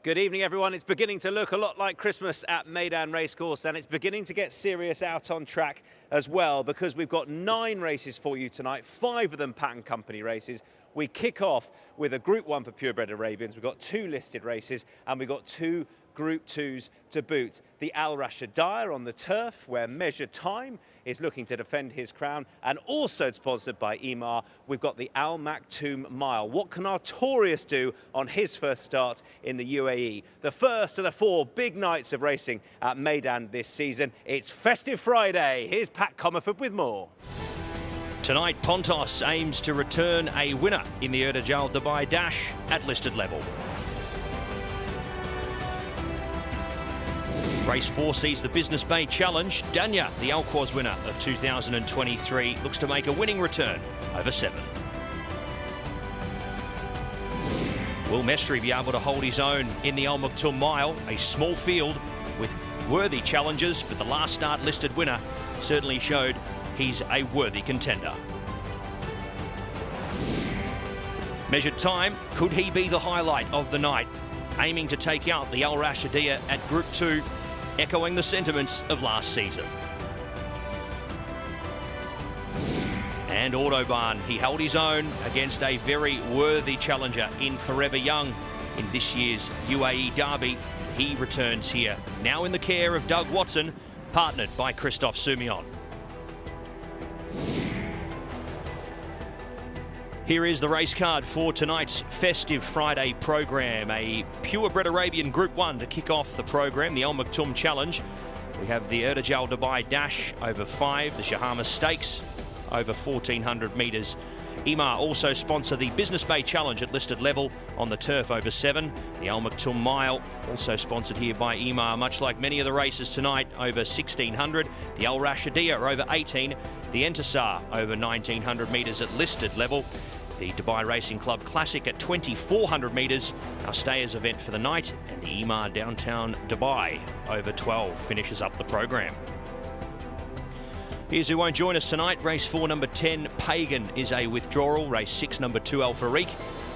Good evening, everyone. It's beginning to look a lot like Christmas at Meydan Racecourse, and it's beginning to get serious out on track as well, because we've got 9 races for you tonight, 5 of them Pattern Company races. We kick off with a Group 1 for purebred Arabians. We've got 2 listed races, and we've got 2 Group 2s to boot. The Al Rashidiya on the turf, where Measured Time is looking to defend his crown, and also sponsored by Emaar, we've got the Al Maktoum Mile. What can Artorius do on his first start in the UAE? The first of the 4 big nights of racing at Meydan this season. It's Festive Friday. Here's Pat Comerford with more. Tonight, Pontos aims to return a winner in the Ertijaal Dubai Dash at listed level. Race 4 sees the Business Bay Challenge. Danya, the Alquoz winner of 2023, looks to make a winning return over 7. Will Mestri be able to hold his own in the Al Maktoum Mile? A small field with worthy challenges, but the last start listed winner certainly showed he's a worthy contender. Measured Time, could he be the highlight of the night? Aiming to take out the Al Rashidiya at Group 2, echoing the sentiments of last season. And Autobahn, he held his own against a very worthy challenger in Forever Young in this year's UAE Derby. He returns here, now in the care of Doug Watson, partnered by Christophe Soumillon. Here is the race card for tonight's Festive Friday program. A purebred Arabian Group 1 to kick off the program, the Al Maktoum Challenge. We have the Ertijaal Dubai Dash over 5, the Shahama Stakes over 1,400 metres. Emaar also sponsor the Business Bay Challenge at listed level on the turf over 7. The Al Maktoum Mile, also sponsored here by Emaar, much like many of the races tonight, over 1,600. The Al Rashidiya over 18. The Entisar over 1,900 metres at listed level. The Dubai Racing Club Classic at 2,400 metres, our stayers event for the night, and the Emaar Downtown Dubai over 12 finishes up the program. Here's who won't join us tonight. Race 4, number 10, Pagan, is a withdrawal. Race 6, number 2, Alfariq.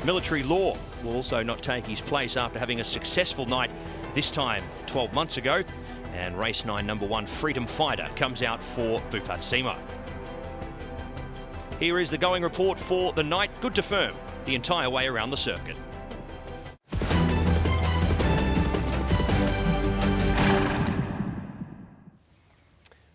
Military Law will also not take his place after having a successful night, this time 12 months ago. And race 9, number 1, Freedom Fighter, comes out for Bupat Simo. Here is the going report for the night. Good to firm the entire way around the circuit.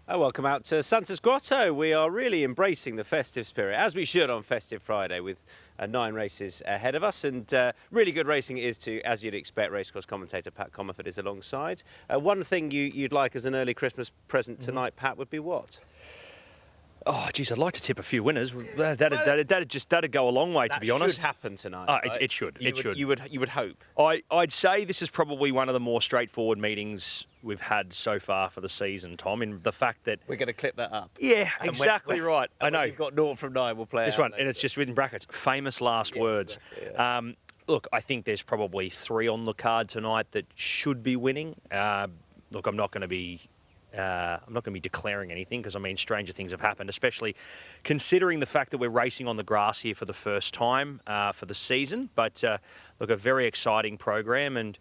Welcome out to Santa's Grotto. We are really embracing the festive spirit, as we should on Festive Friday, with 9 races ahead of us. And really good racing it is too, as you'd expect. Racecourse commentator Pat Comerford is alongside. One thing you'd like as an early Christmas present tonight, Pat, would be what? Oh, geez, I'd like to tip a few winners. That'd go a long way, to be honest. It should happen tonight. Right? It should. You would hope. I'd say this is probably one of the more straightforward meetings we've had so far for the season, Tom, in the fact that... We're going to clip that up. Yeah, exactly right. I know. You've got 0 from 9, we'll play this one, and it's just within brackets. Famous last words. Exactly, yeah. Look, I think there's probably 3 on the card tonight that should be winning. Look, I'm not going to be declaring anything, because I mean, stranger things have happened, especially considering the fact that we're racing on the grass here for the first time for the season. But look, a very exciting program, and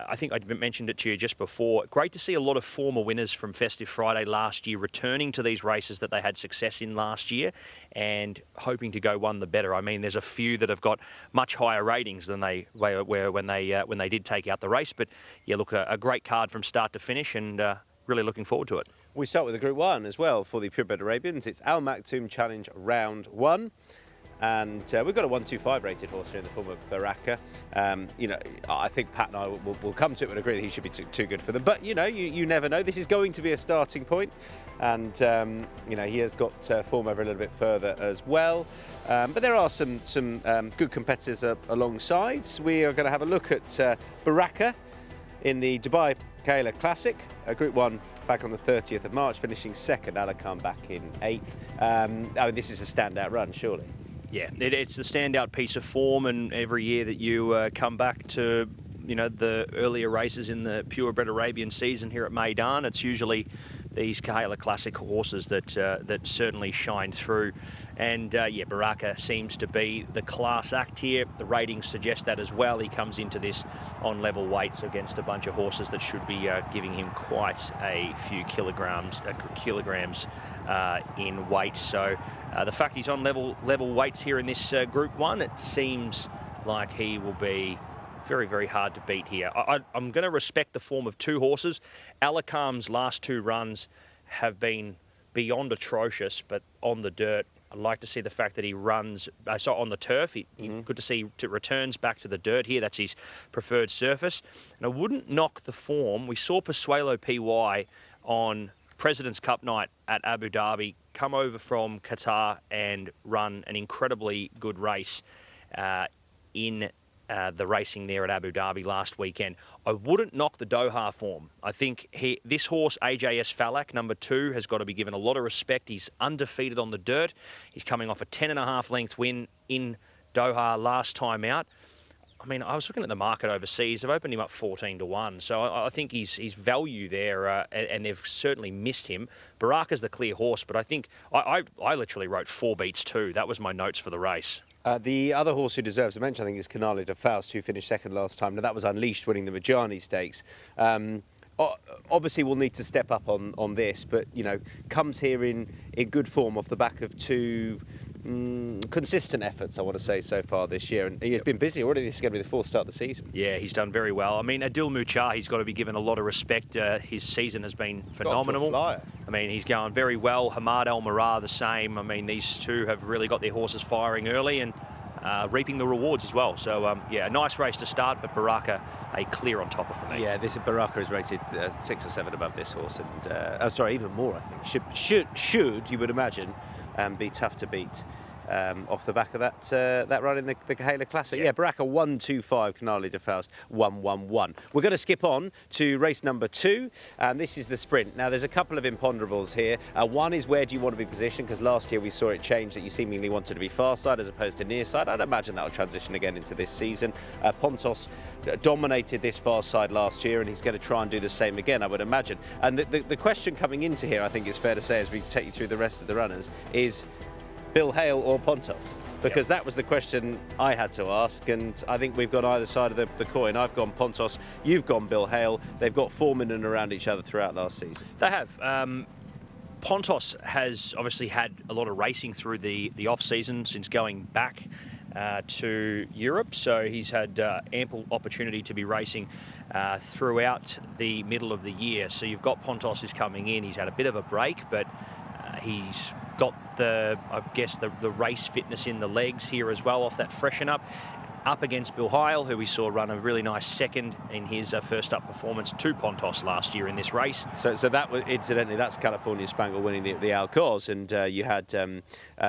I think I mentioned it to you just before. Great to see a lot of former winners from Festive Friday last year returning to these races that they had success in last year, and hoping to go one the better. I mean, there's a few that have got much higher ratings than they were when they did take out the race. But yeah, look, a great card from start to finish, and really looking forward to it. We start with the Group 1 as well for the purebred Arabians. It's Al Maktoum Challenge R1. And we've got a 125 rated horse here in the form of Baraka. You know, I think Pat and I will come to it and agree that he should be too good for them. But, you know, you never know. This is going to be a starting point. And, you know, he has got form over a little bit further as well. But there are some good competitors alongside. We are going to have a look at Baraka in the Dubai Kayla Classic, Group 1 back on the 30th of March, finishing 2nd. Alakan back in 8th. I mean, this is a standout run, surely. Yeah, it's the standout piece of form, and every year that you come back to, you know, the earlier races in the purebred Arabian season here at Meydan, it's usually these Kahela Classic horses that that certainly shine through. And yeah, Baraka seems to be the class act here. The ratings suggest that as well. He comes into this on level weights against a bunch of horses that should be giving him quite a few kilograms in weight. So the fact he's on level weights here in this Group 1, it seems like he will be very, very hard to beat here. I'm going to respect the form of two horses. Alakam's last two runs have been beyond atrocious, but on the dirt, I like to see the fact that he runs, on the turf. Good to see it returns back to the dirt here. That's his preferred surface. And I wouldn't knock the form. We saw Pasuelo PY on President's Cup night at Abu Dhabi come over from Qatar and run an incredibly good race in the racing there at Abu Dhabi last weekend. I wouldn't knock the Doha form. I think this horse, AJS Falak, number 2, has got to be given a lot of respect. He's undefeated on the dirt. He's coming off a 10.5 length win in Doha last time out. I mean, I was looking at the market overseas. They've opened him up 14 to 1. So I think he's value there, and they've certainly missed him. Baraka's the clear horse, but I think I literally wrote 4 beats 2. That was my notes for the race. The other horse who deserves a mention, I think, is Carnival de Faust, who finished second last time. Now, that was Unleashed, winning the Majani Stakes. Obviously, we'll need to step up on this, but, you know, comes here in good form off the back of 2 consistent efforts, I want to say, so far this year. And he has been busy already. This is going to be the 4th start of the season. Yeah, he's done very well. I mean, Adil Muchar, he's got to be given a lot of respect. His season has been phenomenal. I mean, he's going very well. Hamad El Marah, the same. I mean, these two have really got their horses firing early and reaping the rewards as well. So, yeah, a nice race to start, but Baraka a clear on top of for me. Yeah, this Baraka is rated 6 or 7 above this horse. And, sorry, even more, I think. Should you would imagine, be tough to beat off the back of that run in the Kahela Classic. Yeah, Baraka 1-2-5, Carnival de Faust 1-1-1. We're going to skip on to race number 2, and this is the sprint. Now, there's a couple of imponderables here. One is, where do you want to be positioned? Because last year we saw it change, that you seemingly wanted to be far side as opposed to near side. I'd imagine that'll transition again into this season. Pontos dominated this far side last year, and he's going to try and do the same again, I would imagine. And the question coming into here, I think it's fair to say, as we take you through the rest of the runners, is Bill Hale or Pontos? Because that was the question I had to ask, and I think we've gone either side of the coin. I've gone Pontos, you've gone Bill Hale. They've got form in and around each other throughout last season. They have. Pontos has obviously had a lot of racing through the off-season since going back to Europe, so he's had ample opportunity to be racing throughout the middle of the year. So you've got Pontos who's coming in. He's had a bit of a break, but he's got I guess the race fitness in the legs here as well off that freshen up against Bill Hale, who we saw run a really nice second in his first up performance to Pontos last year in this race. So that was, incidentally, that's California Spangle winning the Alcoz, and you had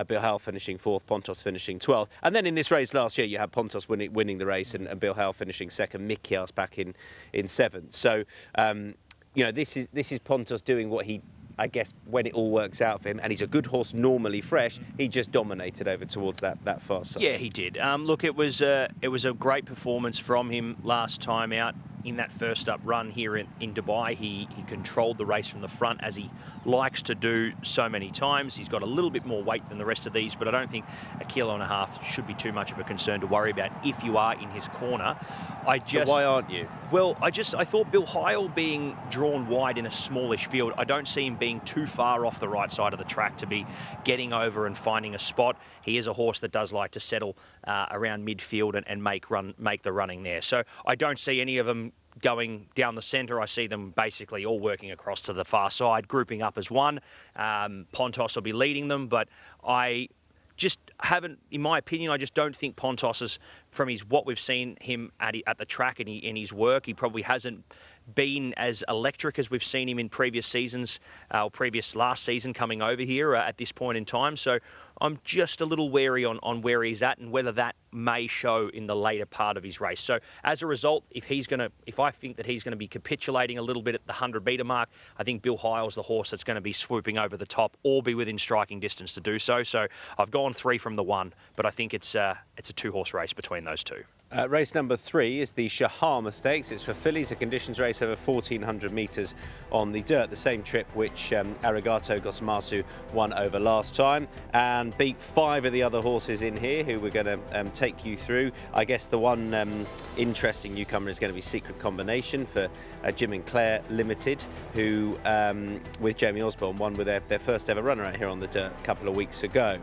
Bill Hale finishing 4th, Pontos finishing 12th. And then in this race last year, you had Pontos winning the race and Bill Hale finishing 2nd, Mick Kias back in 7th. So, you know, this is Pontos doing what he, I guess, when it all works out for him, and he's a good horse normally fresh, he just dominated over towards that far side. Yeah, he did. Look, it was a great performance from him last time out in that first up run here in Dubai. He controlled the race from the front, as he likes to do so many times. He's got a little bit more weight than the rest of these, but I don't think 1.5 kilos should be too much of a concern to worry about if you are in his corner. So why aren't you? Well, I thought Bill Hale being drawn wide in a smallish field, I don't see him being too far off the right side of the track to be getting over and finding a spot. He is a horse that does like to settle around midfield and make the running there. So I don't see any of them going down the centre. I see them basically all working across to the far side, grouping up as one. Pontos will be leading them, but I just haven't, in my opinion, I just don't think Pontos is, from what we've seen him at the track and in his work, he probably hasn't been as electric as we've seen him in previous seasons, or previous last season coming over here at this point in time. So I'm just a little wary on where he's at and whether that may show in the later part of his race. So as a result, if I think that he's going to be capitulating a little bit at the 100-metre mark, I think Bill Hale's the horse that's going to be swooping over the top or be within striking distance to do so. So I've gone 3 from the 1, but I think it's a 2-horse race between those two. Race number 3 is the Shahama Stakes. It's for fillies, a conditions race over 1,400 metres on the dirt, the same trip which Ertijaal Dubai won over last time, and beat 5 of the other horses in here who we're going to take you through. I guess the one interesting newcomer is going to be Secret Combination for Jim and Claire Limited, who with Jamie Osborne won with their first ever runner out here on the dirt a couple of weeks ago.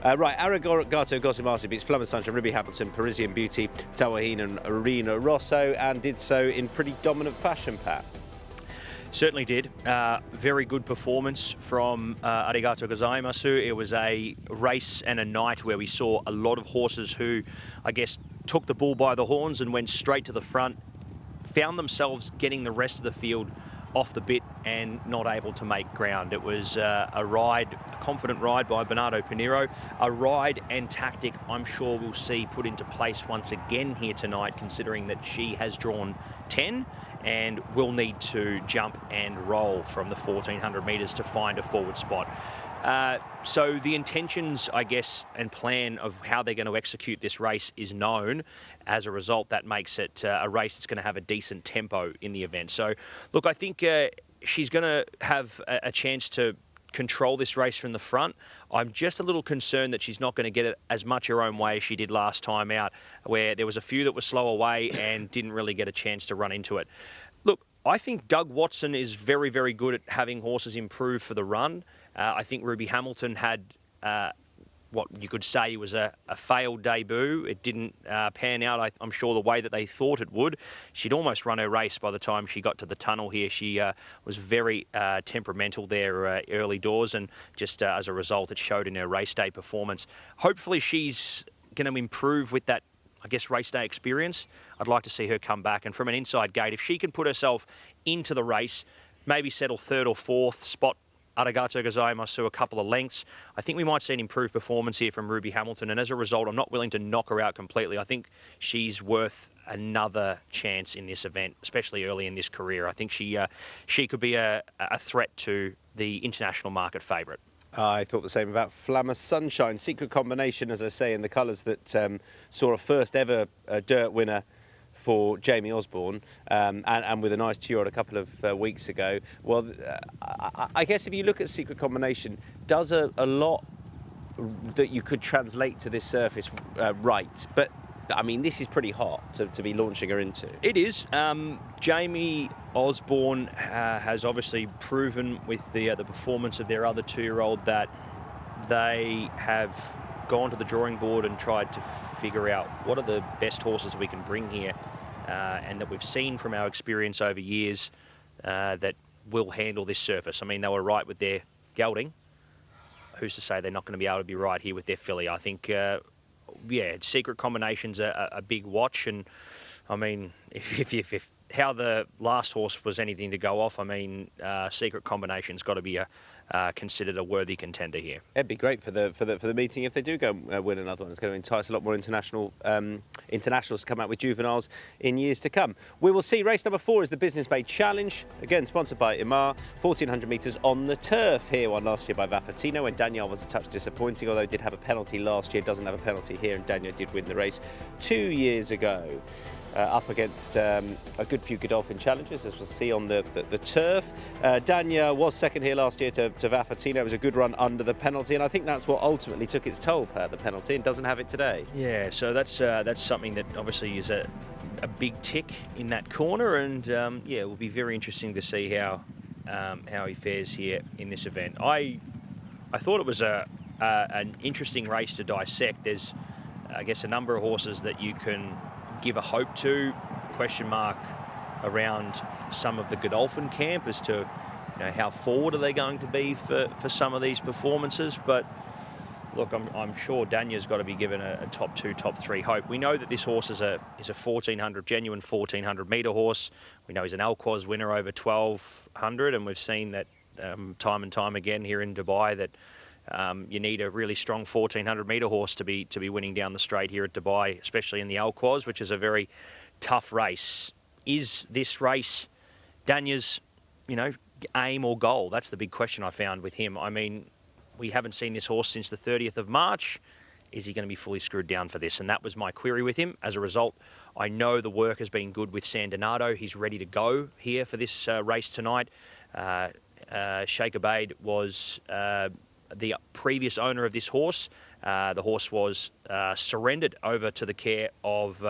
Right, Ertijaal Dubai beats Flamme Sunshine, Ruby Hamilton, Parisian Beauty, Tawaheen and Arena Rosso, and did so in pretty dominant fashion, Pat. Certainly did. Very good performance from Arigato Gozaimasu. It was a race and a night where we saw a lot of horses who, I guess, took the bull by the horns and went straight to the front, found themselves getting the rest of the field off the bit and not able to make ground. It was a confident ride by Bernardo Pinheiro, a ride and tactic I'm sure we'll see put into place once again here tonight, considering that she has drawn 10 and will need to jump and roll from the 1,400 metres to find a forward spot. So the intentions, I guess, and plan of how they're going to execute this race is known. As a result, that makes it a race that's going to have a decent tempo in the event. So, look, I think she's going to have a chance to control this race from the front. I'm just a little concerned that she's not going to get it as much her own way as she did last time out, where there was a few that were slow away and didn't really get a chance to run into it. Look, I think Doug Watson is very, very good at having horses improve for the run. I think Ruby Hamilton had what you could say was a failed debut. It didn't pan out, I'm sure, the way that they thought it would. She'd almost run her race by the time she got to the tunnel here. She was very temperamental there early doors, and just as a result, it showed in her race day performance. Hopefully she's going to improve with that, I guess, race day experience. I'd like to see her come back, and from an inside gate, if she can put herself into the race, maybe settle 3rd or 4th spot Arigato Gozaimasu a couple of lengths, I think we might see an improved performance here from Ruby Hamilton, and as a result, I'm not willing to knock her out completely. I think she's worth another chance in this event, especially early in this career. I think she could be a threat to the international market favourite. I thought the same about Flamme Sunshine. Secret Combination, as I say, in the colours that saw a first ever dirt winner for Jamie Osborne, and with a nice two-year-old a couple of weeks ago. Well, I guess if you look at Secret Combination, does a lot that you could translate to this surface right, but I mean, this is pretty hot to be launching her into. It is. Jamie Osborne has obviously proven with the performance of their other two-year-old that they have gone to the drawing board and tried to figure out what are the best horses we can bring here, and that we've seen from our experience over years that will handle this surface. I mean, they were right with their gelding. Who's to say they're not going to be able to be right here with their filly? I think, yeah, Secret Combination's a big watch, and I mean, if how the last horse was anything to go off, I mean, Secret Combination's got to be considered a worthy contender here. It'd be great for the meeting if they do go win another one. It's going to entice a lot more internationals to come out with juveniles in years to come. We will see. Race number 4 is the Business Bay Challenge, again sponsored by Imar. 1,400 metres on the turf here, won last year by Vaffatino, and Daniel was a touch disappointing, although did have a penalty last year, doesn't have a penalty here, and Daniel did win the race 2 years ago. Up against a good few Godolphin challenges, as we'll see on the turf. Dania was second here last year to Vaffatino. It was a good run under the penalty, and I think that's what ultimately took its toll, the penalty, and doesn't have it today. Yeah, so that's something that obviously is a big tick in that corner, and yeah, it will be very interesting to see how he fares here in this event. I thought it was an interesting race to dissect. There's, I guess, a number of horses that you can give a hope to, question mark around some of the Godolphin camp as to how forward are they going to be for some of these performances. But look, I'm sure Danya's got to be given a top 2, top 3 hope. We know that this horse is a 1400, genuine 1400 metre horse. We know he's an Alquoz winner over 1200, and we've seen that time and time again here in Dubai that you need a really strong 1400 metre horse to be winning down the straight here at Dubai, especially in the Alquoz, which is a very tough race. Is this race Danya's, aim or goal? That's the big question I found with him. I mean, we haven't seen this horse since the 30th of March. is he going to be fully screwed down for this? And that was my query with him. As a result, I know the work has been good with Sandonado. He's ready to go here for this race tonight. Sheikh Abeid was the previous owner of this horse. The horse was surrendered over to the care of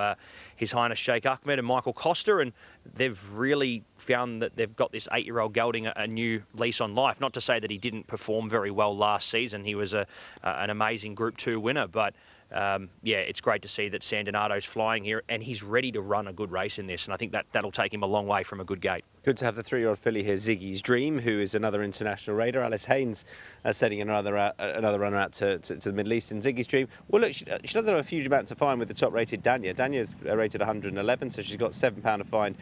His Highness Sheikh Ahmed and Michael Costa, and they've really found that they've got this 8-year-old gelding a new lease on life. Not to say that he didn't perform very well last season. He was an amazing Group 2 winner, but yeah, it's great to see that Sandonado's flying here, and he's ready to run a good race in this, and I think that'll take him a long way from a good gate. Good to have the 3-year-old filly here, Ziggy's Dream, who is another international raider. Alice Haynes setting another runner out to the Middle East. And Ziggy's Dream, well, look, she doesn't have a huge amount to find with the top-rated Dania. Dania's rated 111, so she's got £7 to find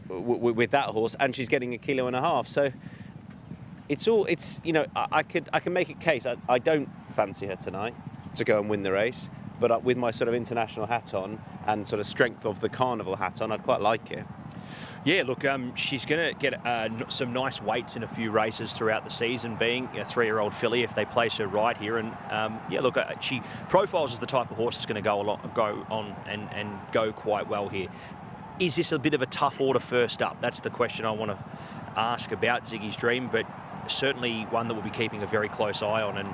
with that horse, and she's getting 1.5 kilos. So it's you know, I can make a case. I don't fancy her tonight to go and win the race, but with my sort of international hat on and sort of strength of the Carnival hat on, I'd quite like it. Yeah, look, she's going to get some nice weights in a few races throughout the season, being a 3-year-old filly if they place her right here. And yeah, look, she profiles as the type of horse that's going to go on and go quite well here. Is this a bit of a tough order first up? That's the question I want to ask about Ziggy's Dream, but certainly one that we'll be keeping a very close eye on. And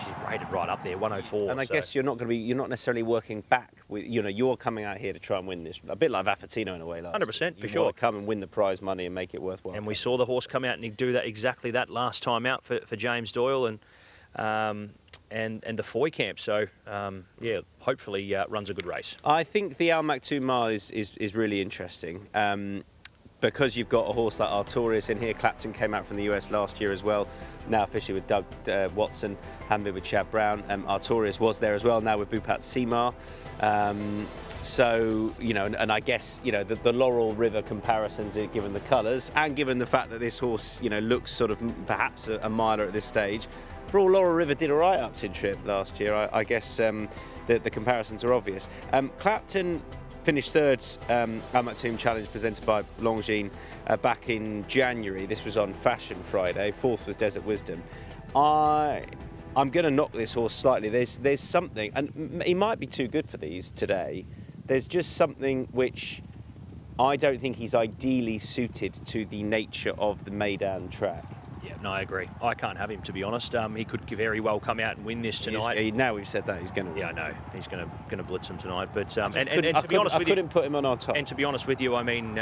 she's rated right up there, 104. And I guess you're not necessarily working back with, you know, you're coming out here to try and win this, a bit like Vaffatino in a way. Like 100%, for you sure. want to come and win the prize money and make it worthwhile. And we saw the horse come out and he'd do that exactly that last time out for James Doyle and the Foy camp. So yeah, hopefully runs a good race. I think the Maktoum Mile is really interesting. Because you've got a horse like Artorias in here. Clapton came out from the US last year as well. Now officially with Doug Watson, Hamby with Chad Brown. Artorias was there as well, now with Bupat Simar. So, you know, and I guess, you know, the Laurel River comparisons, given the colours, and given the fact that this horse, you know, looks sort of perhaps a miler at this stage. For all, Laurel River did a right Upton trip last year. I guess the comparisons are obvious. Clapton finished third at Maktoum Challenge presented by Longines back in January. This was on Fashion Friday. Fourth was Desert Wisdom. I'm going to knock this horse slightly. There's something, and he might be too good for these today. There's just something which I don't think he's ideally suited to the nature of the Meydan track. Yeah, no, I agree. I can't have him, to be honest. He could very well come out and win this tonight. Now we've said that, he's going to. Yeah, I know. He's going to blitz him tonight. But to be honest with you, I couldn't put him on our top. And to be honest with you, I mean,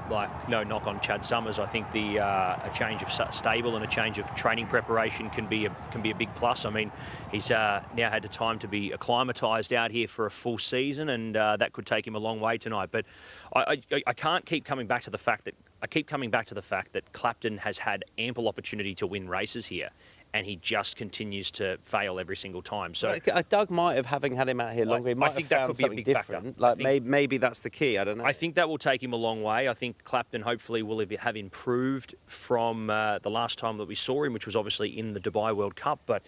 like, no knock on Chad Summers. I think a change of stable and a change of training preparation can be a big plus. I mean, he's now had the time to be acclimatised out here for a full season, and that could take him a long way tonight. But I can't keep coming back to the fact that Clapton has had ample opportunity to win races here, and he just continues to fail every single time. So Doug might have, having had him out here longer, I think that could be a big factor. Like maybe that's the key. I don't know. I think that will take him a long way. I think Clapton hopefully will have improved from the last time that we saw him, which was obviously in the Dubai World Cup. But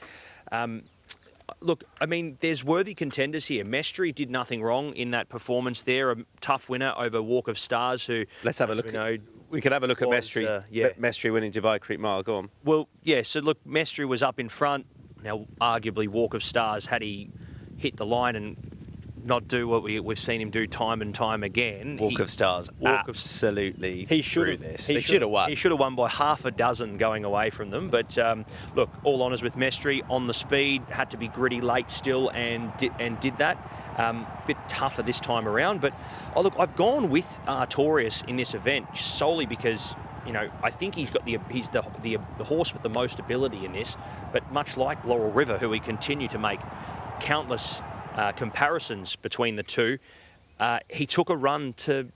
look, I mean, there's worthy contenders here. Mestri did nothing wrong in that performance there. A tough winner over Walk of Stars, who... Let's have a look. We could have a look at Mestri. Yeah. Mestri winning Dubai Creek Mile. Go on. Well, yeah, so look, Mestri was up in front. Now, arguably, Walk of Stars, had he hit the line and not do what we've seen him do time and time again. Walk of Stars, absolutely. He should have. He should have won. He should have won by half a dozen going away from them. But look, all honours with Mestri on the speed. Had to be gritty late still, and did that. Bit tougher this time around. But look, I've gone with Artorias in this event solely because, you know, I think he's the horse with the most ability in this. But much like Laurel River, who we continue to make countless comparisons between the two, he took a run to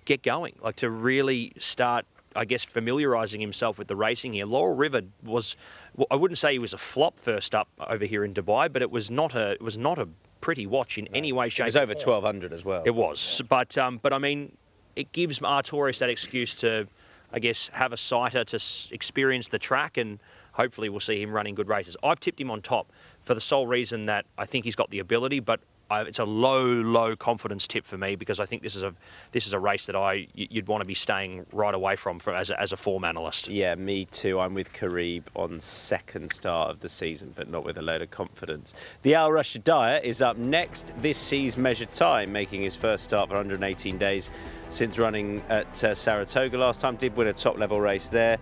get going, like to really start, I guess, familiarising himself with the racing here. Laurel River was, well, I wouldn't say he was a flop first up over here in Dubai, but it was not a pretty watch in any way, shape. It was over 1,200 as well. It was, but I mean, it gives Artorias that excuse to, I guess, have a sighter to experience the track, and hopefully we'll see him running good races. I've tipped him on top for the sole reason that I think he's got the ability, but it's a low confidence tip for me, because I think this is a race that you'd want to be staying right away from as a form analyst. Yeah, me too. I'm with Karib on second start of the season, but not with a load of confidence. The Al Rashidiya is up next. This sees Measured Time making his first start for 118 days since running at Saratoga last time. Did win a top-level race there.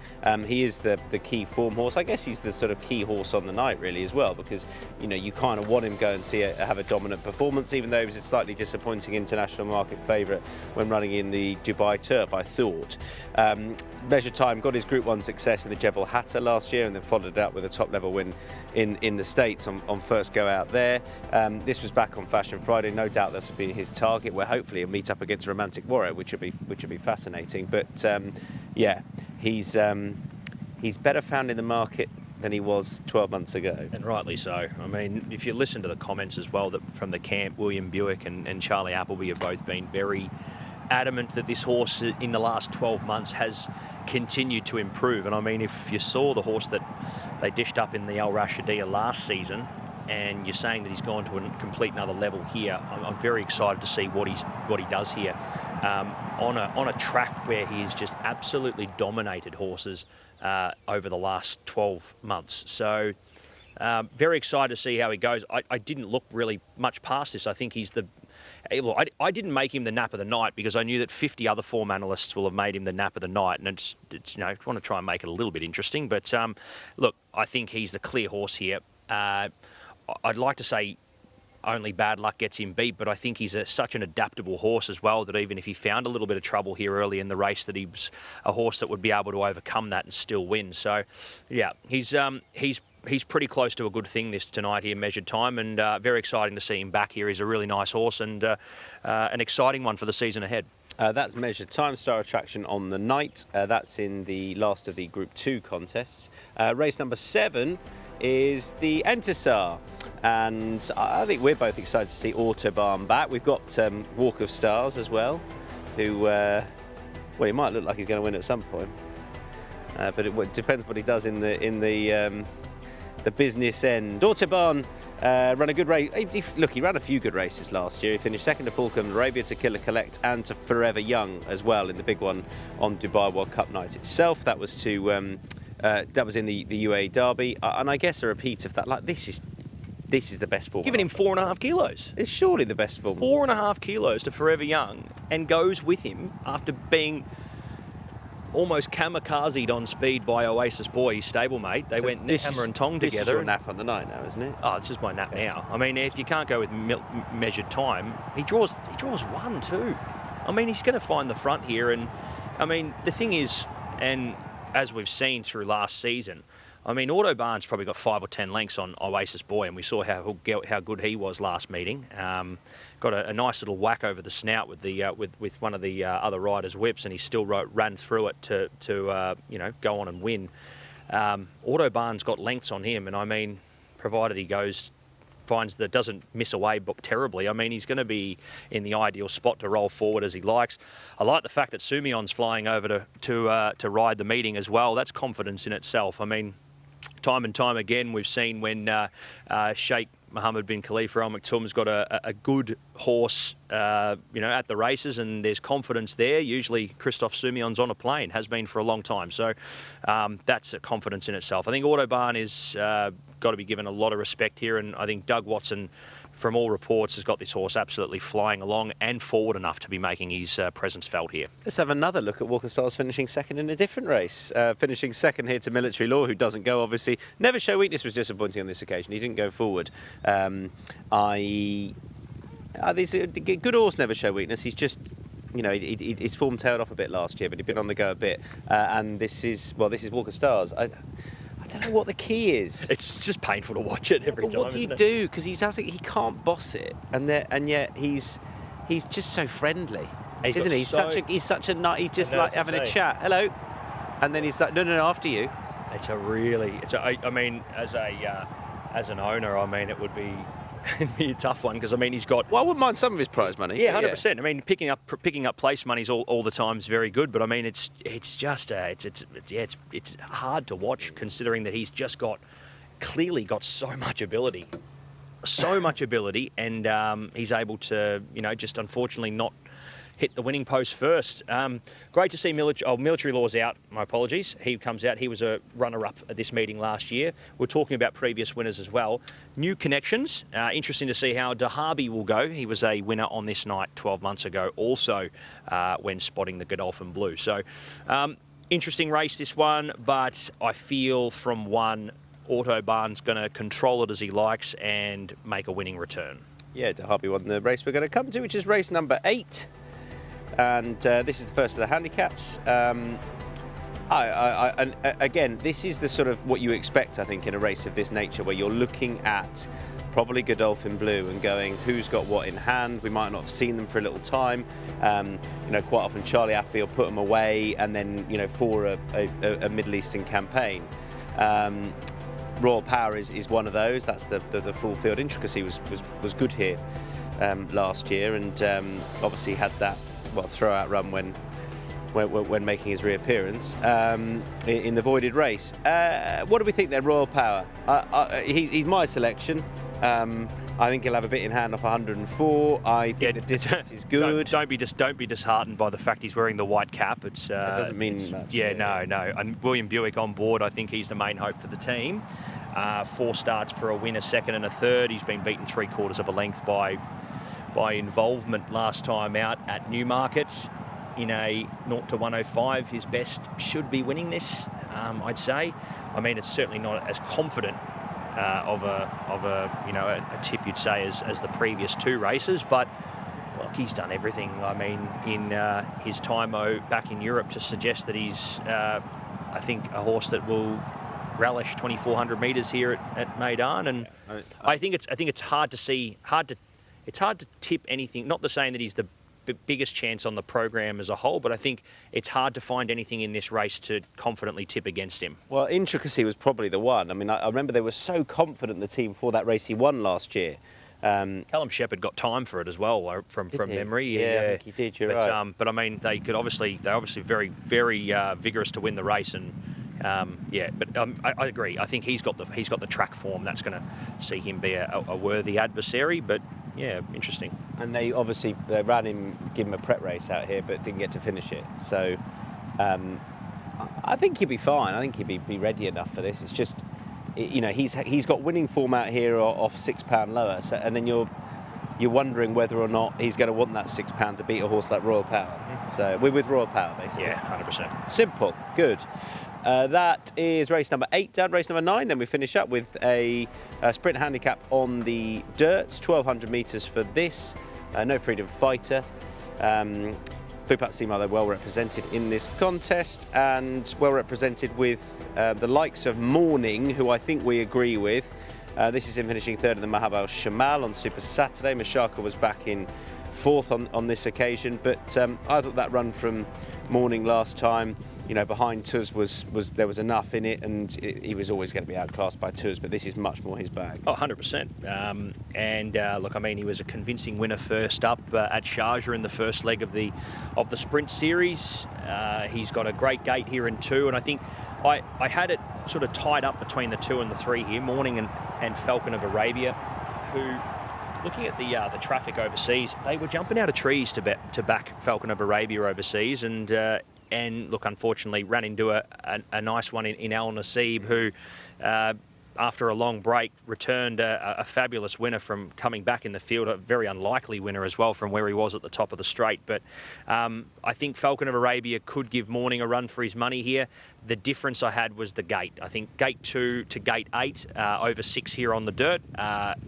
He is the key form horse. I guess he's the sort of key horse on the night, really, as well, because you kind of want him go and have a dominant performance, even though he was a slightly disappointing international market favourite when running in the Dubai turf, I thought. Measured Time got his Group 1 success in the Jebel Hatta last year, and then followed it up with a top-level win in the States on first go out there. This was back on Fashion Friday. No doubt this will be his target, where hopefully he'll meet up against Romantic Warrior, which would be fascinating. But yeah, he's better found in the market than he was 12 months ago. And rightly so. I mean, if you listen to the comments as well from the camp, William Buick and Charlie Appleby have both been very adamant that this horse in the last 12 months has continued to improve. And I mean, if you saw the horse that they dished up in the Al Rashidiya last season, and you're saying that he's gone to a complete another level here, I'm very excited to see what he does here on a track where he has just absolutely dominated horses over the last 12 months. So very excited to see how he goes. I didn't look really much past this. I think he's I didn't make him the nap of the night, because I knew that 50 other form analysts will have made him the nap of the night, and it's I want to try and make it a little bit interesting. But look, I think he's the clear horse here. I'd like to say only bad luck gets him beat, but I think he's such an adaptable horse as well, that even if he found a little bit of trouble here early in the race, that he was a horse that would be able to overcome that and still win. So yeah, he's pretty close to a good thing tonight here, Measured Time, and very exciting to see him back here. He's a really nice horse, and an exciting one for the season ahead. That's Measured Time, star attraction on the night. That's in the last of the Group 2 contests. Race number 7 is the Entisar, and I think we're both excited to see Autobahn back. We've got Walk of Stars as well, who well, he might look like he's going to win at some point, but it depends what he does in the business end. Autobahn ran a good race. Look, he ran a few good races last year. He finished second to Fulcrum Arabia, to Killer Collect, and to Forever Young as well in the big one on Dubai World Cup night itself. That was that was in the UAE Derby, and I guess a repeat of that. Like, this is the best form. Giving him 4.5 kilos. It's surely the best form. 4.5 kilos to Forever Young, and goes with him after being almost kamikazed on speed by Oasis Boy, his stablemate. They went hammer and tong together. This is your nap on the night now, isn't it? Oh, this is my nap now. I mean, if you can't go with Measured Time, he draws 1 too. I mean, he's going to find the front here, and I mean, the thing is, and as we've seen through last season, I mean, Autobahn's probably got 5 or 10 lengths on Oasis Boy, and we saw how good he was last meeting. Got a nice little whack over the snout with with one of the other riders' whips, and he still ran through it to go on and win. Autobahn's got lengths on him, and I mean, provided he finds that doesn't miss away but terribly, I mean, he's going to be in the ideal spot to roll forward as he likes. I like the fact that Sumion's flying over to ride the meeting as well. That's confidence in itself. I mean, time and time again, we've seen when Sheikh Mohammed bin Khalifa Al Maktoum's got a good horse, at the races, and there's confidence there. Usually, Christophe Soumillon's on a plane, has been for a long time. So that's a confidence in itself. I think Autobahn is got to be given a lot of respect here, and I think Doug Watson, from all reports, has got this horse absolutely flying along and forward enough to be making his presence felt here. Let's have another look at Walk of Stars finishing second in a different race. Finishing second here to Military Law, who doesn't go, obviously. Never Show Weakness was disappointing on this occasion. He didn't go forward. This a good horse, Never Show Weakness. He's just, his form tailed off a bit last year, but he'd been on the go a bit. And this is Walk of Stars. I don't know what the key is. It's just painful to watch it every time. What do you do? Because he can't boss it, and yet he's just so friendly, isn't he? He's such a nut. He's just like having a chat. Hello, and then he's like, no, after you. I mean, as an owner, I mean, it would be a tough one, because I mean, he's got. Well, I wouldn't mind some of his prize money. Yeah, 100%. I mean, picking up place monies all the time is very good, but I mean, it's hard to watch, considering that he's just clearly got so much ability. so much ability, and he's able to, just unfortunately not hit the winning post first. Great to see Military Law's out. My apologies. He comes out. He was a runner-up at this meeting last year. We're talking about previous winners as well. New connections. Interesting to see how Dahabi will go. He was a winner on this night 12 months ago, also when spotting the Godolphin Blue. So, interesting race, this one, but I feel from one, Autobahn's going to control it as he likes and make a winning return. Yeah, Dahabi won the race we're going to come to, which is race number 8. And this is the first of the handicaps. And again, this is the sort of what you expect, I think, in a race of this nature, where you're looking at probably Godolphin Blue and going, who's got what in hand? We might not have seen them for a little time. Quite often Charlie Appy will put them away, and then for a Middle Eastern campaign. Royal Power is one of those. That's the full field. Intricacy was good here last year, and obviously had that throw-out run when making his reappearance in the voided race. What do we think there, Royal Power? He's my selection. I think he'll have a bit in hand off 104. I think the distance is good. Don't be disheartened by the fact he's wearing the white cap. It doesn't mean much. Yeah, no. And William Buick on board. I think he's the main hope for the team. 4 starts for a win, a second and a third. He's been beaten 3/4 of a length by involvement last time out at Newmarket in a 0 to 105. His best should be winning this, I'd say. I mean, it's certainly not as confident of a tip, you'd say, as the previous 2 races, but look, he's done everything. I mean, in his time back in Europe, to suggest that he's, I think, a horse that will relish 2,400 metres here at Meydan, and I think it's hard to see, it's hard to tip anything. Not the saying that he's the biggest chance on the program as a whole, but I think it's hard to find anything in this race to confidently tip against him. Well, Intricacy was probably the one. I mean, I remember they were so confident, the team, for that race he won last year. Callum Shepherd got time for it as well, from memory. Yeah, I think he did. You're right. But I mean, they're obviously very, very vigorous to win the race, and I agree. I think he's got the track form that's going to see him be a worthy adversary. But yeah, interesting. And they obviously ran him, give him a prep race out here, but didn't get to finish it. So I think he'll be fine. I think he'll be ready enough for this. It's just, he's got winning form out here off £6 lower, so, and then you're wondering whether or not he's going to want that £6 to beat a horse like Royal Power. So we're with Royal Power, basically. Yeah, 100%. Simple. Good. That is race number 8 down. Race number 9, then we finish up with a sprint handicap on the dirts, 1,200 metres for this. No Freedom Fighter. Pupat Seamile, they're well represented in this contest, and well represented with the likes of Morning, who I think we agree with. This is him finishing 3rd in the Mahab Al Shamal on Super Saturday. Mashaka was back in 4th on this occasion, but I thought that run from Morning last time, behind Tuz there was enough in it, and he was always going to be outclassed by Tuz, but this is much more his bag. Oh, 100%. Look, I mean, he was a convincing winner first up at Sharjah in the first leg of the sprint series. He's got a great gate here in 2, and I think I had it sort of tied up between the 2 and the 3 here, Morning and Falcon of Arabia, who, looking at the traffic overseas, they were jumping out of trees to back Falcon of Arabia overseas, and look, unfortunately, ran into a nice one in Al Nasib, who, after a long break, returned a fabulous winner from coming back in the field, a very unlikely winner as well from where he was at the top of the straight. But I think Falcon of Arabia could give Morning a run for his money here. The difference I had was the gate. I think gate 2 to gate 8, over 6 here on the dirt.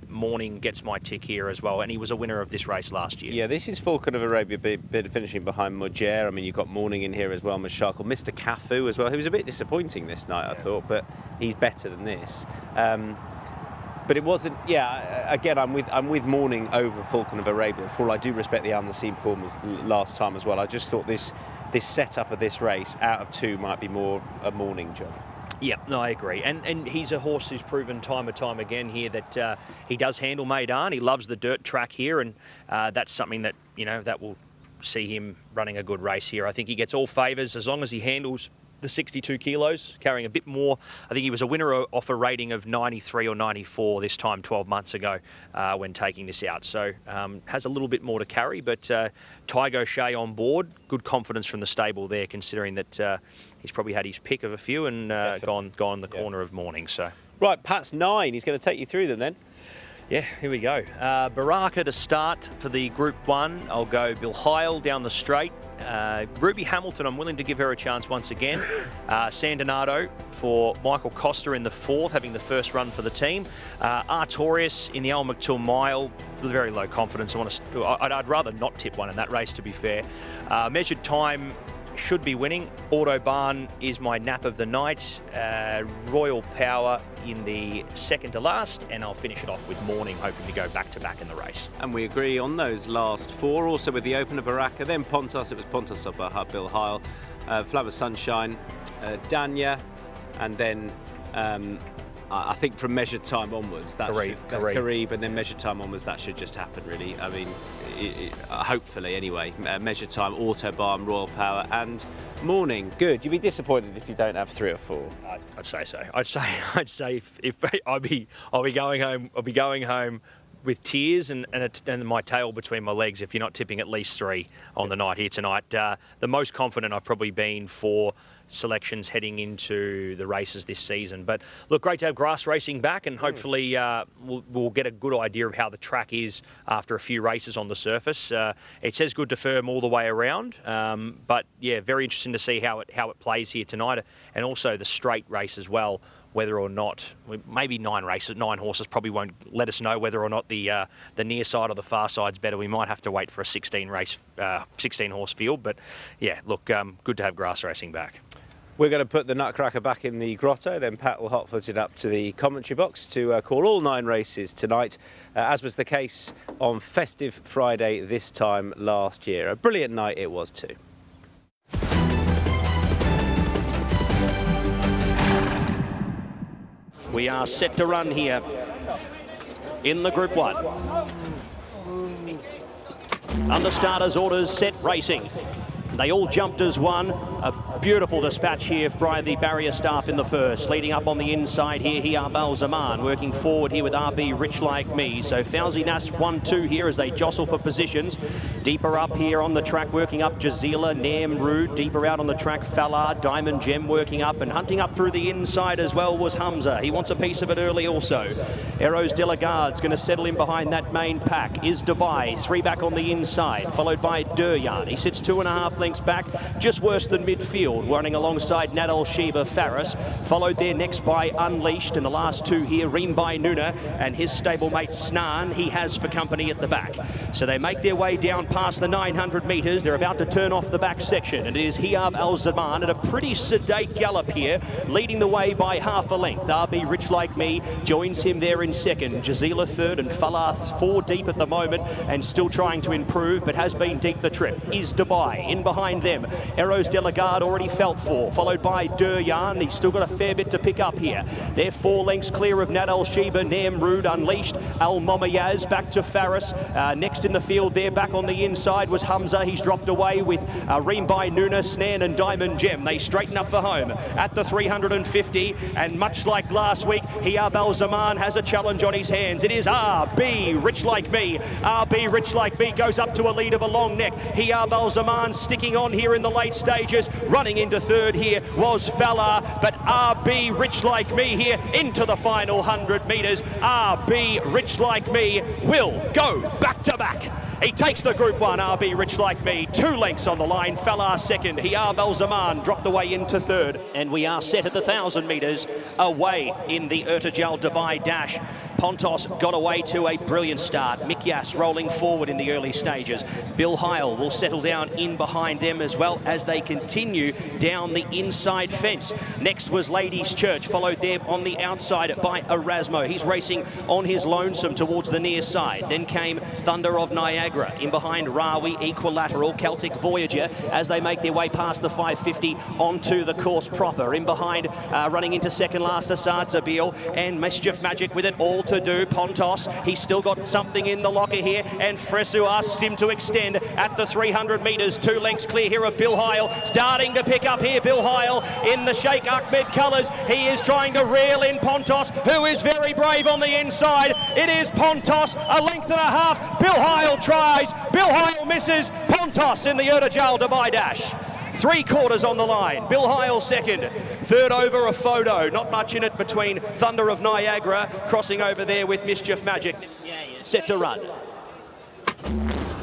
Morning gets my tick here as well, and he was a winner of this race last year. Yeah, this is Falcon of Arabia bit finishing behind Mujer. I mean, you've got Morning in here as well, Mashakal, Mr. Cafu as well. He was a bit disappointing this night, I thought, but he's better than this. But it wasn't. Yeah, again, I'm with Morning over Falcon of Arabia. For all I do respect the Al Nassim performance last time as well. I just thought this setup of this race out of 2 might be more a Morning job. Yeah, no, I agree. And he's a horse who's proven time and time again here that he does handle Meydan. He loves the dirt track here, and that's something that that will see him running a good race here. I think he gets all favours as long as he handles the 62 kilos, carrying a bit more. I think he was a winner off a rating of 93 or 94 this time 12 months ago when taking this out. So has a little bit more to carry, but Tygo Shea on board, good confidence from the stable there, considering that he's probably had his pick of a few and gone the corner of morning. So right, Pat's 9. He's going to take you through them then. Yeah, here we go. Baraka to start for the Group 1. I'll go Bill Heil down the straight. Ruby Hamilton, I'm willing to give her a chance once again. San Donato for Michael Costa in the 4th, having the first run for the team. Artorius in the Maktoum Mile, very low confidence. I'd rather not tip one in that race, to be fair. Measured Time should be winning. Autobahn is my nap of the night. Royal Power in the 2nd to last, and I'll finish it off with Morning, hoping to go back-to-back in the race. And we agree on those last 4, also with the opener Baraka, then Pontos. It was Pontos up Bill Heil, Flower Sunshine, Danya, and then I think from Measured Time onwards, Karib, and then Measured Time onwards, that should just happen, really. I mean, hopefully, anyway. Measured Time, Autobahn, Royal Power, and Morning. Good. You'd be disappointed if you don't have 3 or 4. I'd say so. I'd say if I'll be going home. I'll be going home with tears and my tail between my legs if you're not tipping at least 3 on the night here tonight. The most confident I've probably been for selections heading into the races this season. But look, great to have grass racing back, and hopefully we'll get a good idea of how the track is after a few races on the surface. It says good to firm all the way around, but yeah, very interesting to see how it plays here tonight, and also the straight race as well. Whether or not, maybe 9 horses probably won't let us know whether or not the near side or the far side's better. We might have to wait for a 16 horse field, but yeah, look, good to have grass racing back. We're going to put the Nutcracker back in the grotto, then Pat will hot-foot it up to the commentary box to call all 9 races tonight, as was the case on Festive Friday this time last year. A brilliant night it was too. We are set to run here in the Group 1. Under starters orders, set racing. They all jumped as one. A beautiful dispatch here by the barrier staff in the first. Leading up on the inside here, Hiab Zaman working forward here with RB Rich Like Me. So Fauzi Nas 1-2 here as they jostle for positions. Deeper up here on the track, working up Jazila, Namrud. Deeper out on the track, Falar, Diamond Gem working up, and hunting up through the inside as well was Hamza. He wants a piece of it early also. Eros Delagarde's going to settle in behind that main pack. Is Dubai, 3 back on the inside, followed by Duryan. He sits 2.5 lengths back, just worse than midfield, running alongside Nadal Sheba Faris, followed there next by Unleashed, and the last 2 here, Reem by Nuna and his stablemate Snan, he has for company at the back. So they make their way down past the 900 metres. They're about to turn off the back section, and it is Hiab Al-Zaman at a pretty sedate gallop here, leading the way by half a length. RB Rich Like Me joins him there in second, Jazila 3rd, and Falar 4 deep at the moment, and still trying to improve, but has been deep the trip. Is Dubai in behind them. Eros Delagarde already felt for, followed by Duryan. He's still got a fair bit to pick up here. They're 4 lengths clear of Nadal Sheba, Namrud Unleashed, Al Momayaz back to Faris. Next in the field there, back on the inside was Hamza. He's dropped away with Reem by Nuna, Snan and Diamond Gem. They straighten up for home at the 350, and much like last week, Hiab Al-Zaman has a challenge on his hands. It is RB Rich Like Me. RB Rich Like Me goes up to a lead of a long neck. Hiab Al-Zaman sticking on here in the late stages. Running into 3rd here was Falar, but RB Rich Like Me here into the final 100 metres. RB Rich Like Me will go back to back. He takes the Group 1, RB Rich Like Me, 2 lengths on the line. Falar 2nd, Hiab Al-Zaman dropped away into 3rd. And we are set at the 1,000 metres away in the Ertijaal Dubai Dash. Pontos got away to a brilliant start. Mikyas rolling forward in the early stages. Bill Heil will settle down in behind them as well as they continue down the inside fence. Next was Ladies Church, followed there on the outside by Erasmo. He's racing on his lonesome towards the near side. Then came Thunder of Niagara. Niagara. In behind Rawi, Equilateral, Celtic Voyager as they make their way past the 550 onto the course proper. In behind, running into second last, Assad Zabil, and Mischief Magic with it all to do. Pontos, he's still got something in the locker here, and Fresu asks him to extend at the 300 metres. 2 lengths clear here of Bill Heil. Starting to pick up here, Bill Heil in the Sheikh Ahmed colours. He is trying to reel in Pontos, who is very brave on the inside. It is Pontos, a length and a half. Bill Heil tries, Bill Heil misses. Pontos in the Ertijaal Dubai Dash. 3/4 on the line. Bill Heil second. Third over a photo. Not much in it between Thunder of Niagara crossing over there with Mischief Magic. Set to run.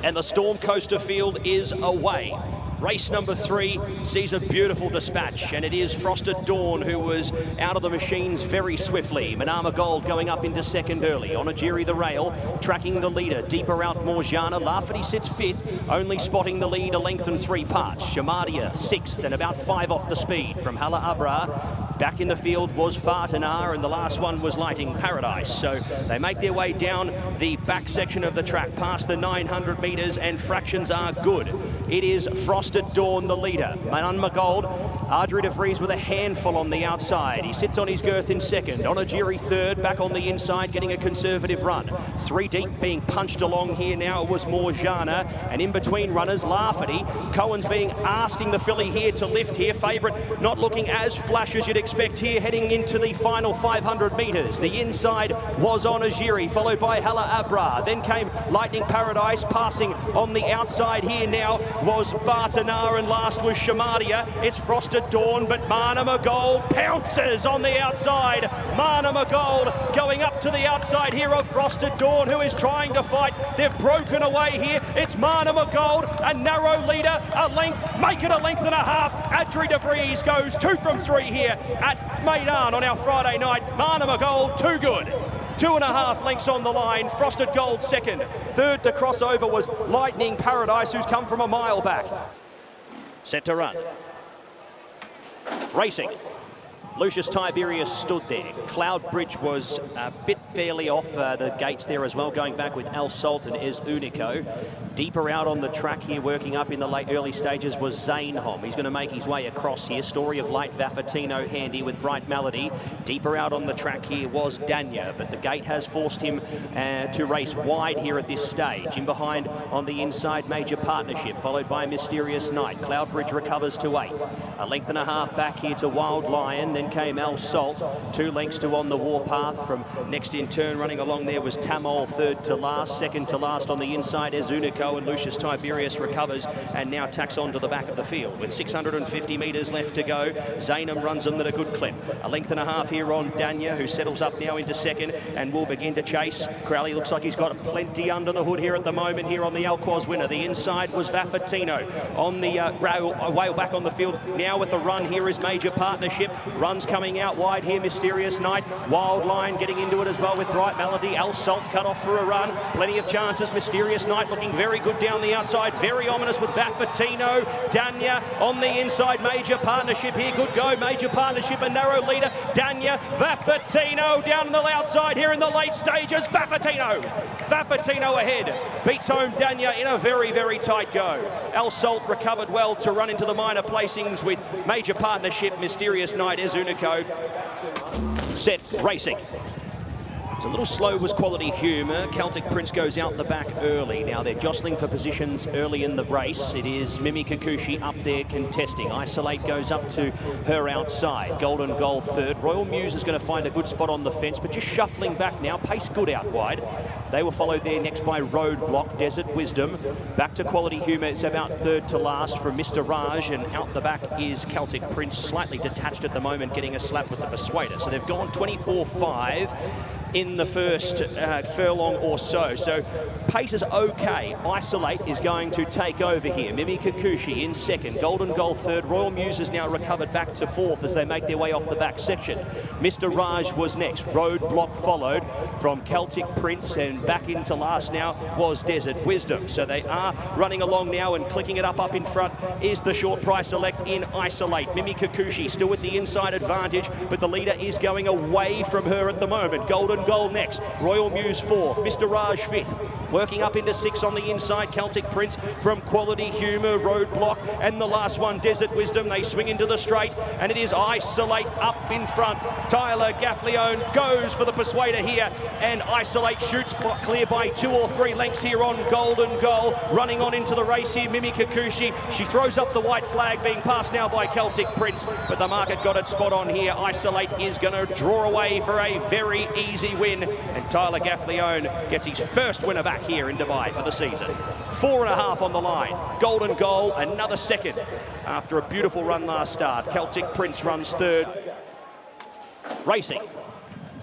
And the Storm Coaster field is away. Race number 3 sees a beautiful dispatch, and it is Frosted Dawn who was out of the machines very swiftly. Manama Gold going up into second early. Onagiri the rail, tracking the leader. Deeper out Morjana. Lafferty sits 5th, only spotting the lead a length and 3 parts. Shamadia 6th and about 5 off the speed from Hala Abra. Back in the field was Fartanar, and the last one was Lighting Paradise. So they make their way down the back section of the track, past the 900 metres, and fractions are good. It is Frosted Dawn, the leader. Manama Gold, Ardri de Vries with a handful on the outside. He sits on his girth in second. Onagiri third, back on the inside, getting a conservative run. 3 deep being punched along here now was Morjana, and in between runners, Lafferty. Cohen's asking the filly here to lift here. Favourite not looking as flash as you'd expect here, heading into the final 500 metres. The inside was Onagiri, followed by Hala Abra. Then came Lightning Paradise. Passing on the outside here now was Fartanar, and last was Shamadia. It's Frosted Dawn, but Manama Gold pounces on the outside. Manama Gold going up to the outside here of Frosted Dawn, who is trying to fight. They've broken away here. It's Manama Gold, a narrow leader, a length, make it a length and a half. Ardri de Vries goes 2 from 3 here at Meydan on our Friday night. Manama Gold, too good. 2.5 lengths on the line. Frosted Gold second. Third to cross over was Lightning Paradise, who's come from a mile back. Set to run. Racing. Lucius Tiberius stood there. Cloud Bridge was a bit fairly off the gates there as well, going back with Al Salt and Es Unico. Deeper out on the track here, working up in the early stages, was Zainhom. He's going to make his way across here. Story of Light Vaffatino handy with Bright Melody. Deeper out on the track here was Danya, but the gate has forced him to race wide here at this stage. In behind on the inside, Major Partnership, followed by Mysterious Night. Cloud Bridge recovers to 8th. A length and a half back here to Wild Lion. Then came Al Salt, 2 lengths to On the Warpath. From next in turn running along there was Tamol, third to last. Second to last on the inside is Unico, and Lucius Tiberius recovers and now tacks on to the back of the field. With 650 metres left to go, Zainham runs them at a good clip. A length and a half here on Danya, who settles up now into second and will begin to chase. Crowley looks like he's got plenty under the hood here at the moment here on the Alquoz winner. The inside was Vaffatino. On the rail back on the field now with the run here is Major Partnership. Runs coming out wide here, Mysterious Night. Wild Line getting into it as well with Bright Melody. Al Salt cut off for a run. Plenty of chances. Mysterious Night looking very good down the outside. Very ominous with Vaffatino. Danya on the inside. Major Partnership here. Good go. Major Partnership, a narrow leader. Danya, Vaffatino down on the outside here in the late stages. Vaffatino ahead. Beats home Danya in a very, very tight go. Al Salt recovered well to run into the minor placings with Major Partnership, Mysterious Night, Es Unico. Set, racing. It's a little slow was Quality Humour. Celtic Prince goes out the back early. Now they're jostling for positions early in the race. It is Mimi Kikuchi up there contesting. Isolate goes up to her outside. Golden Goal third. Royal Muse is going to find a good spot on the fence, but just shuffling back now. Pace good out wide. They were followed there next by Roadblock, Desert Wisdom. Back to Quality Humour. It's about third to last from Mr. Raj, and out the back is Celtic Prince, slightly detached at the moment, getting a slap with the Persuader. So they've gone 24-5 in the first furlong or so. So pace is okay. Isolate is going to take over here. Mimi Kikuchi in second. Golden Goal third. Royal Muse has now recovered back to fourth as they make their way off the back section. Mr. Raj was next. Roadblock followed from Celtic Prince, and back into last now was Desert Wisdom. So they are running along now, and clicking it up in front is the short price select in Isolate. Mimi Kikuchi still with the inside advantage, but the leader is going away from her at the moment. Golden Goal next. Royal Muse fourth. Mr. Raj fifth. Working up into 6 on the inside, Celtic Prince from Quality Humour, Roadblock, and the last one, Desert Wisdom. They swing into the straight, and it is Isolate up in front. Tyler Gaffleone goes for the persuader here, and Isolate shoots clear by 2 or 3 lengths here on Golden Goal. Running on into the race here, Mimi Kikuchi. She throws up the white flag, being passed now by Celtic Prince, but the market got it spot on here. Isolate is going to draw away for a very easy win, and Tyler Gaffleone gets his first winner back here in Dubai for the season. 4.5 on the line. Golden Goal, another second after a beautiful run last start. Celtic Prince runs third. Racing.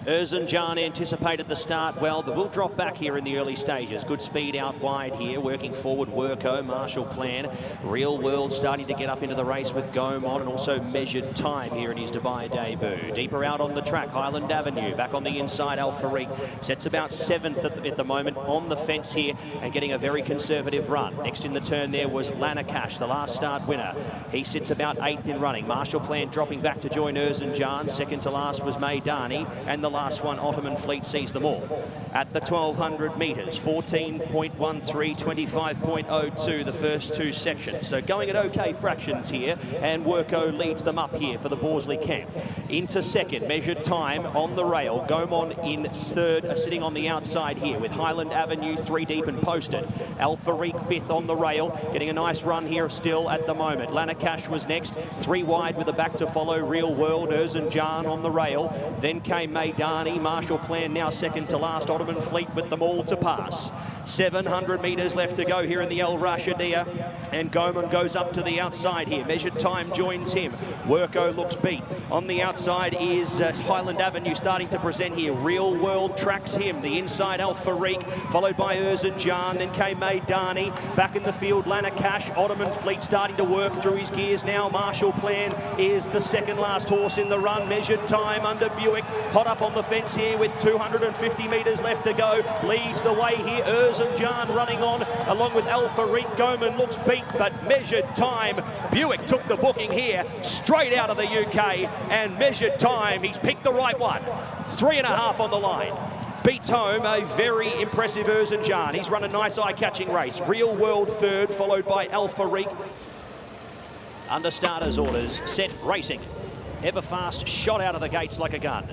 Ertijaal anticipated the start well, but will drop back here in the early stages. Good speed out wide here, working forward Worko, Marshall Plan. Real World starting to get up into the race with Gomon, and also Measured Time here in his Dubai debut. Deeper out on the track, Highland Avenue. Back on the inside, Al Farik sets about 7th at the moment on the fence here and getting a very conservative run. Next in the turn there was Lana Cash, the last start winner. He sits about 8th in running. Marshall Plan dropping back to join Ertijaal. Second to last was Meydan, and the last one, Ottoman Fleet, sees them all. At the 1200 metres, 14.13, 25.02, the first 2 sections. So going at okay fractions here, and Worko leads them up here for the Borsley camp. Into second, Measured Time on the rail. Gomon in third, sitting on the outside here with Highland Avenue 3 deep and posted. Al Farik 5th on the rail, getting a nice run here still at the moment. Lana Cash was next, 3 wide with a back to follow. Real World, Ertijaal on the rail. Then came Meydan, Marshall Plan now second to last. Ottoman Fleet with them all to pass. 700 metres left to go here in the El Rashidiya, and Gomon goes up to the outside here. Measured Time joins him. Worko looks beat. On the outside is Highland Avenue starting to present here. Real World tracks him. The inside Al Farik, followed by Ertijaal, then came Meydan. Back in the field, Lana Cash. Ottoman Fleet starting to work through his gears now. Marshall Plan is the second last horse in the run. Measured Time under Buick, hot up on the fence here with 250 metres left to go. Leads the way here. Ertijaal running on along with Al Farik. Gomon looks beat, but Measured Time. Buick took the booking here straight out of the UK, and Measured Time, he's picked the right one. 3.5 on the line. Beats home a very impressive Ertijaal. He's run a nice eye-catching race. Real World third, followed by Al Farik. Under starters orders, set racing. Everfast shot out of the gates like a gun.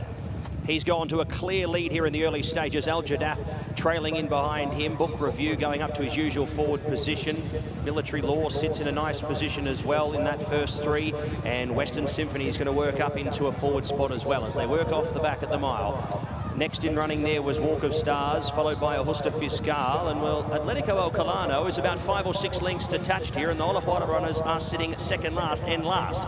He's gone to a clear lead here in the early stages. Al Jadaf trailing in behind him. Book Review going up to his usual forward position. Military Law sits in a nice position as well in that first 3. And Western Symphony is going to work up into a forward spot as well as they work off the back at the mile. Next in running there was Walk of Stars, followed by Augusta Fiscal, and well, Atletico Alcalano is about 5 or 6 lengths detached here, and the Olajuana runners are sitting second last and last,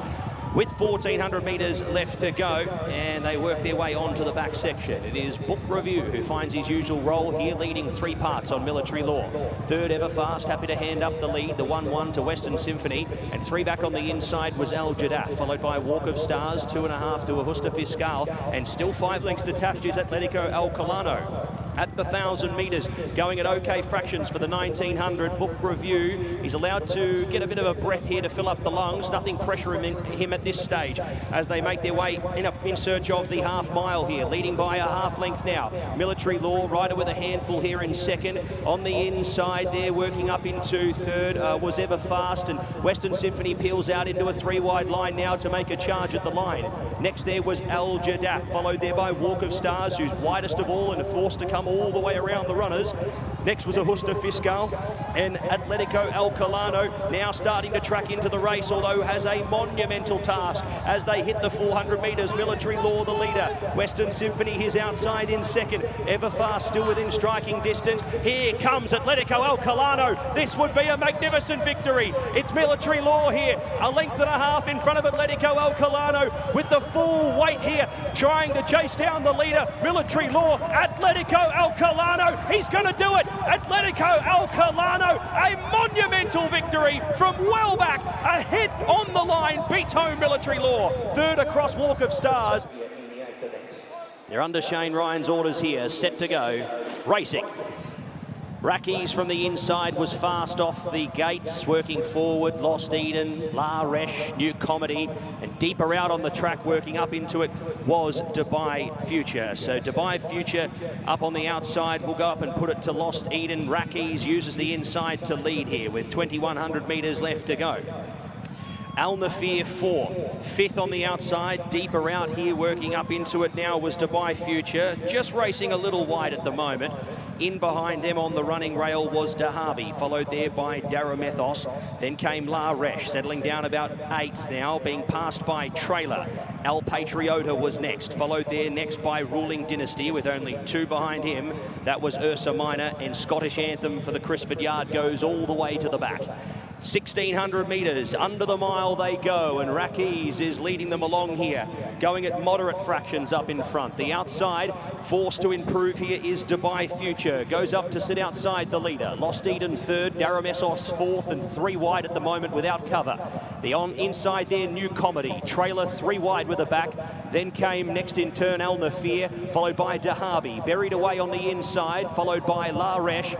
with 1,400 metres left to go, and they work their way on to the back section. It is Book Review who finds his usual role here, leading 3 parts on Military Law. Third, Everfast, happy to hand up the lead, the 1-1 to Western Symphony, and 3 back on the inside was Al Jadaf, followed by Walk of Stars, 2.5 to Augusta Fiscal, and still 5 lengths detached is Atletico Alcalano. At the 1,000 metres, going at okay fractions for the 1,900. Book Review, he's allowed to get a bit of a breath here to fill up the lungs. Nothing pressuring him at this stage as they make their way in search of the half mile here, leading by a half length now. Military Law, rider with a handful here in second. On the inside there, working up into third, was Everfast, and Western Symphony peels out into a 3-wide line now to make a charge at the line. Next there was Al Jadaf, followed there by Walk of Stars, who's widest of all and forced to come all the way around the runners. Next was Augusta Fiscal, and Atletico Alcalano now starting to track into the race, although has a monumental task as they hit the 400 metres. Military Law the leader, Western Symphony his outside in second, Everfast still within striking distance. Here comes Atletico Alcalano. This would be a magnificent victory. It's Military Law here, 1.5 lengths in front of Atletico Alcalano with the full weight here, trying to chase down the leader, Military Law. Atletico Alcalano, he's going to do it. Atletico Alcalano, a monumental victory from well back. A hit on the line, beats home Military Law. Third across Walk of Stars. They're under Shane Ryan's orders here, set to go. Racing. Rackies from the inside was fast off the gates, working forward. Lost Eden, La Resh, New Comedy, and deeper out on the track, working up into it, was Dubai Future. So Dubai Future up on the outside will go up and put it to Lost Eden. Rackies uses the inside to lead here with 2,100 metres left to go. Al Nafir fourth, fifth on the outside, deeper out here, working up into it now was Dubai Future, just racing a little wide at the moment. In behind them on the running rail was Dahabi, followed there by Daramethos. Then came La Resh, settling down about eighth now, being passed by Trailer. El Patriota was next, followed there next by Ruling Dynasty with only two behind him. That was Ursa Minor, and Scottish Anthem for the Crisford Yard goes all the way to the back. 1,600 metres, under the mile they go, and Rackies is leading them along here, going at moderate fractions up in front. The outside, forced to improve here, is Dubai Future. Goes up to sit outside the leader. Lost Eden third, Daramesos fourth, and three wide at the moment without cover. The inside there, New Comedy. Trailer three wide with a back. Then came next in turn Al Nafir, followed by Dahabi. Buried away on the inside, followed by La Resh.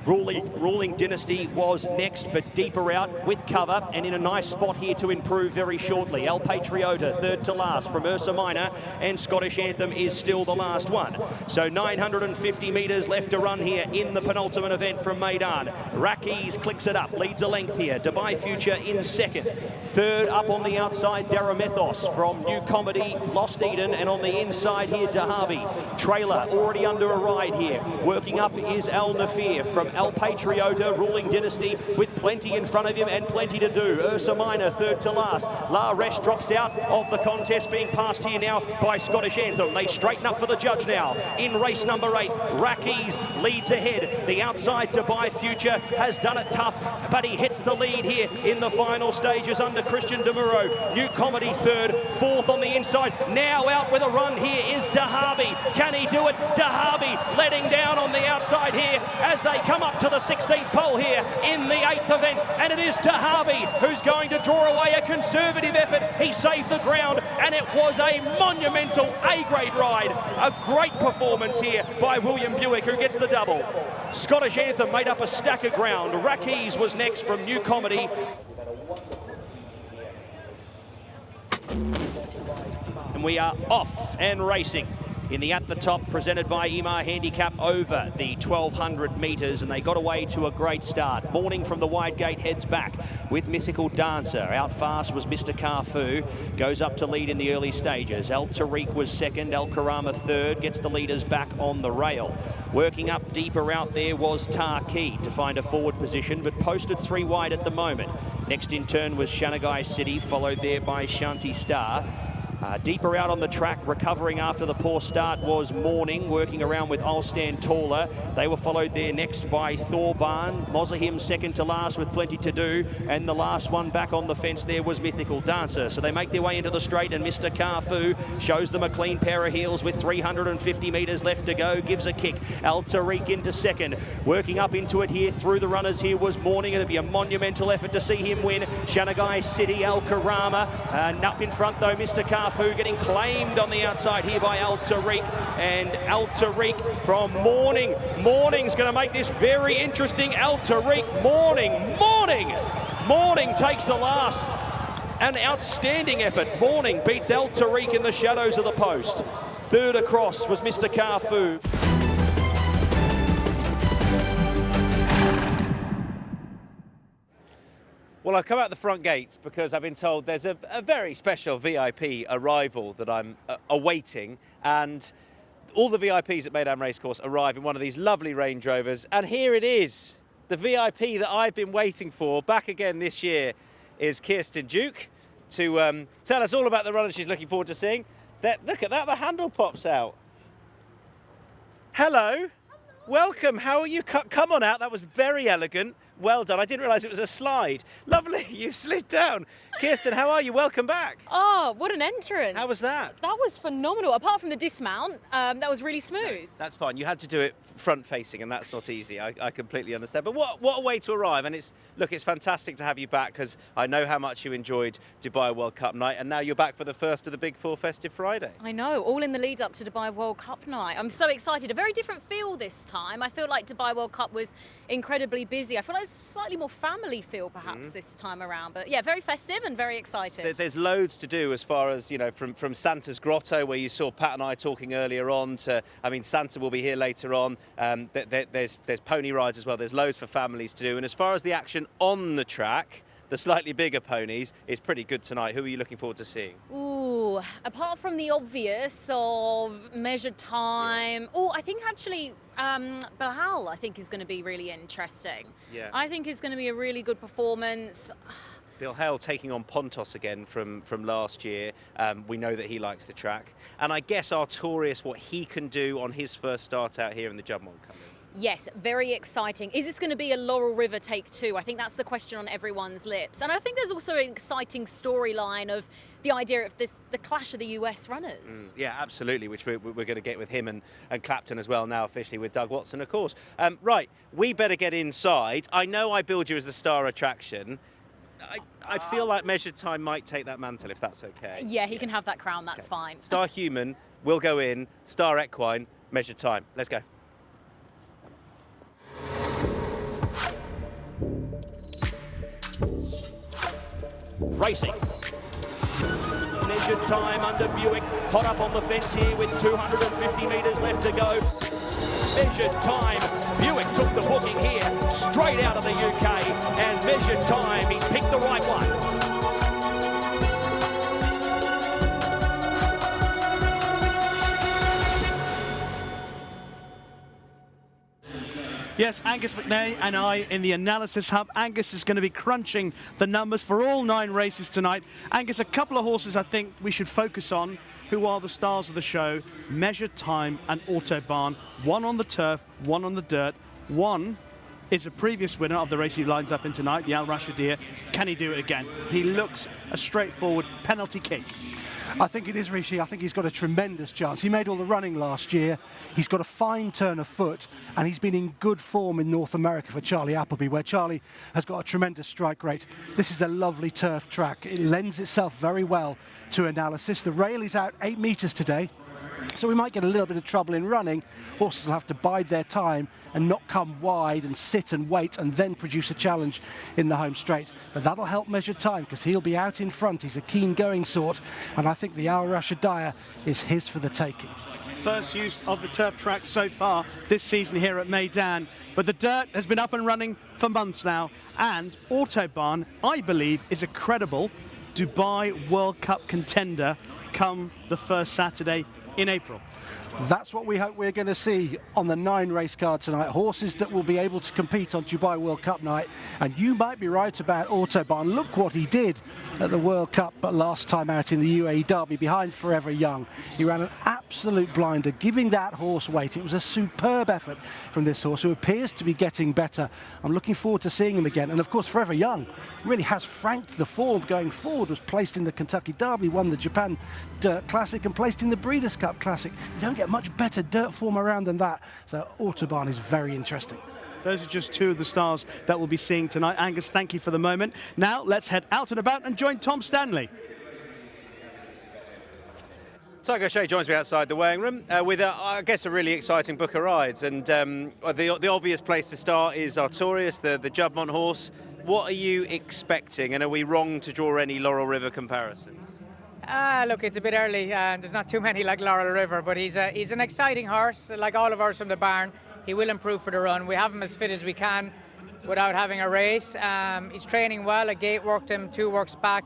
Ruling Dynasty was next, but deeper out with cover and in a nice spot here to improve very shortly. El Patriota, third to last from Ursa Minor, and Scottish Anthem is still the last one. So 950 metres left to run here in the penultimate event from Meydan. Rackies clicks it up, leads a length here. Dubai Future in second. Third up on the outside, Daramethos from New Comedy, Lost Eden, and on the inside here, Dahabi. Trailer already under a ride here. Working up is Al Nafir from El Patriota, Ruling Dynasty, with plenty in front of him and plenty to do. Ursa Minor, third to last. La Resh drops out of the contest, being passed here now by Scottish Anthem. They straighten up for the judge now. In race number 8, Rackies leads ahead. The outside Dubai Future has done it tough, but he hits the lead here in the final stages under Christian De Muro. New Comedy third, fourth on the inside. Now out with a run here is Dahabi. Can he do it? Dahabi letting down on the outside here as they come up to the 16th pole here in the 8th event, and it is Dahabi who's going to draw away a conservative effort. He saved the ground, and it was a monumental A-grade ride. A great performance here by William Buick, who gets the double. Scottish Anthem made up a stack of ground. Rackies was next from New Comedy. And we are off and racing in the At the Top, presented by Emar Handicap, over the 1,200 metres, and they got away to a great start. Morning from the wide gate heads back with Mythical Dancer. Out fast was Mr. Carfu, goes up to lead in the early stages. El Tariq was second, El Karama third, gets the leaders back on the rail. Working up deeper out there was Tarqui to find a forward position, but posted three wide at the moment. Next in turn was Shanagai City, followed there by Shanti Star. Deeper out on the track, recovering after the poor start, was Morning, working around with Ulstan Taller. They were followed there next by Thorbarn. Mozahim second to last with plenty to do, and the last one back on the fence there was Mythical Dancer. So they make their way into the straight, and Mr. Carfu shows them a clean pair of heels with 350 metres left to go, gives a kick. Al Tariq into second. Working up into it here through the runners here was Morning. It'll be a monumental effort to see him win. Shanagai City, Al Karama. Up in front though, Mr. Carfu getting claimed on the outside here by Al Tariq, and Al Tariq from Morning. Morning's going to make this very interesting. Al Tariq, Morning takes the last. An outstanding effort. Morning beats Al Tariq in the shadows of the post. Third across was Mr. Carfu. Well, I've come out the front gates because I've been told there's a very special VIP arrival that I'm awaiting, and all the VIPs at Meydan Racecourse arrive in one of these lovely Range Rovers, and here it is. The VIP that I've been waiting for, back again this year, is Kirsten Duke to tell us all about the run she's looking forward to seeing. Look at that, the handle pops out. Hello. Welcome, how are you? Come on out, that was very elegant. Well done. I didn't realise it was a slide. Lovely. You slid down. Kirsten, how are you? Welcome back. Oh, what an entrance. How was that? That was phenomenal. Apart from the dismount, that was really smooth. That's fine. You had to do it front facing, and that's not easy. I completely understand. But what a way to arrive. And it's fantastic to have you back, because I know how much you enjoyed Dubai World Cup night, and now you're back for the first of the Big Four Festive Friday. I know, all in the lead up to Dubai World Cup night. I'm so excited. A very different feel this time. I feel like Dubai World Cup was incredibly busy. I feel like it's slightly more family feel perhaps this time around. But yeah, very festive and very excited. There's loads to do, as far as, you know, from Santa's Grotto, where you saw Pat and I talking earlier on, to, I mean, Santa will be here later on. There's pony rides as well. There's loads for families to do. And as far as the action on the track, the slightly bigger ponies is pretty good tonight. Who are you looking forward to seeing? Ooh, apart from the obvious of measured time, I think actually Bahal, I think, is going to be really interesting. Yeah. I think it's going to be a really good performance. Bilhel taking on Pontos again from last year. We know that he likes the track. And I guess Artorius, what he can do on his first start out here in the Jumpmont coming. Yes, very exciting. Is this going to be a Laurel River take two? I think that's the question on everyone's lips. And I think there's also an exciting storyline of the idea of the clash of the US runners. Yeah, absolutely, which we're going to get with him and Clapton as well, now officially with Doug Watson, of course. Right, we better get inside. I know I billed you as the star attraction. I feel like measured time might take that mantle, if that's okay. Yeah, he can have that crown, that's fine. Star human will go in, star equine, measured time. Let's go. Racing. Measured time under Buick. Hot up on the fence here with 250 metres left to go. Measured time. Buick took the booking here, straight out of the UK. And measured time, he's picked the right one. Yes, Angus McNay and I in the analysis hub. Angus is going to be crunching the numbers for all 9 races tonight. Angus, a couple of horses I think we should focus on, who are the stars of the show: Measured Time and Autobahn. One on the turf, one on the dirt. One is a previous winner of the race he lines up in tonight, the Al Rashidiya. Can he do it again? He looks a straightforward penalty kick. I think it is Rishi. I think he's got a tremendous chance. He made all the running last year. He's got a fine turn of foot, and he's been in good form in North America for Charlie Appleby, where Charlie has got a tremendous strike rate. This is a lovely turf track. It lends itself very well to analysis. The rail is out 8 metres today, so we might get a little bit of trouble in running. Horses will have to bide their time and not come wide and sit and wait and then produce a challenge in the home straight. But that'll help Measured Time, because he'll be out in front. He's a keen going sort, and I think the Al Rashidiya is his for the taking. First use of the turf track so far this season here at Meydan, but the dirt has been up and running for months now, and Autobahn, I believe, is a credible Dubai World Cup contender come the first Saturday in April. That's what we hope we're going to see on the 9 race card tonight. Horses that will be able to compete on Dubai World Cup night. And you might be right about Autobahn. Look what he did at the World Cup last time out in the UAE Derby behind Forever Young. He ran an absolute blinder, giving that horse weight. It was a superb effort from this horse, who appears to be getting better. I'm looking forward to seeing him again. And of course, Forever Young really has franked the form going forward. Was placed in the Kentucky Derby, won the Japan Dirt Classic, and placed in the Breeders' Cup Classic. You don't get much better dirt form around than that. So Autobahn is very interesting. Those are just 2 of the stars that we'll be seeing tonight. Angus, thank you for the moment. Now let's head out and about and join Tom Stanley. Tiger Shea joins me outside the weighing room with, I guess, a really exciting book of rides. And the obvious place to start is Artorius, the Jumpmont horse. What are you expecting, and are we wrong to draw any Laurel River comparison? Look, it's a bit early. There's not too many like Laurel River, but he's an exciting horse, like all of ours from the barn. He will improve for the run. We have him as fit as we can without having a race. He's training well. A gate worked him, 2 works back.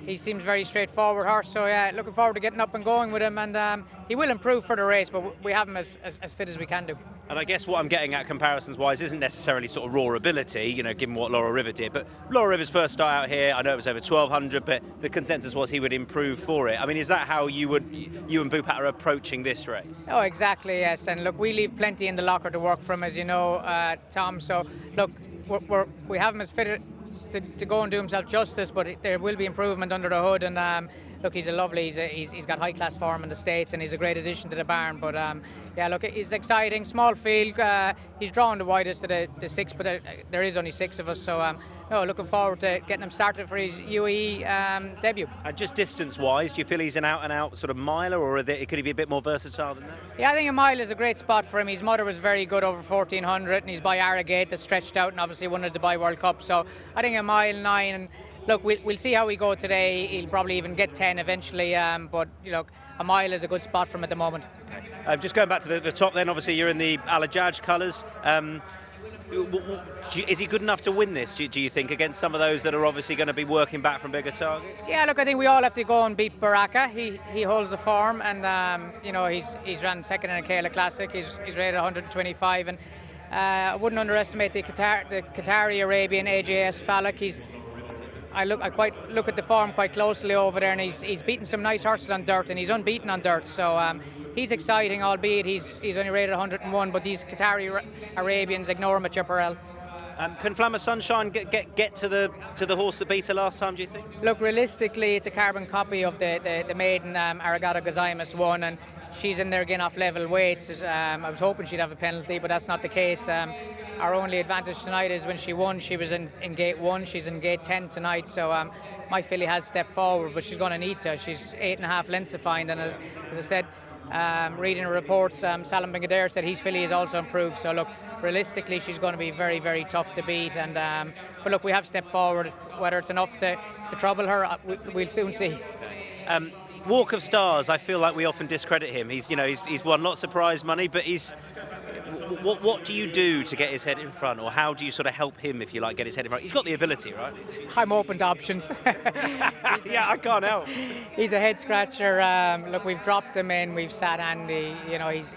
He seems very straightforward horse, so yeah, looking forward to getting up and going with him, and he will improve for the race, but we have him as fit as we can do. And I guess what I'm getting at comparisons-wise isn't necessarily sort of raw ability, you know, given what Laurel River did, but Laurel River's first start out here, I know it was over 1,200, but the consensus was he would improve for it. I mean, is that how you and Bupat are approaching this race? Oh, exactly, yes, and look, we leave plenty in the locker to work from, as you know, Tom, so look, we have him as fit to go and do himself justice, but there will be improvement under the hood. And look, he's a lovely. He's got high class form in the States, and he's a great addition to the barn. But yeah, look, he's exciting. Small field. He's drawn the widest of the six, but there is only 6 of us. So no, looking forward to getting him started for his UAE debut. And just distance-wise, do you feel he's an out-and-out sort of miler, or could he be a bit more versatile than that? Yeah, I think a mile is a great spot for him. His mother was very good over 1400, and he's by Arrogate that's stretched out, and obviously won the Dubai World Cup. So I think a mile 9, and look, we'll see how we go today. He'll probably even get 10 eventually, but you know, a mile is a good spot for him at the moment. Okay. Just going back to the top then, obviously you're in the Al-Hajjaj colours. Is he good enough to win this, do you think, against some of those that are obviously going to be working back from bigger targets? Yeah, look, I think we all have to go and beat Baraka. He holds the form, and you know, he's ran second in a Kayla Classic. He's rated 125, and I wouldn't underestimate the Qatari Arabian AJS Falak. I quite look at the form quite closely over there, and he's beaten some nice horses on dirt, and he's unbeaten on dirt. So he's exciting, albeit he's only rated 101. But these Qatari Arabians ignore him at Chaparral. Can Flamma Sunshine get to the horse that beat her last time, do you think? Look, realistically, it's a carbon copy of the maiden Aragata Gazaimus one, and she's in there again off level weights. I was hoping she'd have a penalty, but that's not the case. Our only advantage tonight is when she won, she was in gate 1. She's in gate 10 tonight, so my filly has stepped forward, but she's going to need to. She's 8.5 lengths to find, and as I said, reading the reports, Salim Ben Gader said his filly has also improved. So look, realistically, she's going to be very, very tough to beat. And but look, we have stepped forward. Whether it's enough to trouble her, we'll soon see. Walk of Stars, I feel like we often discredit him. He's won lots of prize money, but what do you do to get his head in front, or how do you sort of help him, if you like, get his head in front? He's got the ability, right? I'm open to options. Yeah, I can't help. He's a head scratcher. Look, we've dropped him in, we've sat Andy. You know, he's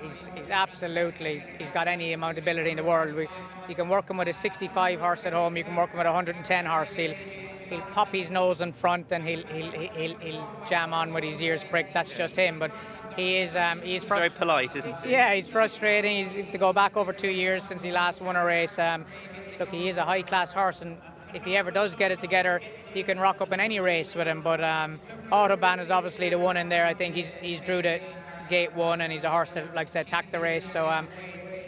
absolutely, he's got any amount of ability in the world. You can work him with a 65 horse at home, you can work him with a 110 horse. He'll pop his nose in front, and he'll jam on with his ears pricked. That's just him. But he's very polite, isn't he? Yeah, he's frustrating. He's to go back over 2 years since he last won a race. Look, he is a high class horse, and if he ever does get it together, you can rock up in any race with him. But Autobahn is obviously the one in there. I think he's drew to gate 1, and he's a horse that likes to attack the race. So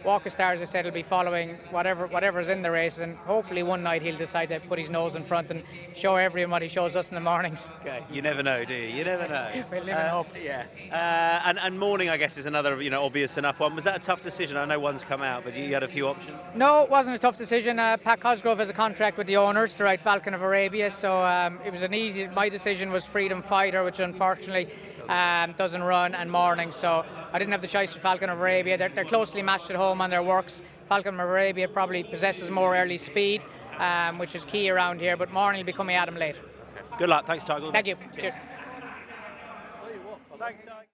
Walk of Stars, I said, will be following whatever's in the race, and hopefully one night he'll decide to put his nose in front and show everyone what he shows us in the mornings. Okay, you never know, do you? You never know. We're living up. Yeah. And Morning, I guess, is another obvious enough one. Was that a tough decision? I know one's come out, but you had a few options. No, it wasn't a tough decision. Pat Cosgrove has a contract with the owners to ride Falcon of Arabia, so it was an easy. My decision was Freedom Fighter, which unfortunately doesn't run, and Morning, so I didn't have the choice for Falcon of Arabia. They're closely matched at home on their works. Falcon of Arabia probably possesses more early speed, which is key around here, but Morning will be coming at him late. Good luck. Thanks, Tiger. Thank you. Cheers. Thanks, Tiger.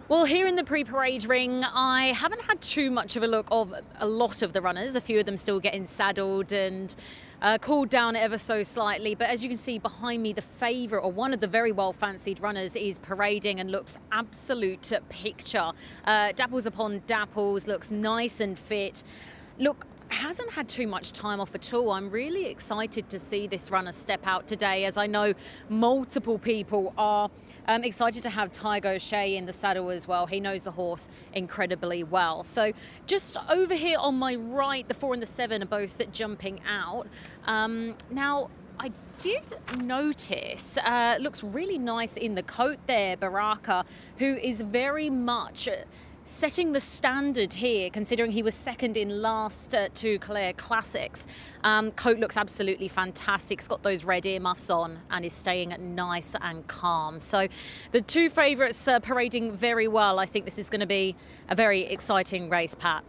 Well, here in the pre-parade ring, I haven't had too much of a look of a lot of the runners. A few of them still getting saddled and cooled down ever so slightly. But as you can see behind me, the favourite, or one of the very well-fancied runners, is parading and looks absolute picture. Dapples upon dapples, looks nice and fit. Look, hasn't had too much time off at all. I'm really excited to see this runner step out today, as I know multiple people are excited to have Tygo Shea in the saddle as well. He knows the horse incredibly well. So just over here on my right, the 4 and the 7 are both jumping out. Now, I did notice, looks really nice in the coat there, Baraka, who is very much setting the standard here, considering he was second in last two Clare Classics. Coat looks absolutely fantastic. It's got those red earmuffs on and is staying nice and calm. So the two favourites parading very well. I think this is going to be a very exciting race, Pat.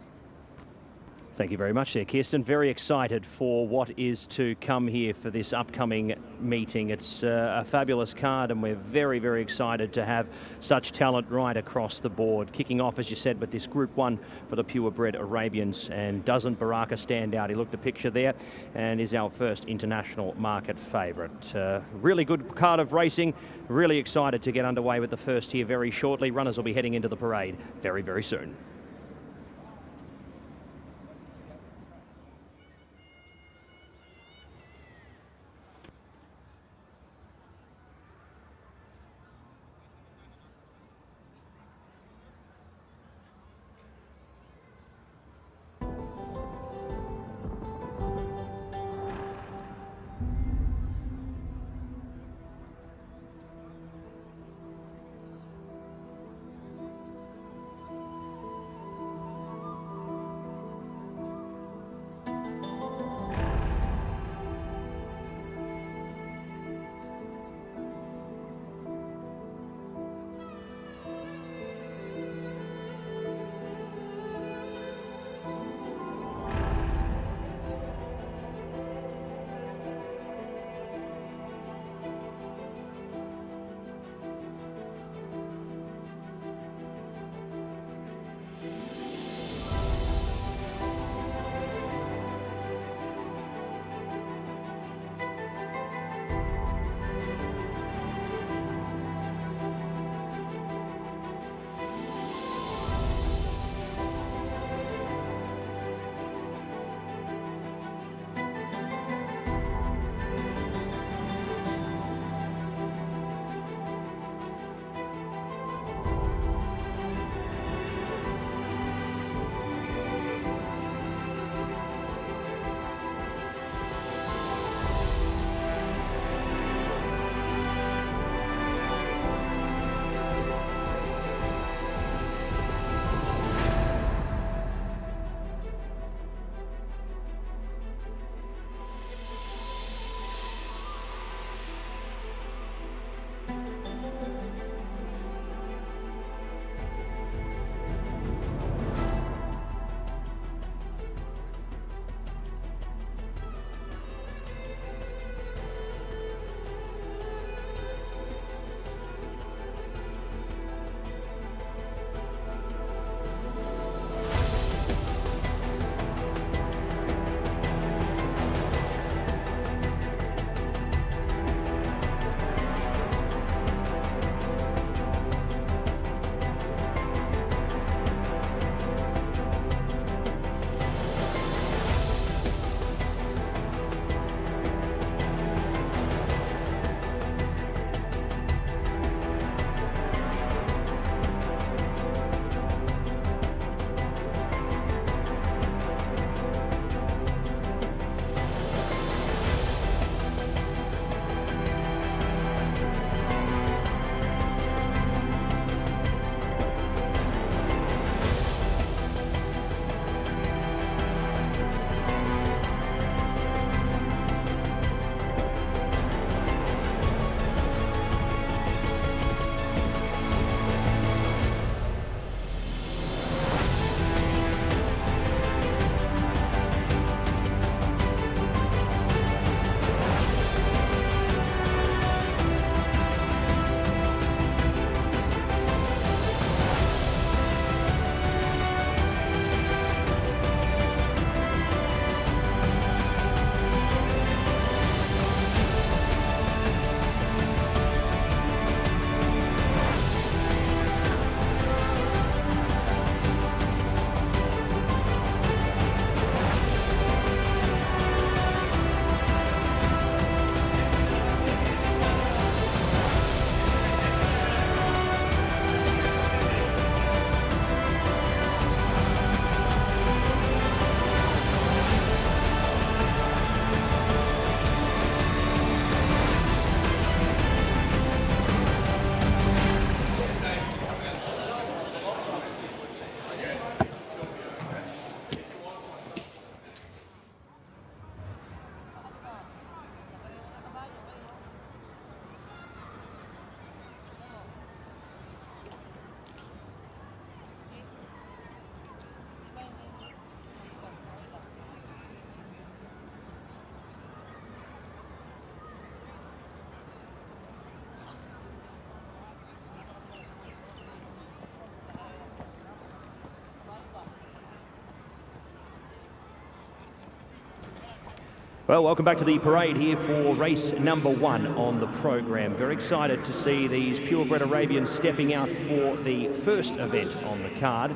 Thank you very much there, Kirsten. Very excited for what is to come here for this upcoming meeting. It's a fabulous card, and we're very, very excited to have such talent right across the board. Kicking off, as you said, with this Group 1 for the purebred Arabians. And doesn't Baraka stand out? He looked a picture there and is our first international market favourite. Really good card of racing. Really excited to get underway with the first here very shortly. Runners will be heading into the parade very, very soon. Well, welcome back to the parade here for race number 1 on the program. Very excited to see these purebred Arabians stepping out for the first event on the card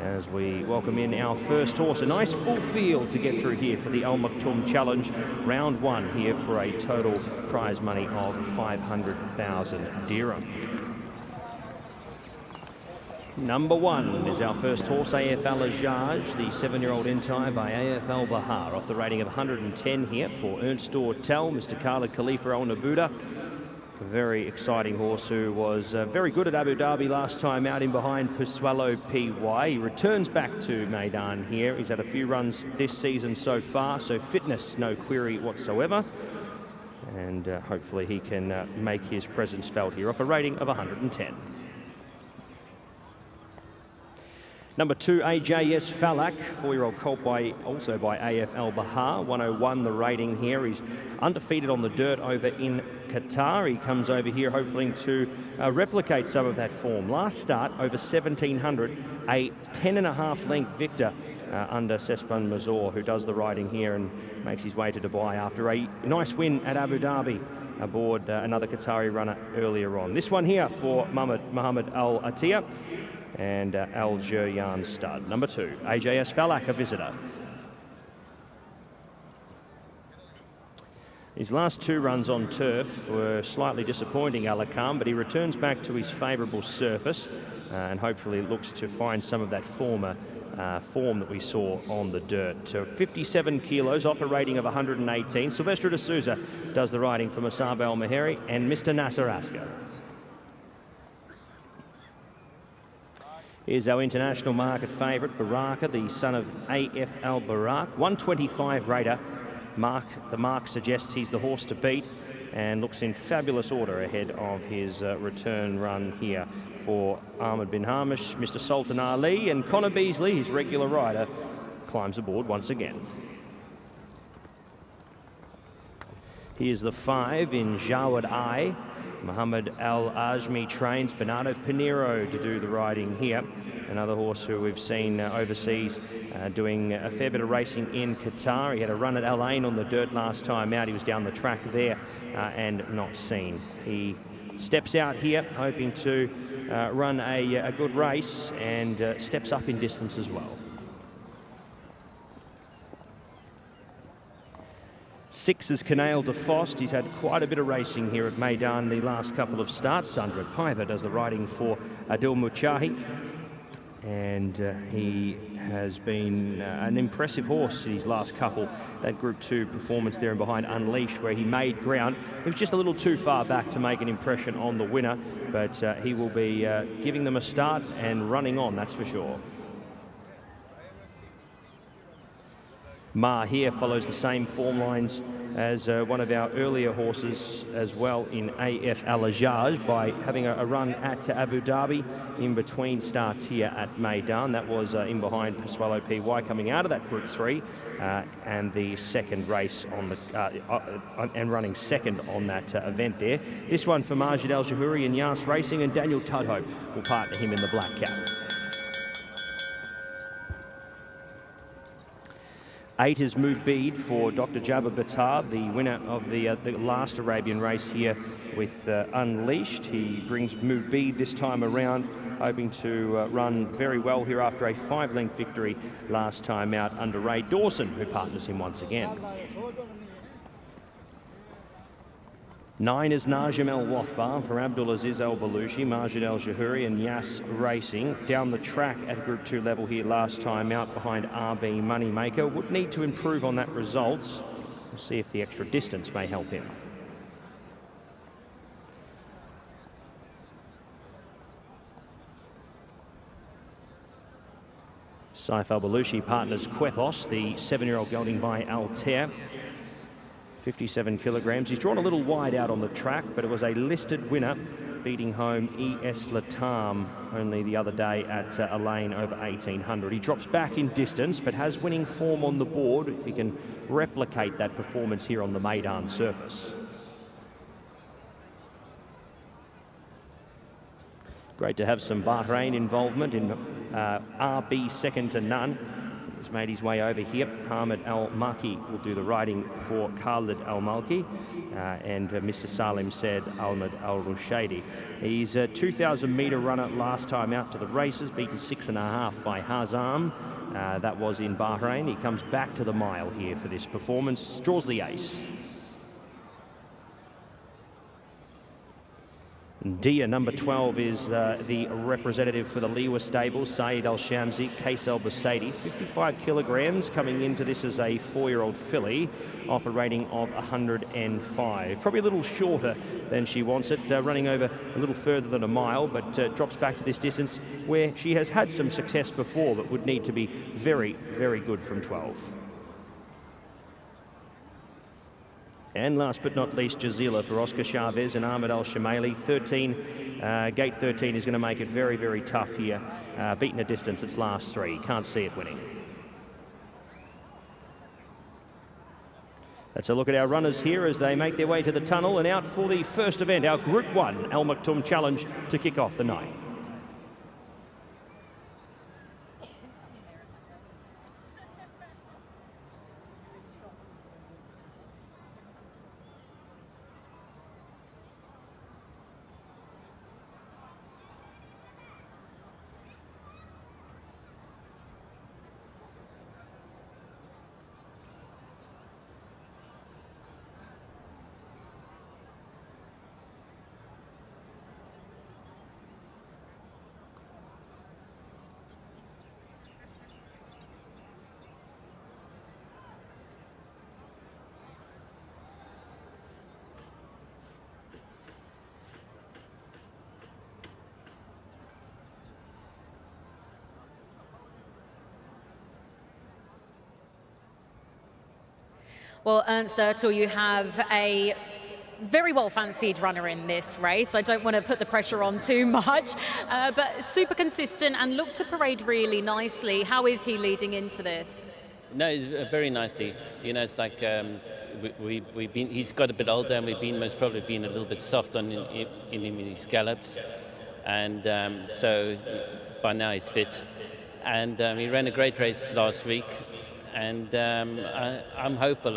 as we welcome in our first horse. A nice full field to get through here for the Maktoum Challenge round 1 here for a total prize money of 500,000 dirham. Number 1 is our first horse, AFL Ajaj, the 7-year-old entire by AFL Bahar, off the rating of 110 here for Ertijaal Dubai, Mr. Khalid Khalifa Al Nabuda. A very exciting horse who was very good at Abu Dhabi last time out in behind Paswalo PY. He returns back to Meydan here. He's had a few runs this season so far, so fitness no query whatsoever. And hopefully he can make his presence felt here off a rating of 110. Number 2, AJS Falak, 4-year-old colt also by AFL Bahar, 101 the rating here. He's undefeated on the dirt over in Qatar. He comes over here hopefully to replicate some of that form. Last start over 1700, a 10.5 length victor under Sespan Mazor, who does the riding here and makes his way to Dubai after a nice win at Abu Dhabi aboard another Qatari runner earlier on. This one here for Mohammed Al Attiyah and Al Juryan stud. Number 2, AJS Falak, a visitor. His last 2 runs on turf were slightly disappointing, Alakam, but he returns back to his favourable surface and hopefully looks to find some of that form that we saw on the dirt. So 57 kilos off a rating of 118. Silvestre de Souza does the riding for Musab Al Maheri and Mr. Nasser Asker. Here's our international market favourite, Baraka, the son of AFL Barak. 125 rater. The mark suggests he's the horse to beat and looks in fabulous order ahead of his return run here for Ahmed bin Hamish. Mr. Sultan Ali and Connor Beasley, his regular rider, climbs aboard once again. Here's the 5 in Jawad I. Muhammad Al Ajmi trains Bernardo Pinheiro to do the riding here. Another horse who we've seen overseas doing a fair bit of racing in Qatar. He had a run at Al Ain on the dirt last time out. He was down the track there and not seen. He steps out here hoping to run a good race and steps up in distance as well. 6 is Canale de Fost. He's had quite a bit of racing here at Meydan the last couple of starts. Sandra Piver does the riding for Adil Muchahi. And he has been an impressive horse in his last couple. That Group 2 performance there and behind Unleashed, where he made ground. He was just a little too far back to make an impression on the winner, but he will be giving them a start and running on, that's for sure. Ma here follows the same form lines as one of our earlier horses as well in AFL Ajaj by having a run at Abu Dhabi in between starts here at Meydan. That was in behind Paswalo PY coming out of that Group 3 and the second race on the and running second on that event there. This one for Majid Al Jahuri and Yas Racing, and Daniel Tudhope will partner him in the black cap. 8 is Mubid for Dr. Jabba Batar, the winner of the last Arabian race here with Unleashed. He brings Mubid this time around, hoping to run very well here after a 5-length victory last time out under Ray Dawson, who partners him once again. 9 is Najim El Wathbar for Abdulaziz El Balushi, Majid El Jahuri and Yas Racing. Down the track at Group 2 level here last time out behind RB Moneymaker. Would need to improve on that result. We'll see if the extra distance may help him. Saif El Balushi partners Quepos, the 7-year-old gelding by Altair. 57 kilograms. He's drawn a little wide out on the track, but it was a listed winner, beating home ES Latam only the other day at Elaine over 1800. He drops back in distance, but has winning form on the board if he can replicate that performance here on the Meydan surface. Great to have some Bahrain involvement in RB second to none. He's made his way over here. Hamid Al-Maki will do the riding for Khalid Al-Malki, and Mr. Salim said Ahmed Al-Rushaydi. He's a 2,000 metre runner last time out to the races, beaten 6.5 by Hazam. That was in Bahrain. He comes back to the mile here for this performance, draws the ace. Dia, number 12, is the representative for the Liwa stables. Saeed Al-Shamsi, Kays Al-Basadi, 55 kilograms, coming into this as a 4-year-old filly, off a rating of 105. Probably a little shorter than she wants it, running over a little further than a mile, but drops back to this distance where she has had some success before, but would need to be very, very good from 12. And last but not least, Jazila for Oscar Chavez and Ahmed Al-Shamaili. 13, gate 13 is going to make it very, very tough here. Beaten a distance its last 3. Can't see it winning. Let's a look at our runners here as they make their way to the tunnel and out for the first event, our Group 1 Al Maktoum Challenge, to kick off the night. Well, Ernst Ertijaal, you have a very well fancied runner in this race. I don't want to put the pressure on too much, but super consistent and looked to parade really nicely. How is he leading into this? No, very nicely. You know, it's like we've been. He's got a bit older, and we've been most probably been a little bit soft on in his gallops, and so by now he's fit, and he ran a great race last week. And I'm hopeful.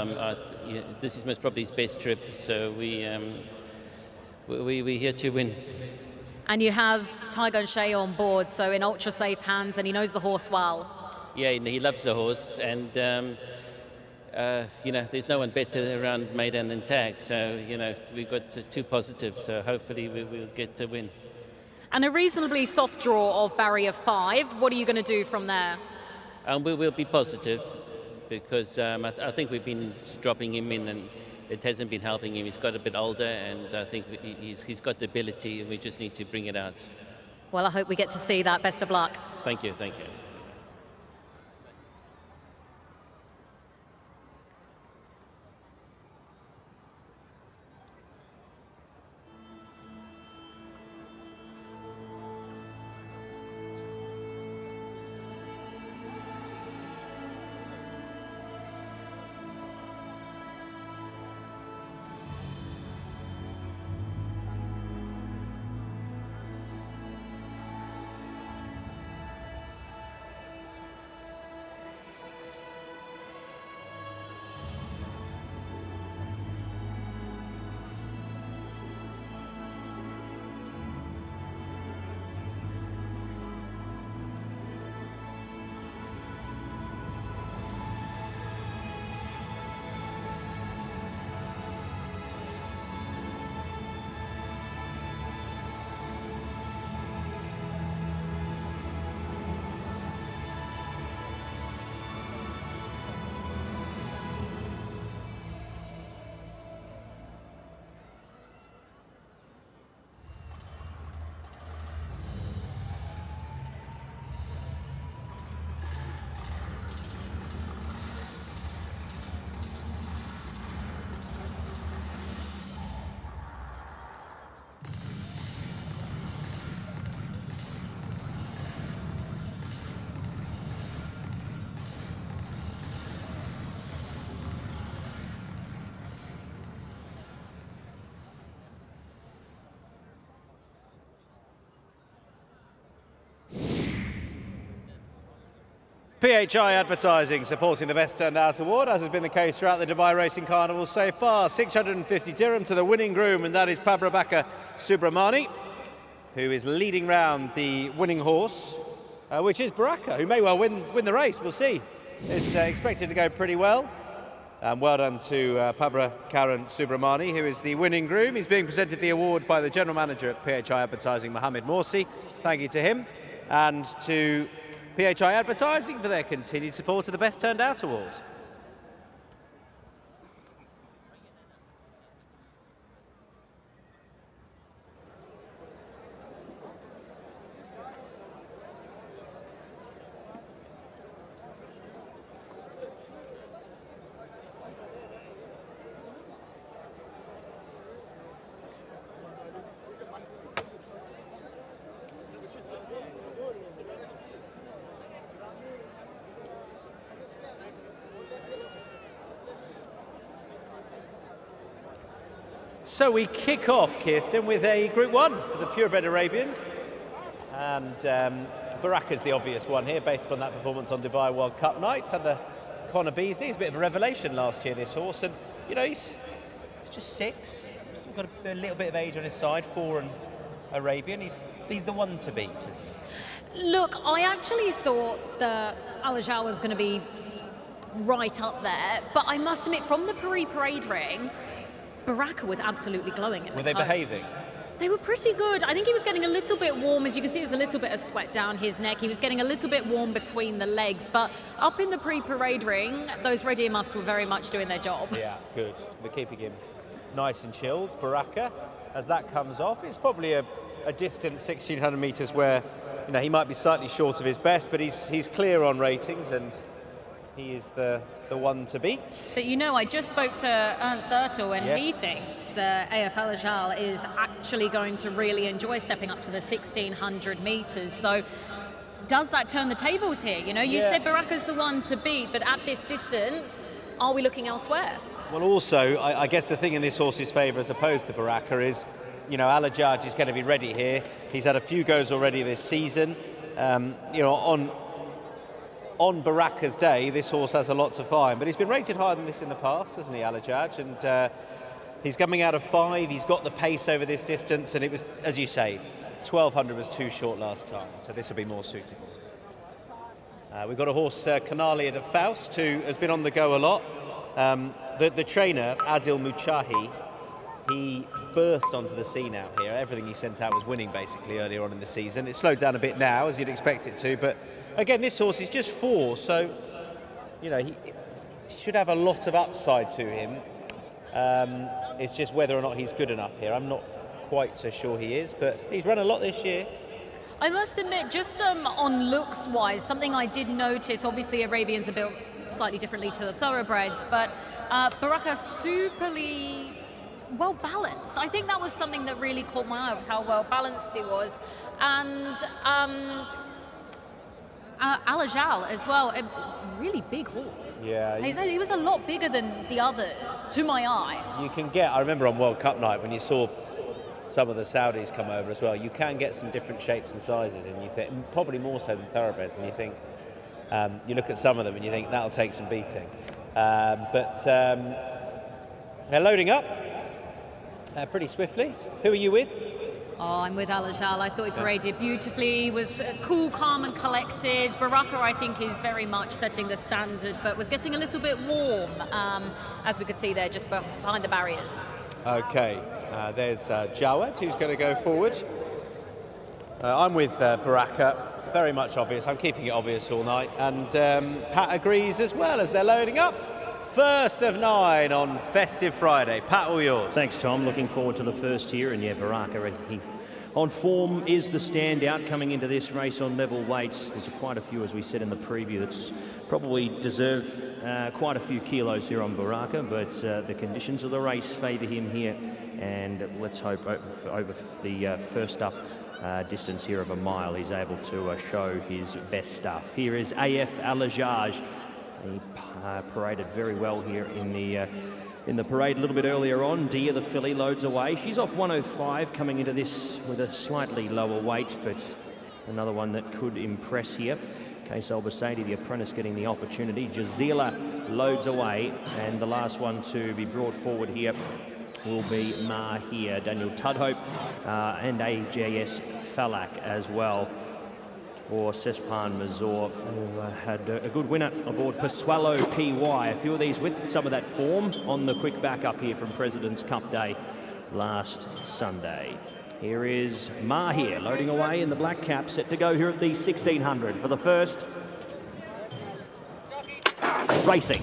This is most probably his best trip, so we're here to win. And you have Tiger Shea on board, so in ultra safe hands, and he knows the horse well. Yeah, he loves the horse, and you know, there's no one better around Meydan than Tag. So you know, we've got 2 positives. So hopefully we'll get to win. And a reasonably soft draw of barrier 5. What are you going to do from there? We will be positive, because I think we've been dropping him in and it hasn't been helping him. He's got a bit older, and I think he's got the ability, and we just need to bring it out. Well, I hope we get to see that. Best of luck. Thank you, thank you. PHI Advertising supporting the Best Turned Out Award, as has been the case throughout the Dubai Racing Carnival so far. 650 dirham to the winning groom, and that is Pabrabaka Subramani, who is leading round the winning horse, which is Baraka, who may well win the race. We'll see. It's expected to go pretty well. Well done to Pabrabaka Subramani, who is the winning groom. He's being presented the award by the General Manager at PHI Advertising, Mohammed Morsi. Thank you to him, and to PHI Advertising for their continued support of the Best Turned Out Award. So we kick off, Kirsten, with a Group 1 for the purebred Arabians. And Baraka's the obvious one here, based on that performance on Dubai World Cup night under Connor Beasley. He's a bit of a revelation last year, this horse. And, you know, he's just 6. He's got a little bit of age on his side, 4 and Arabian. He's the one to beat, isn't he? Look, I actually thought that Ertijaal was going to be right up there. But I must admit, from the parade ring, Baraka was absolutely glowing. Were they behaving? They were pretty good. I think he was getting a little bit warm. As you can see, there's a little bit of sweat down his neck. He was getting a little bit warm between the legs. But up in the pre-parade ring, those red earmuffs were very much doing their job. Yeah, good. We're keeping him nice and chilled. Baraka, as that comes off, it's probably a distant 1,600 metres where, you know, he might be slightly short of his best, but he's clear on ratings, and he is the one to beat. But you know, I just spoke to Ertijaal, and yes, he thinks that Ertijaal is actually going to really enjoy stepping up to the 1,600 metres. So does that turn the tables here? You know, you said Baraka's the one to beat, but at this distance, are we looking elsewhere? Well, also, I guess the thing in this horse's favour as opposed to Baraka is, you know, Ertijaal is going to be ready here. He's had a few goes already this season. You know, on Baraka's day, this horse has a lot to find, but he's been rated higher than this in the past, hasn't he, Ertijaal? And he's coming out of 5. He's got the pace over this distance, and it was, as you say, 1,200 was too short last time, so this will be more suitable. We've got a horse, Carnival at Faust, who has been on the go a lot. The trainer, Adil Muchahi, he burst onto the scene out here. Everything he sent out was winning, basically, earlier on in the season. It's slowed down a bit now, as you'd expect it to, but again, this horse is just 4, so, you know, he should have a lot of upside to him. It's just whether or not he's good enough here. I'm not quite so sure he is, but he's run a lot this year. I must admit, just on looks-wise, something I did notice, obviously Arabians are built slightly differently to the thoroughbreds, but Baraka superly well-balanced. I think that was something that really caught my eye of how well-balanced he was. And Ertijaal as well, a really big horse. Yeah. He was a lot bigger than the others, to my eye. You can get, I remember on World Cup night when you saw some of the Saudis come over as well, you can get some different shapes and sizes, and you think, probably more so than thoroughbreds, and you think, you look at some of them and you think that'll take some beating. But they're loading up pretty swiftly. Who are you with? Oh, I'm with Ertijaal. I thought he paraded beautifully. He was cool, calm and collected. Baraka, I think, is very much setting the standard, but was getting a little bit warm, as we could see there, just behind the barriers. Okay, there's Jawad, who's going to go forward. I'm with Baraka. Very much obvious. I'm keeping it obvious all night. And Pat agrees as well as they're loading up. First of 9 on Festive Friday. Pat, all yours. Thanks, Tom. Looking forward to the first here. And yeah, Baraka, he on form is the standout coming into this race on level weights. There's quite a few, as we said in the preview, that's probably deserve quite a few kilos here on Baraka, but the conditions of the race favour him here. And let's hope over the first up distance here of a mile, he's able to show his best stuff. Here is Ertijaal. He paraded very well here in the parade a little bit earlier on. Dia, the filly, loads away. She's off 105 coming into this with a slightly lower weight, but Another one that could impress here. Case Albacete, the apprentice, getting the opportunity. Jazila loads away, and the last one to be brought forward here will be Mahir, Daniel Tudhope, and AJS Falak as well, or Sespan Mazur, who had a good winner aboard Pasuelo PY. A few of these with some of that form on the quick backup here from President's Cup Day last Sunday. Here is Mahir loading away in the black cap, set to go here at the 1600 for the first. Racing.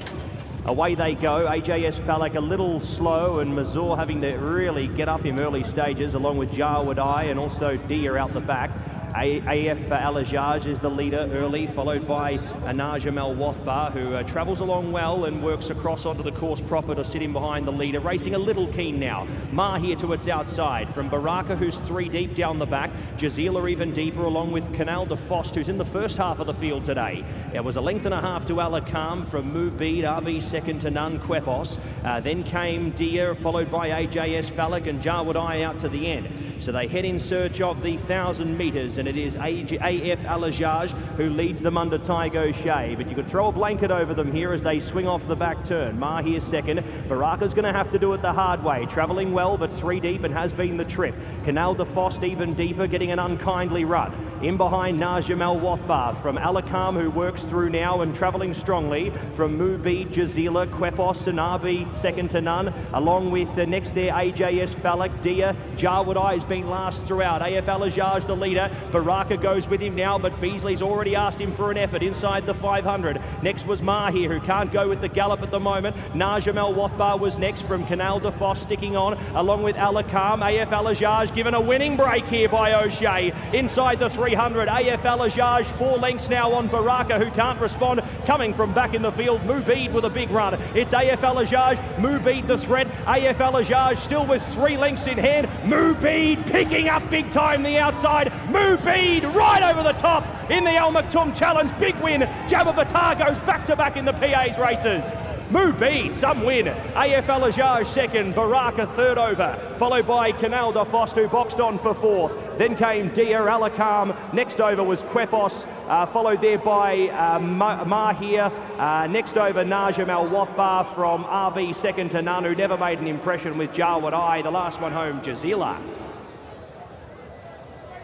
Away they go. AJS Falak a little slow, and Mazur having to really get up him early stages, along with Jarwadai and also Dia out the back. AF Alajaj is the leader early, followed by Najamel Wathbar, who travels along well and works across onto the course proper to sit in behind the leader. Racing a little keen now. Mahir to its outside. From Baraka, who's 3 deep down the back. Jazila even deeper, along with Canal de Fost, who's in the first half of the field today. It was a length and a half to Alakam from Mubid, RB second to none, Quepos. Then came Dia, followed by AJS Falak and Jarwadai out to the end. So they head in search of the 1,000 metres, and it is AF Alajaj who leads them under Tygo Shea. But you could throw a blanket over them here as they swing off the back turn. Mahir second. Baraka's going to have to do it the hard way. Travelling well, but 3 deep, and has been the trip. Canal de Fost even deeper, getting an unkindly run. In behind Najamel Wathbar from Alakam, who works through now and travelling strongly. From Mubid, Jazila, Quepos and RB second to none. Along with the next there, AJS Falak, Dia. Jarwadai has been last throughout. AF Alajaj the leader. Baraka goes with him now, but Beasley's already asked him for an effort inside the 500. Next was Mahir, who can't go with the gallop at the moment. Najamel Wathbar was next from Canal de Fost, sticking on, along with Alakam. AF Alajaj given a winning break here by O'Shea. Inside the 300, AF Alajaj 4 lengths now on Baraka, who can't respond. Coming from back in the field, Mubid with a big run. It's AF Alajaj, Mubid the threat. AF Alajaj still with 3 lengths in hand. Mubid picking up big time the outside. Mubid right over the top in the Al Maktoum Challenge. Big win. Jabba Batar goes back-to-back in the PA's races. Mubid, some win. AF Alajaj second, Baraka third over, followed by Canal de Fost, who boxed on for 4th. Then came Dia Alakam. Next over was Quepos, followed there by Mahir. Next over, Najamel Wathbar from RB second to none, who never made an impression with Jarwadai. The last one home, Jazila.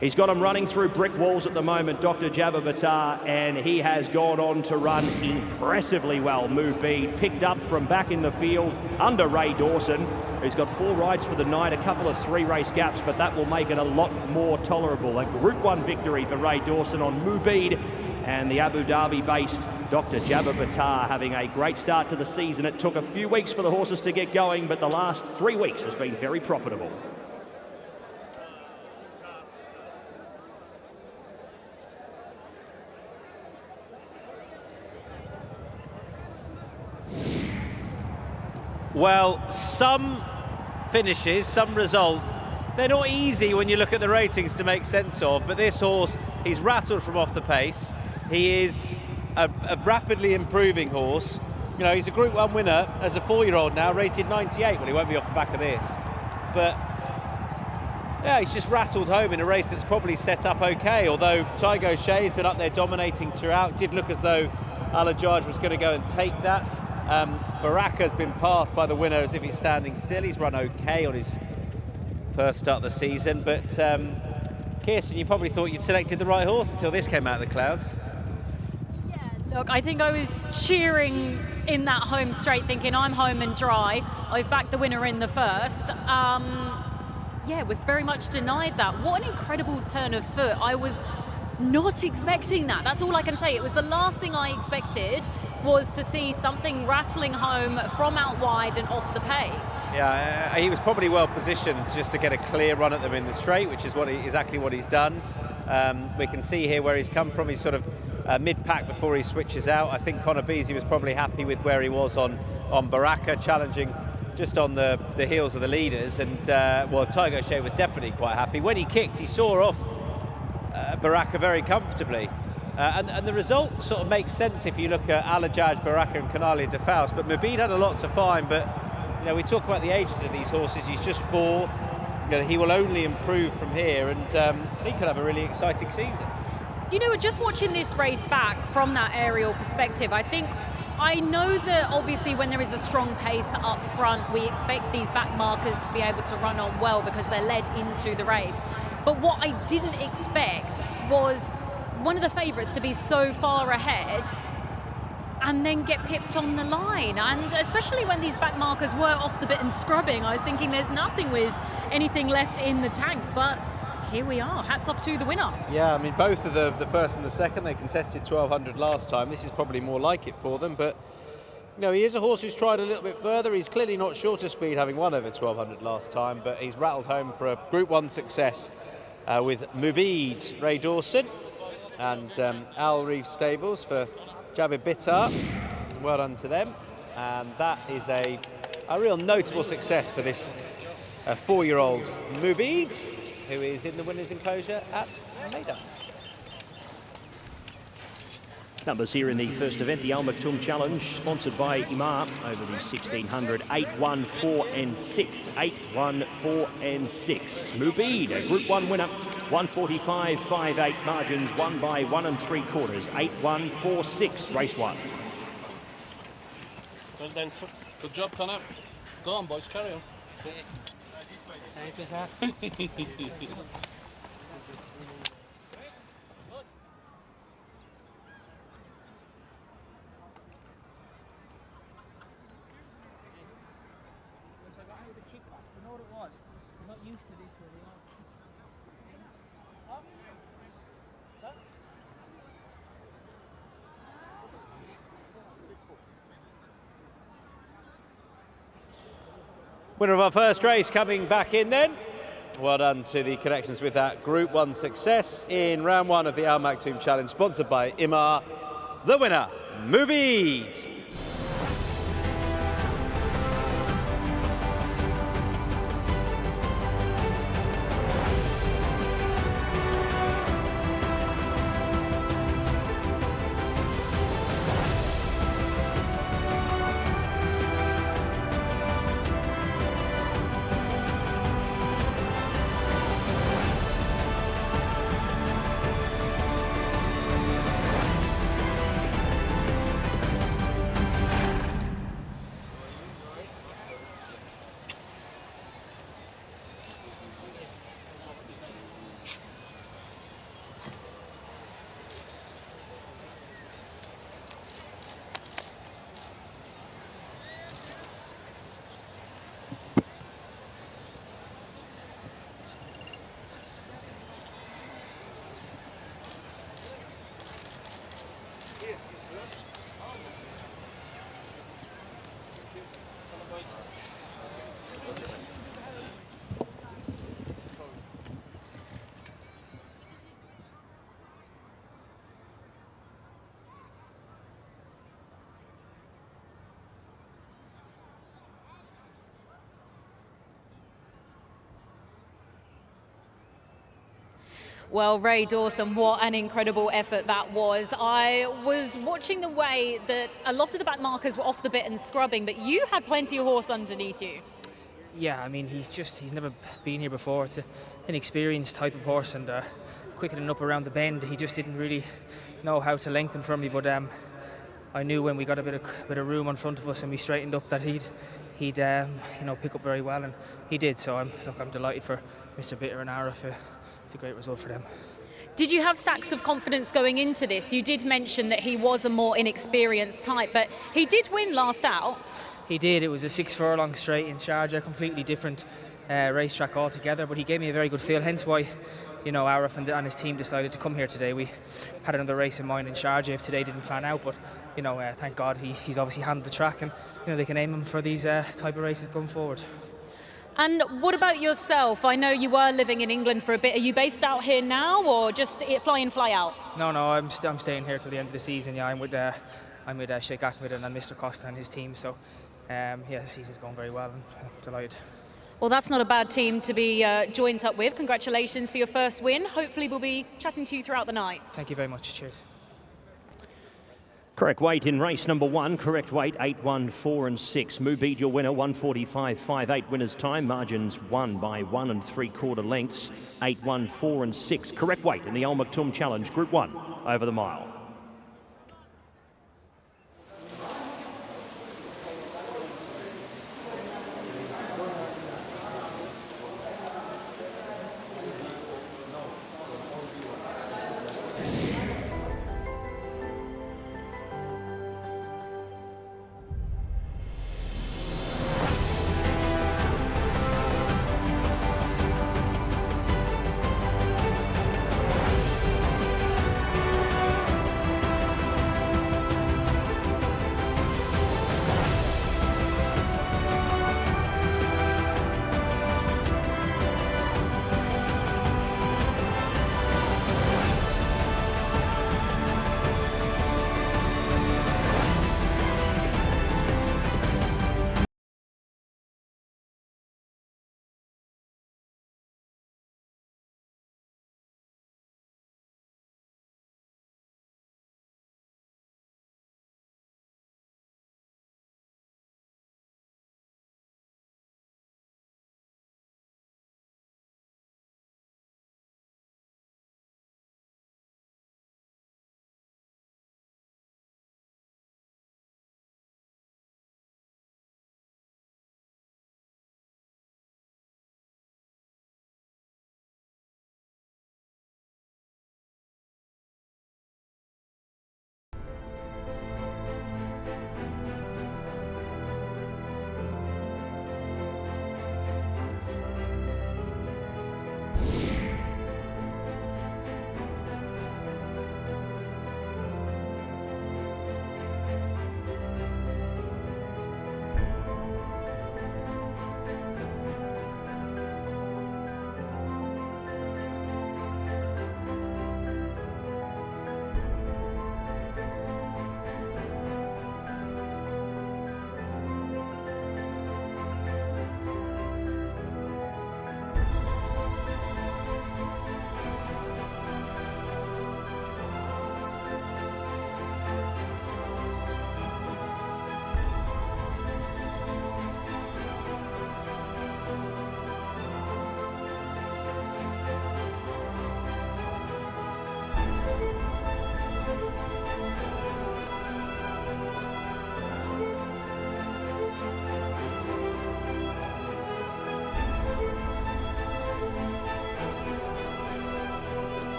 He's got him running through brick walls at the moment, Dr. Jabba Batar, and he has gone on to run impressively well. Mubid picked up from back in the field under Ray Dawson, who's got 4 rides for the night, a couple of 3-race gaps, but that will make it a lot more tolerable. A Group 1 victory for Ray Dawson on Mubid, and the Abu Dhabi-based Dr. Jabba Batar having a great start to the season. It took a few weeks for the horses to get going, but the last 3 weeks has been very profitable. Well, some finishes, some results, they're not easy when you look at the ratings to make sense of, but this horse, he's rattled from off the pace. He is a rapidly improving horse. You know, he's a Group 1 winner as a 4-year-old now, rated 98. Well, he won't be off the back of this. But, yeah, he's just rattled home in a race that's probably set up okay, although Tygo Shea's been up there dominating throughout. It did look as though Alajaj was going to go and take that. Baraka's been passed by the winner as if he's standing still. He's run okay on his first start of the season, but Kirsten, you probably thought you'd selected the right horse until this came out of the clouds. Yeah, look, I think I was cheering in that home straight, thinking I'm home and dry. I've backed the winner in the first. Yeah, was very much denied that. What an incredible turn of foot. I was not expecting that. That's all I can say. It was the last thing I expected, was to see something rattling home from out wide and off the pace. Yeah, he was probably well positioned just to get a clear run at them in the straight, which is exactly what he's done. We can see here where he's come from. He's sort of mid-pack before he switches out. I think Conor Beasley was probably happy with where he was on Baraka, challenging just on the heels of the leaders, and well, Tygo Shea was definitely quite happy. When he kicked, he saw off Baraka very comfortably. And the result sort of makes sense if you look at Alajaj, Baraka and Canale de Faust, but Mubid had a lot to find. But you know, we talk about the ages of these horses. He's just 4. he will only improve from here, and he could have a really exciting season. You know, just watching this race back from that aerial perspective, I know that obviously when there is a strong pace up front, we expect these back markers to be able to run on well because they're led into the race. But what I didn't expect was one of the favourites to be so far ahead and then get pipped on the line. And especially when these back markers were off the bit and scrubbing, I was thinking there's nothing with anything left in the tank, but here we are. Hats off to the winner. Yeah, I mean, both of the first and the second, they contested 1200 last time. This is probably more like it for them, but he is a horse who's tried a little bit further. He's clearly not short of speed, having won over 1200 last time, but he's rattled home for a Group 1 success with Mubid, Ray Dawson, and Al Reef Stables for Jabir Bittar. Well done to them. And that is a real notable success for this 4-year-old Mubid, who is in the winner's enclosure at Meydan. Numbers here in the first event, the Maktoum Challenge, sponsored by Imar over the 1600, 8, 1, 4 and 6, 8, 1, 4 and 6. Mubid, a Group 1 winner, 145.58 margins, won by 1 3/4, 8, 1, 4, 6, race 1. Well done, sir. Good job, Connor. Go on, boys, carry on. Winner of our first race coming back in then. Well done to the connections with that Group 1 success in round 1 of the Al Maktoum Challenge, sponsored by Imar. The winner, Mubid. Well, Ray Dawson, what an incredible effort that was. I was watching the way that a lot of the back markers were off the bit and scrubbing, but you had plenty of horse underneath you. Yeah, I mean, he's never been here before. It's an inexperienced type of horse, and quickening up around the bend, he just didn't really know how to lengthen for me, but I knew when we got a bit of room in front of us and we straightened up that he'd pick up very well, and he did. So I'm delighted for Mr. Bitter and Arif. It's a great result for them. Did you have stacks of confidence going into this? You did mention that he was a more inexperienced type, but he did win last out. He did. It was a 6 furlong straight in Sharjah, completely different racetrack altogether, but he gave me a very good feel, hence why Arif and his team decided to come here today. We had another race in mind in Sharjah if today didn't plan out, but thank God he's obviously handled the track, and they can aim him for these type of races going forward. And what about yourself? I know you were living in England for a bit. Are you based out here now, or just fly in, fly out? No, I'm staying here till the end of the season. Yeah, I'm with Sheikh Ahmed and Mr. Costa and his team. So, the season's going very well, and I'm delighted. Well, that's not a bad team to be joined up with. Congratulations for your first win. Hopefully, we'll be chatting to you throughout the night. Thank you very much. Cheers. Correct weight in race number 1. Correct weight 8, 1, 4 and 6. Mubid your winner 1:45.58 winners time. Margins won by 1 3/4 lengths. 8, 1, 4 and 6. Correct weight in the Maktoum Challenge Group 1 over the mile.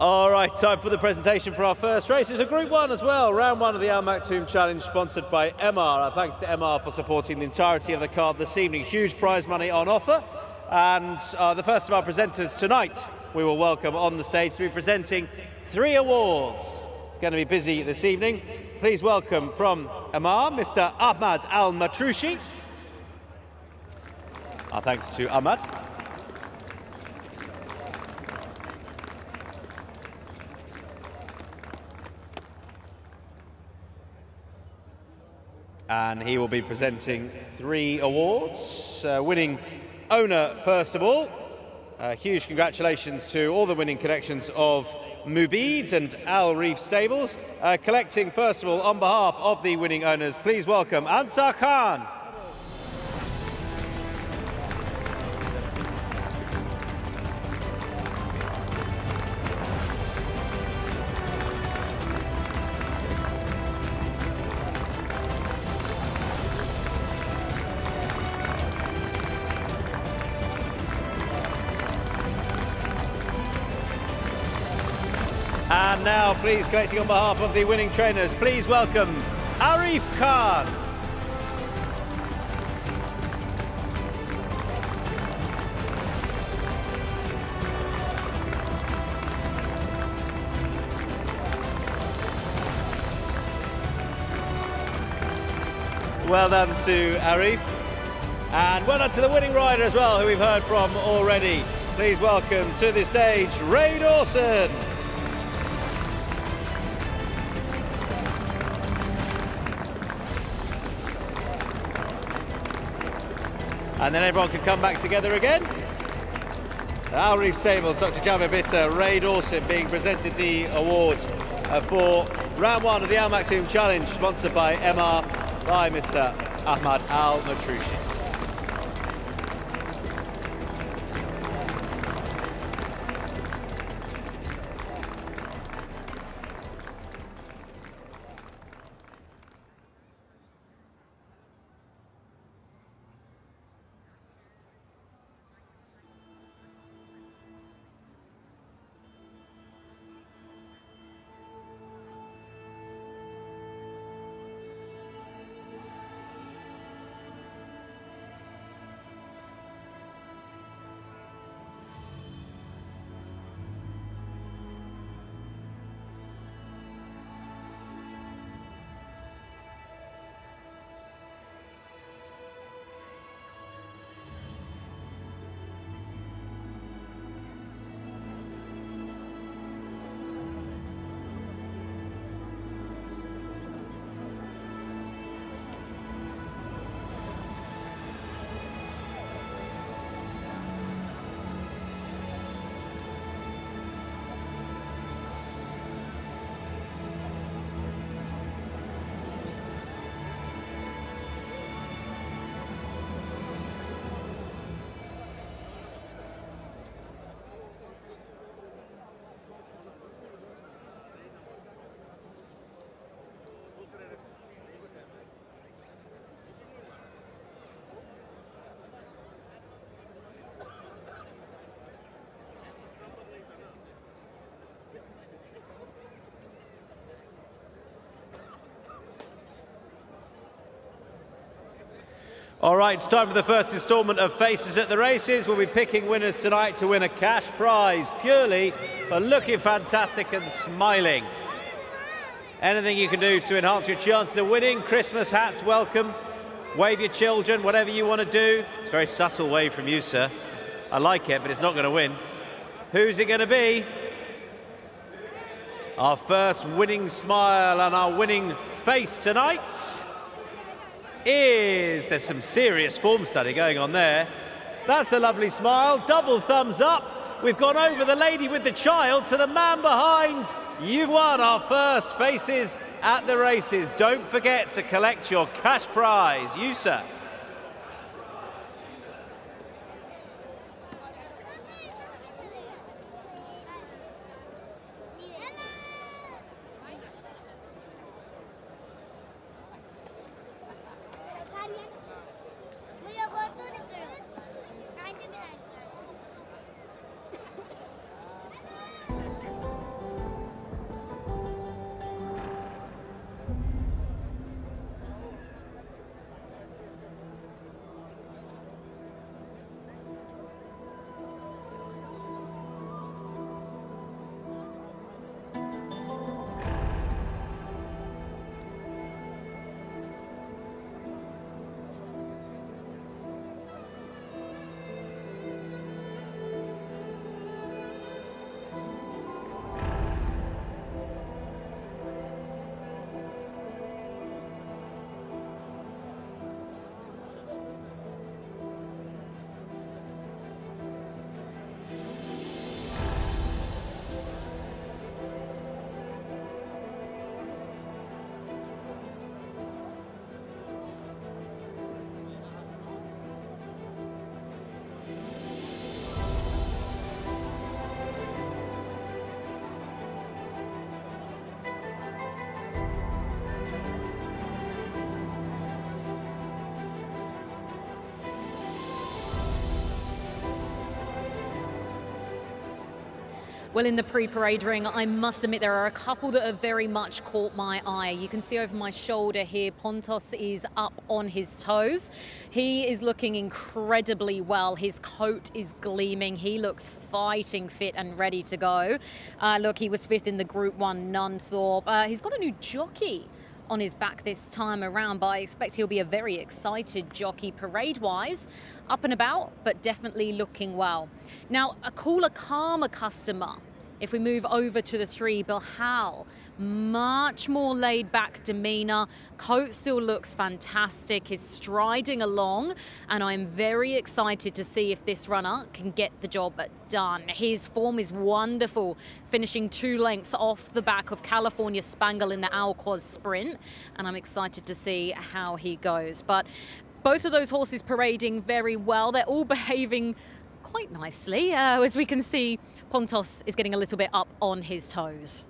All right, time for the presentation for our first race. It's a Group 1 as well, round 1 of the Maktoum Challenge, sponsored by MR. Thanks to MR for supporting the entirety of the card this evening. Huge prize money on offer. And the first of our presenters tonight, we will welcome on the stage to be presenting 3 awards. It's going to be busy this evening. Please welcome from MR, Mr. Ahmad Al-Matroushi. Our thanks to Ahmad. And he will be presenting 3 awards. Winning owner, first of all. Huge congratulations to all the winning connections of Mubid and Al Reef Stables. Collecting, first of all, on behalf of the winning owners, please welcome Entisar Khan. And now, please, collecting on behalf of the winning trainers, please welcome Arif Khan. Well done to Arif. And well done to the winning rider as well, who we've heard from already. Please welcome to the stage, Ray Dawson. And then everyone can come back together again. Al Reef Stables, Dr. Jabba Bitter, Ray Dawson being presented the award for round 1 of the Al Maktoum Challenge, sponsored by MR, by Mr. Ahmad Al Matrushi. All right, it's time for the first instalment of Faces at the Races. We'll be picking winners tonight to win a cash prize purely for looking fantastic and smiling. Anything you can do to enhance your chances of winning. Christmas hats, welcome. Wave your children, whatever you want to do. It's a very subtle wave from you, sir. I like it, but it's not going to win. Who's it going to be? Our first winning smile and our winning face tonight is, there's some serious form study going on there. That's a lovely smile, double thumbs up. We've gone over the lady with the child to the man behind. You've won our first Faces at the Races. Don't forget to collect your cash prize. You, sir. Well, in the pre-parade ring, I must admit there are a couple that have very much caught my eye. You can see over my shoulder here, Pontos is up on his toes. He is looking incredibly well. His coat is gleaming. He looks fighting fit and ready to go. Look, he was 5th in the Group 1 Nunthorpe. He's got a new jockey on his back this time around, but I expect he'll be a very excited jockey parade-wise, up and about, but definitely looking well. Now, a cooler, calmer customer, if we move over to the 3, Bilhal, much more laid-back demeanour. Coat still looks fantastic. He's striding along, and I'm very excited to see if this runner can get the job done. His form is wonderful, finishing 2 lengths off the back of California Spangle in the Alquoz Sprint, and I'm excited to see how he goes. But both of those horses parading very well. They're all behaving quite nicely. As we can see, Pontos is getting a little bit up on his toes.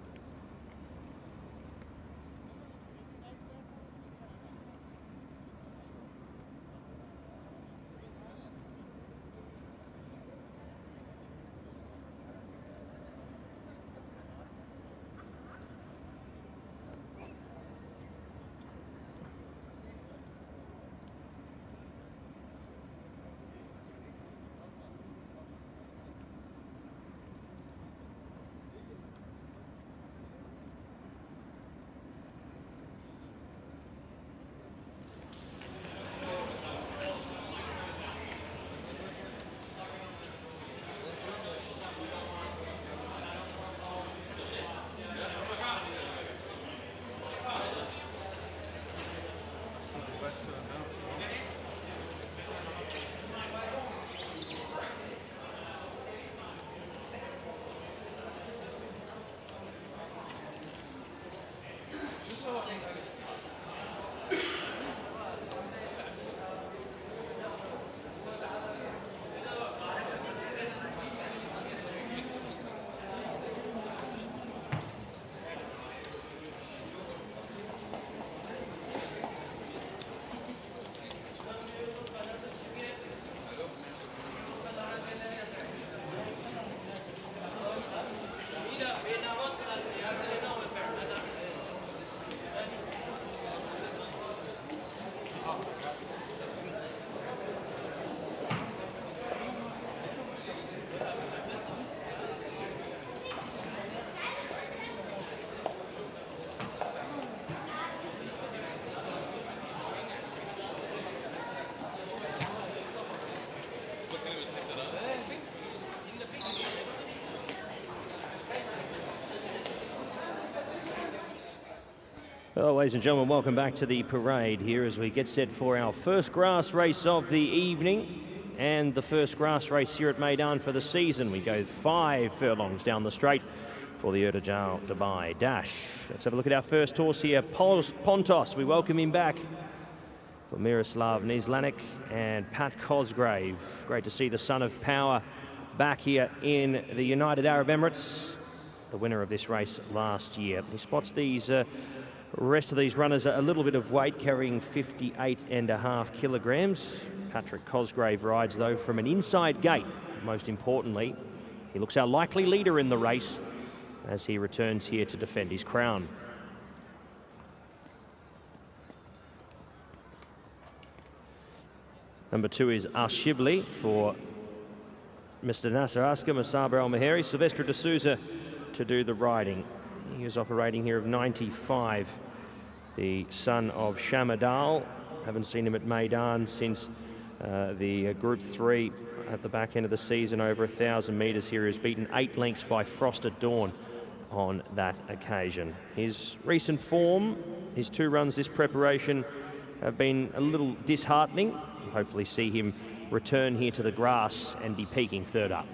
Well, ladies and gentlemen, welcome back to the parade here as we get set for our first grass race of the evening and the first grass race here at Meydan for the season. We go 5 furlongs down the straight for the Ertijaal Dubai Dash. Let's have a look at our first horse here, Pontos. We welcome him back for Miroslav Nislanik and Pat Cosgrave. Great to see the son of power back here in the United Arab Emirates, the winner of this race last year. He spots these rest of these runners a little bit of weight, carrying 58.5 kilograms. Patrick Cosgrave rides, though, from an inside gate. Most importantly, he looks our likely leader in the race as he returns here to defend his crown. Number 2 is Arshibli for Mr. Nasser Askar, Masaber Al-Maheri. Silvestre de Souza to do the riding. He was off a rating here of 95. The son of Shamadal. Haven't seen him at Meydan since the Group 3 at the back end of the season, over 1,000 metres here. He was beaten 8 lengths by Frost at Dawn on that occasion. His recent form, his 2 runs this preparation, have been a little disheartening. We'll hopefully see him return here to the grass and be peaking 3rd up.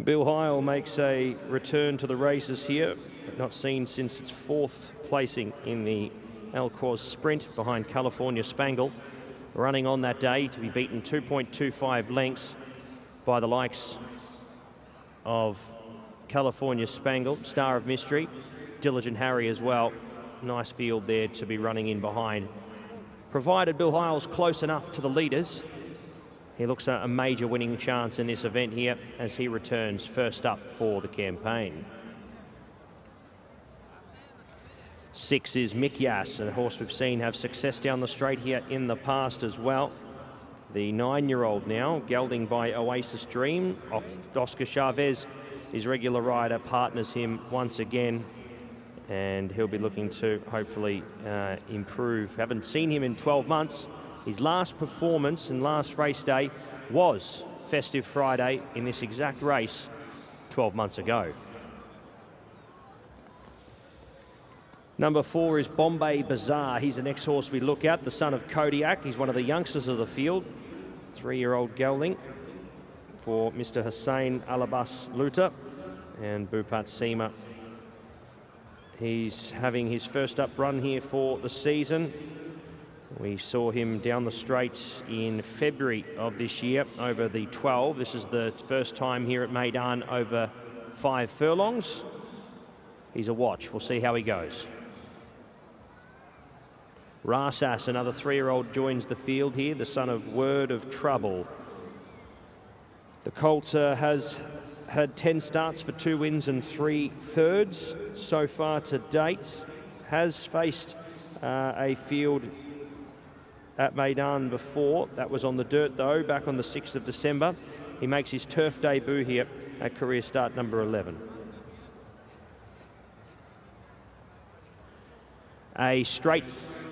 Bill Heil makes a return to the races here, but not seen since its 4th placing in the Alquoz Sprint behind California Spangle. Running on that day to be beaten 2.25 lengths by the likes of California Spangle, Star of Mystery, Diligent Harry as well. Nice field there to be running in behind. Provided Bill Heil's close enough to the leaders, he looks a major winning chance in this event here as he returns first up for the campaign. 6 is Mikyas, a horse we've seen have success down the straight here in the past as well. The 9-year-old now, gelding by Oasis Dream. Oscar Chavez, his regular rider, partners him once again, and he'll be looking to hopefully improve. Haven't seen him in 12 months. His last performance and last race day was Festive Friday in this exact race 12 months ago. Number 4 is Bombay Bazaar. He's the next horse we look at, the son of Kodiak. He's one of the youngsters of the field. 3-year-old gelding for Mr. Hussein Alabas Luta and Bupat Seema. He's having his first up run here for the season. We saw him down the straight in February of this year over the 12. This is the first time here at Meydan over 5 furlongs. He's a watch. We'll see how he goes. Rasas, another 3-year-old, joins the field here, the son of Word of Trouble. The colt has had 10 starts for 2 wins and 3 thirds so far to date. Has faced a field at Meydan before. That was on the dirt though, back on the 6th of December. He makes his turf debut here at career start number 11. A straight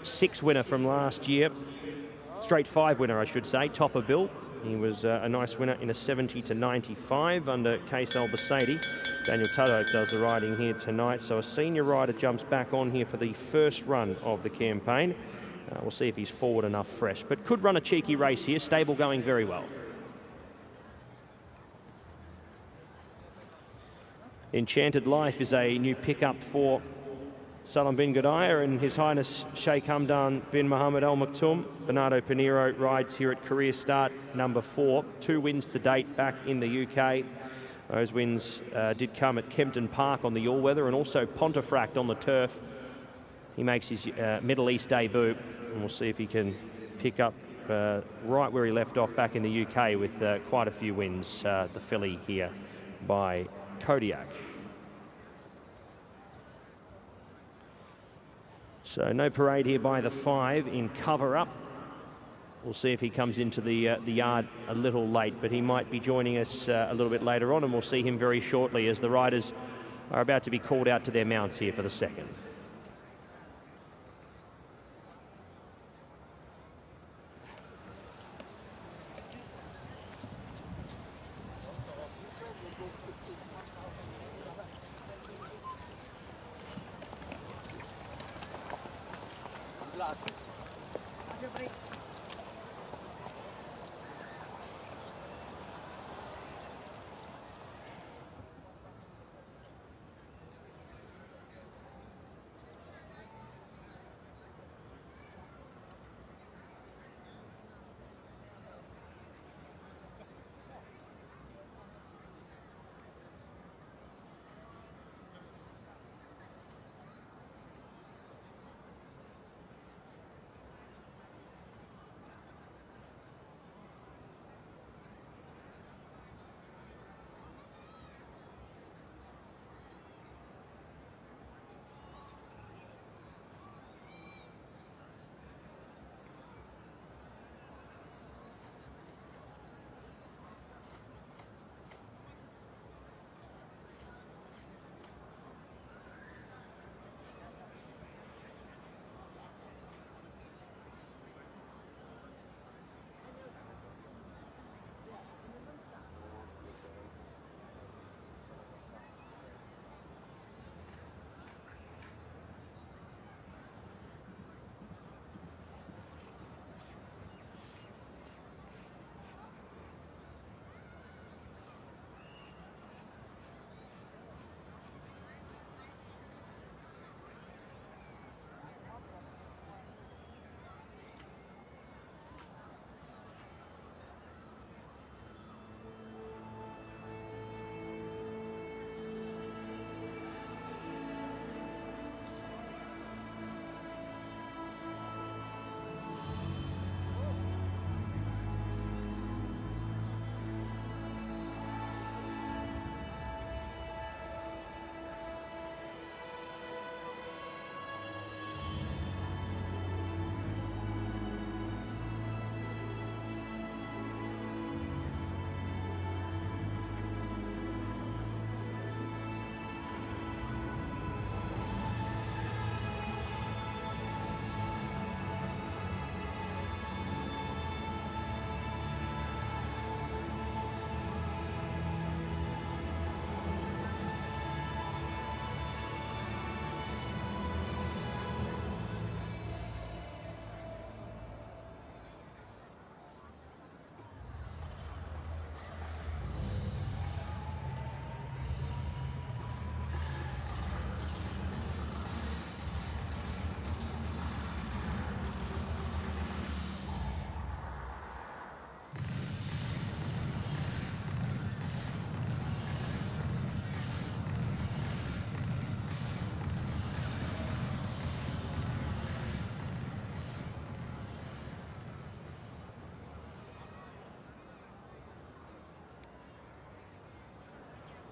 6 winner from last year, straight 5 winner I should say, Topper Bill. He was a nice winner in a 70-95 under Case Albacete. Daniel Tudhope does the riding here tonight, so a senior rider jumps back on here for the first run of the campaign. We'll see if he's forward enough fresh, but could run a cheeky race here, stable going very well. Enchanted Life is a new pickup for Salam bin Gudaya and His Highness Sheikh Hamdan bin Mohammed Al Maktoum. Bernardo Pinheiro rides here at career start number 4. 2 wins to date back in the UK. Those wins did come at Kempton Park on the all-weather and also Pontefract on the turf. He makes his Middle East debut, and we'll see if he can pick up right where he left off back in the UK with quite a few wins, the filly here by Kodiak. So no parade here by the 5 in cover-up. We'll see if he comes into the yard a little late, but he might be joining us a little bit later on, and we'll see him very shortly as the riders are about to be called out to their mounts here for the second.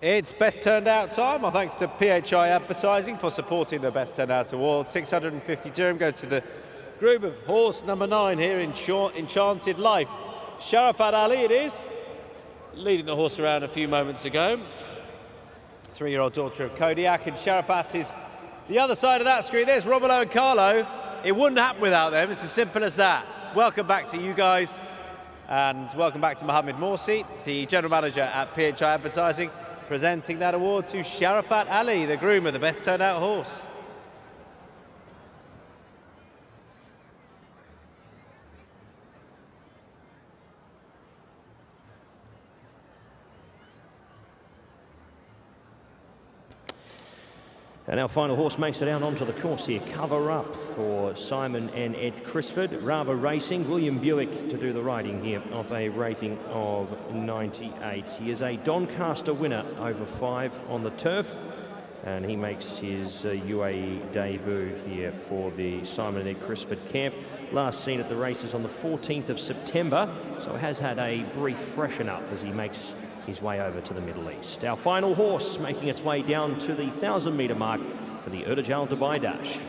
It's best turned out time. Our thanks to PHI Advertising for supporting the Best Turned Out Award. 650 dirham go to the group of horse number 9 here in Enchanted Life. Sharafat Ali it is, leading the horse around a few moments ago. 3-year-old daughter of Kodiak, and Sharafat is the other side of that screen. There's Romulo and Carlo. It wouldn't happen without them. It's as simple as that. Welcome back to you guys, and welcome back to Mohammed Morsi, the General Manager at PHI Advertising, presenting that award to Sharafat Ali, the groom of the Best Turned Out horse. And our final horse makes it out onto the course here. Cover Up for Simon and Ed Crisford. Raba Racing, William Buick to do the riding here off a rating of 98. He is a Doncaster winner over 5 on the turf, and he makes his UAE debut here for the Simon and Ed Crisford camp. Last seen at the races on the 14th of September, so has had a brief freshen up as he makes his way over to the Middle East. Our final horse making its way down to the 1,000-metre mark for the Ertijaal Dubai Dash.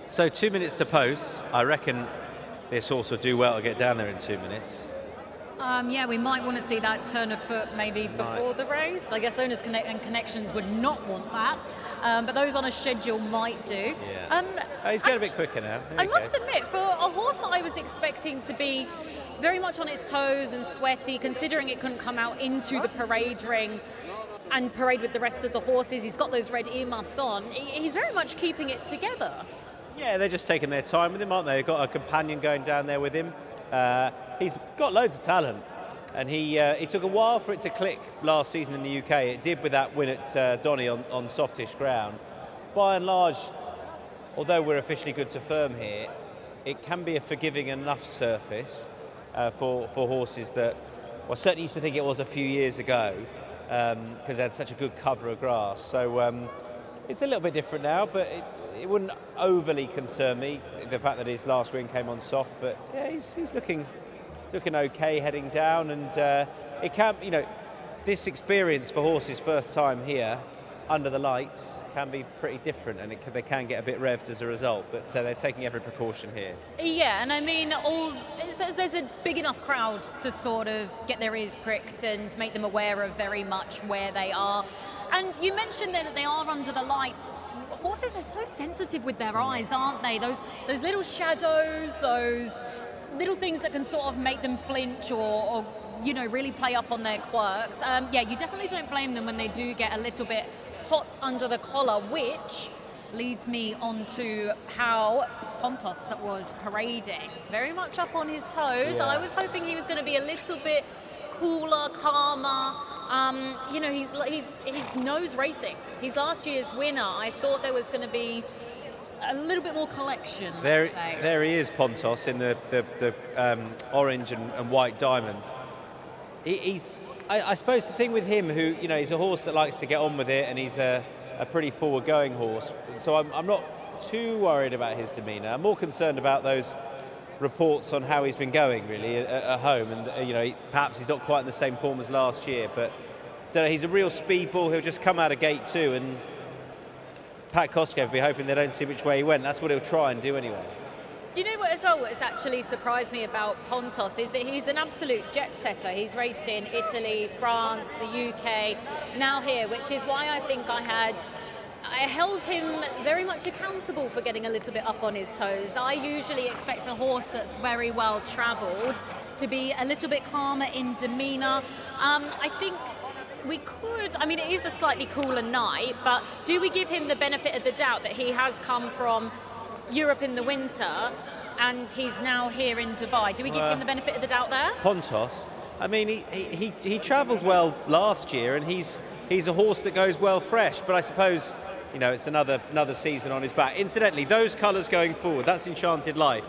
So 2 minutes to post. I reckon this horse will do well to get down there in 2 minutes. Yeah, we might want to see that turn of foot maybe before the race. I guess Owners and Connections would not want that, but those on a schedule might do. Yeah. He's getting a bit quicker now. I must admit, for a horse that I was expecting to be very much on its toes and sweaty, considering it couldn't come out into the parade ring and parade with the rest of the horses, he's got those red earmuffs on, he's very much keeping it together. Yeah, they're just taking their time with him, aren't they? They've got a companion going down there with him. He's got loads of talent, and he took a while for it to click last season in the UK. It did with that win at Donny on softish ground. By and large, although we're officially good to firm here, it can be a forgiving enough surface for horses that, well, certainly used to think it was a few years ago, because they had such a good cover of grass. So it's a little bit different now, but it wouldn't overly concern me, the fact that his last win came on soft. But yeah, he's looking okay heading down, and it can, you know, this experience for horses first time here under the lights can be pretty different, and they can get a bit revved as a result, but they're taking every precaution here. Yeah, and I mean, there's a big enough crowd to sort of get their ears pricked and make them aware of very much where they are. And you mentioned there that they are under the lights. Horses are so sensitive with their eyes, aren't they? Those little shadows, those little things that can sort of make them flinch or you know, really play up on their quirks. Yeah, you definitely don't blame them when they do get a little bit hot under the collar, which leads me on to how Pontos was parading. Very much up on his toes. Yeah. I was hoping he was going to be a little bit cooler, calmer. You know, he's nose racing. He's last year's winner. I thought there was going to be a little bit more collection. There he is, Pontos, in the orange and white diamonds. I suppose the thing with him, who, you know, he's a horse that likes to get on with it, and he's a pretty forward-going horse. So I'm not too worried about his demeanour. I'm more concerned about those reports on how he's been going, really, at home. And you know, perhaps he's not quite in the same form as last year, but he's a real speedball. He'll just come out of gate 2, and Pat Koschev will be hoping they don't see which way he went. That's what he'll try and do anyway. Do you know what, as well, what's actually surprised me about Pontos is that he's an absolute jet setter. He's raced in Italy, France, the UK, now here, which is why I think I held him very much accountable for getting a little bit up on his toes. I usually expect a horse that's very well travelled to be a little bit calmer in demeanour. I think we could, I mean, it is a slightly cooler night, but do we give him the benefit of the doubt that he has come from Europe in the winter, and he's now here in Dubai. Do we give him the benefit of the doubt there? Pontos, I mean, he travelled well last year, and he's a horse that goes well fresh, but I suppose, you know, it's another season on his back. Incidentally, those colours going forward, that's Enchanted Life.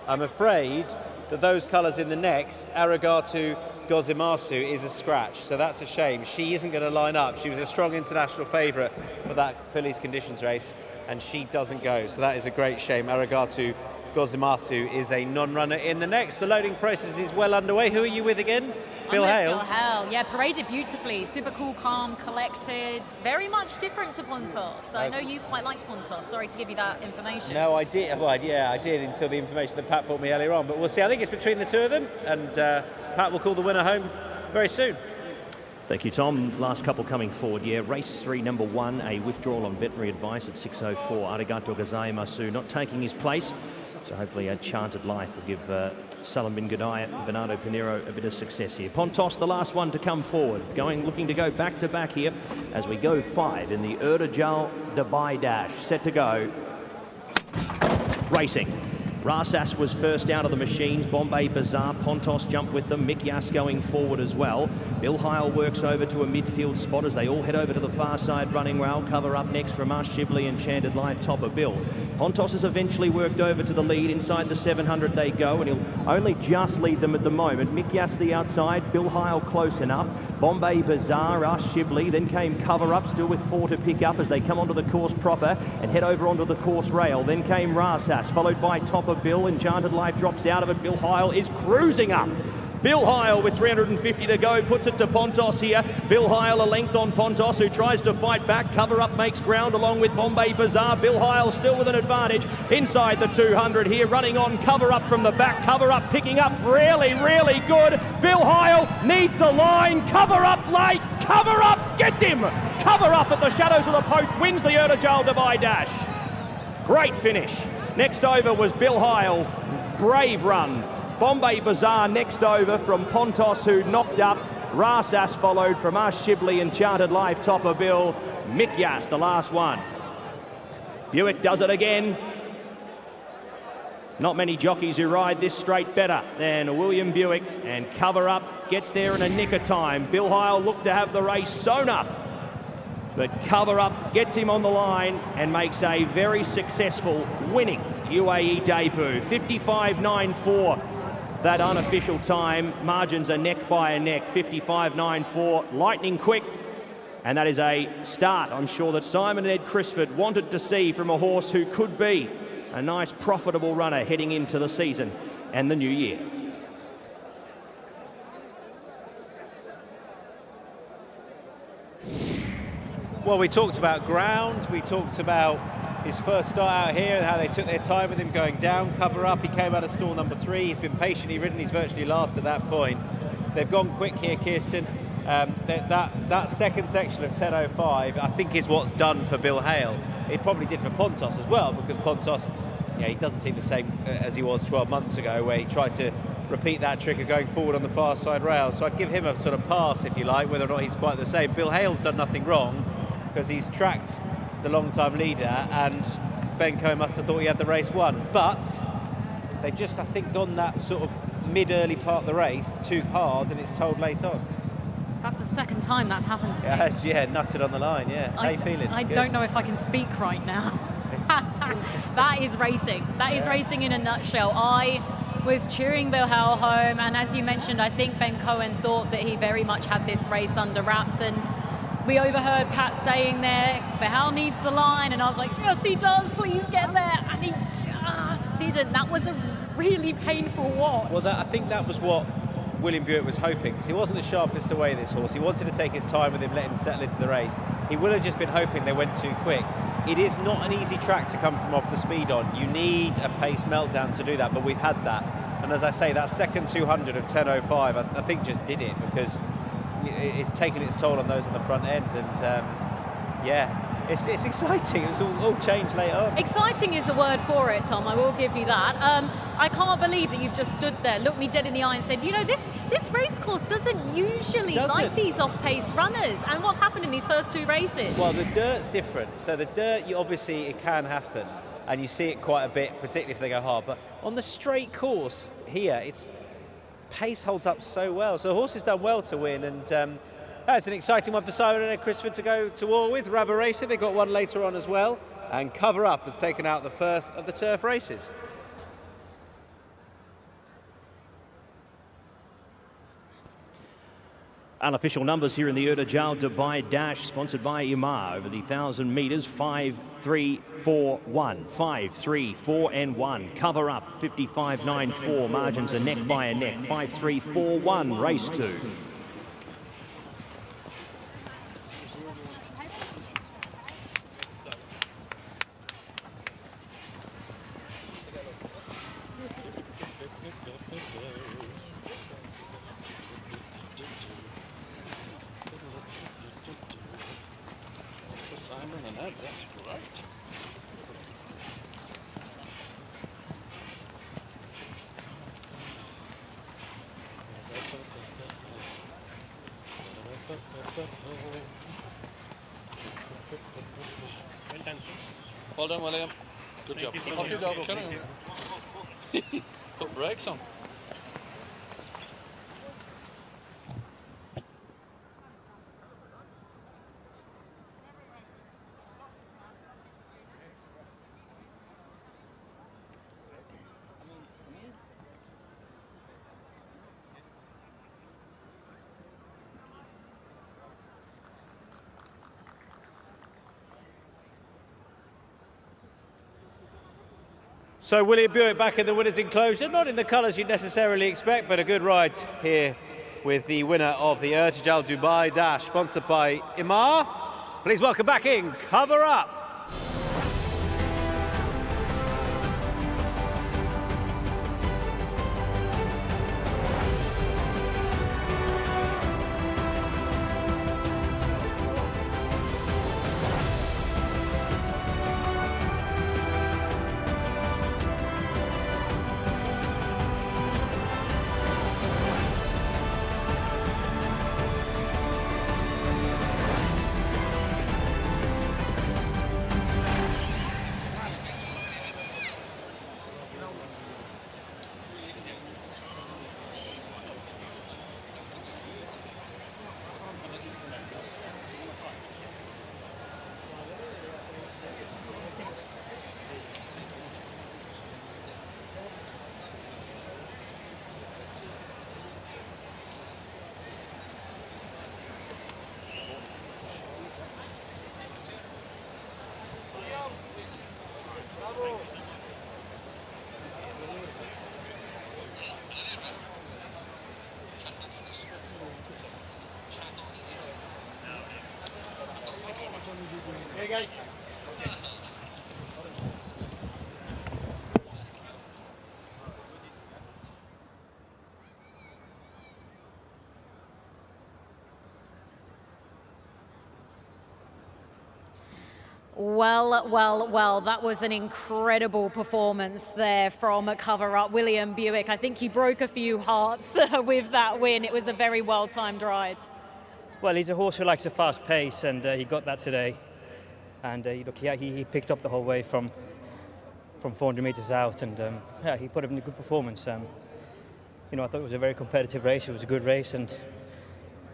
I'm afraid that those colours in the next, Aragatu Gozimasu, is a scratch, so that's a shame. She isn't going to line up. She was a strong international favourite for that Phillies Conditions race, and she doesn't go, so that is a great shame. Aragatu Gozimasu is a non-runner in the next. The loading process is well underway. Who are you with again? Bill Hale. Bill Hale, yeah, paraded beautifully. Super cool, calm, collected. Very much different to Pontos. I know you quite liked Pontos. Sorry to give you that information. No, I did. Well, yeah, I did until the information that Pat brought me earlier on. But we'll see. I think it's between the two of them, and Pat will call the winner home very soon. Thank you, Tom. Last couple coming forward. Yeah, race 3, number 1, a withdrawal on veterinary advice at 6:04. Arigato Gozaimasu not taking his place. So hopefully Enchanted Life will give Salam bin Gudaya and Bernardo Pinheiro a bit of success here. Pontos, the last one to come forward, looking to go back to back here as we go 5 in the Ertijaal Dubai Dash. Set to go. Racing. Rasas was first out of the machines. Bombay Bazaar, Pontos jumped with them. Mikyas going forward as well. Bill Hale works over to a midfield spot as they all head over to the far side running rail. Cover up next from Ash Shibley, Enchanted Life, Topper Bill. Pontos has eventually worked over to the lead. Inside the 700 they go, and he'll only just lead them at the moment. Mikyas the outside, Bill Hale close enough. Bombay Bazaar, Ash Shibley, then came Cover Up, still with 4 to pick up as they come onto the course proper and head over onto the course rail. Then came Rasas, followed by Topper Bill. Enchanted Life drops out of it. Bill Hale is cruising up. Bill Hale with 350 to go puts it to Pontos here. Bill Hale a length on Pontos, who tries to fight back. Cover Up makes ground along with Bombay Bazaar. Bill Hale still with an advantage inside the 200 here, running on. Cover Up from the back. Cover Up picking up really, really good. Bill Hale needs the line. Cover Up late. Cover Up gets him. Cover Up at the shadows of the post wins the Ertijaal Dubai Dash. Great finish. Next over was Bill Hale. Brave run. Bombay Bazaar next over from Pontos, who knocked up. Rasas followed from Ash Shibley, Enchanted Life, Topper Bill. Mikyas, the last one. Buick does it again. Not many jockeys who ride this straight better than William Buick, and Cover Up gets there in a nick of time. Bill Hale looked to have the race sewn up, but Cover Up gets him on the line and makes a very successful winning UAE debut. 55.94. That unofficial time. Margins are neck by a neck. 55.94. Lightning quick. And that is a start, I'm sure, that Simon and Ed Crisford wanted to see from a horse who could be a nice, profitable runner heading into the season and the new year. Well, we talked about ground. We talked about his first start out here and how they took their time with him going down. Cover Up, he came out of stall number 3. He's been patiently ridden. He's virtually last at that point. They've gone quick here, Kirsten. That second section of 10.05, I think, is what's done for Bill Hale. It probably did for Pontos as well, because Pontos, yeah, he doesn't seem the same as he was 12 months ago, where he tried to repeat that trick of going forward on the far side rail. So I'd give him a sort of pass, if you like, whether or not he's quite the same. Bill Hale's done nothing wrong, because he's tracked the long-time leader, and Ben Coe must have thought he had the race won. But they've just, I think, gone that sort of mid-early part of the race too hard, and it's told late on. That's the second time that's happened to me. Yes, yeah, nutted on the line, yeah. How you feeling? I don't know if I can speak right now. That is racing. That is racing in a nutshell. I was cheering Bill Hale home, and as you mentioned, I think Ben Cohen thought that he very much had this race under wraps, and we overheard Pat saying there, Behal needs the line, and I was like, yes, he does, please get there, and he just didn't. That was a really painful watch. Well, I think that was what William Buick was hoping, because he wasn't the sharpest away, this horse. He wanted to take his time with him, let him settle into the race. He would have just been hoping they went too quick. It is not an easy track to come from off the speed on. You need a pace meltdown to do that, but we've had that. And as I say, that second 200 of 10.05, I think just did it, because it's taken its toll on those on the front end, and yeah, it's exciting. It was all changed later on. Exciting is a word for it, Tom, I will give you that. I can't believe that you've just stood there, looked me dead in the eye and said, you know, this race course doesn't usually like these off-pace runners, and what's happened in these first 2 races? Well, the dirt's different. So the dirt, obviously it can happen, and you see it quite a bit, particularly if they go hard. But on the straight course here, it's pace holds up so well. So the horse has done well to win, and that's an exciting one for Simon and Christopher to go to war with. Rubber Racing, they've got one later on as well, and Cover Up has taken out the first of the turf races. Unofficial numbers here in the Ertijaal Dubai Dash, sponsored by Imar, over the 1,000 metres, 5, 3, 4, 1. 5, 3, 4 and 1. Cover Up, 55.94. Margins a neck by a neck. 5, 3, 4, 1. Race 2. Simon and Ed, that's great. Well done, William. Good job. Off you go, carry on. Put brakes on. So William Buick back in the winner's enclosure, not in the colours you'd necessarily expect, but a good ride here with the winner of the Ertijaal Dubai Dash, sponsored by Imar. Please welcome back in Cover Up. Hey guys. Well, that was an incredible performance there from Cover Up. William Buick, I think he broke a few hearts with that win. It was a very well-timed ride. Well, he's a horse who likes a fast pace, and he got that today. And look, he picked up the whole way from 400 metres out, and yeah, he put up in a good performance. You know, I thought it was a very competitive race. It was a good race, and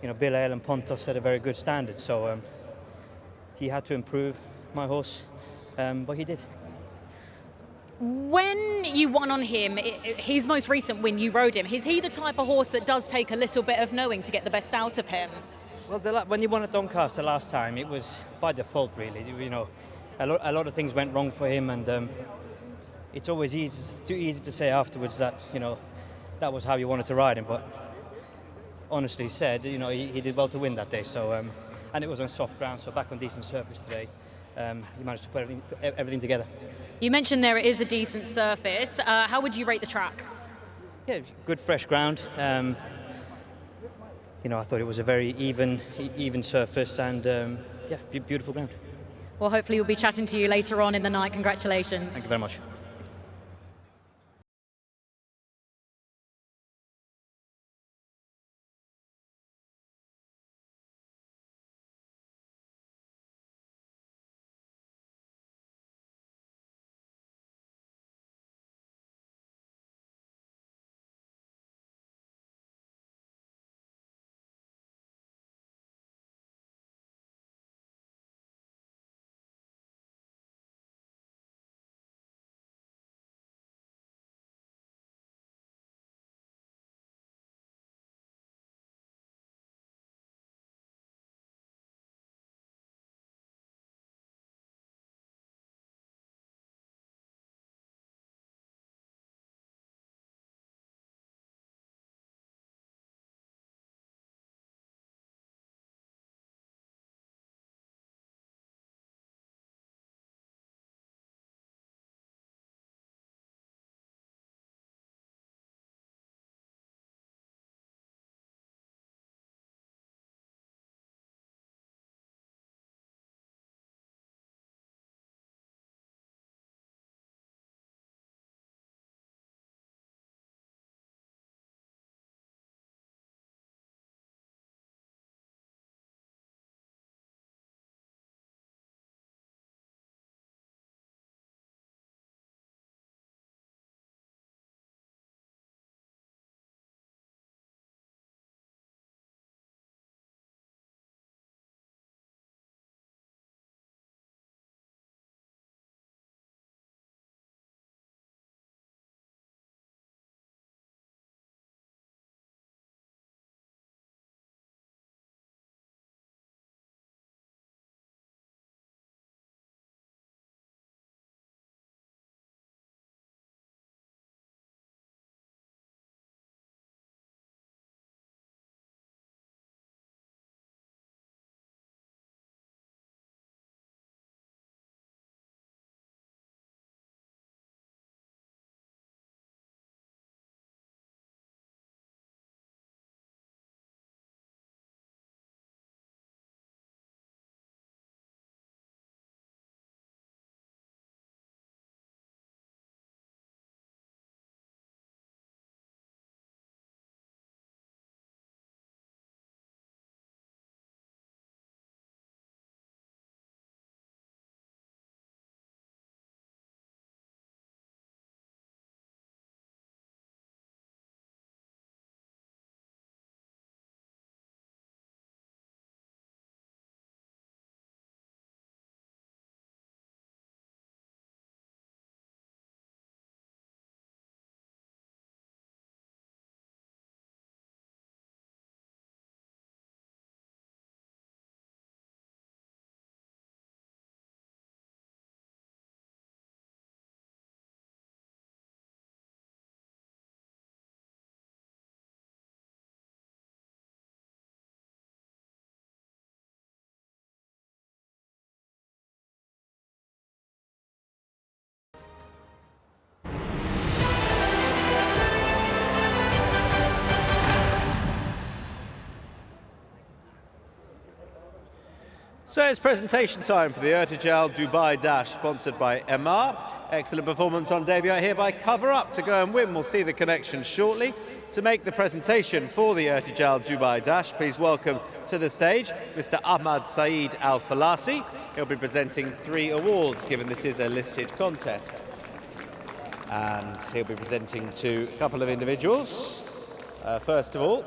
you know, Bill Ale and Pontos set a very good standard. So he had to improve, my horse, but he did. When you won on him, his most recent win, you rode him. Is he the type of horse that does take a little bit of knowing to get the best out of him? Well, when you won at Doncaster last time, it was by default, really. You know, a lot of things went wrong for him, and it's always too easy to say afterwards that, you know, that was how you wanted to ride him. But honestly said, you know, he did well to win that day. So, and it was on soft ground, so back on decent surface today. He managed to put everything together. You mentioned there is a decent surface. How would you rate the track? Yeah, good fresh ground. You know, I thought it was a very even surface, and yeah, beautiful ground. Well, hopefully we'll be chatting to you later on in the night. Congratulations. Thank you very much. So it's presentation time for the Ertijaal Dubai Dash, sponsored by MR. Excellent performance on debut out here by Cover Up to go and win. We'll see the connection shortly. To make the presentation for the Ertijaal Dubai Dash, please welcome to the stage Mr. Ahmad Saeed Al Falasi. He'll be presenting 3 awards, given this is a listed contest. And he'll be presenting to a couple of individuals. First of all,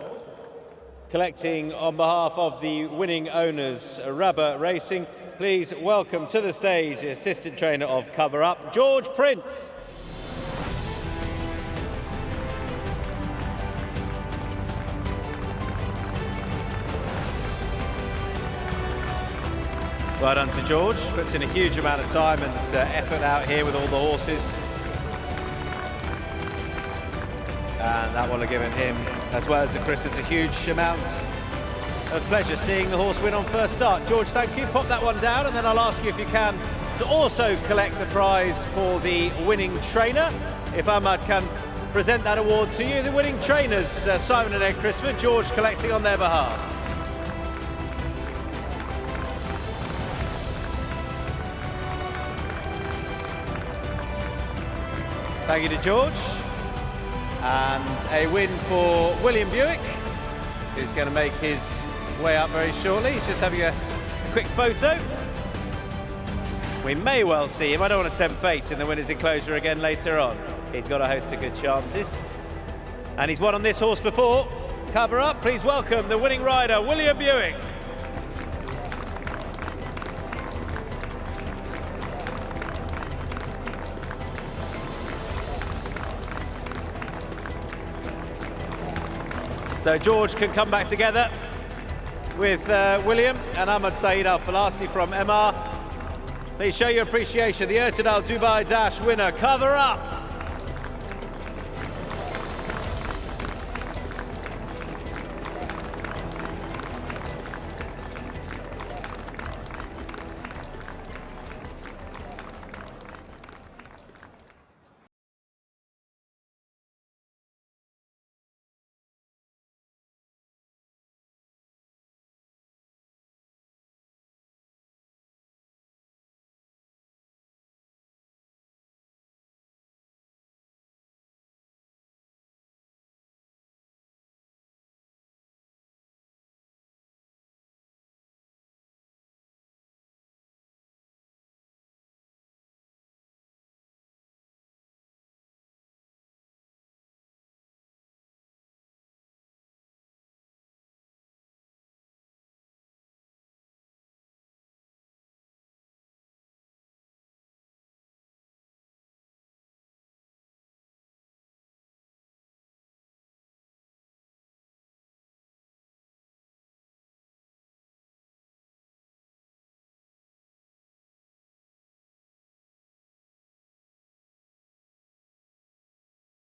collecting on behalf of the winning owners, Rubber Racing, please welcome to the stage the assistant trainer of Cover Up, George Prince. Well done to George, puts in a huge amount of time and effort out here with all the horses. And that will have given him, as well as the Chris, a huge amount of pleasure seeing the horse win on first start. George, thank you. Pop that one down, and then I'll ask you if you can to also collect the prize for the winning trainer. If Ahmad can present that award to you. The winning trainers, Simon and Ed Christopher, George collecting on their behalf. Thank you to George. And a win for William Buick, who's going to make his way up very shortly. He's just having a quick photo. We may well see him. I don't want to tempt fate in the winner's enclosure again later on. He's got a host of good chances. And he's won on this horse before. Cover Up, please welcome the winning rider, William Buick. So George can come back together with William and Ahmad Saeed Al Falasi from MR. Please show your appreciation. The Ertijaal Dubai Dash winner, Cover Up.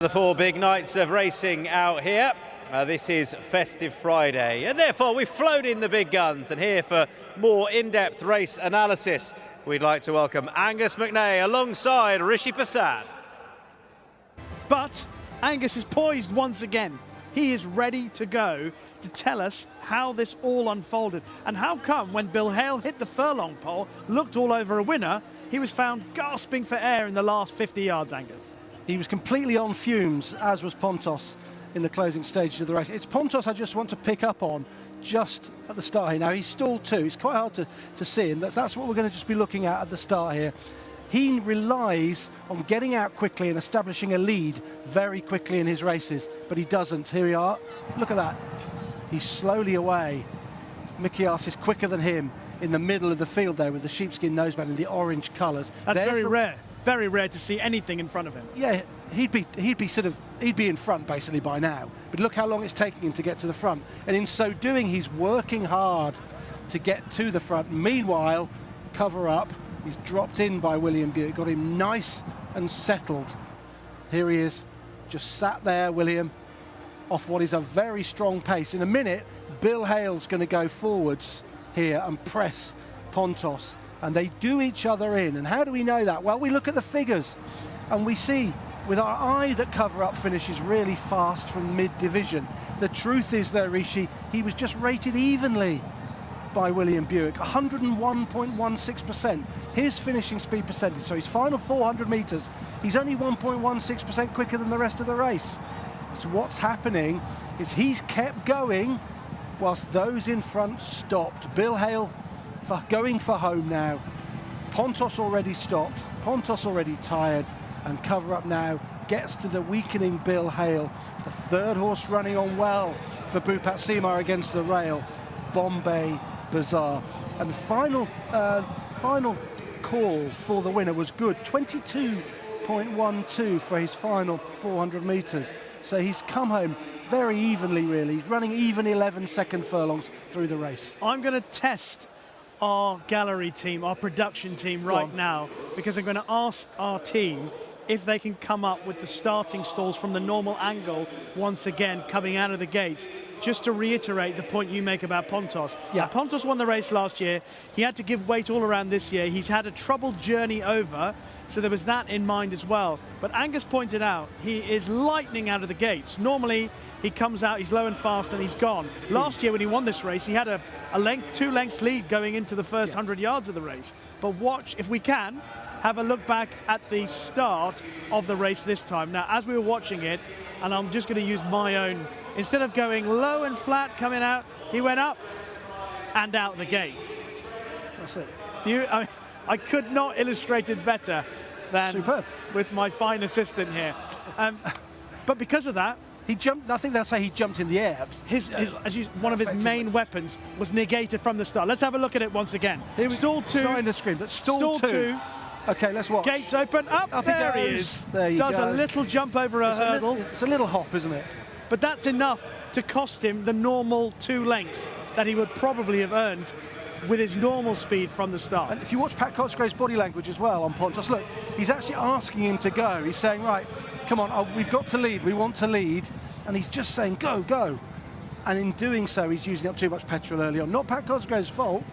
The 4 big nights of racing out here. This is Festive Friday, and therefore we've flown in the big guns, and here for more in-depth race analysis, we'd like to welcome Angus McNay alongside Rishi Prasad. But Angus is poised once again. He is ready to go to tell us how this all unfolded, and how come when Bill Hale hit the furlong pole, looked all over a winner, he was found gasping for air in the last 50 yards, Angus. He was completely on fumes, as was Pontos in the closing stages of the race. It's Pontos I just want to pick up on just at the start here. Now, he's stalled too. It's quite hard to see, and that's what we're going to just be looking at the start here. He relies on getting out quickly and establishing a lead very quickly in his races, but he doesn't. Here we are. Look at that. He's slowly away. Mikias is quicker than him in the middle of the field there with the sheepskin noseband and the orange colours. That's very rare. Very rare to see anything in front of him. Yeah, he'd be in front basically by now. But look how long it's taking him to get to the front. And in so doing, he's working hard to get to the front. Meanwhile, Cover Up, he's dropped in by William Buick, got him nice and settled. Here he is, just sat there, William, off what is a very strong pace. In a minute, Bill Hale's going to go forwards here and press Pontos. And they do each other in. And how do we know that? Well, we look at the figures and we see with our eye that Cover Up finishes really fast from mid-division. The truth is, though, Rishi, he was just rated evenly by William Buick, 101.16%. His finishing speed percentage, so his final 400 metres, he's only 1.16% quicker than the rest of the race. So what's happening is he's kept going whilst those in front stopped. Bill Hale going for home now. Pontos already stopped, Pontos already tired, and Cover Up now gets to the weakening Bill Hale. The third horse running on well for Bhupat Simar against the rail, Bombay Bazaar. And the final call for the winner was good, 22.12 for his final 400 metres. So he's come home very evenly, really. He's running even 11-second furlongs through the race. I'm going to test our gallery team, our production team right now, because I'm going to ask our team if they can come up with the starting stalls from the normal angle once again coming out of the gates. Just to reiterate the point you make about Pontos. Yeah, Pontos won the race last year. He had to give weight all around this year. He's had a troubled journey over, so there was that in mind as well. But Angus pointed out he is lightning out of the gates. Normally he comes out, he's low and fast, and he's gone. Last year when he won this race, he had a length, 2 lengths lead going into the first 100 yards of the race. But watch, if we can, have a look back at the start of the race this time. Now, as we were watching it, and I'm just going to use my own, instead of going low and flat coming out, he went up and out the gates. That's it. I could not illustrate it better than with my fine assistant here. But because of that, he jumped. I think they'll say he jumped in the air. One of his main weapons was negated from the start. Let's have a look at it once again. Stall 2. It's not in the screen, but stall 2. Okay, let's watch. Gates open, up there he is. There you Does go. a little jump over a hurdle. It's a little hop, isn't it? But that's enough to cost him the normal 2 lengths that he would probably have earned with his normal speed from the start. And if you watch Pat Cosgrave's body language as well on Pontos, look, he's actually asking him to go. He's saying, right, come on, we've got to lead, we want to lead. And he's just saying, go, go. And in doing so, he's using up too much petrol early on. Not Pat Cosgrave's fault.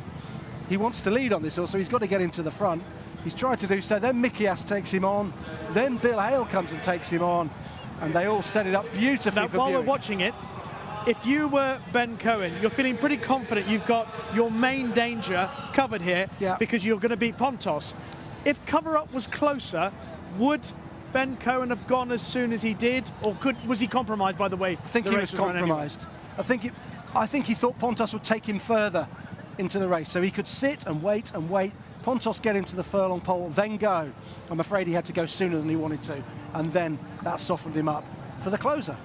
He wants to lead on this also, he's got to get him to the front. He's tried to do so, then Mickey Ass takes him on, then Bill Hale comes and takes him on, and they all set it up beautifully for while Buick. we're watching it, if you were Ben Cohen, you're feeling pretty confident you've got your main danger covered here because you're going to beat Pontos. If Cover Up was closer, would Ben Cohen have gone as soon as he did, or was he compromised by the way? I think he was compromised. Anyway? I think he thought Pontos would take him further into the race, so he could sit and wait and wait. Pontos get him to the furlong pole, then go. I'm afraid he had to go sooner than he wanted to, and then that softened him up for the closer.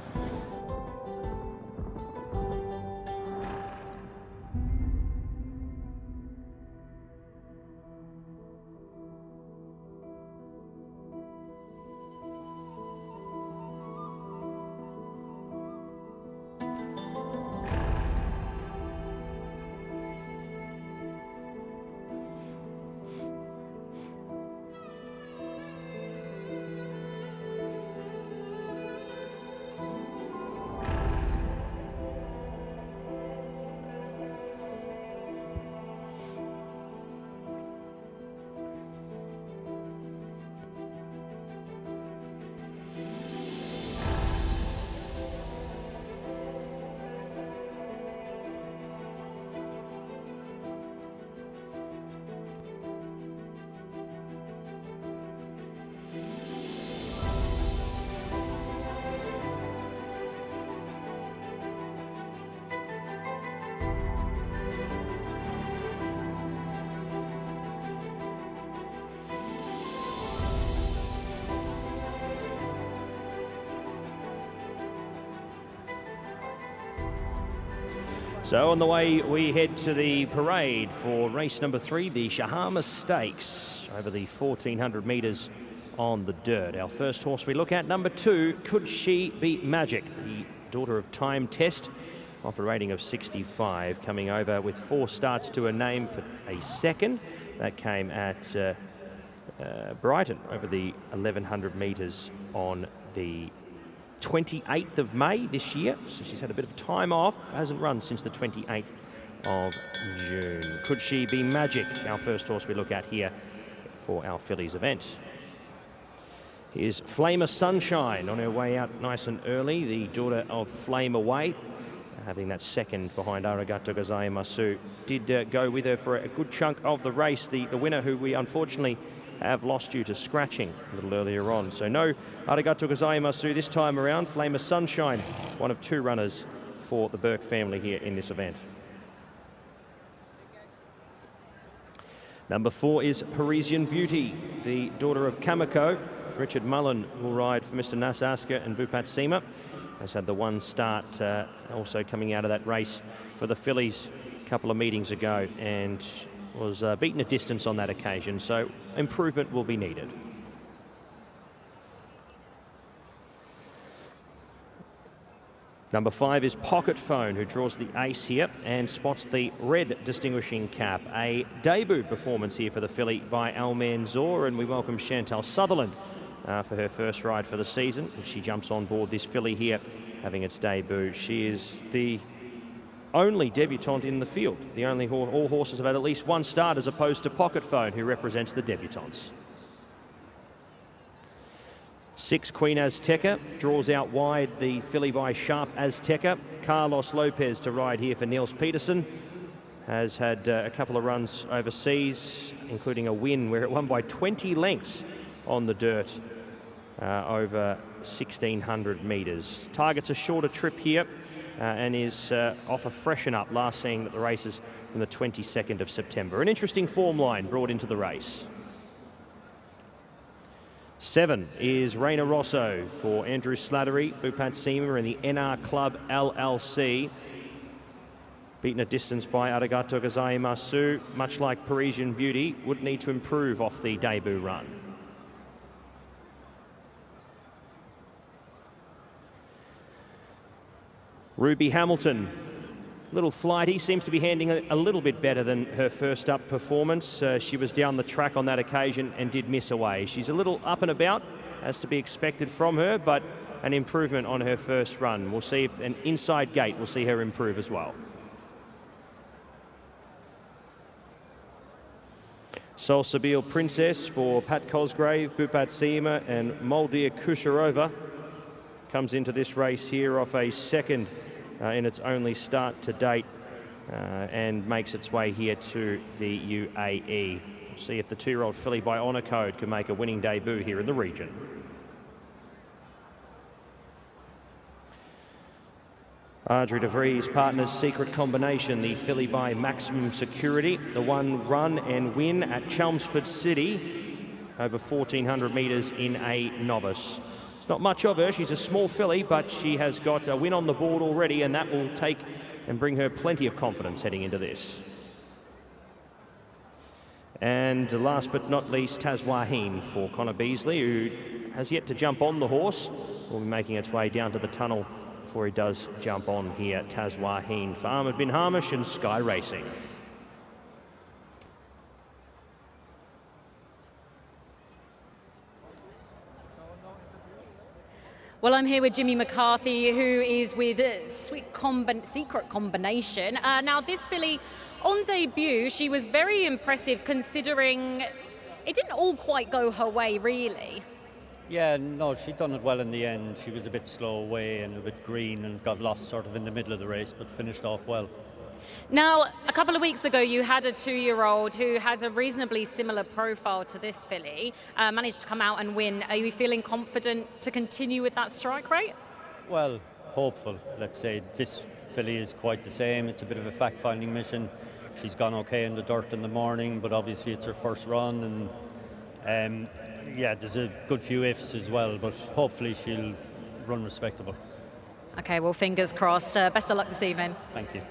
So on the way, we head to the parade for race number 3, the Shahama Stakes, over the 1,400 metres on the dirt. Our first horse we look at, number 2, Could She Be Magic, the daughter of Time Test, off a rating of 65, coming over with 4 starts to her name for a second. That came at Brighton over the 1,100 metres on the 28th of May this year, so she's had a bit of time off, hasn't run since the 28th of June. Could She Be Magic, our first horse we look at here for our fillies event. Here's Flamer Sunshine on her way out nice and early, the daughter of Flame Away. having that second behind Arigato Gozaimasu, did go with her for a good chunk of the race. The winner, who we unfortunately have lost due to scratching a little earlier on. So no Arigato Gozaimasu this time around. Flame of Sunshine, one of 2 runners for the Burke family here in this event. Number 4 is Parisian Beauty, the daughter of Kamiko. Richard Mullen will ride for Mr. Nasaska and Bupat Sema. Has had the 1 start also coming out of that race for the fillies a couple of meetings ago, and was beaten a distance on that occasion, so improvement will be needed. Number 5 is Pocket Phone, who draws the ace here and spots the red distinguishing cap. A debut performance here for the filly by Al Manzoor, and we welcome Chantal Sutherland for her first ride for the season. And she jumps on board this filly here, having its debut. She is the only debutante in the field. The only all horses have had at least 1 start, as opposed to Pocket Phone, who represents the debutantes. 6 Queen Azteca draws out wide the filly by Sharp Azteca. Carlos Lopez to ride here for Niels Peterson. Has had a couple of runs overseas, including a win where it won by 20 lengths on the dirt over 1,600 metres. Targets a shorter trip here and is off a freshen up, last seen at the races from the 22nd of September. An interesting form line brought into the race. 7 is Reina Rosso for Andrew Slattery, Bupat Sema and the NR Club LLC. Beaten a distance by Arigato Gozaimasu, much like Parisian Beauty, would need to improve off the debut run. Ruby Hamilton, little flighty, seems to be handling a little bit better than her first up performance. She was down the track on that occasion and did miss away. She's a little up and about, as to be expected from her, but an improvement on her first run. We'll see if an inside gate will see her improve as well. Salsabil Princess for Pat Cosgrave, Bupat Sema and Moldir Kusharova comes into this race here off a second in its only start to date and makes its way here to the UAE. We'll see if the 2-year-old filly by Honour Code can make a winning debut here in the region. Audrey de Vries partners Secret Combination, the filly by Maximum Security, the 1 run and win at Chelmsford City over 1,400 metres in a novice. It's not much of her, she's a small filly, but she has got a win on the board already, and that will take and bring her plenty of confidence heading into this. And last but not least, Tazwaheen for Connor Beasley, who has yet to jump on the horse. Will be making its way down to the tunnel before he does jump on here. Tazwaheen for Ahmed bin Hamish and Sky Racing. Well, I'm here with Jimmy McCarthy, who is with Secret Combination. Now, this filly, on debut, she was very impressive considering it didn't all quite go her way, really. Yeah, no, she done it well in the end. She was a bit slow away and a bit green and got lost sort of in the middle of the race, but finished off well. Now, a couple of weeks ago, you had a 2-year-old who has a reasonably similar profile to this filly, managed to come out and win. Are you feeling confident to continue with that strike rate? Well, hopeful. Let's say this filly is quite the same. It's a bit of a fact-finding mission. She's gone okay in the dirt in the morning, but obviously it's her first run, and yeah, there's a good few ifs as well, but hopefully she'll run respectable. Okay, well, fingers crossed. Best of luck this evening. Thank you.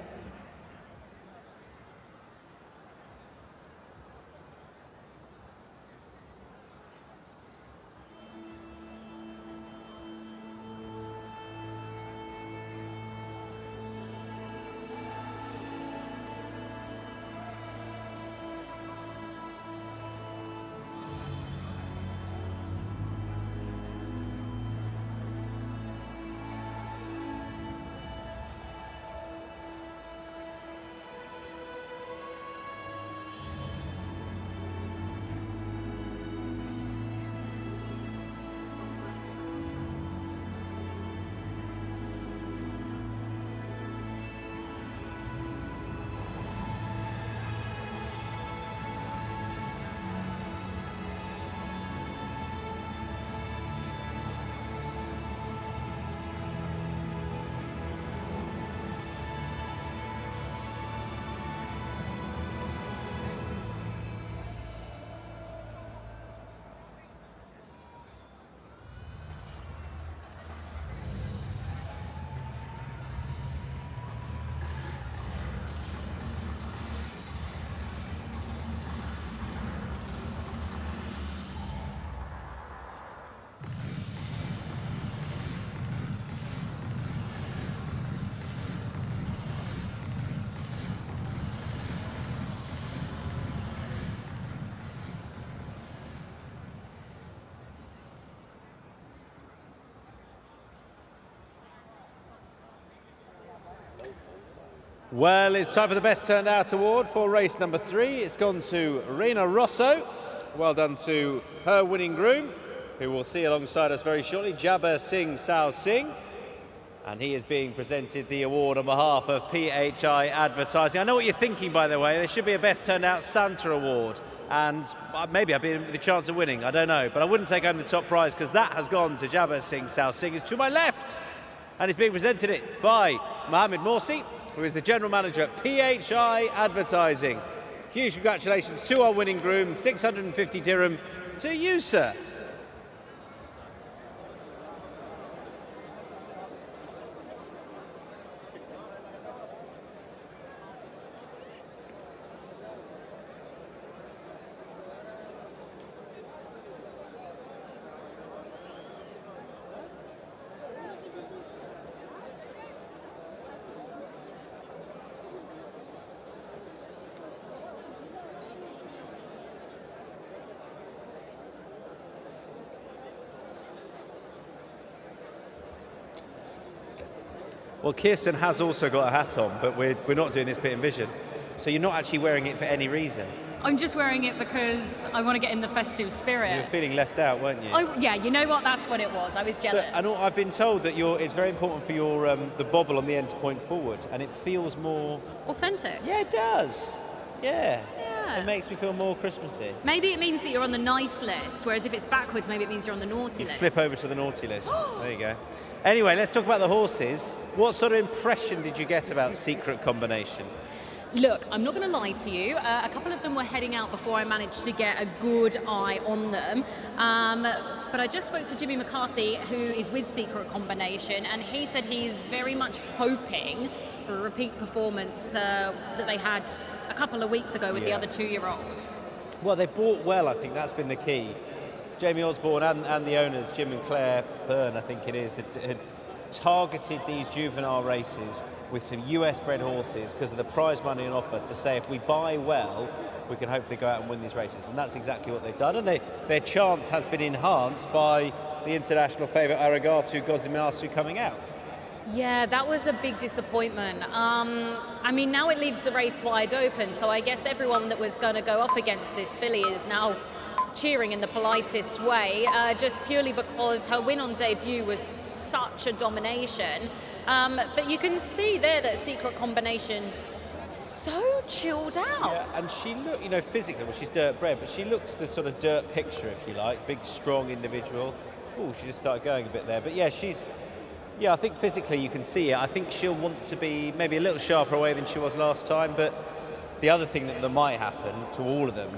Well, it's time for the Best Turned Out Award for race number 3. It's gone to Rena Rosso. Well done to her winning groom, who we'll see alongside us very shortly, Jabbar Singh Sao Singh. And he is being presented the award on behalf of PHI Advertising. I know what you're thinking, by the way. There should be a Best Turned Out Santa Award. And maybe I'd be in with the chance of winning, I don't know. But I wouldn't take home the top prize, because that has gone to Jabbar Singh Sao Singh. It's to my left. And he's being presented it by Mohammed Morsi, who is the General Manager at PHI Advertising. Huge congratulations to our winning groom, 650 dirham to you, sir. Well, Kirsten has also got a hat on, but we're not doing this bit in vision. So you're not actually wearing it for any reason. I'm just wearing it because I want to get in the festive spirit. You were feeling left out, weren't you? Yeah, you know what? That's what it was. I was jealous. And I've been told that it's very important for your the bobble on the end to point forward, and it feels more authentic. Yeah, it does. Yeah. It makes me feel more Christmassy. Maybe it means that you're on the nice list, whereas if it's backwards, maybe it means you're on the naughty list. Flip over to the naughty list. There you go. Anyway, let's talk about the horses. What sort of impression did you get about Secret Combination? Look, I'm not going to lie to you. A couple of them were heading out before I managed to get a good eye on them. But I just spoke to Jimmy McCarthy, who is with Secret Combination, and he said he is very much hoping for a repeat performance that they had a couple of weeks ago with the other 2-year-old. Well, they bought well, I think that's been the key. Jamie Osborne and the owners, Jim and Claire Byrne, I think it is, had targeted these juvenile races with some US-bred horses because of the prize money on offer, to say if we buy well, we can hopefully go out and win these races. And that's exactly what they've done. And their chance has been enhanced by the international favourite Aragatu Gozimasu coming out. Yeah, that was a big disappointment. I mean, now it leaves the race wide open, so I guess everyone that was going to go up against this filly is now cheering in the politest way, just purely because her win on debut was such a domination. But you can see there that Secret Combination so chilled out. Yeah, and she looked, physically, well, she's dirt bred, but she looks the sort of dirt picture, if you like, big, strong individual. Oh, she just started going a bit there. But yeah, I think physically you can see it. I think she'll want to be maybe a little sharper away than she was last time, but the other thing that might happen to all of them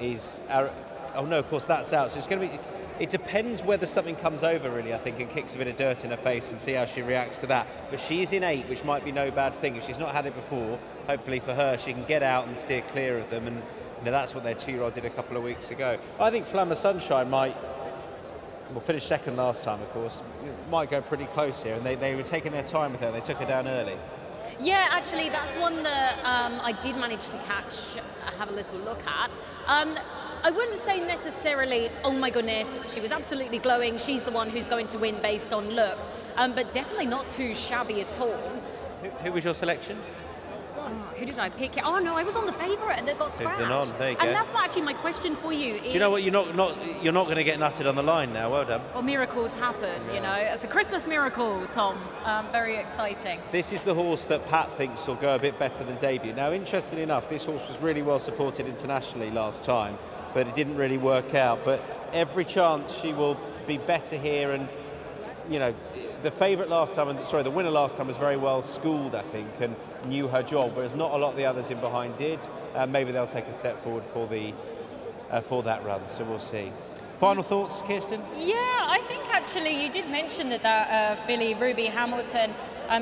is, oh no, of course that's out. So it's going to be, it depends whether something comes over really, I think, and kicks a bit of dirt in her face, and see how she reacts to that. But she's in 8, which might be no bad thing. If she's not had it before, hopefully for her, she can get out and steer clear of them. And that's what their 2-year-old did a couple of weeks ago. I think Flamma Sunshine might, well, finished second last time, of course, might go pretty close here. And they were taking their time with her. They took her down early. Yeah, actually, that's one that I did manage to have a little look at. I wouldn't say necessarily, oh my goodness, she was absolutely glowing, she's the one who's going to win based on looks, but definitely not too shabby at all. Who was your selection? Oh, who did I pick? Oh no, I was on the favourite and that got scratched. There you go. And that's actually my question for you. Do you know what? You're not going to get nutted on the line now. Well done. Well, miracles happen, you know. It's a Christmas miracle, Tom. Very exciting. This is the horse that Pat thinks will go a bit better than debut. Now, interestingly enough, this horse was really well supported internationally last time, but it didn't really work out. But every chance she will be better here, and the favourite last time, the winner last time was very well schooled, I think, and knew her job, whereas not a lot of the others in behind did. Maybe they'll take a step forward for that run, so we'll see. Final thoughts, Kirsten? Yeah, I think actually you did mention that filly, Ruby Hamilton,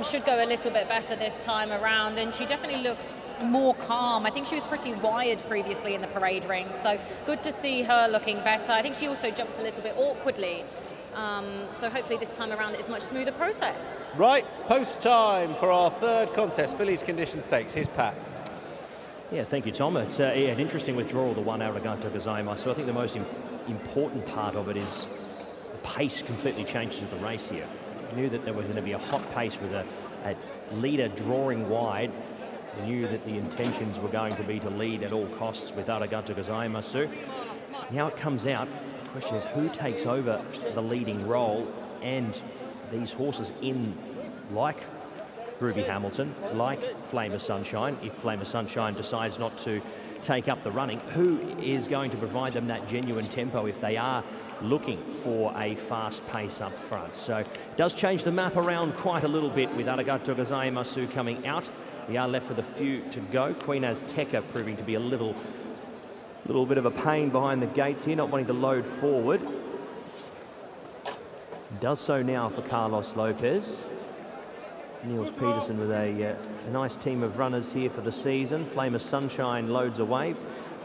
should go a little bit better this time around, and she definitely looks more calm. I think she was pretty wired previously in the parade ring, so good to see her looking better. I think she also jumped a little bit awkwardly. So hopefully this time around it's a much smoother process. Right, post time for our third contest, Fillies Condition Stakes. Here's Pat. Yeah, thank you, Tom. It's an interesting withdrawal, the one Aragatu Gazema. So I think the most important part of it is the pace completely changes the race here. I knew that there was going to be a hot pace with a leader drawing wide, They knew that the intentions were going to be to lead at all costs with Ertijaal Dubai Dash. Now it comes out, the question is who takes over the leading role, and these horses in like Ruby Hamilton, like Flame of Sunshine, if Flame of Sunshine decides not to take up the running, who is going to provide them that genuine tempo if they are looking for a fast pace up front. So it does change the map around quite a little bit with Ertijaal Dubai Dash coming out. We are left with a few to go. Queen Azteca proving to be a little bit of a pain behind the gates here, not wanting to load forward. Does so now for Carlos Lopez. Niels Peterson with a nice team of runners here for the season. Flame of Sunshine loads away.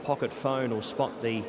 Pocket Phone will spot the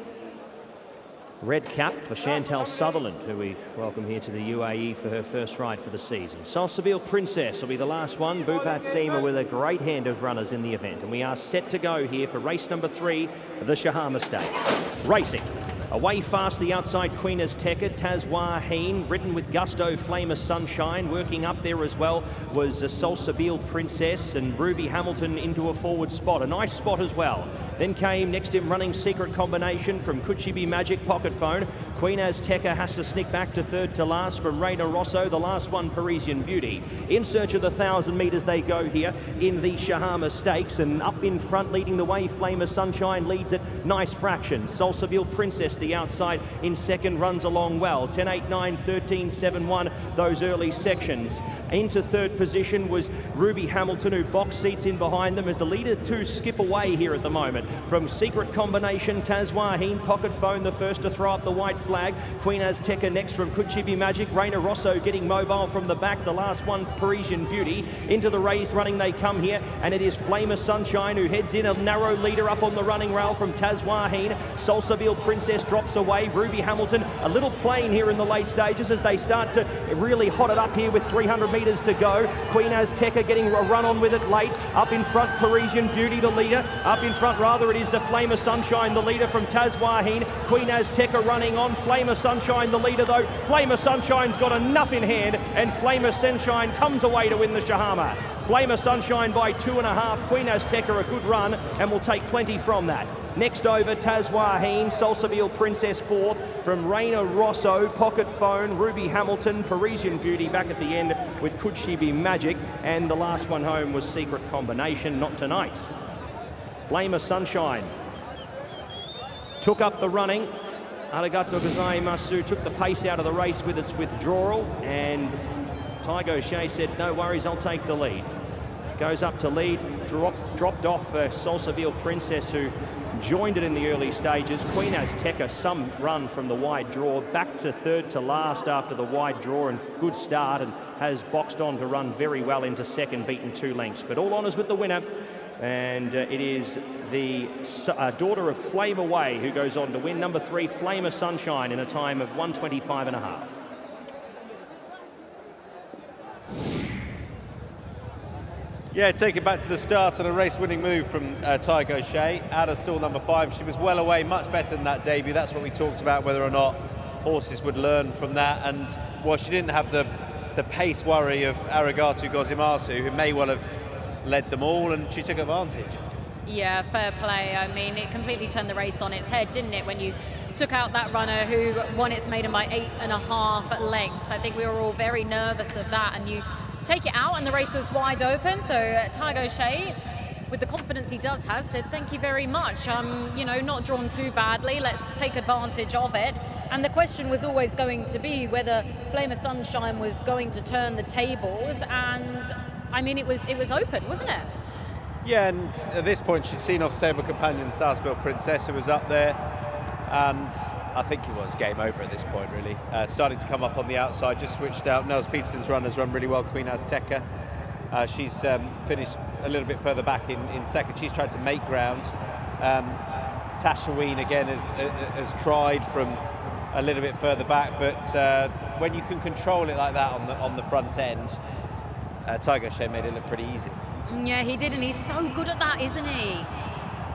red cap for Chantal Sutherland, who we welcome here to the UAE for her first ride for the season. Salsabil Princess will be the last one. Bhupat Seema with a great hand of runners in the event. And we are set to go here for race number 3 of the Shahama Stakes. Racing. Away fast the outside Queen Azteca, Tazwaheen, ridden with gusto, Flame of Sunshine. Working up there as well was Salsabil Princess, and Ruby Hamilton into a forward spot. A nice spot as well. Then came next in running Secret Combination from Kuchibi Magic, Pocket Phone. Queen Azteca has to sneak back to third to last from Reina Rosso. The last one, Parisian Beauty. In search of the 1,000 metres they go here in the Shahama Stakes, and up in front leading the way, Flame of Sunshine leads it. Nice fraction. Salsabil Princess the outside in second, runs along well. 10.89, 13.71, those early sections. Into third position was Ruby Hamilton, who box seats in behind them as the leader two skip away here at the moment. From Secret Combination, Tazwaheen, Pocket Phone the first to throw up the white flag. Queen Azteca next from Kuchibi Magic. Reina Rosso getting mobile from the back. The last one, Parisian Beauty. Into the race running they come here, and it is Flame of Sunshine who heads in, a narrow leader up on the running rail from Tazwaheen. Salsabil Princess drops away. Ruby Hamilton a little plain here in the late stages as they start to really hot it up here with 300 metres to go. Queen Azteca getting a run on with it late. Up in front, Parisian Beauty the leader. Up in front rather, it is a Flame of Sunshine the leader from Tazwaheen. Queen Azteca running on. Flame of Sunshine the leader though. Flame of Sunshine's got enough in hand, and Flame of Sunshine comes away to win the Shahama. Flame of Sunshine by 2.5. Queen Azteca a good run and will take plenty from that. Next over, Tazwaheen, Salsabil Princess fourth from Reina Rosso, Pocket Phone, Ruby Hamilton, Parisian Beauty back at the end with Kuchibi Magic, and the last one home was Secret Combination, not tonight. Flame of Sunshine took up the running. Ertijaal Dubai Dash took the pace out of the race with its withdrawal, and Tygo Shea said, no worries, I'll take the lead. Goes up to lead, dropped off Salsabil Princess, who joined it in the early stages. Queen Azteca, some run from the wide draw, back to third to last after the wide draw, and good start, and has boxed on to run very well into second, beaten 2 lengths. But all honours with the winner, and it is the daughter of Flame Away who goes on to win. Number 3, Flame of Sunshine, in a time of 1:25.5. Yeah, take it back to the start and a race-winning move from Tygo Shea out of stall number 5. She was well away, much better than that debut. That's what we talked about, whether or not horses would learn from that. And well, she didn't have the pace worry of Arigatu Gozimasu, who may well have led them all, and she took advantage. Yeah, fair play. I mean, it completely turned the race on its head, didn't it, when you took out that runner who won its maiden by 8.5 lengths. I think we were all very nervous of that, and you take it out and the race was wide open. So Tygo Shea, with the confidence he does have, said thank you very much. You know, not drawn too badly, let's take advantage of it. And the question was always going to be whether Flame of Sunshine was going to turn the tables, and I mean, it was open, wasn't it? Yeah, and at this point she'd seen off stable companion Salsabil Princess, who was up there, and I think it was game over at this point, really. Starting to come up on the outside, just switched out. Nels Peterson's runners run really well. Queen Azteca, she's finished a little bit further back in second. She's tried to make ground. Tasha Ween again has tried from a little bit further back, but when you can control it like that on the front end, Tygo Shea made it look pretty easy. Yeah, he did, and he's so good at that, isn't he?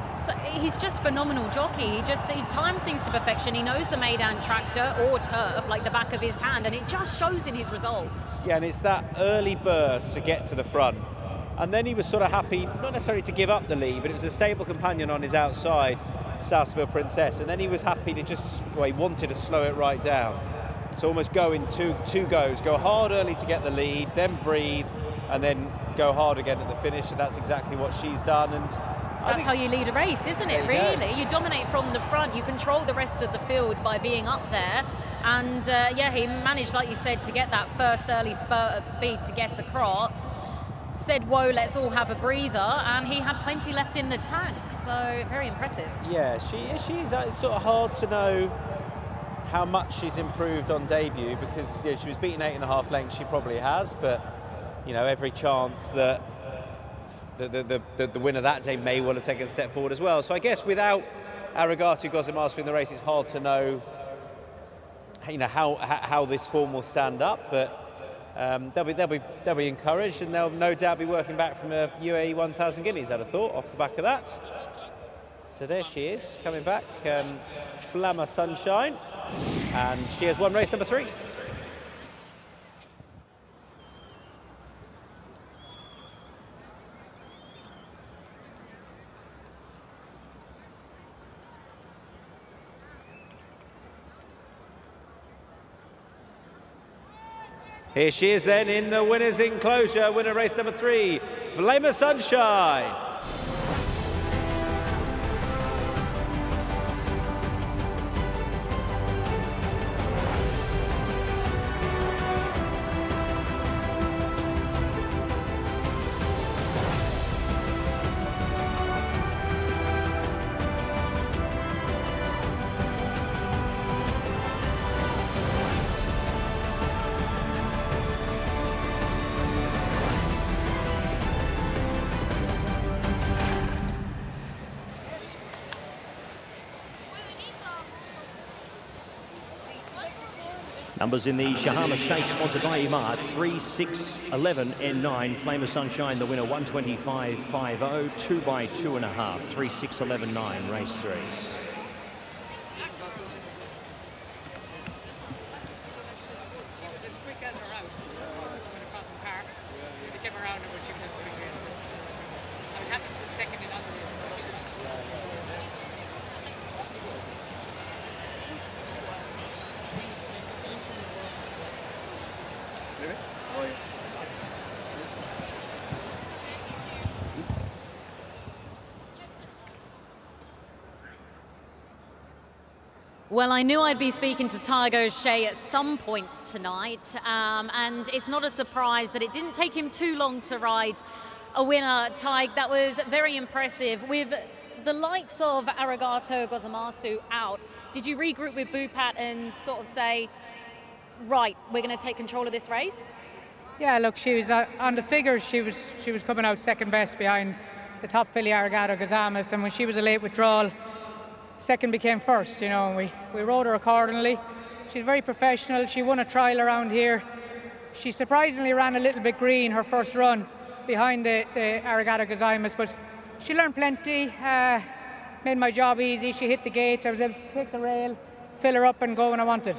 So, he's just phenomenal jockey. He times things to perfection. He knows the Meydan tractor or turf like the back of his hand, and it just shows in his results. Yeah, and it's that early burst to get to the front And then he was sort of happy, not necessarily to give up the lead, but it was a stable companion on his outside, Salsaville Princess, and then he was happy to just, well, he wanted to slow it right down. So almost go in two goes, go hard early to get the lead, then breathe, and then go hard again at the finish, and that's exactly what she's done. And that's how you lead a race, isn't it, really? You dominate from the front, you control the rest of the field by being up there. And yeah, he managed, like you said, to get that first early spurt of speed to get across. Said, whoa, let's all have a breather, and he had plenty left in the tank, so very impressive. Yeah, she is. It's sort of hard to know how much she's improved on debut, because she was beaten 8.5 lengths, she probably has, but every chance that the winner that day may well have taken a step forward as well. So I guess without Arregato Gozamasu in the race, it's hard to know how this form will stand up, but they'll be encouraged, and they'll no doubt be working back from a UAE 1,000 guineas, I'd have thought, off the back of that. So there she is, coming back, Flamma Sunshine, and she has won race number 3. Here she is then in the winner's enclosure, winner race number 3, Flamma Sunshine. Numbers in the Shahama Stakes, sponsored by Imad, 3, 6, 11, N9. Flamma Sunshine, the winner, 125.50, 2 by 2.5, 3, 6, 11, 9, race 3. Well, I knew I'd be speaking to Tiago O'Shea at some point tonight, and it's not a surprise that it didn't take him too long to ride a winner, Tig. That was very impressive. With the likes of Arregato Gozamasu out, did you regroup with Bupat and sort of say, right, we're going to take control of this race? Yeah, look, she was on the figures, she was coming out second best behind the top filly Arregato Gozamasu, and when she was a late withdrawal, second became first, and we rode her accordingly. She's very professional. She won a trial around here. She surprisingly ran a little bit green her first run behind the Arregato Gozamasu, but she learned plenty, made my job easy. She hit the gates. I was able to take the rail, fill her up and go when I wanted.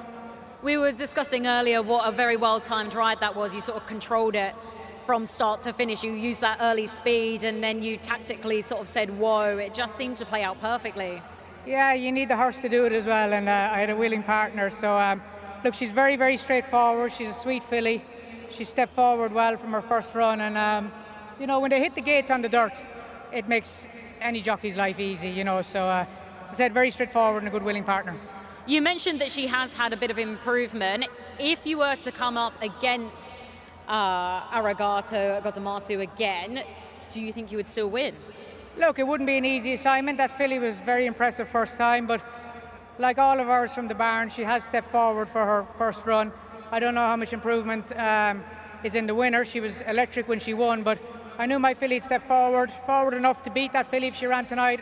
We were discussing earlier what a very well-timed ride that was. You sort of controlled it from start to finish. You used that early speed, and then you tactically sort of said, whoa, it just seemed to play out perfectly. Yeah, you need the horse to do it as well, and I had a willing partner. So, look, she's very, very straightforward. She's a sweet filly. She stepped forward well from her first run, and when they hit the gates on the dirt, it makes any jockey's life easy, So, as I said, very straightforward and a good willing partner. You mentioned that she has had a bit of improvement. If you were to come up against Arregato Gozamasu again, do you think you would still win? Look, it wouldn't be an easy assignment. That filly was very impressive first time, but like all of ours from the barn, she has stepped forward for her first run. I don't know how much improvement is in the winner. She was electric when she won, but I knew my filly would step forward enough to beat that filly if she ran tonight.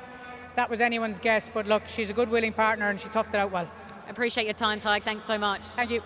That was anyone's guess, but look, she's a good willing partner and she toughed it out well. Appreciate your time, Tig. Thanks so much. Thank you.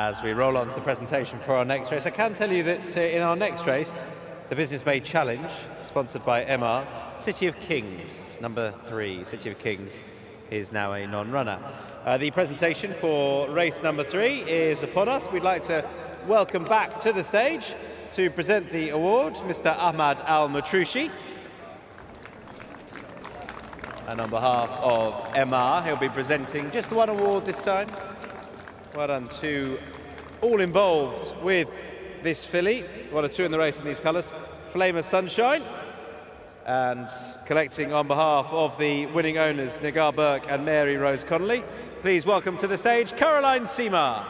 as we roll on to the presentation for our next race. I can tell you that in our next race, the Business Made Challenge, sponsored by MR, City of Kings, number 3, City of Kings, is now a non-runner. The presentation for race number 3 is upon us. We'd like to welcome back to the stage to present the award, Mr. Ahmad Al-Matrushi. And on behalf of MR, he'll be presenting just the one award this time. Well done to all involved with this filly. 1 or 2 in the race in these colours. Flame of Sunshine. And collecting on behalf of the winning owners, Nagar Burke and Mary Rose Connolly. Please welcome to the stage, Caroline Seema.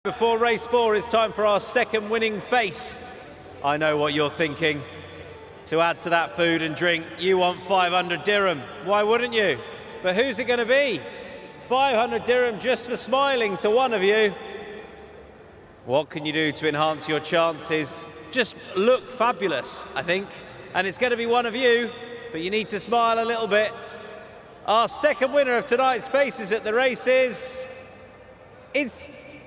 Before race 4, it's time for our second winning face. I know what you're thinking. To add to that food and drink, you want 500 dirham. Why wouldn't you? But who's it going to be? 500 dirham just for smiling to one of you. What can you do to enhance your chances? Just look fabulous, I think. And it's going to be one of you, but you need to smile a little bit. Our second winner of tonight's faces at the race is...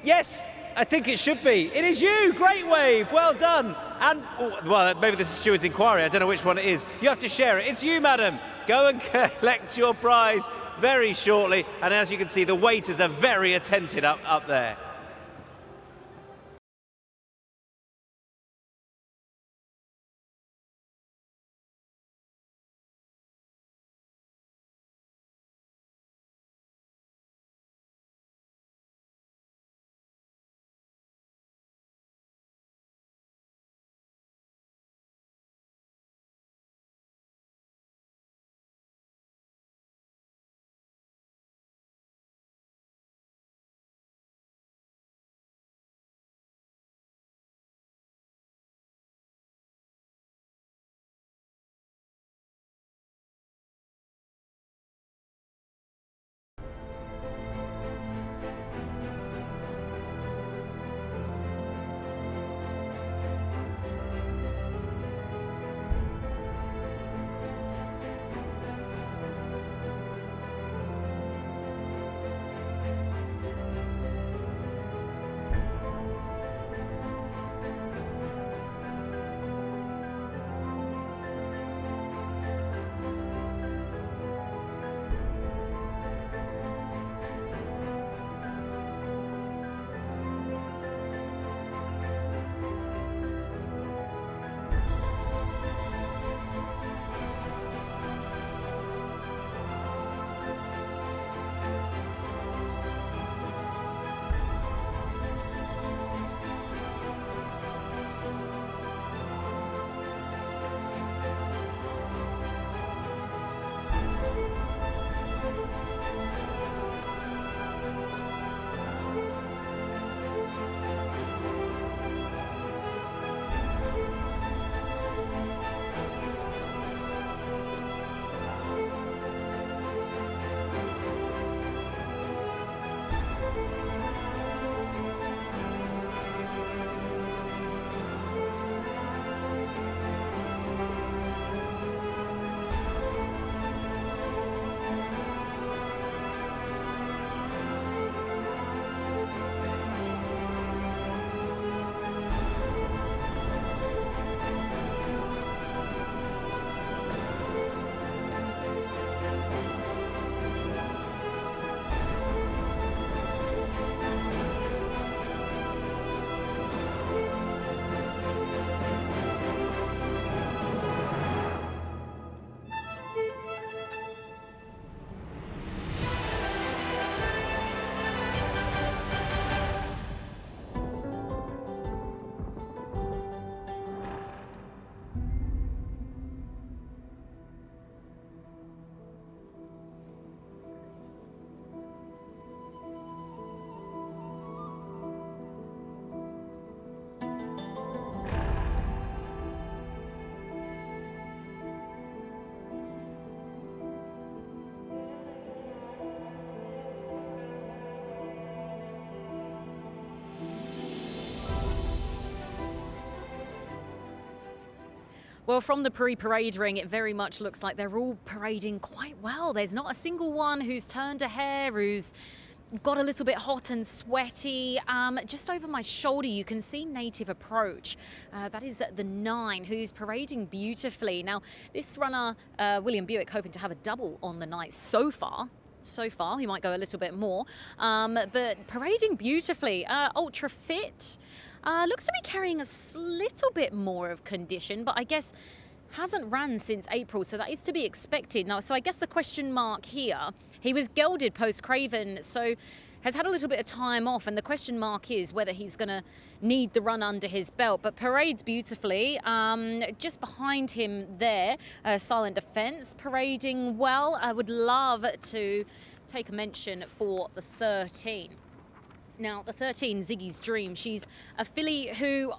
Yes, I think it should be. It is you, Great Wave, well done. And, well, maybe this is Steward's Inquiry, I don't know which one it is. You have to share it. It's you, madam. Go and collect your prize very shortly. And as you can see, the waiters are very attentive up there. Well, from the pre-parade ring, it very much looks like they're all parading quite well. There's not a single one who's turned a hair, who's got a little bit hot and sweaty. Just over my shoulder, you can see Native Approach. That is the 9, who's parading beautifully. Now, this runner, William Buick, hoping to have a double on the night so far. He might go a little bit more, but parading beautifully. Ultra Fit. Looks to be carrying a little bit more of condition, but I guess hasn't ran since April, so that is to be expected. Now, so I guess the question mark here, he was gelded post-Craven, so has had a little bit of time off, and the question mark is whether he's going to need the run under his belt, but parades beautifully. Just behind him there, Silent Defense parading well. I would love to take a mention for the 13. Now, the 13, Ziggy's Dream, she's a filly who,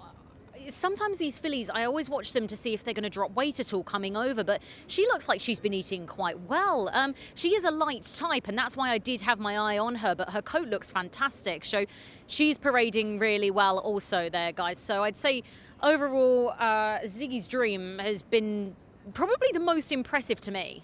sometimes these fillies, I always watch them to see if they're going to drop weight at all coming over, but she looks like she's been eating quite well. She is a light type, and that's why I did have my eye on her, but her coat looks fantastic. So she's parading really well also there, guys. So I'd say overall, Ziggy's Dream has been probably the most impressive to me.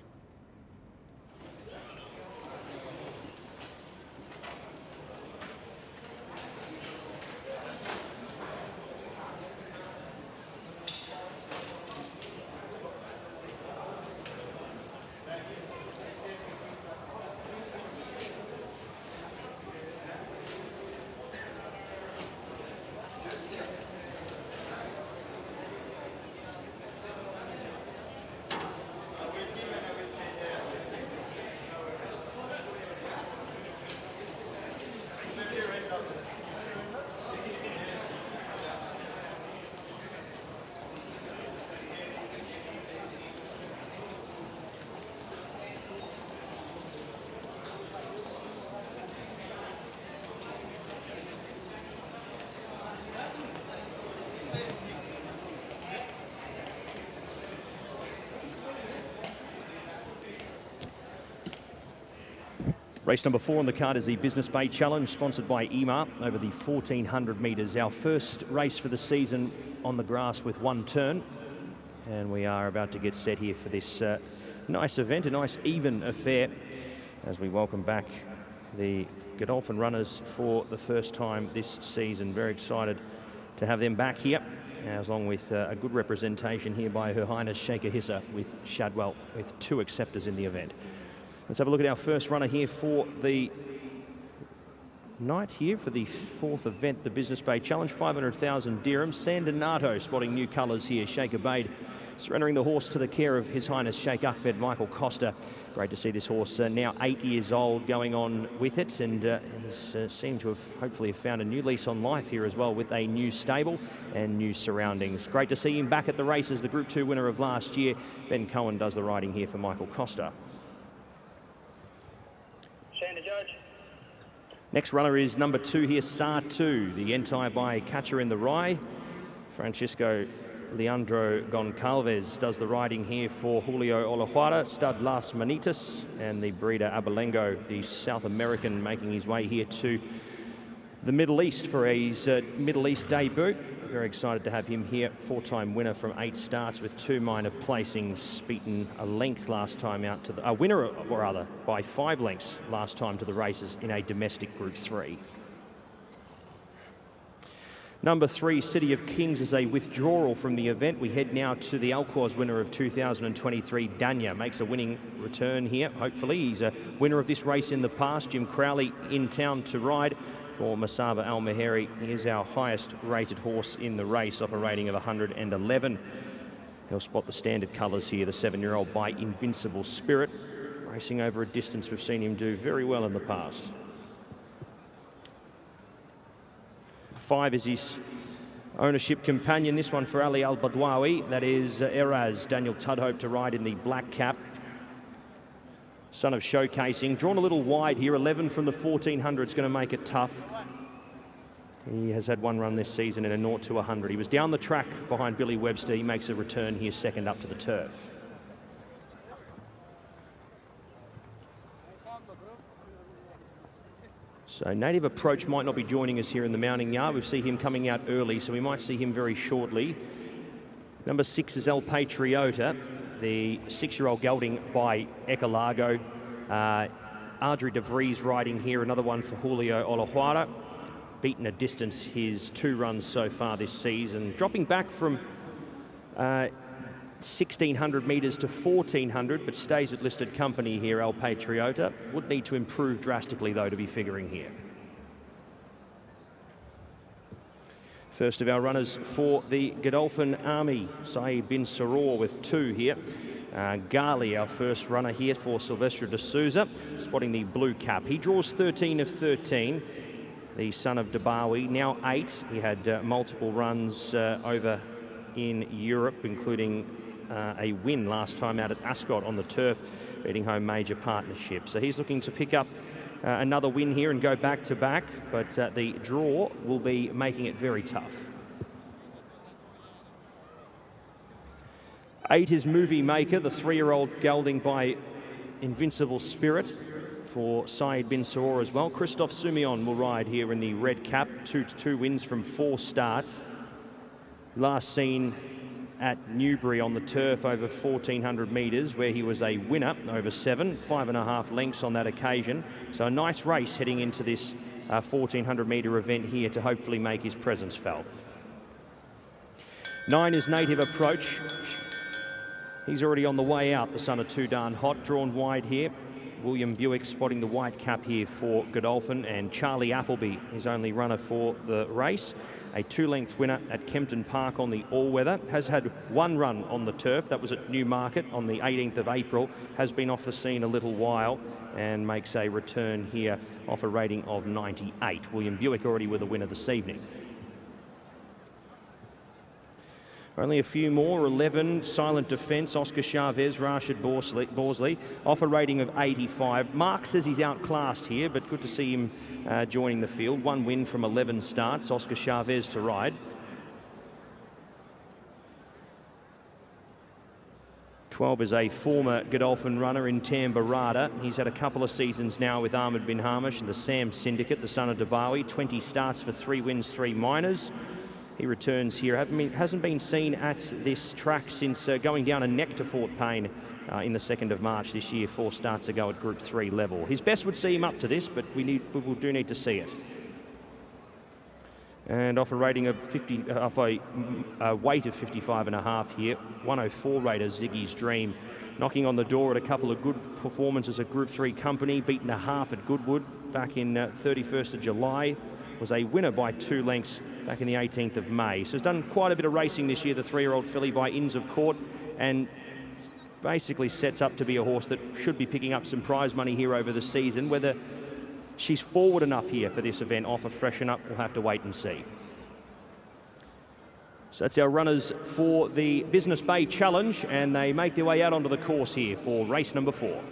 Race number 4 on the card is the Business Bay Challenge, sponsored by EMA, over the 1,400 metres. Our first race for the season on the grass with one turn. And we are about to get set here for this nice event, a nice even affair, as we welcome back the Godolphin runners for the first time this season. Very excited to have them back here, as along with a good representation here by Her Highness Sheikh Hissa with Shadwell, with 2 acceptors in the event. Let's have a look at our first runner here for the night here for the 4th event, the Business Bay Challenge, 500,000 dirhams. Sandinato spotting new colours here. Sheikh Abeid surrendering the horse to the care of His Highness Sheikh Ahmed Michael Costa. Great to see this horse now 8 years old going on with it, and he's seemed to have hopefully found a new lease on life here as well with a new stable and new surroundings. Great to see him back at the races. The Group 2 winner of last year, Ben Cohen, does the riding here for Michael Costa. Next runner is number 2 here, Sa2, the Entai by Catcher in the Rye. Francisco Leandro Goncalves does the riding here for Julio Olajuara, stud Las Manitas, and the breeder Abelengo, the South American, making his way here to the Middle East for his Middle East debut. Very excited to have him here. 4-time winner from 8 starts with 2 minor placings, beaten a length last time out to the winner, or rather, by 5 lengths last time to the races in a domestic Group 3. Number 3, City of Kings, is a withdrawal from the event. We head now to the Alquoz winner of 2023, Danya. Makes a winning return here, hopefully. He's a winner of this race in the past. Jim Crowley in town to ride for Masaba Al Maheri. He is our highest rated horse in the race, off a rating of 111. He'll spot the standard colours here, the 7-year-old by Invincible Spirit. Racing over a distance we've seen him do very well in the past. 5 is his ownership companion, this one for Ali Al-Badwawi. That is Eraz, Daniel Tudhope, to ride in the black cap. Son of Showcasing, drawn a little wide here. 11 from the 1400 is going to make it tough. He has had 1 run this season in a 0 to 100. He was down the track behind Billy Webster. He makes a return here, second up to the turf. So Native Approach might not be joining us here in the mounting yard. We see him coming out early, so we might see him very shortly. Number 6 is El Patriota, the 6-year-old gelding by Ecolago. Ardri de Vries riding here, another one for Julio Olajuara. Beaten a distance his 2 runs so far this season. Dropping back from 1,600 metres to 1,400, but stays at listed company here, El Patriota. Would need to improve drastically, though, to be figuring here. First of our runners for the Godolphin Army, Saeed bin Saror with 2 here. Gali, our first runner here for Silvestre de Souza, spotting the blue cap. He draws 13 of 13. The son of Dabawi, now 8. He had multiple runs over in Europe, including a win last time out at Ascot on the turf, beating home Major Partnership. So he's looking to pick up another win here and go back-to-back, but the draw will be making it very tough. 8 is Movie Maker, the 3-year-old gelding by Invincible Spirit for Saeed bin Saror as well. Christophe Soumillon will ride here in the red cap, 2 wins from 4 starts. Last seen at Newbury on the turf over 1,400 metres, where he was a winner over 7, 5.5 lengths on that occasion. So a nice race heading into this 1,400 metre event here to hopefully make his presence felt. 9 is Native Approach. He's already on the way out, the son of Too Darn Hot, drawn wide here. William Buick spotting the white cap here for Godolphin, and Charlie Appleby, his only runner for the race. A 2-length winner at Kempton Park on the all-weather. Has had 1 run on the turf. That was at Newmarket on the 18th of April. Has been off the scene a little while and makes a return here off a rating of 98. William Buick already with a winner this evening. Only a few more. 11, Silent Defence, Oscar Chavez, Rashid Borsley, off a rating of 85. Mark says he's outclassed here, but good to see him joining the field. 1 win from 11 starts, Oscar Chavez to ride. 12 is a former Godolphin runner in Tambarada. He's had a couple of seasons now with Ahmed bin Hamish and the Sam Syndicate, the son of Dabawi. 20 starts for 3 wins, 3 minors. He returns here. Hasn't been seen at this track since going down a neck to Fort Payne in the 2nd of March this year. 4 starts ago at Group 3 level. His best would see him up to this, but we do need to see it. And off a rating of 50, off a weight of 55.5 here. 104 rater Ziggy's Dream, knocking on the door at a couple of good performances at Group 3 company. Beaten a half at Goodwood back in 31st of July. Was a winner by 2 lengths back in the 18th of May. So has done quite a bit of racing this year, the 3-year-old filly by Inns of Court, and basically sets up to be a horse that should be picking up some prize money here over the season. Whether she's forward enough here for this event, off a freshen up, we'll have to wait and see. So that's our runners for the Business Bay Challenge, and they make their way out onto the course here for race number 4.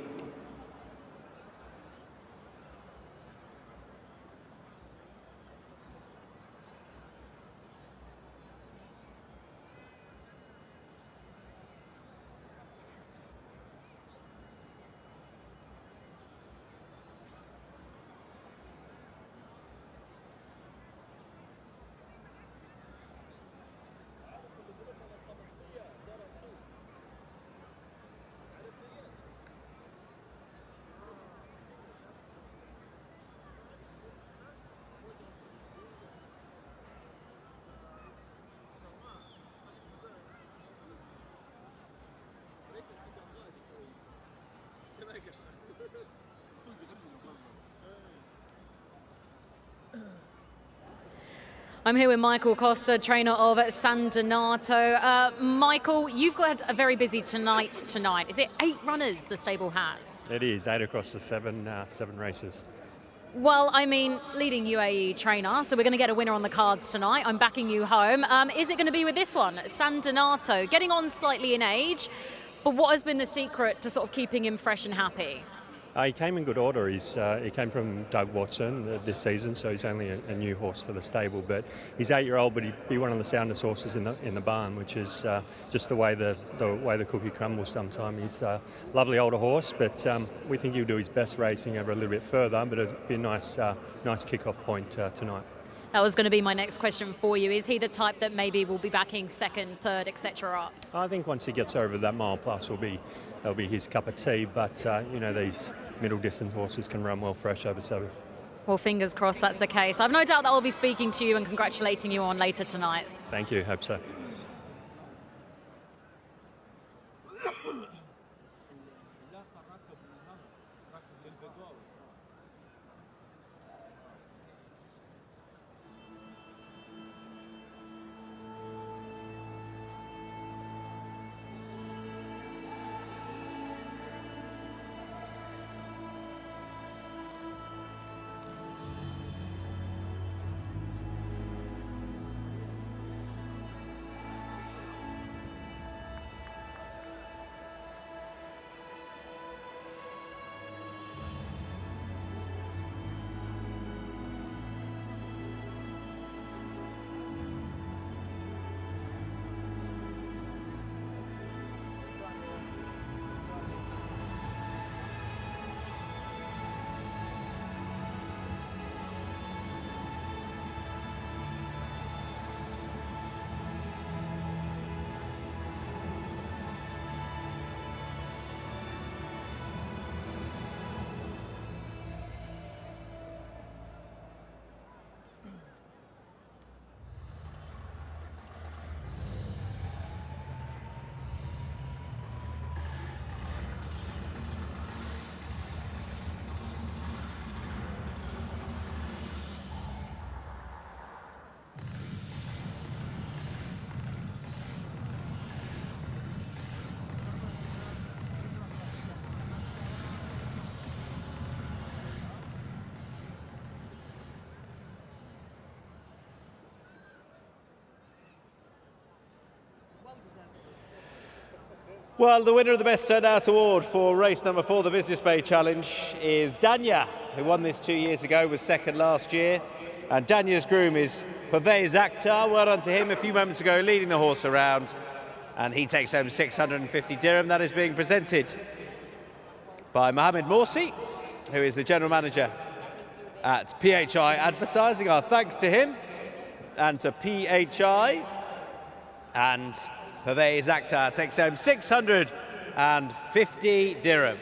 I'm here with Michael Costa, trainer of San Donato. Michael, you've got a very busy tonight. Is it 8 runners the stable has? It is, 8 across the 7 races. Well, I mean, leading UAE trainer, so we're going to get a winner on the cards tonight. I'm backing you home. Is it going to be with this one, San Donato? Getting on slightly in age, but what has been the secret to sort of keeping him fresh and happy? He came in good order. He came from Doug Watson this season, so he's only a new horse for the stable. But he's 8-year-old, but he'd be one of the soundest horses in the barn, which is just the way the cookie crumbles. Sometimes he's a lovely older horse, but we think he'll do his best racing over a little bit further. But it'll be a nice kick-off point tonight. That was going to be my next question for you. Is he the type that maybe will be backing second, third, etc.? I think once he gets over that mile plus, that'll be his cup of tea. But you know, these middle distance horses can run well fresh over 7. Well, fingers crossed that's the case. I've no doubt that I'll be speaking to you and congratulating you on later tonight. Thank you. Hope so. Well, the winner of the Best Turnout Award for race number 4, the Business Bay Challenge, is Danya, who won this 2 years ago, was second last year. And Danya's groom is Pervez Akhtar. Well done to him a few moments ago, leading the horse around. And he takes home 650 dirham. That is being presented by Mohammed Morsi, who is the general manager at PHI Advertising. Our thanks to him and to PHI. And Pervez Akhtar takes home 650 dirham.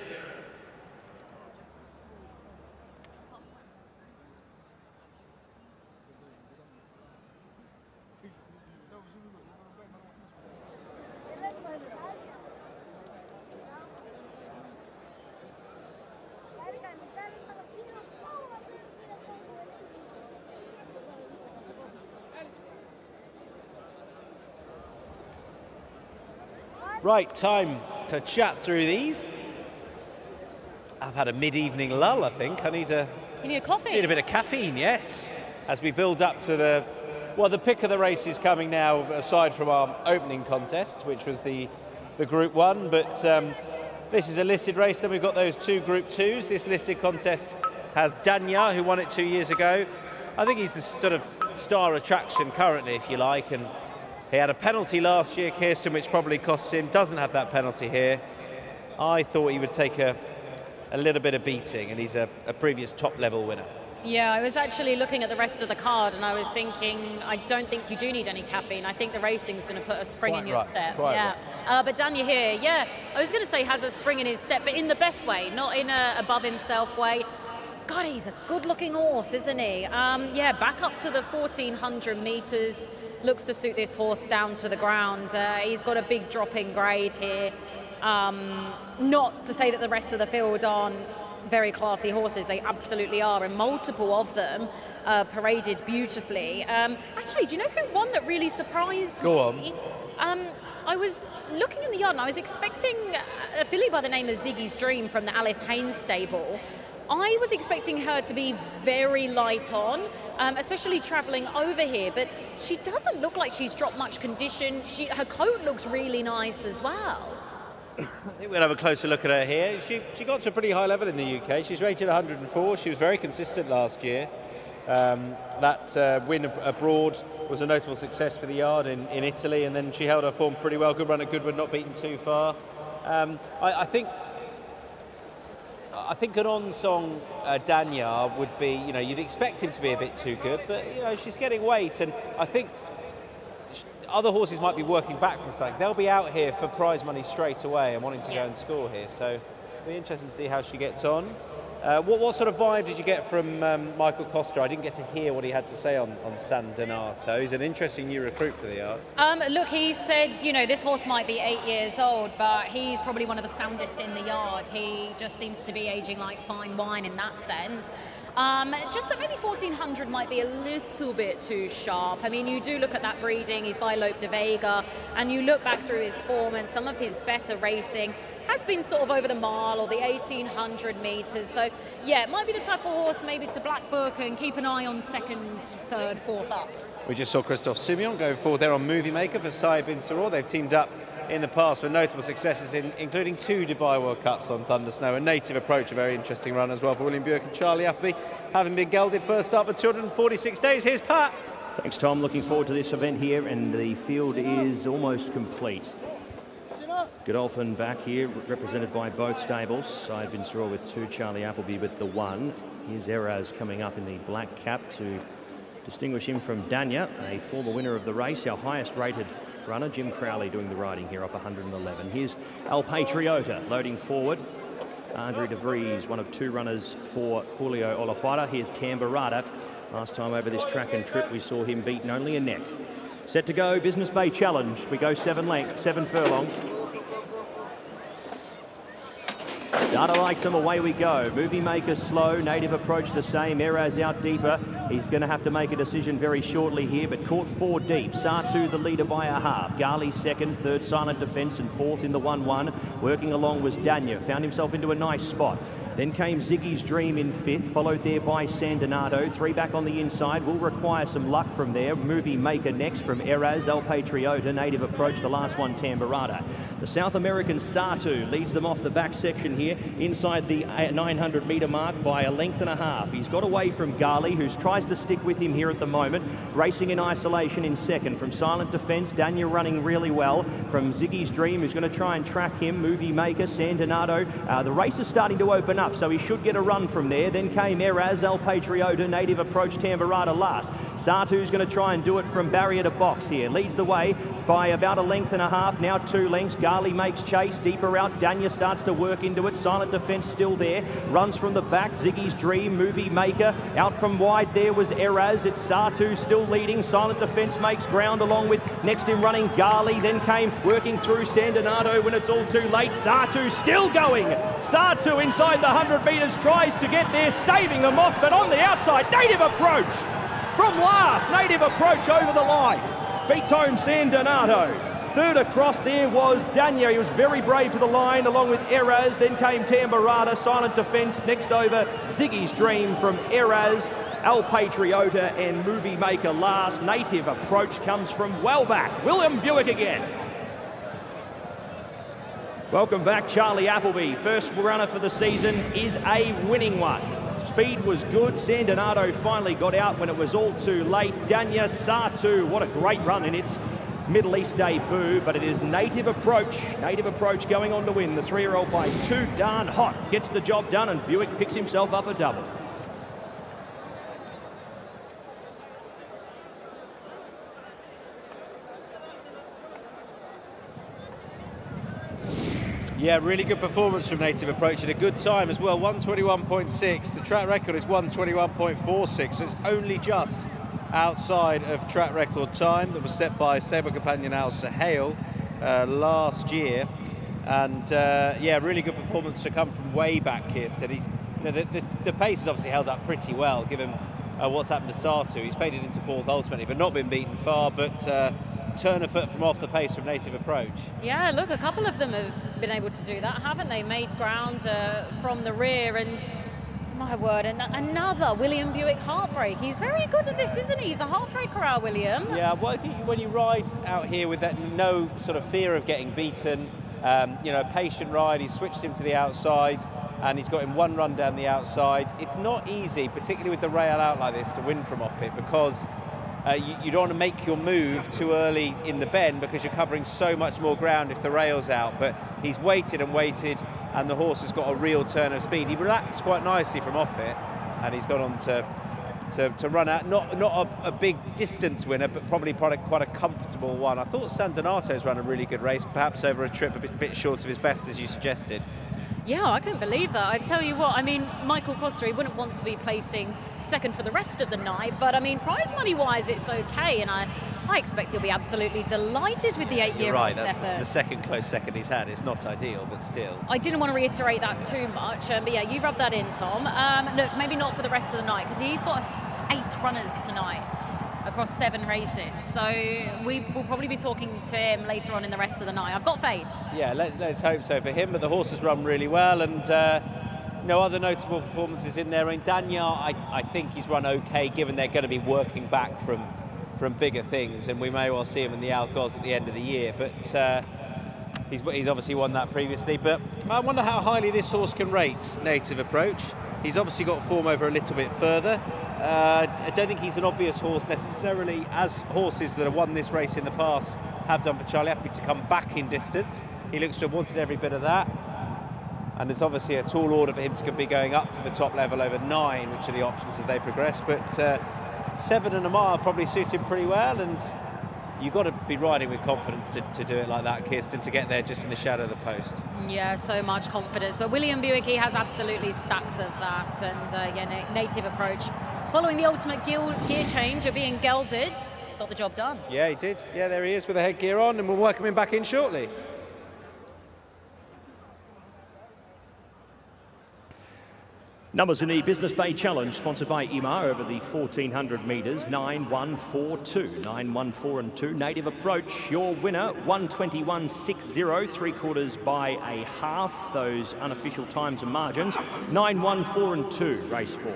Right, time to chat through these. I've had a mid-evening lull, I think. I need You need a coffee? Need a bit of caffeine, yes. As we build up to the pick of the race is coming now, aside from our opening contest, which was the Group 1. But this is a listed race. Then we've got those 2 Group 2s. This listed contest has Danya, who won it 2 years ago. I think he's the sort of star attraction currently, if you like. And he had a penalty last year, Kirsten, which probably cost him. Doesn't have that penalty here. I thought he would take a little bit of beating, and he's a previous top-level winner. Yeah, I was actually looking at the rest of the card, and I was thinking, I don't think you do need any caffeine. I think the racing's going to put a spring in your step. Yeah, but Danya here, yeah, I was going to say has a spring in his step, but in the best way, not in a above himself way. God, he's a good-looking horse, isn't he? Yeah, back up to the 1,400 meters. Looks to suit this horse down to the ground. He's got a big drop in grade here. Not to say that the rest of the field aren't very classy horses. They absolutely are, and multiple of them paraded beautifully. Actually, do you know who won that really surprised me? Go on. I was looking in the yard and I was expecting a filly by the name of Ziggy's Dream from the Alice Haynes stable. I was expecting her to be very light on, especially travelling over here, but she doesn't look like she's dropped much condition. Her coat looks really nice as well. I think we'll have a closer look at her here. She got to a pretty high level in the UK. She's rated 104. She was very consistent last year. That win abroad was a notable success for the yard in Italy, and then she held her form pretty well. Good run at Goodwood, not beaten too far. I I think an on-song Danya would be, you know, you'd expect him to be a bit too good, but, you know, she's getting weight, and I think other horses might be working back from something. They'll be out here for prize money straight away and wanting to go and score here, so it'll be interesting to see how she gets on. What sort of vibe did you get from Michael Costa? I didn't get to hear what he had to say on San Donato. He's an interesting new recruit for the yard. Look, he said, you know, this horse might be 8 years old, but he's probably one of the soundest in the yard. He just seems to be aging like fine wine in that sense. Just that maybe 1400 might be a little bit too sharp. I mean, you do look at that breeding, he's by Lope de Vega, and you look back through his form and some of his better racing has been sort of over the mile or the 1800 metres. So, yeah, it might be the type of horse maybe to black book and keep an eye on second, third, fourth up. We just saw Christophe Simeon going forward there on Movie Maker for Saïd Bin Saror. They've teamed up in the past with notable successes, including 2 Dubai World Cups on Thunder Snow. A Native Approach, a very interesting run as well for William Buick and Charlie Appleby, having been gelded first up for 246 days. Here's Pat. Thanks, Tom. Looking forward to this event here, and the field is almost complete. Godolphin back here, represented by both stables. Saïd Bin Saror with 2, Charlie Appleby with the 1. Here's Eraz coming up in the black cap to distinguish him from Danya, a former winner of the race, our highest rated runner. Jim Crowley doing the riding here off 111. Here's El Patriota loading forward. Andre de Vries, one of 2 runners for Julio Olajuara. Here's Tambarada. Last time over this track and trip, we saw him beaten only a neck. Set to go, Business Bay Challenge. We go 7 furlongs. Data likes them, away we go. Movie Maker slow, Native Approach the same, Eraz out deeper. He's going to have to make a decision very shortly here, but caught 4 deep. Sartu the leader by a half. Gali second, third Silent Defence, and fourth in the 1-1. Working along was Danya, found himself into a nice spot. Then came Ziggy's Dream in 5th, followed there by San Donato. 3 back on the inside, will require some luck from there. Movie Maker next from Eraz, El Patriota, Native Approach, the last one, Tambarada. The South American Sartu leads them off the back section here, inside the 900 metre mark by a length and a half. He's got away from Gali, who tries to stick with him here at the moment. Racing in isolation in second. From Silent Defence, Danya running really well. From Ziggy's Dream, who's going to try and track him. Movie Maker, San Donato. The race is starting to open up, so he should get a run from there. Then came Eraz, El Patriota, Native Approach, Tambarada last. Sartu's going to try and do it from barrier to box here. Leads the way by about a length and a half, now 2 lengths. Gali makes chase, deeper out. Danya starts to work into it. Silent Defence still there. Runs from the back, Ziggy's Dream, Movie Maker. Out from wide there was Eraz. It's Sartu still leading. Silent Defence makes ground along with next in running Gali. Then came working through San Donato when it's all too late. Sartu still going. Sartu inside the 100 metres tries to get there, staving them off, but on the outside, Native Approach from last. Native Approach over the line. Beats home San Donato. Third across there was Danya. He was very brave to the line along with Eraz. Then came Tambarada, Silent Defence. Next over, Ziggy's Dream from Eraz. El Patriota and Movie Maker last. Native Approach comes from well back. William Buick again. Welcome back, Charlie Appleby. First runner for the season is a winning one. Speed was good. San Donato finally got out when it was all too late. Danya, Sartu, what a great run in its Middle East debut, but it is Native Approach. Native Approach going on to win. The 3-year-old by 2 darn hot. Gets the job done, and Buick picks himself up a double. Yeah, really good performance from Native Approach at a good time as well, 121.6. The track record is 121.46, so it's only just outside of track record time that was set by stable companion Al Sahale last year. And yeah, really good performance to come from way back here. He's, you know, the pace has obviously held up pretty well, given what's happened to Sartu. He's faded into 4th ultimately, but not been beaten far, but turn a foot from off the pace from Native Approach. Yeah, look, a couple of them have been able to do that, haven't they? Made ground from the rear, and my word, another William Buick heartbreak. He's very good at this, isn't he? He's a heartbreaker, our William. Yeah, well, I think when you ride out here with that no sort of fear of getting beaten, you know, patient ride, he's switched him to the outside, and he's got him 1 run down the outside. It's not easy, particularly with the rail out like this, to win from off it, because you don't want to make your move too early in the bend because you're covering so much more ground if the rail's out. But he's waited and waited, and the horse has got a real turn of speed. He relaxed quite nicely from off it, and he's gone on to run out. Not a big distance winner, but probably quite a comfortable one. I thought San Donato's run a really good race, perhaps over a trip a bit short of his best, as you suggested. Yeah, I couldn't believe that. I tell you what, I mean, Michael Costa, he wouldn't want to be placing second for the rest of the night, but I mean, prize money wise, it's okay, and I expect he'll be absolutely delighted with the 8-year-old's Right, that's effort. the second close second he's had. It's not ideal, but still. I didn't want to reiterate that too much, but yeah, you rub that in, Tom. Look, maybe not for the rest of the night, because he's got 8 runners tonight across 7 races, so we will probably be talking to him later on in the rest of the night. I've got faith. Yeah, let's hope so for him, but the horse has run really well, and no other notable performances in there. I mean, Danyar, I think he's run okay, given they're going to be working back from bigger things, and we may well see him in the Algoz at the end of the year, but he's obviously won that previously. But I wonder how highly this horse can rate Native Approach. He's obviously got form over a little bit further. I don't think he's an obvious horse necessarily, as horses that have won this race in the past have done for Charlie Happy, to come back in distance. He looks to have wanted every bit of that, and it's obviously a tall order for him to be going up to the top level over 9, which are the options as they progress, but 7 and a mile probably suit him pretty well, and you've got to be riding with confidence to do it like that, Kirsten, to get there just in the shadow of the post. Yeah, so much confidence, but William Buick, he has absolutely stacks of that, and yeah, Native Approach, following the ultimate gear change of being gelded, got the job done. Yeah, he did. Yeah, there he is with the headgear on, and we'll welcome him back in shortly. Numbers in the Business Bay Challenge, sponsored by EMAR, over the 1400 metres, 9-1-4-2, 9-1-4 and 2. Native Approach, your winner, 1:21.60, 3/4 by a half. Those unofficial times and margins, 9-1-4 and 2, race 4.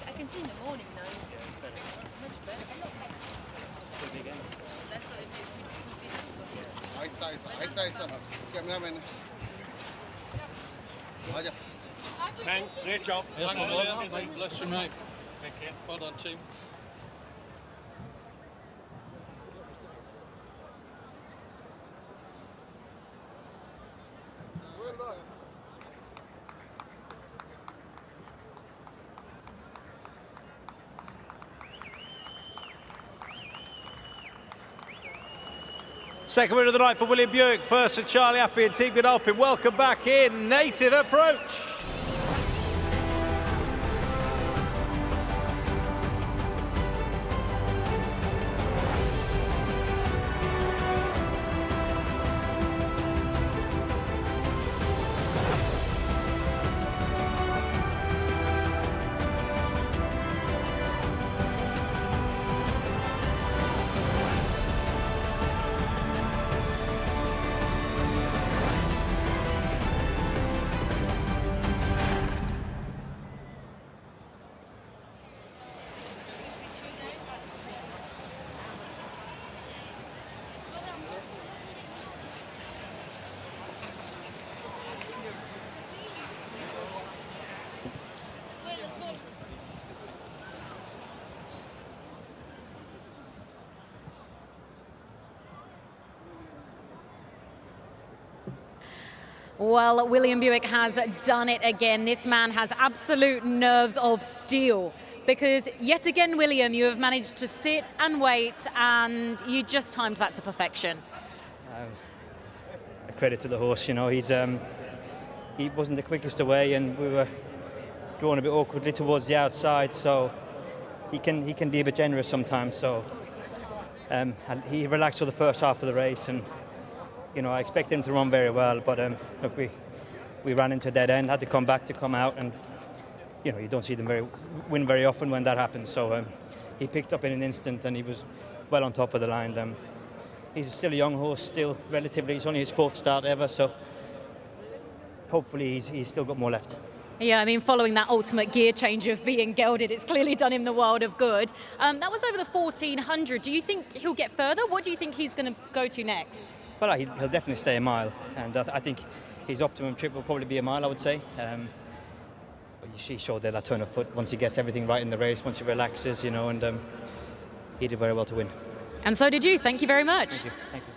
I can see in the morning now. It's much better. Thanks, great job. Thanks, William. Bless you, mate. Thank you. Well done, team. Second win of the night for William Buick, first for Charlie Happy and Team Godolphin. Welcome back in, Native Approach. Well, William Buick has done it again. This man has absolute nerves of steel, because yet again, William, you have managed to sit and wait, and you just timed that to perfection. A credit to the horse, you know, he wasn't the quickest away, and we were drawn a bit awkwardly towards the outside, so he can be a bit generous sometimes. So and he relaxed for the first half of the race, and you know, I expected him to run very well, but look, we ran into a dead end, had to come back to come out, and you know, you don't see them win very often when that happens. So he picked up in an instant, and he was well on top of the line. He's still a young horse, still relatively. It's only his 4th start ever, so hopefully he's still got more left. Yeah, I mean, following that ultimate gear change of being gelded, it's clearly done him the world of good. That was over the 1400. Do you think he'll get further? What do you think he's going to go to next? Well, he'll definitely stay a mile, and I think his optimum trip will probably be a mile, I would say. But he showed there that turn of foot once he gets everything right in the race, once he relaxes, you know, and he did very well to win. And so did you. Thank you very much. Thank you. Thank you.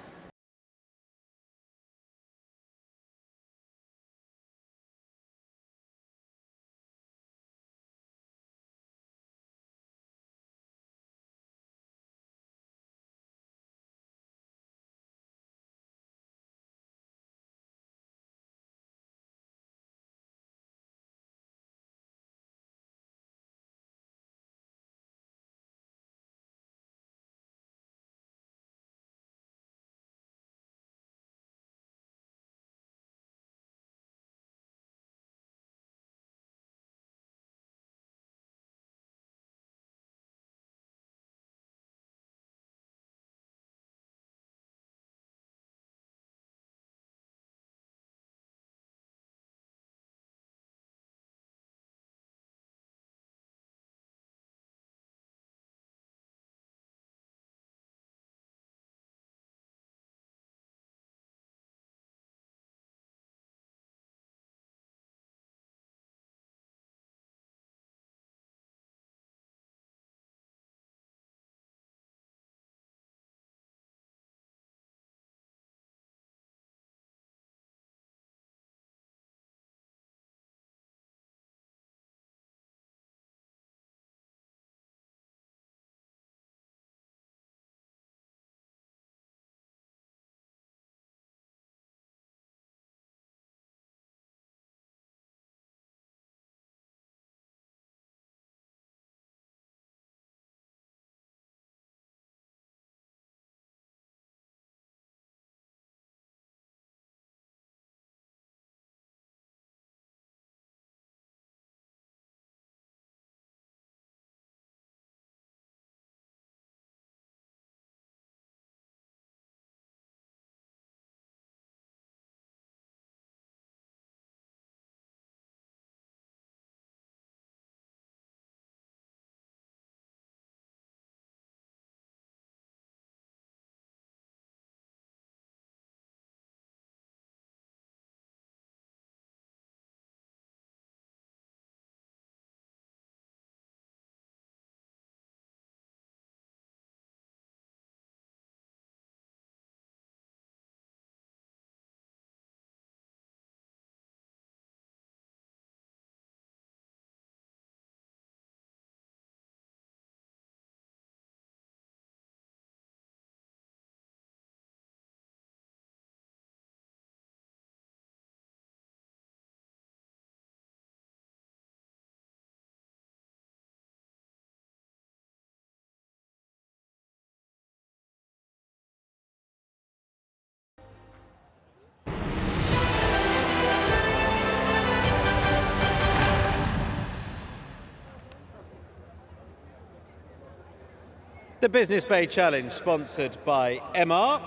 The Business Bay Challenge, sponsored by MR,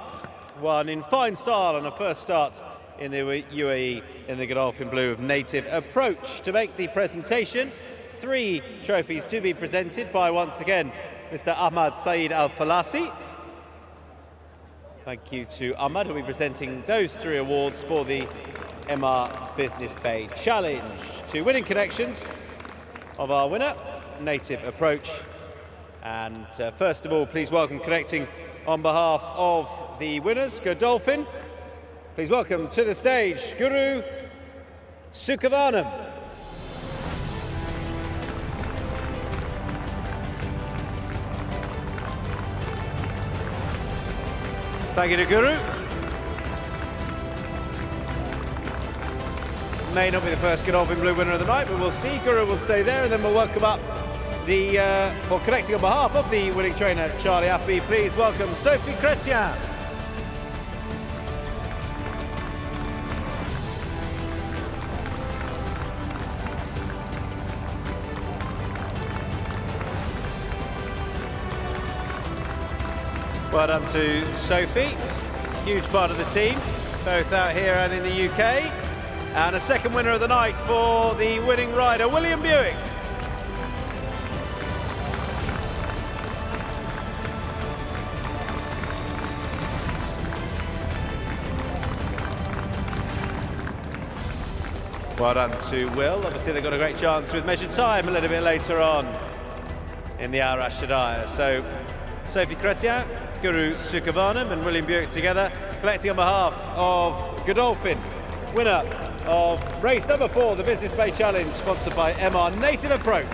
won in fine style on a first start in the UAE in the Godolphin Blue of Native Approach. To make the presentation, 3 trophies to be presented by, once again, Mr. Ahmad Saeed Al-Falasi. Thank you to Ahmad, who will be presenting those 3 awards for the MR Business Bay Challenge. 2 winning connections of our winner, Native Approach. And first of all, please welcome, connecting on behalf of the winners, Godolphin. Please welcome to the stage, Guru Sukavanam. Thank you to Guru. May not be the first Godolphin Blue winner of the night, but we'll see. Guru will stay there, and then we'll welcome up the, connecting on behalf of the winning trainer, Charlie Appy, please welcome Sophie Chrétien. Well done to Sophie, huge part of the team, both out here and in the UK. And a second winner of the night for the winning rider, William Buick. Well done to Will. Obviously they've got a great chance with measured time a little bit later on in the Al Rashidiya. So Sophie Chrétien, Guru Sukavanam and William Buick together, collecting on behalf of Godolphin, winner of race number 4, the Business Bay Challenge, sponsored by MR Native Approach.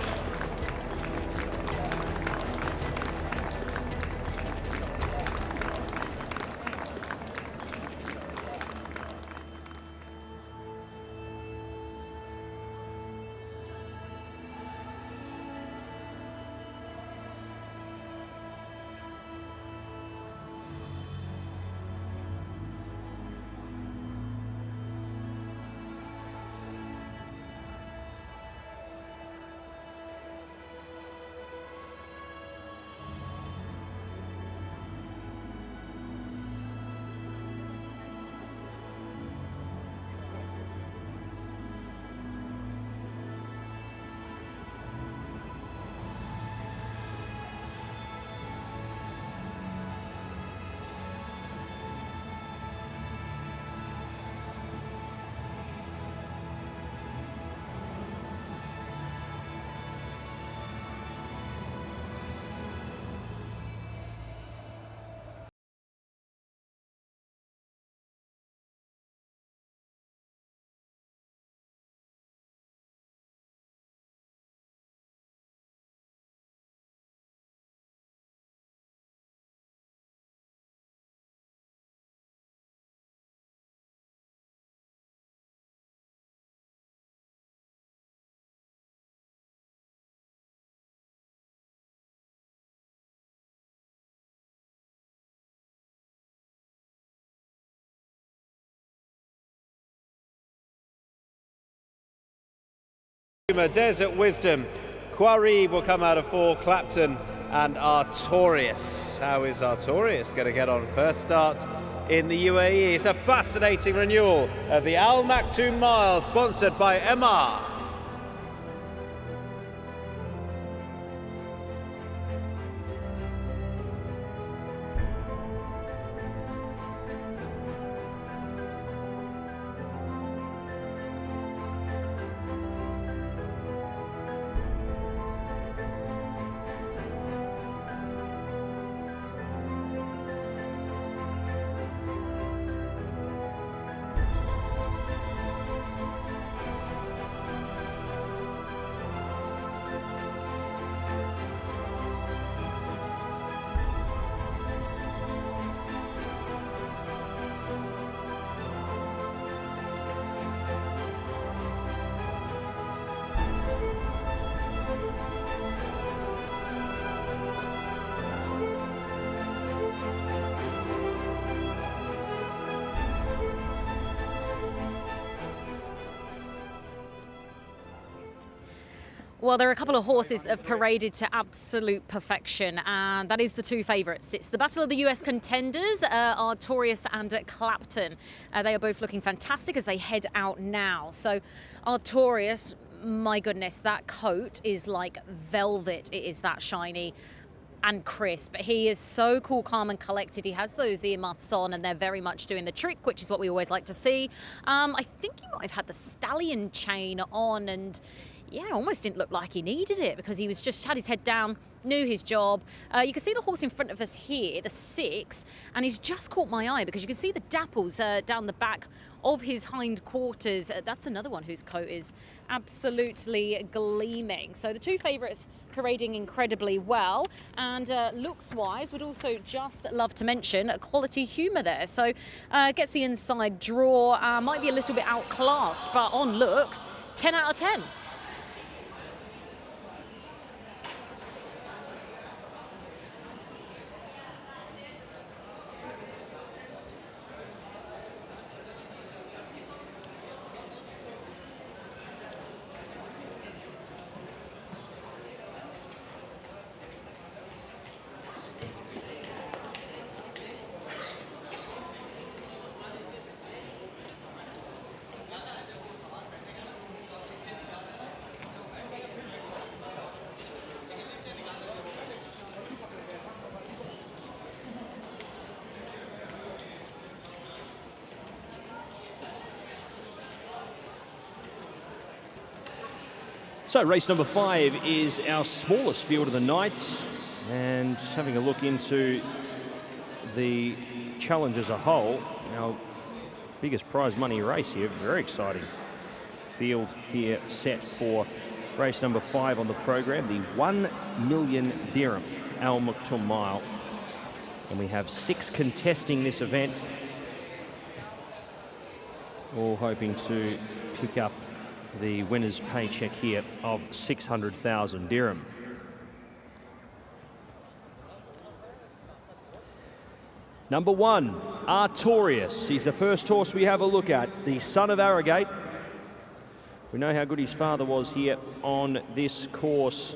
Desert Wisdom, Quarry will come out of 4, Clapton and Artorius. How is Artorius going to get on first start in the UAE? It's a fascinating renewal of the Al Maktoum Mile, sponsored by MR. Well, there are a couple of horses that have paraded to absolute perfection, and that is the 2 favourites. It's the battle of the US contenders, Artorius and Clapton. They are both looking fantastic as they head out now. So Artorius, my goodness, that coat is like velvet. It is that shiny and crisp. He is so cool, calm and collected. He has those earmuffs on and they're very much doing the trick, which is what we always like to see. I think he might have had the stallion chain on, and yeah, almost didn't look like he needed it because he was just had his head down, knew his job. You can see the horse in front of us here, the 6, and he's just caught my eye because you can see the dapples down the back of his hind quarters. That's another one whose coat is absolutely gleaming. So the 2 favourites parading incredibly well, and looks-wise, would also just love to mention quality humour there. So gets the inside draw, might be a little bit outclassed, but on looks, 10 out of 10. So race number 5 is our smallest field of the night, and having a look into the challenge as a whole, our biggest prize money race here, very exciting field here set for race number 5 on the program, the 1 million dirham Al Maktoum Mile. And we have 6 contesting this event, all hoping to pick up the winner's paycheck here of 600,000 dirham. Number 1, Artorius. He's the first horse we have a look at, the son of Arrogate. We know how good his father was here on this course,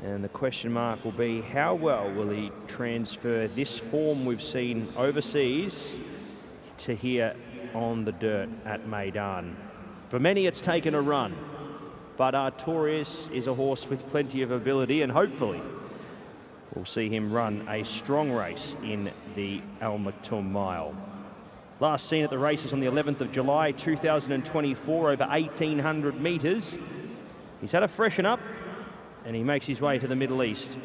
and the question mark will be how well will he transfer this form we've seen overseas to here on the dirt at Meydan. For many it's taken a run, but Artorius is a horse with plenty of ability, and hopefully we'll see him run a strong race in the Al Maktoum Mile. Last seen at the races on the 11th of July 2024, over 1,800 metres. He's had a freshen up and he makes his way to the Middle East.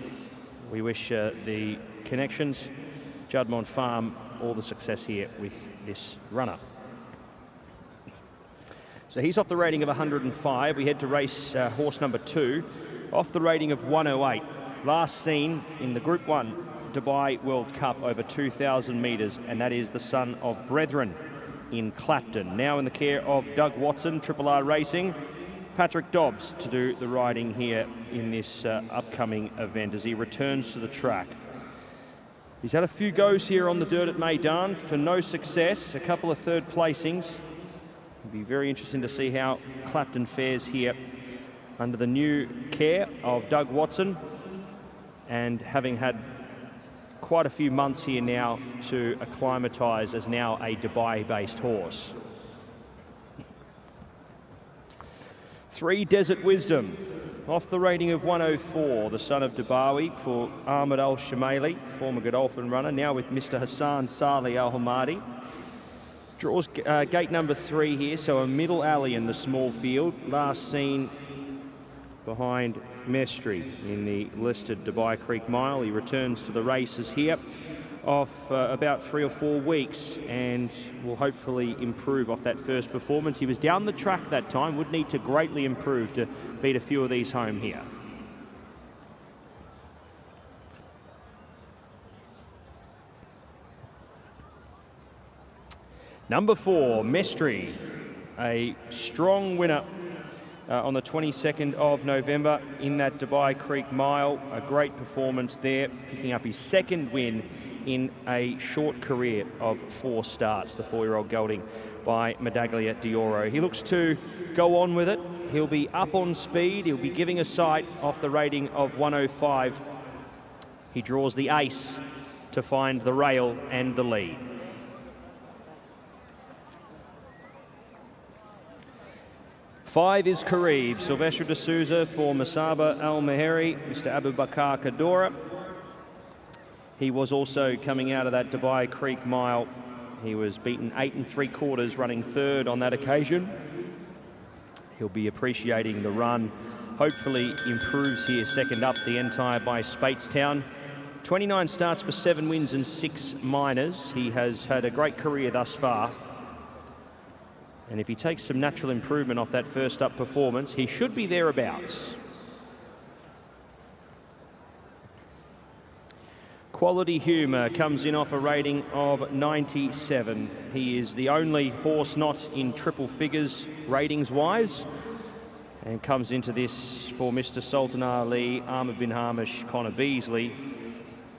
We wish the connections, Juddmonte Farm, all the success here with this runner. So he's off the rating of 105. We head to race horse number 2, off the rating of 108. Last seen in the Group 1 Dubai World Cup over 2,000 metres, and that is the son of Brethren in Clapton. Now in the care of Doug Watson, Triple R Racing. Patrick Dobbs to do the riding here in this upcoming event as he returns to the track. He's had a few goes here on the dirt at Meydan for no success, a couple of third placings. It'll be very interesting to see how Clapton fares here under the new care of Doug Watson, and having had quite a few months here now to acclimatise as now a Dubai-based horse. 3, Desert Wisdom, off the rating of 104, the son of Dubawi for Ahmed Al Shamaili, former Godolphin runner, now with Mr. Hassan Salih Al Hamadi. Draws gate number 3 here, so a middle alley in the small field. Last seen behind Mestri in the listed Dubai Creek Mile. He returns to the races here off about 3 or 4 weeks and will hopefully improve off that first performance. He was down the track that time, would need to greatly improve to beat a few of these home here. Number 4, Mestri, a strong winner on the 22nd of November in that Dubai Creek Mile. A great performance there, picking up his 2nd win in a short career of 4 starts, the 4-year-old gelding by Medaglia d'Oro. He looks to go on with it. He'll be up on speed. He'll be giving a sight off the rating of 105. He draws the ace to find the rail and the lead. Five is Karib, Silvestre de Souza for Masaba Al Maheri, Mr. Abu Bakar Kadora. He was also coming out of that Dubai Creek Mile. He was beaten 8 3/4, running 3rd on that occasion. He'll be appreciating the run. Hopefully improves here, 2nd up the entire by Speightstown. 29 starts for 7 wins and 6 minors. He has had a great career thus far. And if he takes some natural improvement off that first up performance, he should be thereabouts. Quality Humour comes in off a rating of 97. He is the only horse not in triple figures ratings-wise, and comes into this for Mr. Sultan Ali, Ahmed bin Hamish, Connor Beasley,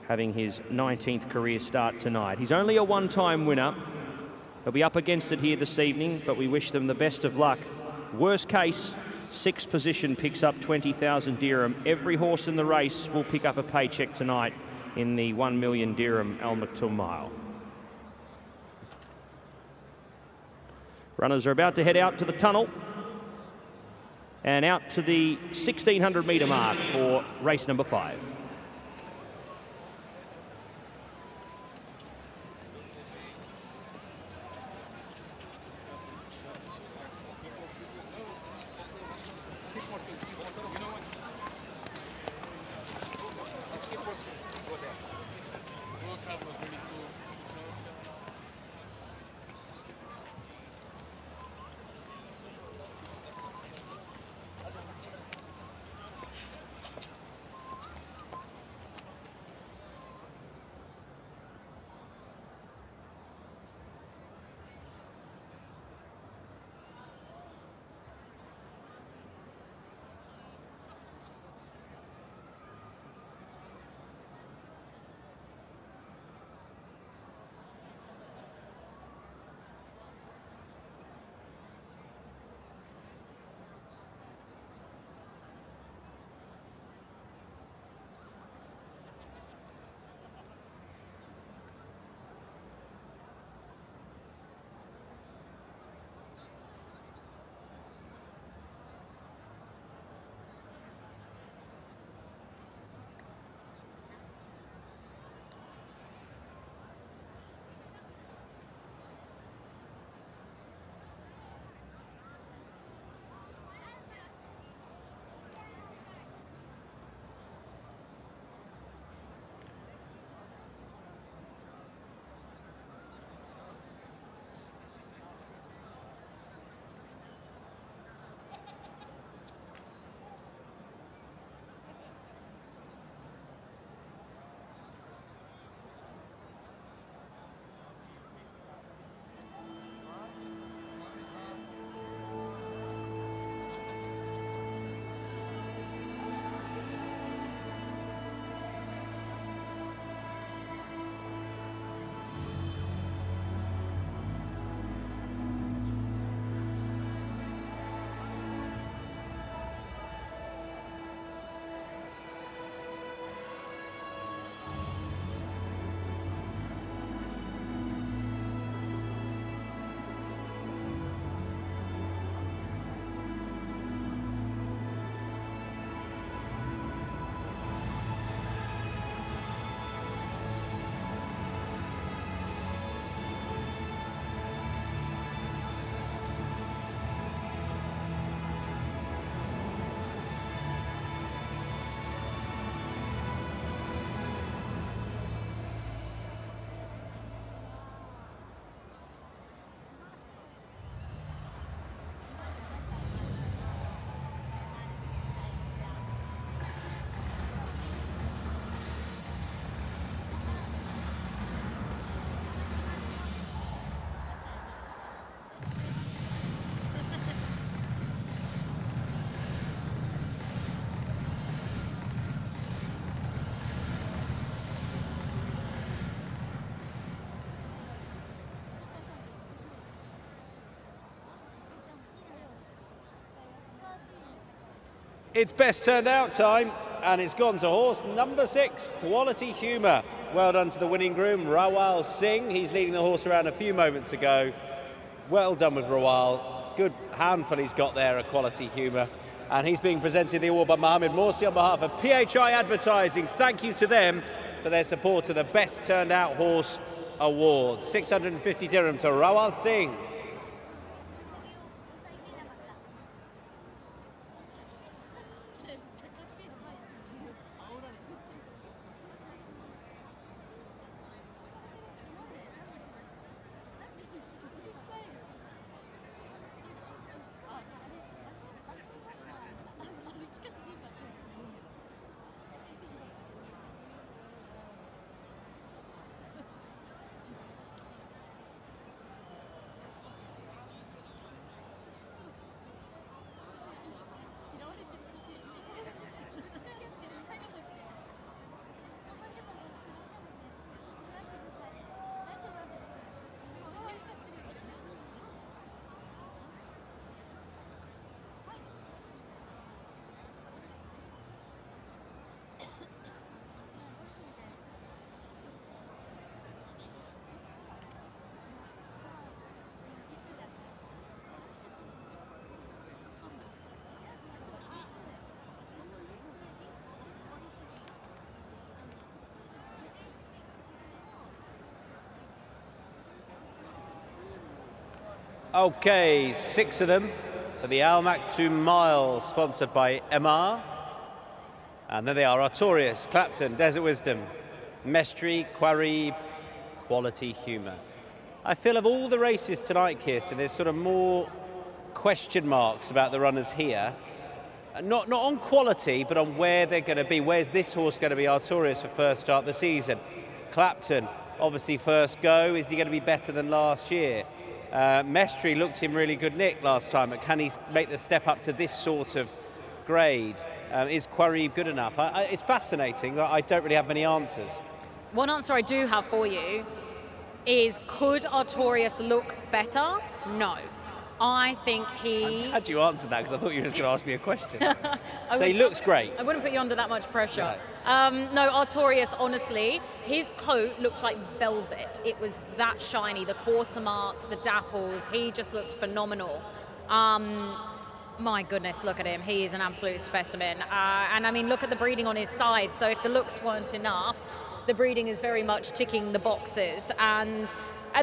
having his 19th career start tonight. He's only a one-time winner. He'll be up against it here this evening, but we wish them the best of luck. Worst case, 6th position picks up 20,000 dirham. Every horse in the race will pick up a paycheck tonight in the 1 million dirham Al Maktoum Mile. Runners are about to head out to the tunnel and out to the 1,600 metre mark for race number 5. It's best turned out time, and it's gone to horse number 6, Quality Humour. Well done to the winning groom, Rawal Singh. He's leading the horse around a few moments ago. Well done with Rawal. Good handful he's got there, a Quality Humour. And he's being presented the award by Mohammed Morsi on behalf of PHI Advertising. Thank you to them for their support of the Best Turned Out Horse Award. 650 dirham to Rawal Singh. Okay, 6 of them for the Maktoum Mile, sponsored by MR. And there they are, Artorias, Clapton, Desert Wisdom, Mestri, Quarib, Quality Humour. I feel of all the races tonight, Kirsten, there's sort of more question marks about the runners here. Not on quality, but on where they're going to be. Where's this horse going to be, Artorias, for first start of the season? Clapton, obviously first go. Is he going to be better than last year? Mestri looked in really good nick last time, but can he make the step up to this sort of grade? Is Quarib good enough? It's fascinating, but I don't really have many answers. One answer I do have for you is, could Artorias look better? No. I think he... I'm glad you answered that, because I thought you were just going to ask me a question. So he looks great. I wouldn't put you under that much pressure. Right. No, Artorias, honestly, his coat looked like velvet. It was that shiny, the quarter marks, the dapples. He just looked phenomenal. My goodness, look at him. He is an absolute specimen. And I mean, look at the breeding on his side. So if the looks weren't enough, the breeding is very much ticking the boxes. And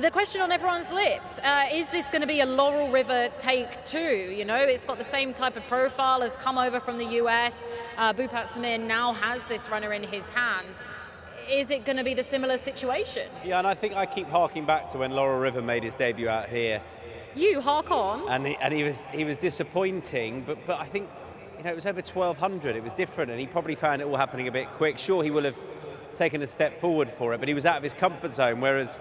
the question on everyone's lips, is this going to be a Laurel River take 2? You know, it's got the same type of profile, has come over from the US. Bhupat Samir now has this runner in his hands. Is it going to be the similar situation? Yeah, and I think I keep harking back to when Laurel River made his debut out here. You hark on. And he was disappointing, but I think, you know, it was over 1,200. It was different, and he probably found it all happening a bit quick. Sure, he will have taken a step forward for it, but he was out of his comfort zone, whereas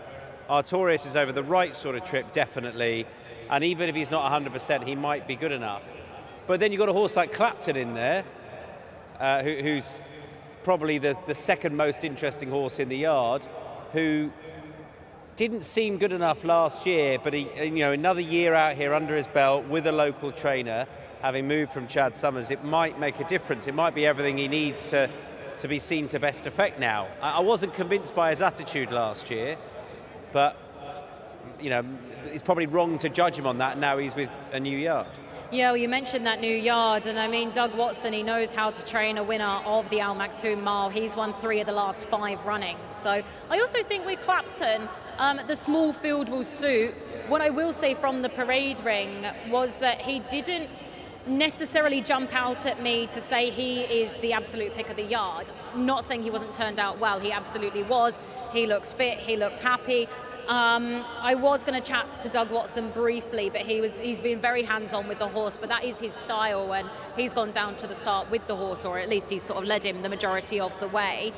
Artorias is over the right sort of trip, definitely, and even if he's not 100%, he might be good enough. But then you've got a horse like Clapton in there, who's probably the second most interesting horse in the yard, who didn't seem good enough last year, but he, you know, another year out here under his belt with a local trainer, having moved from Chad Summers, it might make a difference. It might be everything he needs to be seen to best effect now. I wasn't convinced by his attitude last year, but, you know, it's probably wrong to judge him on that. Now he's with a new yard. Yeah, well, you mentioned that new yard, and I mean, Doug Watson, he knows how to train a winner of the Maktoum Mile. He's won 3 of the last 5 runnings. So I also think with Clapton, the small field will suit. What I will say from the parade ring was that he didn't necessarily jump out at me to say he is the absolute pick of the yard. Not saying he wasn't turned out well, he absolutely was. He looks fit, he looks happy. I was going to chat to Doug Watson briefly, but he's been very hands-on with the horse, but that is his style, and he's gone down to the start with the horse, or at least he's sort of led him the majority of the way.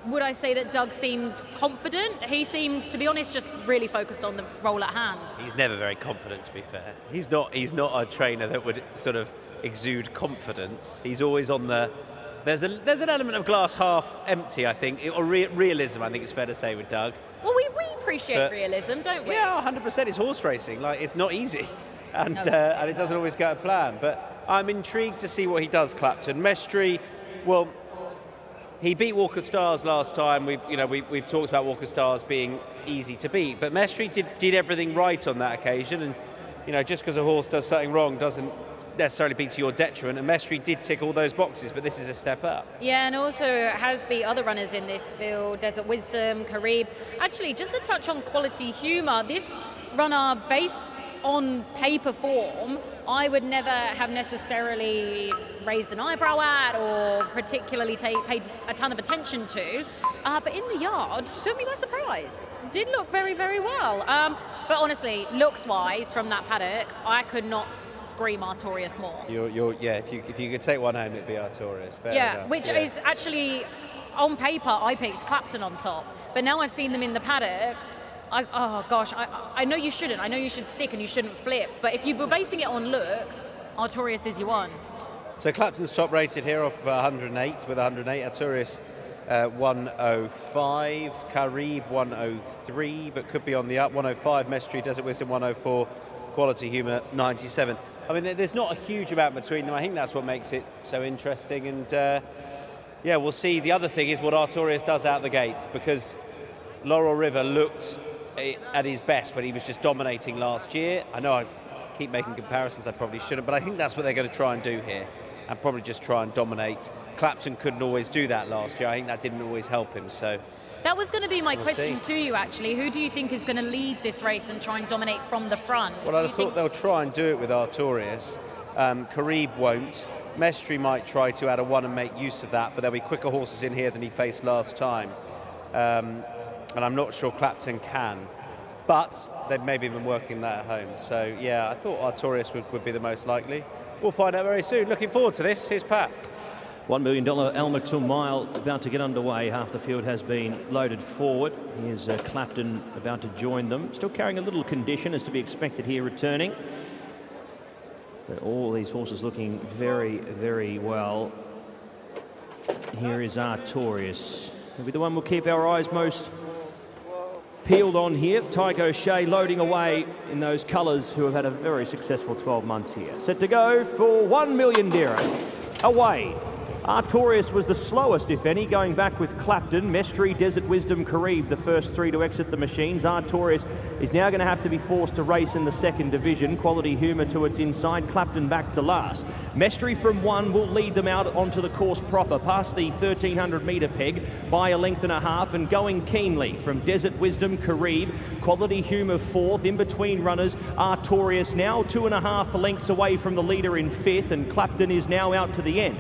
Would I say that Doug seemed confident? He seemed, to be honest, just really focused on the role at hand. He's never very confident, to be fair. He's not a trainer that would sort of exude confidence. He's always on the... There's an element of glass half empty, I think, or realism, I think it's fair to say, with Doug. Well, we appreciate realism, don't we? Yeah, 100%. It's horse racing. Like, it's not easy, and it doesn't always go to plan. But I'm intrigued to see what he does, Clapton. Mestri, well, he beat Walker Stars last time. We've talked about Walker Stars being easy to beat, but Mestri did everything right on that occasion, and just because a horse does something wrong doesn't necessarily be to your detriment, and Mestri did tick all those boxes, but this is a step up. Yeah, and also has beat other runners in this field, Desert Wisdom, Carib. Actually, just a touch on Quality Humour, this runner, based on paper form, I would never have necessarily raised an eyebrow at or particularly paid a ton of attention to, but in the yard, took me by surprise. Did look very, very well. But honestly, looks-wise, from that paddock, I could not scream Artorias more. If you could take one home, it'd be Artorias. Which is actually, on paper, I picked Clapton on top, but now I've seen them in the paddock. I know you shouldn't. I know you should stick and you shouldn't flip. But if you were basing it on looks, Artorias is your one. So Clapton's top rated here off 108 with 108. Artorias 105. Carib 103, but could be on the up. 105. Mestri, Desert Wisdom 104. Quality Humour 97. I mean, there's not a huge amount between them. I think that's what makes it so interesting. And we'll see. The other thing is what Artorias does out the gates, because Laurel River looked at his best when he was just dominating last year. I know I keep making comparisons, I probably shouldn't, but I think that's what they're going to try and do here, and probably just try and dominate. Clapton couldn't always do that last year. I think that didn't always help him. So that was going to be my question to you, actually. Who do you think is going to lead this race and try and dominate from the front? Well, I thought they'll try and do it with Artorias. Carib won't. Mestri might try to add a one and make use of that, but there'll be quicker horses in here than he faced last time. And I'm not sure Clapton can, but they've maybe been working that at home. So yeah, I thought Artorias would be the most likely. We'll find out very soon. Looking forward to this. Here's Pat. $1 million Maktoum Mile about to get underway. Half the field has been loaded forward. Here's Clapton about to join them. Still carrying a little condition, as to be expected here, returning. But all these horses looking very, very well. Here is Artorias. He'll be the one we'll keep our eyes most peeled on here. Tycho O'Shea loading away in those colours, who have had a very successful 12 months here. Set to go for $1 million. Away. Artorias was the slowest, if any, going back with Clapton, Mestri, Desert Wisdom, Carib, the first three to exit the machines. Artorias is now going to have to be forced to race in the second division. Quality Humour to its inside, Clapton back to last. Mestri from one will lead them out onto the course proper, past the 1,300 metre peg by a length and a half, and going keenly from Desert Wisdom, Carib, Quality Humour fourth. In between runners, Artorias now 2.5 lengths away from the leader in fifth, and Clapton is now out to the end.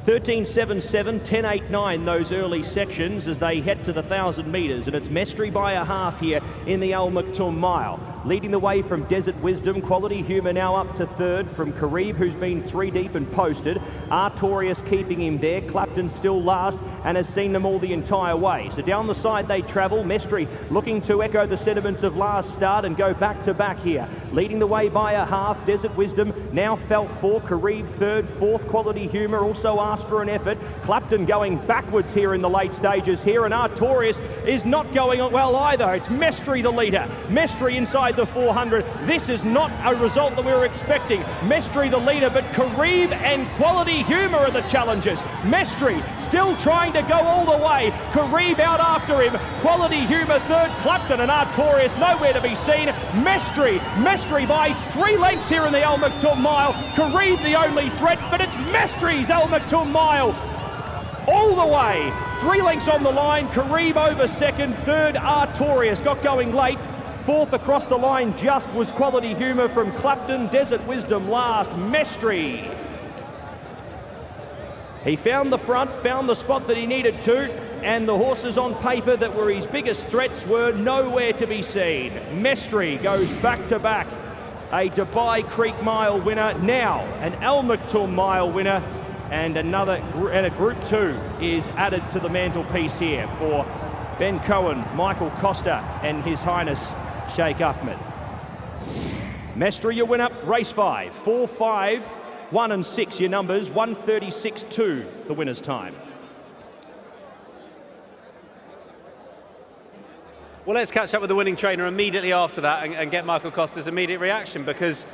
13.77, 10.89 those early sections as they head to the 1,000 metres, and it's Mestri by a half here in the Maktoum Mile. Leading the way from Desert Wisdom, Quality Humour now up to third from Carib, who's been 3 deep and posted. Artorias keeping him there. Clapton still last and has seen them all the entire way. So down the side they travel. Mestri looking to echo the sentiments of last start and go back to back here. Leading the way by a half, Desert Wisdom now felt for Carib third, fourth. Quality Humour also asked for an effort. Clapton going backwards here in the late stages here, and Artorias is not going well either. It's Mestri the leader. Mestri inside the 400. This is not a result that we were expecting. Mestri the leader, but Carib and Quality Humour are the challengers. Mestri still trying to go all the way. Carib out after him. Quality Humour third. Clapton and Artorias nowhere to be seen. Mestri by 3 lengths here in the Maktoum Mile. Carib the only threat, but it's Mestri's Maktoum Mile all the way. 3 lengths on the line. Carib over second. Third, Artorias got going late. Fourth across the line just was Quality Humour from Clapton. Desert Wisdom last. Mestri. He found the front, found the spot that he needed to, and the horses on paper that were his biggest threats were nowhere to be seen. Mestri goes back to back. A Dubai Creek Mile winner, now an Maktoum Mile winner, and a Group 2 is added to the mantelpiece here for Ben Cohen, Michael Costa, and His Highness Sheikh Ahmed. Mestri, your winner, race 5, 4, 5, 1 and 6, your numbers, 1:36.2, the winner's time. Well, let's catch up with the winning trainer immediately after that and get Michael Costa's immediate reaction, because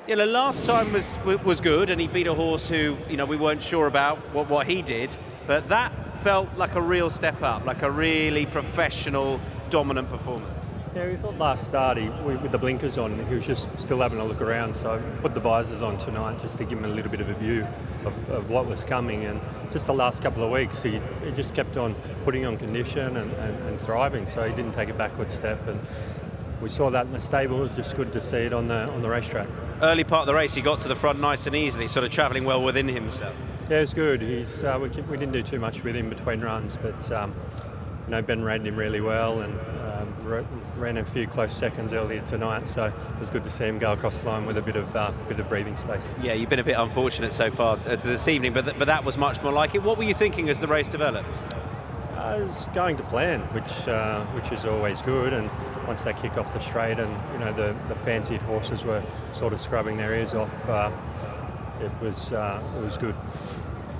You know, last time was good, and he beat a horse who, you know, we weren't sure about what he did, but that felt like a real step up, like a really professional, dominant performance. Yeah, we thought last start, with the blinkers on, he was just still having a look around, so I put the visors on tonight just to give him a little bit of a view of what was coming, and just the last couple of weeks he just kept on putting on condition and thriving, so he didn't take a backward step, and we saw that in the stable. It was just good to see it on the racetrack. Early part of the race, he got to the front nice and easily, sort of travelling well within himself. Yeah, it's good. We didn't do too much with him between runs, but you know, Ben ran him really well, and ran a few close seconds earlier tonight, so it was good to see him go across the line with a bit of breathing space. Yeah, you've been a bit unfortunate so far to this evening, but that was much more like it. What were you thinking as the race developed? I was going to plan, which is always good, and once they kick off the straight, and you know the fancied horses were sort of scrubbing their ears off, it was good.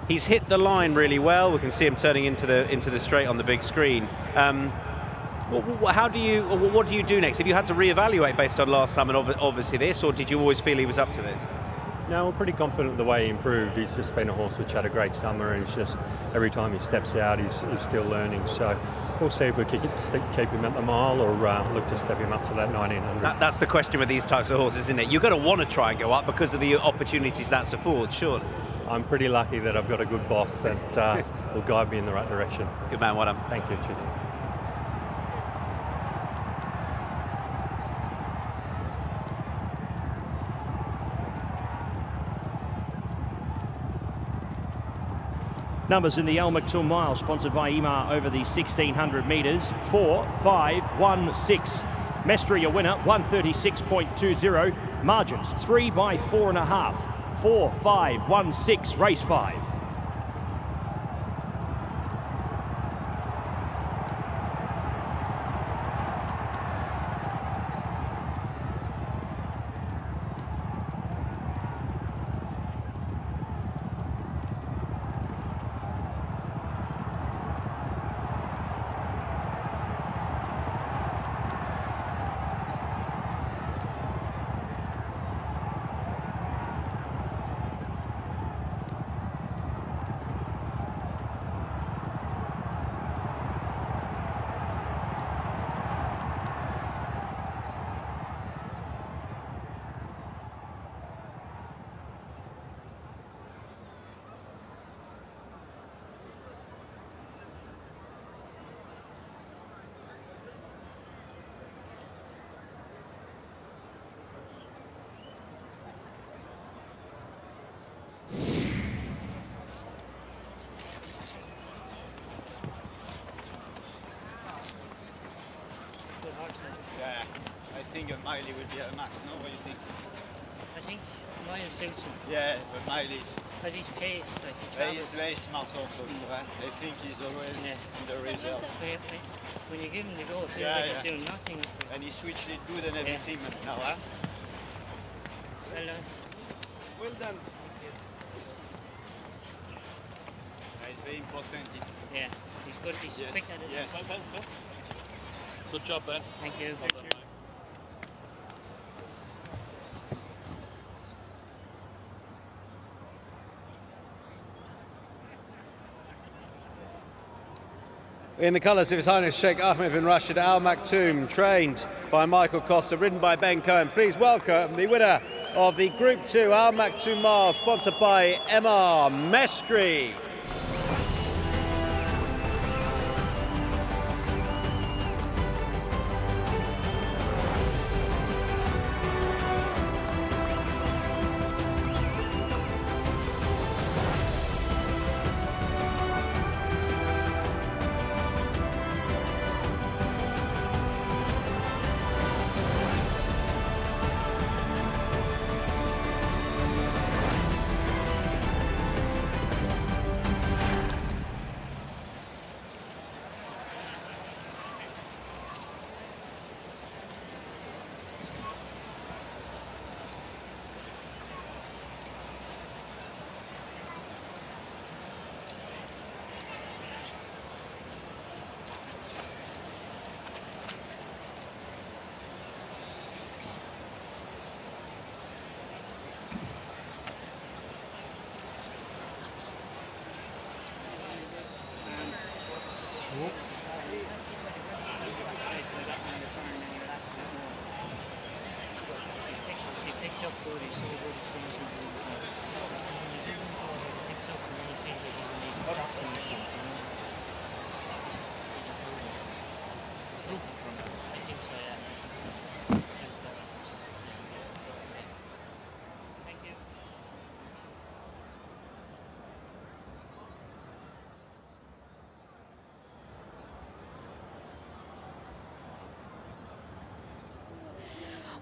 He's hit the line really well. We can see him turning into the straight on the big screen. What do you do next? Have you had to reevaluate based on last time and obviously this, or did you always feel he was up to it? No, we're pretty confident the way he improved. He's just been a horse which had a great summer, and it's just every time he steps out, he's still learning. So we'll see if we can keep him at the mile, or look to step him up to that 1900. That's the question with these types of horses, isn't it? You've got to want to try and go up because of the opportunities that's affords, surely. I'm pretty lucky that I've got a good boss that will guide me in the right direction. Good man, well done. Thank you. Cheers. Numbers in the Maktoum Mile, sponsored by Ema over the 1600 metres. 4, 5, 1, 6. Mestri a winner, 136.20. Margins 3 by 4.5. 4, 5, 1, 6. Race 5. Yeah, I think a Miley would be a max, no? What do you think? I think Mile suits him. Yeah, but Miley. Because he's paced, like he travels. He's very smart also, right? I think he's always in the reserve. When you give him the go, it feels like he's doing nothing. And he switched it good and everything now, huh? Well done. Well done. It's very important. Yeah, he's good, he's quick at it. Yes. Good job, Ben. Thank you. Well done, mate. In the colours of His Highness Sheikh Ahmed bin Rashidiya Maktoum, trained by Michael Costa, ridden by Ben Cohen. Please welcome the winner of the Group 2 Maktoum Mile, sponsored by MR Mestri.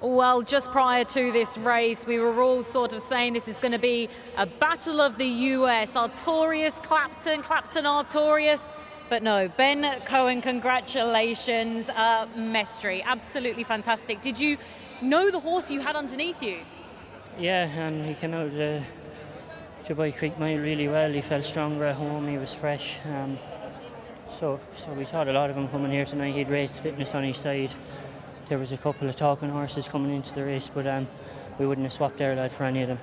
Well, just prior to this race, we were all sort of saying this is going to be a battle of the US. Artorius, Clapton, Artorius. But no, Ben Cohen, congratulations. Mestri, absolutely fantastic. Did you know the horse you had underneath you? Yeah, and he came out of the Dubai Creek Mile really well. He felt stronger at home, he was fresh. So we thought a lot of him coming here tonight. He'd race fitness on his side. There was a couple of talking horses coming into the race, but we wouldn't have swapped their lad for any of them.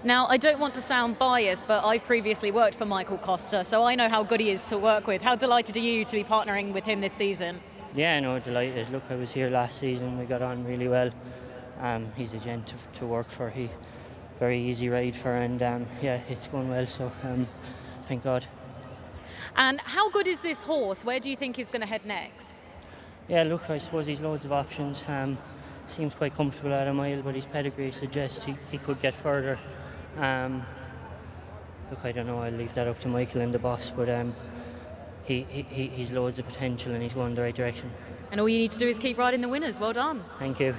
Now, I don't want to sound biased, but I've previously worked for Michael Costa, so I know how good he is to work with. How delighted are you to be partnering with him this season? Yeah, no, delighted. Look, I was here last season. We got on really well. He's a gent to work for. He very easy ride for, and yeah, it's going well. So thank God. And how good is this horse? Where do you think he's going to head next? Yeah, look, I suppose he's loads of options. Seems quite comfortable at a mile, but his pedigree suggests he could get further. Look, I don't know. I'll leave that up to Michael and the boss, but he's loads of potential and he's going in the right direction. And all you need to do is keep riding the winners. Well done. Thank you.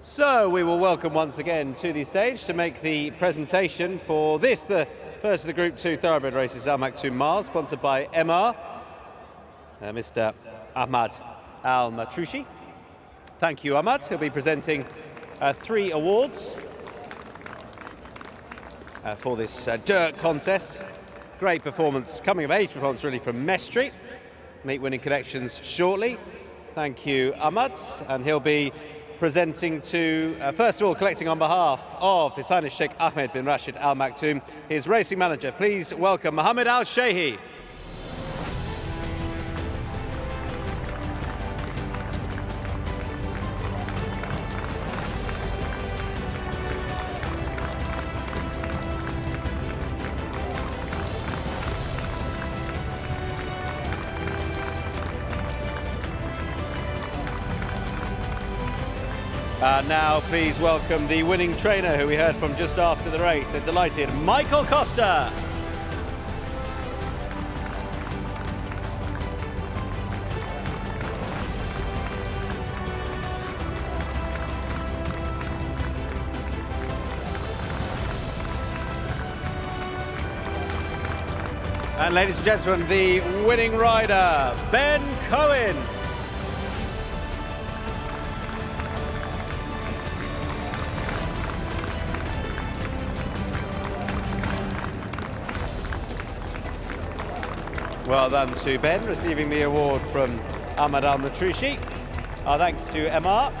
So we will welcome once again to the stage to make the presentation for this, the first of the Group 2 thoroughbred races, Al Maktoum Mile, sponsored by MR, Mr. Ahmad Al Matroushi. Thank you, Ahmad. He'll be presenting 3 awards for this dirt contest. Great performance, coming of age performance really from Mestri. Meet winning connections shortly. Thank you, Ahmad. And he'll be presenting to, first of all, collecting on behalf of His Highness Sheikh Ahmed bin Rashid Al Maktoum, his racing manager. Please welcome Mohammed Al Shehi. Now please welcome the winning trainer who we heard from just after the race. A delighted Michael Costa. And ladies and gentlemen, the winning rider, Ben Cohen. Well done to Ben, receiving the award from Ahmad Al-Natrushi. Our thanks to Emma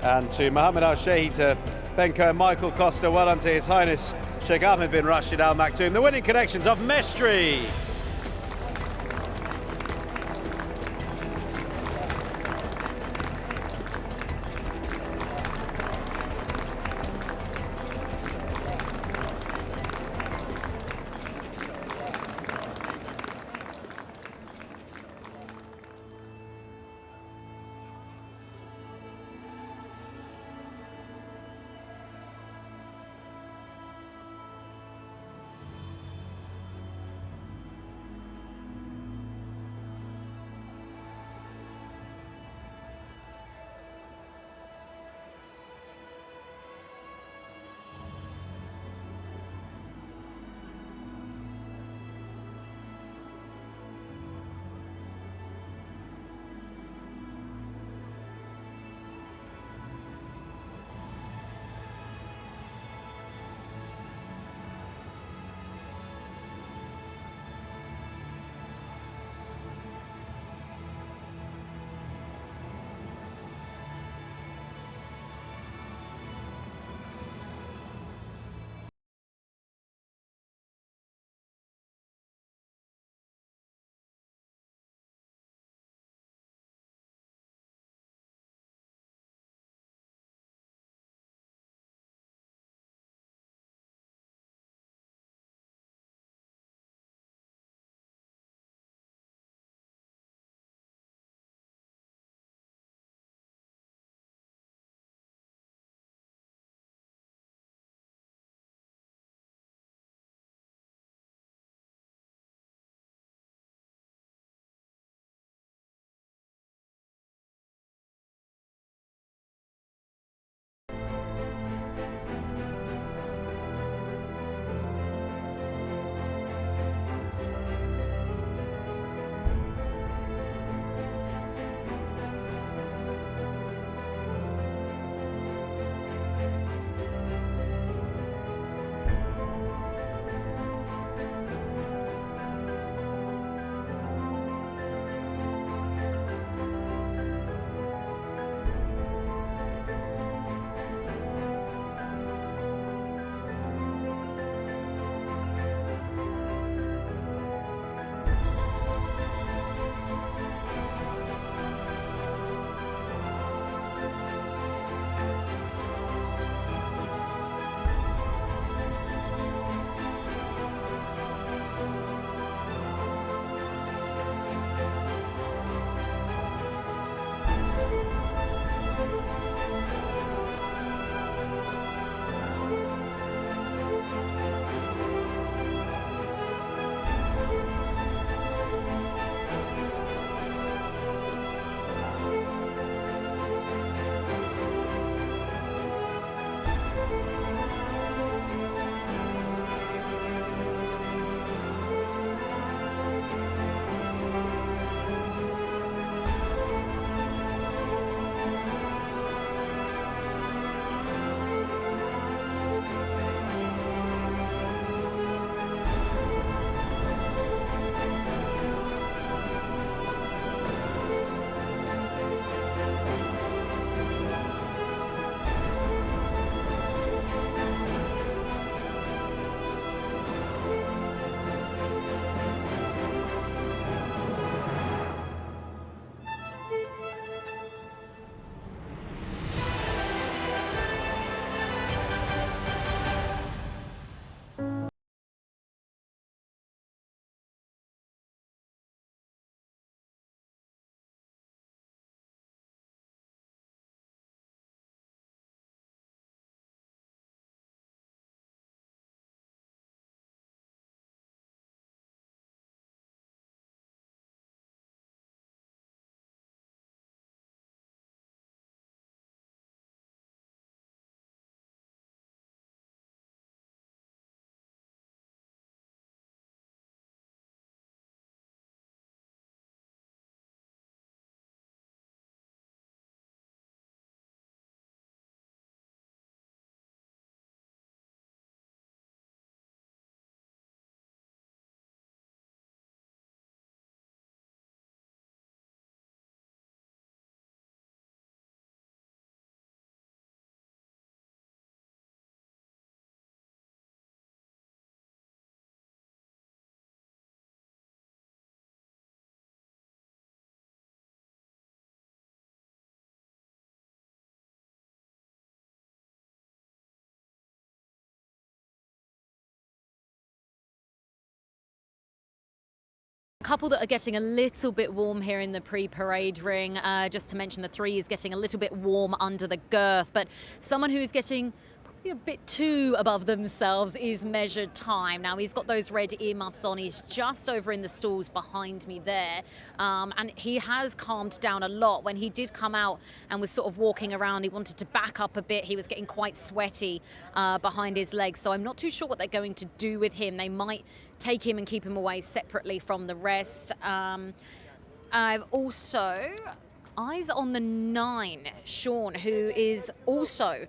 and to Mohammed Al-Shehi, to Ben Cohen, Michael Costa. Well done to His Highness Sheikh Ahmed bin Rashid Al Maktoum. The winning connections of Mestri. couple that are getting a little bit warm here in the pre-parade ring. Just to mention, the 3 is getting a little bit warm under the girth, but someone who's getting a bit too above themselves is Measured Time. Now, he's got those red earmuffs on. He's just over in the stalls behind me there. And he has calmed down a lot. When he did come out and was sort of walking around, he wanted to back up a bit. He was getting quite sweaty behind his legs. So I'm not too sure what they're going to do with him. They might take him and keep him away separately from the rest. I've also eyes on the 9, Sean, who is also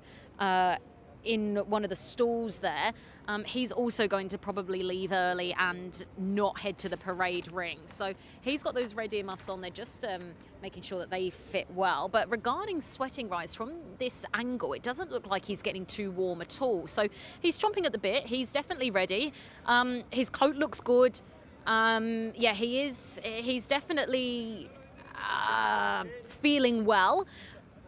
in one of the stalls there. He's also going to probably leave early and not head to the parade ring. So he's got those red earmuffs on. They're just making sure that they fit well. But regarding sweating rise, from this angle, it doesn't look like he's getting too warm at all. So he's chomping at the bit. He's definitely ready. His coat looks good. Yeah, he's definitely feeling well.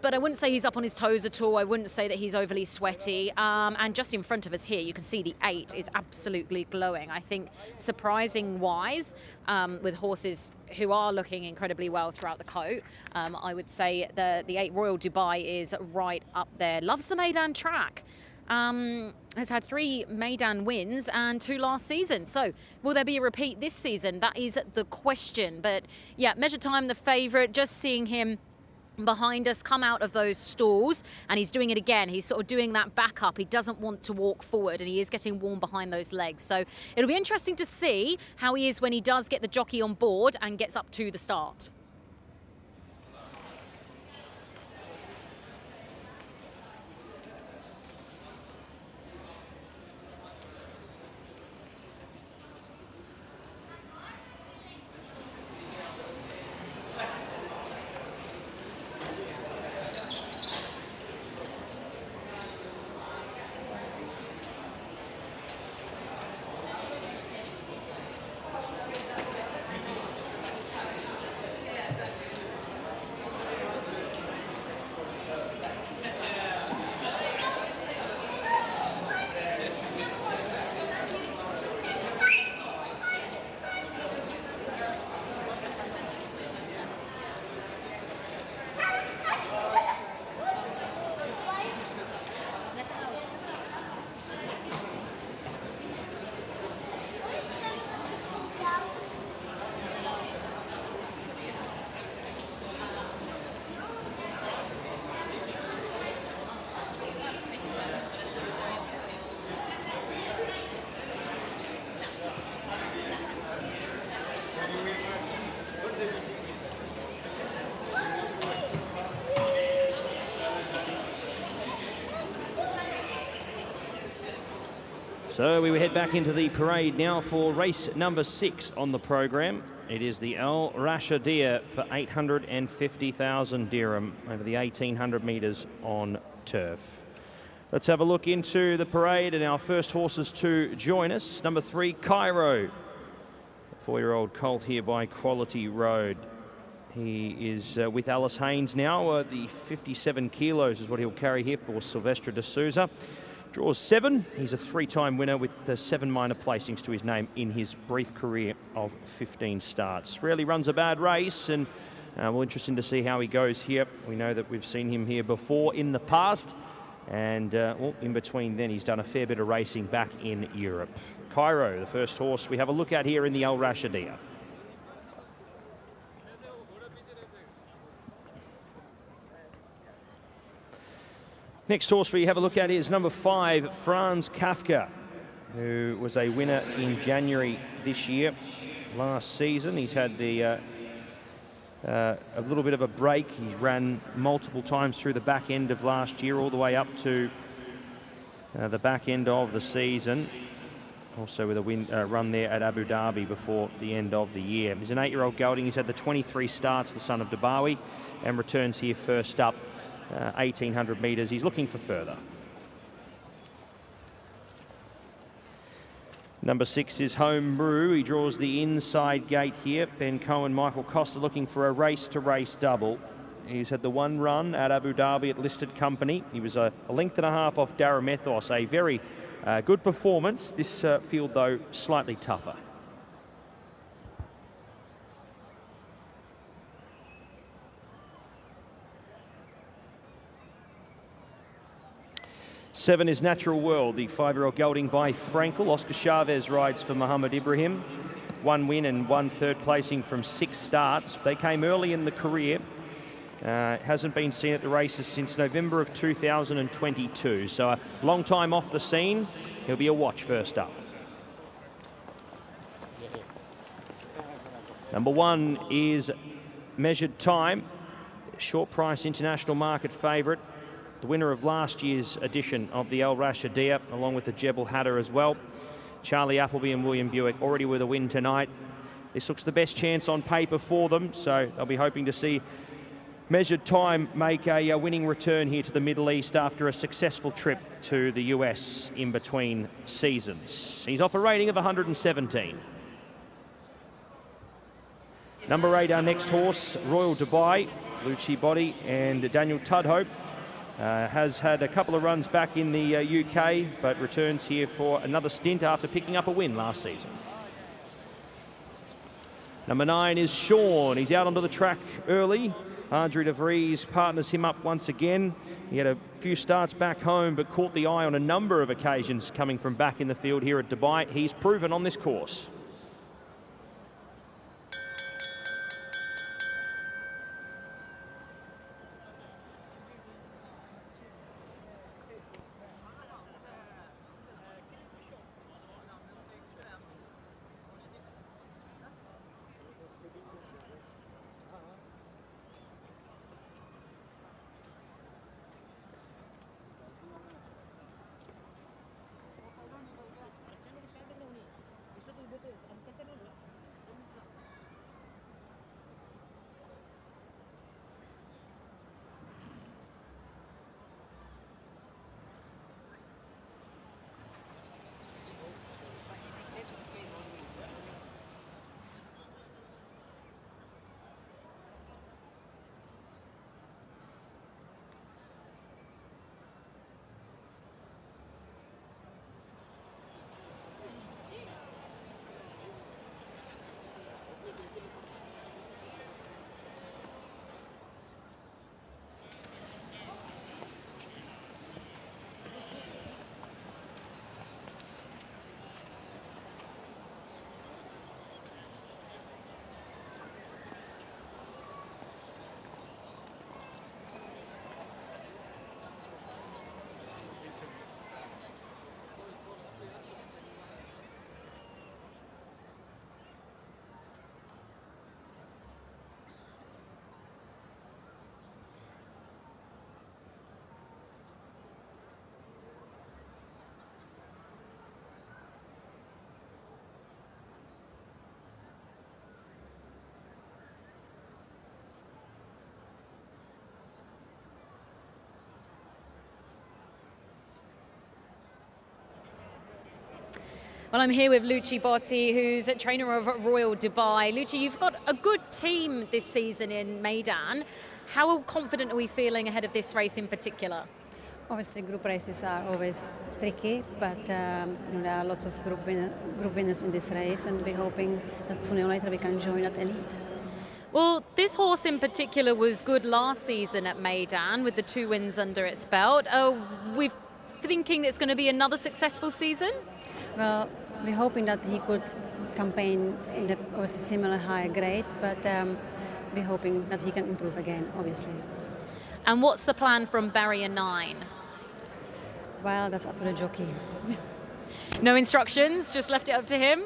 But I wouldn't say he's up on his toes at all. I wouldn't say that he's overly sweaty. And just in front of us here, you can see the 8 is absolutely glowing. I think surprising-wise, with horses who are looking incredibly well throughout the coat, I would say the 8 Royal Dubai is right up there. Loves the Meydan track. Has had 3 Meydan wins and 2 last season. So will there be a repeat this season? That is the question. But yeah, Measured Time, the favourite. Just seeing him behind us come out of those stalls, and he's doing it again. He's sort of doing that back up. He doesn't want to walk forward, and he is getting warm behind those legs. So it'll be interesting to see how he is when he does get the jockey on board and gets up to the start. So we head back into the parade now for race number 6 on the program. It is the Al Rashidiya for 850,000 dirham over the 1,800 metres on turf. Let's have a look into the parade and our first horses to join us. Number 3, Cairo, a 4-year-old colt here by Quality Road. He is with Alice Haynes now. The 57 kilos is what he'll carry here for Silvestre de Souza. Draws 7. He's a 3-time winner with 7 minor placings to his name in his brief career of 15 starts. Rarely runs a bad race, and well, interesting to see how he goes here. We know that we've seen him here before in the past, and well, in between then he's done a fair bit of racing back in Europe. Cairo, the first horse we have a look at here in the Al Rashidiya. Next horse we have a look at is number 5, Franz Kafka, who was a winner in January this year. Last season he's had a little bit of a break. He ran multiple times through the back end of last year, all the way up to the back end of the season. Also with a run there at Abu Dhabi before the end of the year. He's an 8-year-old gelding. He's had the 23 starts, the son of Dubawi, and returns here first up. 1,800 metres. He's looking for further. Number 6 is Homebrew. He draws the inside gate here. Ben Cohen, Michael Costa looking for a race-to-race double. He's had the 1 run at Abu Dhabi at listed company. He was a length and a half off Daramethos. A very good performance. This field, though, slightly tougher. 7 is Natural World, the 5-year-old gelding by Frankel. Oscar Chavez rides for Muhammad Ibrahim. 1 win and 1 third placing from 6 starts. They came early in the career. Hasn't been seen at the races since November of 2022. So a long time off the scene. He'll be a watch first up. Number 1 is Measured Time. Short price international market favourite. The winner of last year's edition of the El Rashidiya, along with the Jebel Hatter as well. Charlie Appleby and William Buick already with a win tonight. This looks the best chance on paper for them, so they'll be hoping to see Measured Time make a winning return here to the Middle East after a successful trip to the US in between seasons. He's off a rating of 117. Number 8, our next horse, Royal Dubai, Lucci Body and Daniel Tudhope. Has had a couple of runs back in the UK, but returns here for another stint after picking up a win last season. Number 9 is Sean. He's out onto the track early. Andrew de Vries partners him up once again. He had a few starts back home, but caught the eye on a number of occasions coming from back in the field here at Dubai. He's proven on this course. Well, I'm here with Lucci Botti, who's a trainer of Royal Dubai. Lucci, you've got a good team this season in Meydan. How confident are we feeling ahead of this race in particular? Obviously, group races are always tricky, but there are lots of group winners in this race, and we're hoping that sooner or later we can join that elite. Well, this horse in particular was good last season at Meydan with the 2 wins under its belt. We're thinking it's going to be another successful season? Well, we're hoping that he could campaign in the obviously similar higher grade, but we're hoping that he can improve again, obviously. And what's the plan from barrier 9? Well, that's up to the jockey. No instructions, just left it up to him?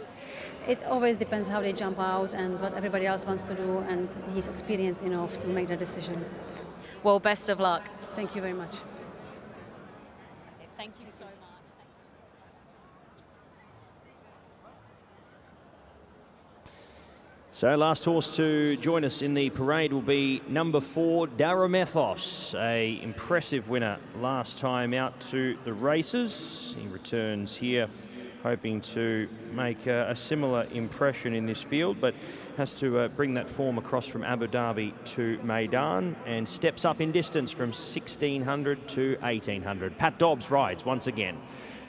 It always depends how they jump out and what everybody else wants to do, and he's experienced enough to make the decision. Well, best of luck. Thank you very much. Thank you so much. So last horse to join us in the parade will be number 4, Daramethos, a impressive winner last time out to the races. He returns here hoping to make a similar impression in this field, but has to bring that form across from Abu Dhabi to Meydan and steps up in distance from 1600 to 1800. Pat Dobbs rides once again.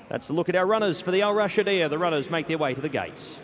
That's a look at our runners for the Al Rashidiya. The runners make their way to the gates.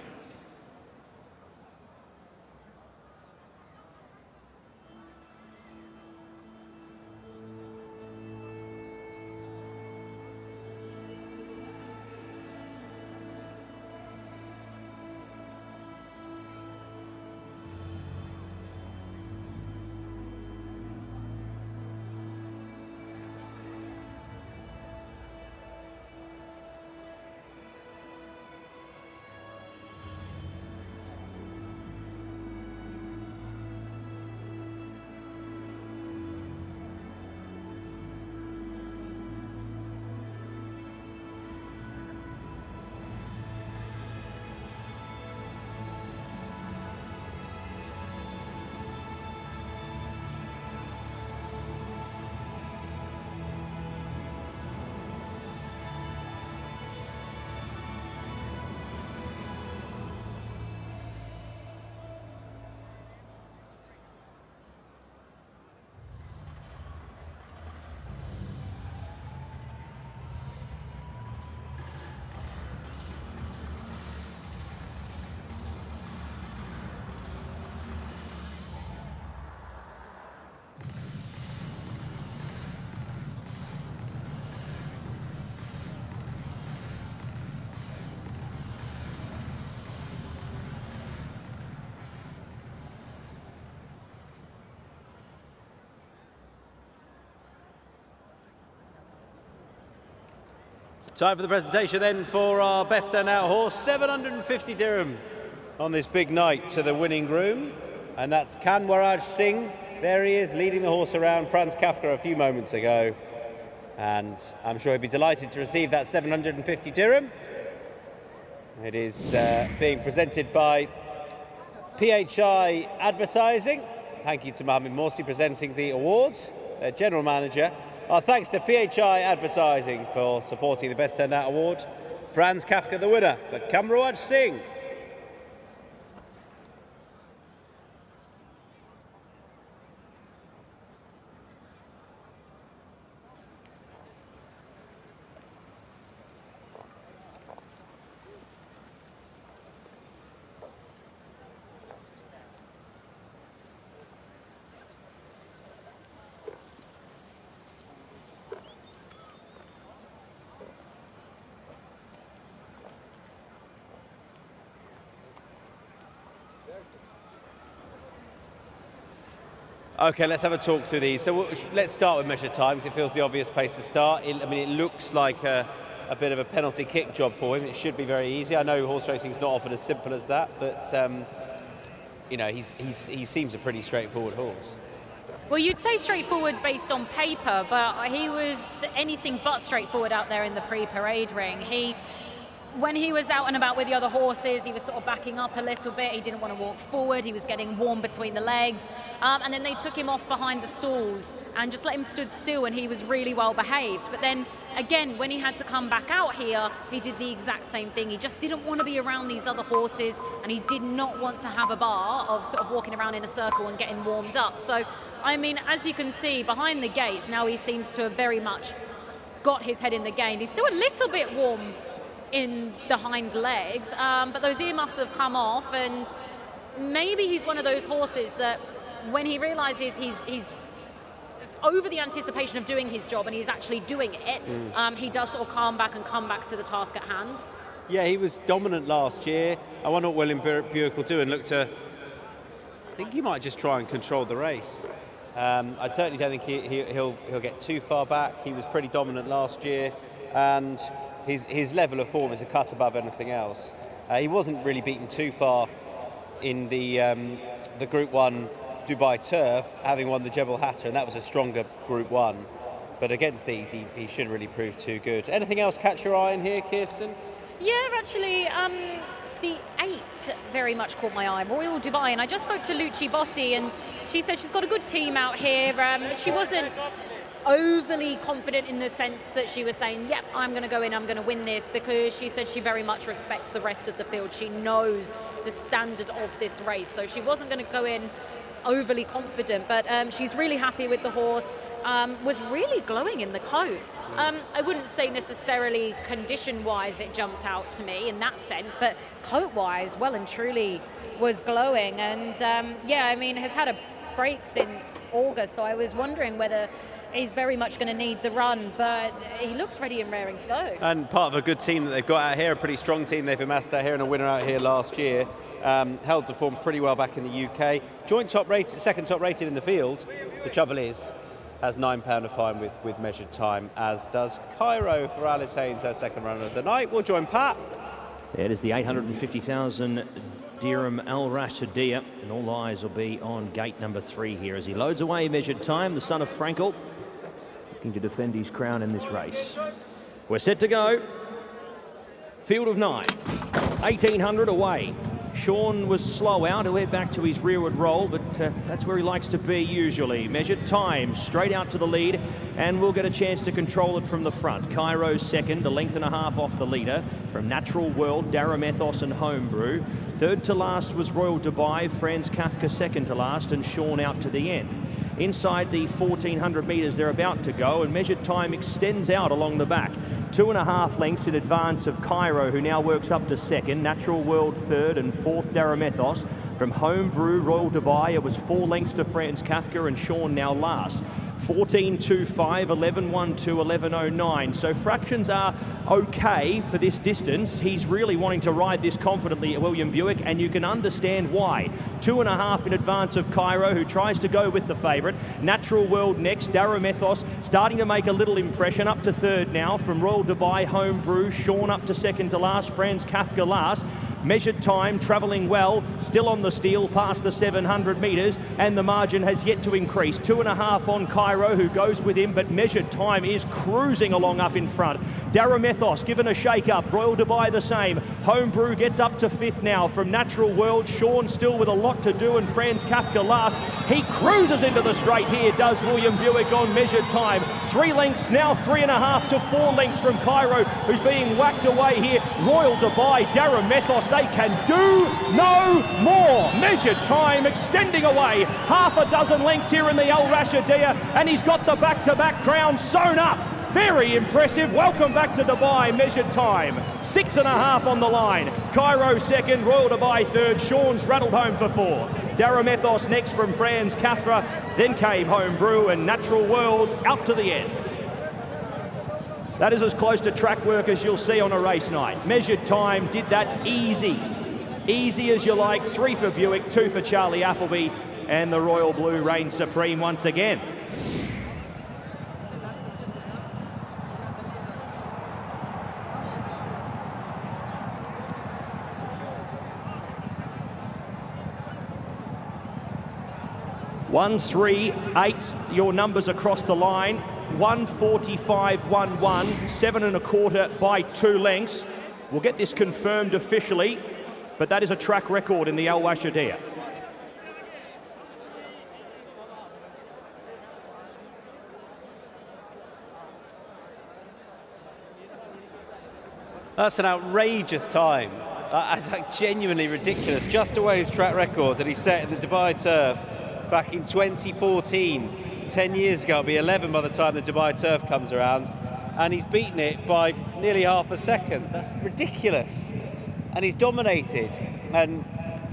Time for the presentation then for our best turnout horse, 750 dirham on this big night to the winning groom. And that's Kanwaraj Singh. There he is, leading the horse around Franz Kafka a few moments ago. And I'm sure he'd be delighted to receive that 750 dirham. It is being presented by PHI Advertising. Thank you to Mohammed Morsi presenting the awards, their general manager. Our thanks to PHI Advertising for supporting the Best Turnout Award. Franz Kafka the winner, but Kanwaraj Singh. Okay, let's have a talk through these. So let's start with measured times. It feels the obvious place to start. I mean, it looks like a bit of a penalty kick job for him. It should be very easy. I know horse racing is not often as simple as that, but you know, he seems a pretty straightforward horse. Well, you'd say straightforward based on paper, but he was anything but straightforward out there in the pre-parade ring. When he was out and about with the other horses, he was sort of backing up a little bit. He didn't want to walk forward. He was getting warm between the legs. And then they took him off behind the stalls and just let him stood still, and he was really well behaved. But then again, when he had to come back out here, he did the exact same thing. He just didn't want to be around these other horses, and he did not want to have a bar of sort of walking around in a circle and getting warmed up. So, I mean, as you can see, behind the gates, now he seems to have very much got his head in the game. He's still a little bit warm in the hind legs, but those earmuffs have come off, and maybe he's one of those horses that when he realizes he's over the anticipation of doing his job and he's actually doing it, he does sort of calm back and come back to the task at hand. Yeah, he was dominant last year. I wonder what William Buick will do and look to, I think he might just try and control the race. I certainly don't think he'll get too far back. He was pretty dominant last year, and his level of form is a cut above anything else. He wasn't really beaten too far in the Group 1 Dubai Turf, having won the Jebel Hatter, and that was a stronger Group 1. But against these, he shouldn't really prove too good. Anything else catch your eye in here, Kirsten? Yeah, actually, the 8 very much caught my eye, Royal Dubai, and I just spoke to Luci Botti, and she said she's got a good team out here. She wasn't overly confident in the sense that she was saying, yep, I'm going to go in, I'm going to win this, because she said she very much respects the rest of the field. She knows the standard of this race, so she wasn't going to go in overly confident, but she's really happy with the horse, was really glowing in the coat. I wouldn't say necessarily condition-wise it jumped out to me in that sense, but coat-wise, well and truly was glowing, and yeah, I mean, has had a break since August, so I was wondering whether he's very much going to need the run, but he looks ready and raring to go. And part of a good team that they've got out here, a pretty strong team they've amassed out here, and a winner out here last year. Held to form pretty well back in the UK. Joint top rated, second top rated in the field. The trouble is, has £9 a fine with measured time, as does Cairo for Alice Haynes, her second runner of the night. We'll join Pat. It is the 850,000 dirham Al Rashidiya, and all eyes will be on gate number 3 here as he loads away measured time, the son of Frankel, looking to defend his crown in this race. We're set to go. Field of 9, 1800 away. Sean was slow out, he'll head back to his rearward roll, but that's where he likes to be usually. Measured time, straight out to the lead, and we'll get a chance to control it from the front. Cairo's second, a length and a half off the leader. From Natural World, Daramethos and Homebrew. Third to last was Royal Dubai, Franz Kafka second to last, and Sean out to the end. Inside the 1400 metres they're about to go, and measured time extends out along the back. 2.5 lengths in advance of Cairo, who now works up to second. Natural World third, and fourth Daramethos. From Homebrew, Royal Dubai, it was 4 lengths to Franz Kafka, and Sean now last. 14.25, 11.12, 11.09. So fractions are okay for this distance. He's really wanting to ride this confidently at William Buick, and you can understand why. 2.5 in advance of Cairo, who tries to go with the favourite. Natural World next. Daromethos starting to make a little impression, up to third now from Royal Dubai Homebrew. Sean up to second to last. Franz Kafka last. Measured time, travelling well, still on the steel past the 700 metres, and the margin has yet to increase. 2.5 on Cairo, who goes with him, but measured time is cruising along up in front. Daromethos given a shake-up, Royal Dubai the same. Homebrew gets up to fifth now from Natural World. Sean still with a lot to do, and Franz Kafka last. He cruises into the straight here, does William Buick on measured time. 3 lengths, now 3.5 to 4 lengths from Cairo, who's being whacked away here. Royal Dubai, Daromethos, they can do no more. Measured time extending away. Half a dozen lengths here in the Al Rashidiya, and he's got the back-to-back crown sewn up. Very impressive. Welcome back to Dubai. Measured time. 6.5 on the line. Cairo second, Royal Dubai third. Sean's rattled home for fourth. Daromethos next from Franz Kafka. Then came Homebrew and Natural World out to the end. That is as close to track work as you'll see on a race night. Measured time did that easy. Easy as you like. 3 for Buick, 2 for Charlie Appleby, and the Royal Blue reigns supreme once again. One, 3, 8, your numbers across the line. 1:45.11, 7.25 by 2 lengths. We'll get this confirmed officially, but that is a track record in the Al Rashidiya. That's an outrageous time. Genuinely ridiculous. Just away his track record that he set in the Dubai turf back in 2014. 10 years ago, it'll be 11 by the time the Dubai turf comes around, and he's beaten it by nearly half a second. That's ridiculous. And he's dominated. And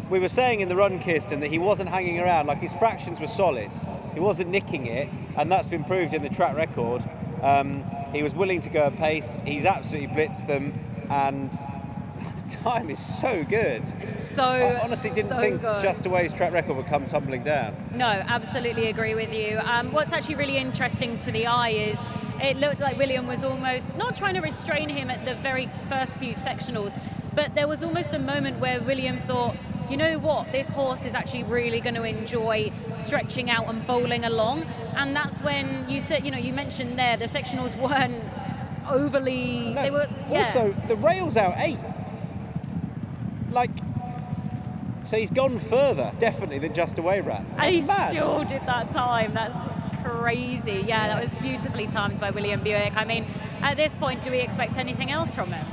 we were saying in the run, Kirsten, that he wasn't hanging around. Like, his fractions were solid. He wasn't nicking it, and that's been proved in the track record. He was willing to go at pace. He's absolutely blitzed them, and the time is so good. I honestly didn't think Just Away's track record would come tumbling down. No, absolutely agree with you. What's actually really interesting to the eye is it looked like William was almost not trying to restrain him at the very first few sectionals, but there was almost a moment where William thought, you know what, this horse is actually really going to enjoy stretching out and bowling along. And that's when you said, you mentioned there, the sectionals weren't overly, no, they were, also, the rail's out 8. So he's gone further, definitely, than Just Away ran. And he still did that time. That's crazy. Yeah, that was beautifully timed by William Buick. I mean, at this point, do we expect anything else from him?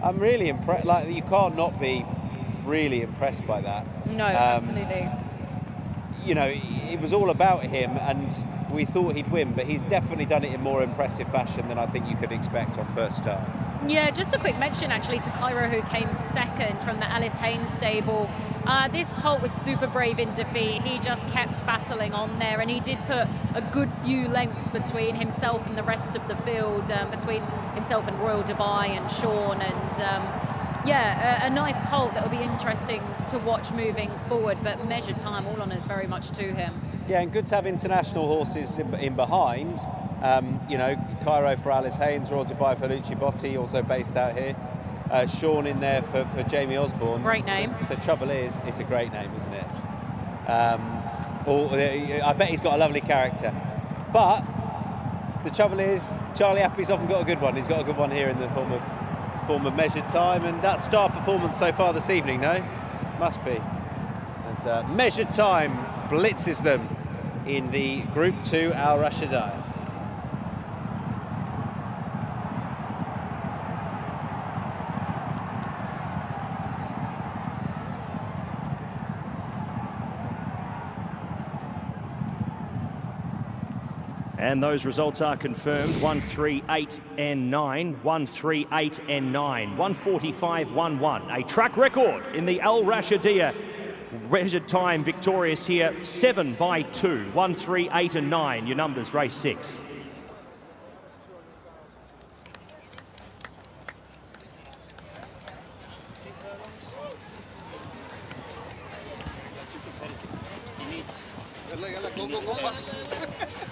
I'm really impressed. You can't not be really impressed by that. No, absolutely. It was all about him, and we thought he'd win, but he's definitely done it in more impressive fashion than I think you could expect on first start. Yeah, just a quick mention actually to Cairo, who came second from the Alice Haynes stable. This colt was super brave in defeat. He just kept battling on there, and he did put a good few lengths between himself and the rest of the field, between himself and Royal Dubai and Sean, and a nice colt that will be interesting to watch moving forward, but measured time, all honours very much to him. Yeah, and good to have international horses in behind. Cairo for Alice Haynes, Royal Dubai for Luci Botti, also based out here. Sean in there for Jamie Osborne. Great name. The trouble is, it's a great name, isn't it? I bet he's got a lovely character. But the trouble is, Charlie Appleby's often got a good one. He's got a good one here in the form of measured time, and that star performance so far this evening, no? Must be. As measured time blitzes them in the Group 2 Al Rashidiya. And those results are confirmed. 138 and 9, 138 and 9, 145.11. A track record in the Al Rashidiya. measured time victorious here, 7 by 2, 1, 3, 8 and 9, your numbers, race 6.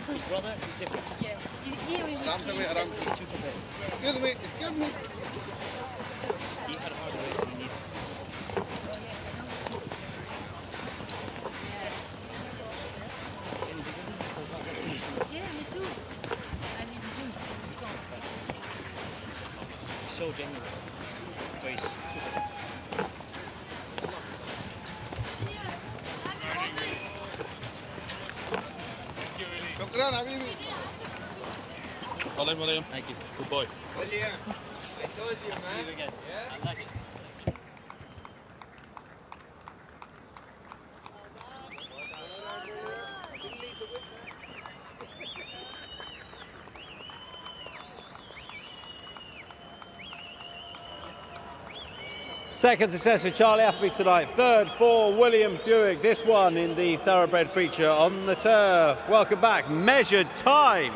His brother is different. Yeah, here he's too competitive. Excuse me. He had a hard race and he needs. Yeah, me too. I need to do it. So genuine. Race. Well, William. Thank you. Good boy. William, I told you, man. See you again. Yeah? I like it. Second success for Charlie Appleby tonight. Third for William Buick. This one in the thoroughbred feature on the turf. Welcome back. Measured time.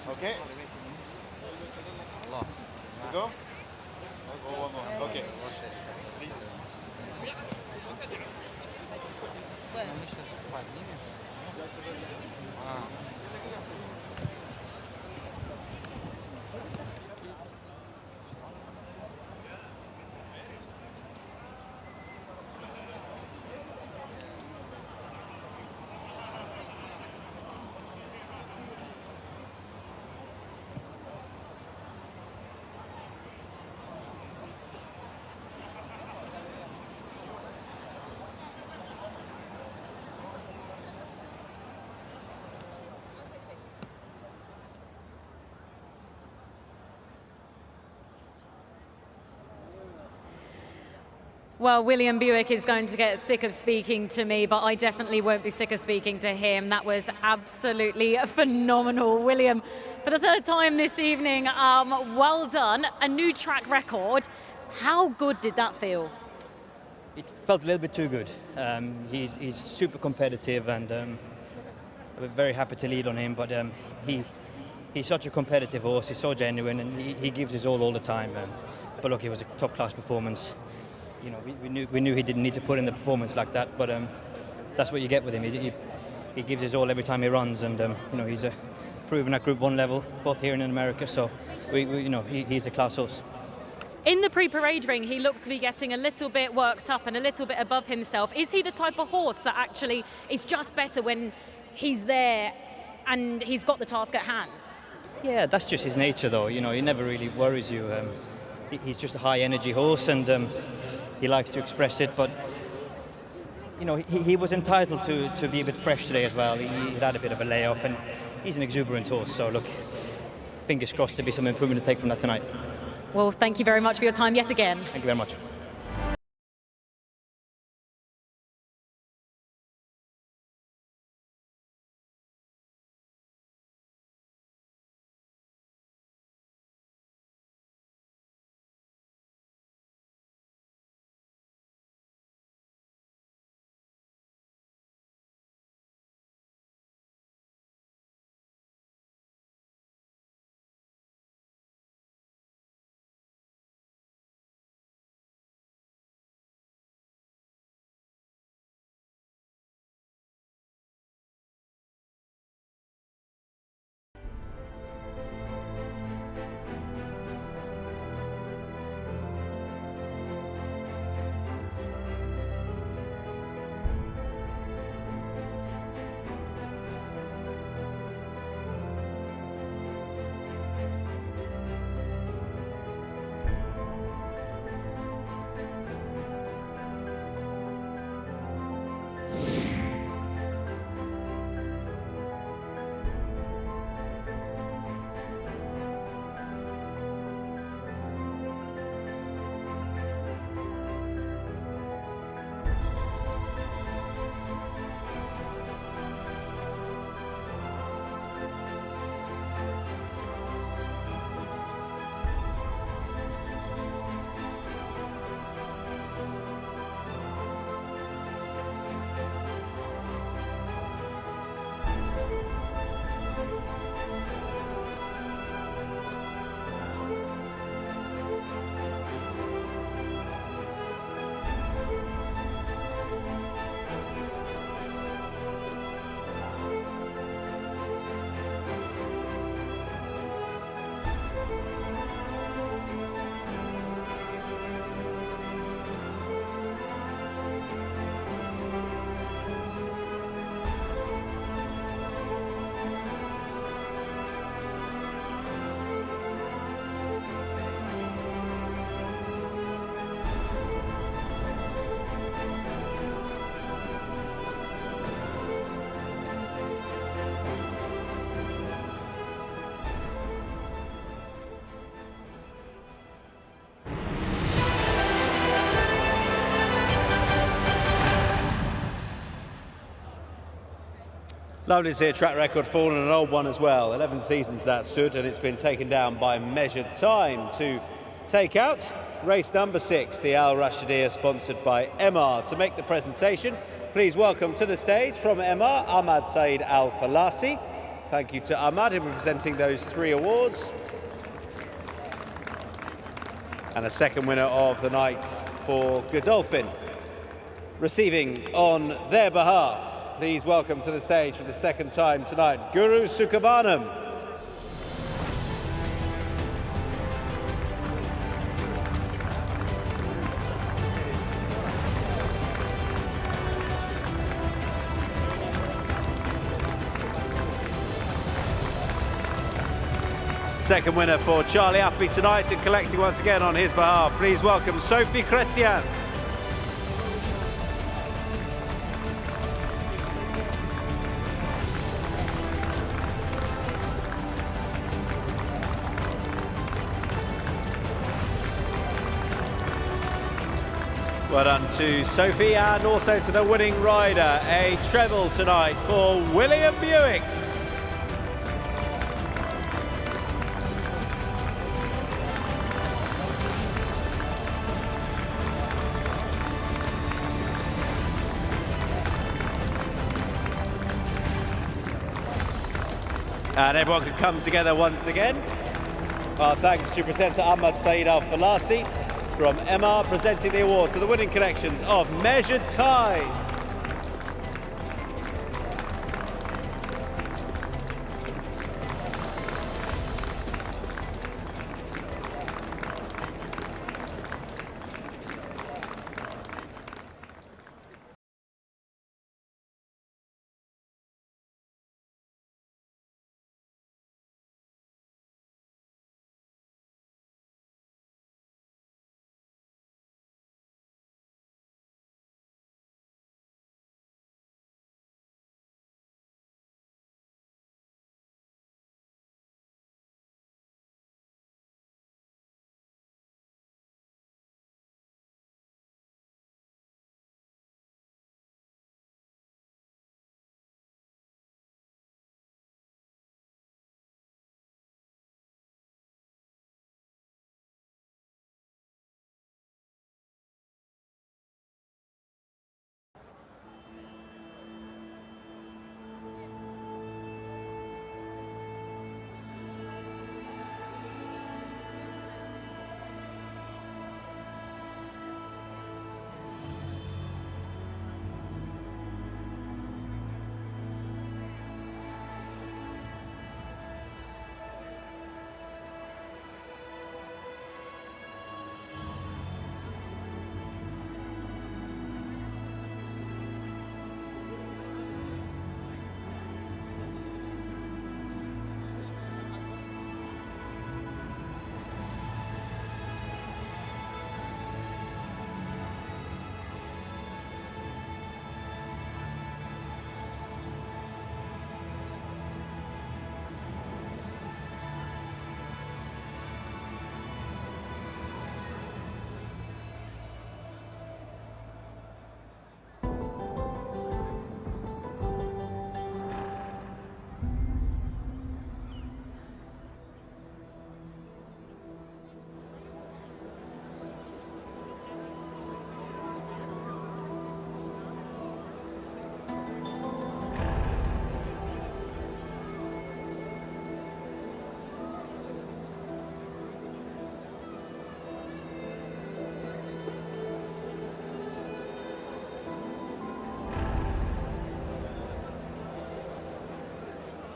Okay. To go? Go one more. Okay. Well, William Buick is going to get sick of speaking to me, but I definitely won't be sick of speaking to him. That was absolutely phenomenal. William, for the third time this evening, well done. A new track record. How good did that feel? It felt a little bit too good. He's super competitive, and we're very happy to lead on him, but he's such a competitive horse. He's so genuine, and he gives his all the time. But look, it was a top-class performance. You know, we knew he didn't need to put in the performance like that, but that's what you get with him. He gives his all every time he runs, and you know, he's proven at Group 1 level, both here and in America. So you know, he's a class horse. In the pre-parade ring, he looked to be getting a little bit worked up and a little bit above himself. Is he the type of horse that actually is just better when he's there and he's got the task at hand? Yeah, that's just his nature, though. You know, he never really worries you. He's just a high-energy horse, and he likes to express it. But you know, he was entitled to be a bit fresh today as well. He had a bit of a layoff, and he's an exuberant horse. So look, fingers crossed to be some improvement to take from that tonight. Well, thank you very much for your time yet again. Thank you very much. Lovely to see a track record fall and an old one as well. 11 seasons that stood, and it's been taken down by Measured Time to take out race number 6, the Al Rashidiya, sponsored by MR. To make the presentation, please welcome to the stage from MR, Ahmad Saeed Al Falasi. Thank you to Ahmad in presenting those 3 awards. And a second winner of the night for Godolphin. Receiving on their behalf, please welcome to the stage for the second time tonight, Guru Sukavanam. Second winner for Charlie Appy tonight, and collecting once again on his behalf, please welcome Sophie Chrétien. Well done to Sophie, and also to the winning rider, a treble tonight for William Buick. And everyone could come together once again. Our thanks to presenter Ahmad Saeed Al Falasi from MR, presenting the award to the winning collections of Measured Time.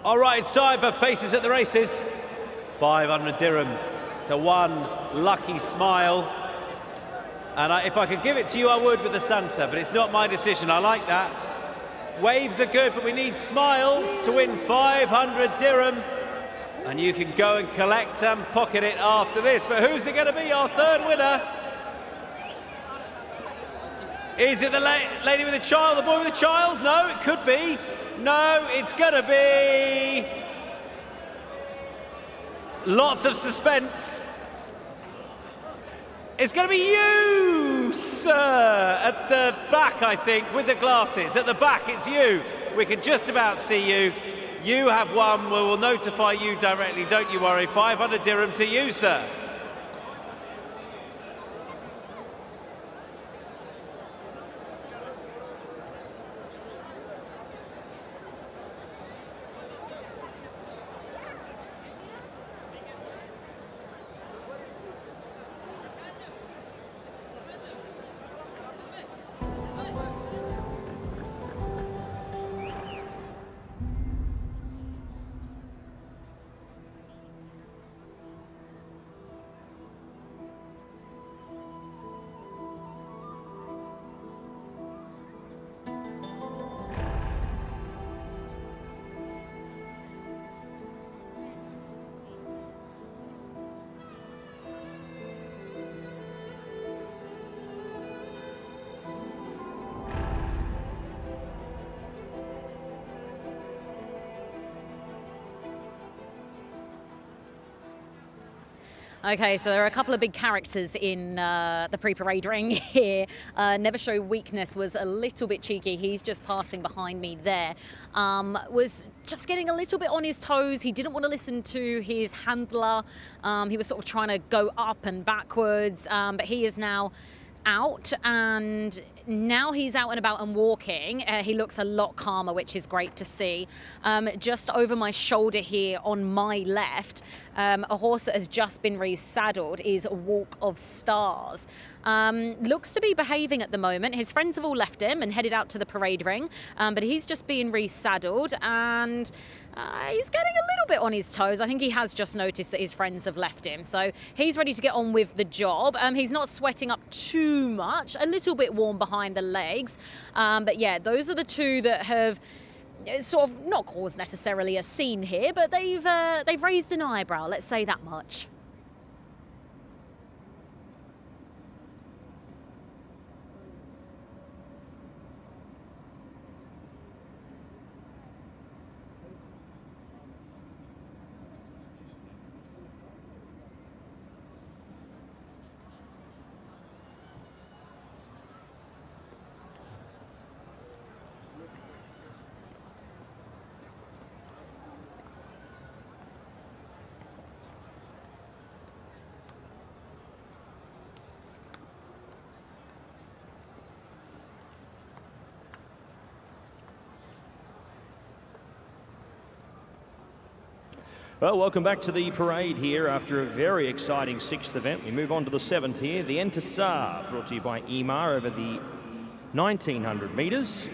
All right, it's time for Faces at the Races. 500 dirham to one lucky smile. And if I could give it to you, I would with the Santa, but it's not my decision. I like that. Waves are good, but we need smiles to win 500 dirham. And you can go and collect and pocket it after this. But who's it going to be, our third winner? Is it the lady with the child, the boy with the child? No, it could be. No, it's going to be... Lots of suspense. It's going to be you, sir, at the back, I think, with the glasses. At the back, it's you, We can just about see you. You have won. We will notify you directly, don't you worry. 500 dirham to you, sir. Okay, so there are a couple of big characters in the pre-parade ring here. Never Show Weakness was a little bit cheeky. He's just passing behind me there. Was just getting a little bit on his toes. He didn't want to listen to his handler. He was sort of trying to go up and backwards, but he is now out, and now he's out and about and walking. He looks a lot calmer, which is great to see. Just over my shoulder here on my left, a horse that has just been resaddled is Walk of Stars. Looks to be behaving at the moment. His friends have all left him and headed out to the parade ring, but he's just being resaddled, and he's getting a little bit on his toes. I think he has just noticed that his friends have left him, so he's ready to get on with the job. He's not sweating up too much, a little bit warm behind the legs, but yeah, those are the two that have sort of not caused necessarily a scene here, but they've raised an eyebrow, let's say that much. Well, welcome back to the parade here after a very exciting 6th event. We move on to the 7th here, the Entisar, brought to you by Emar over the 1900 metres.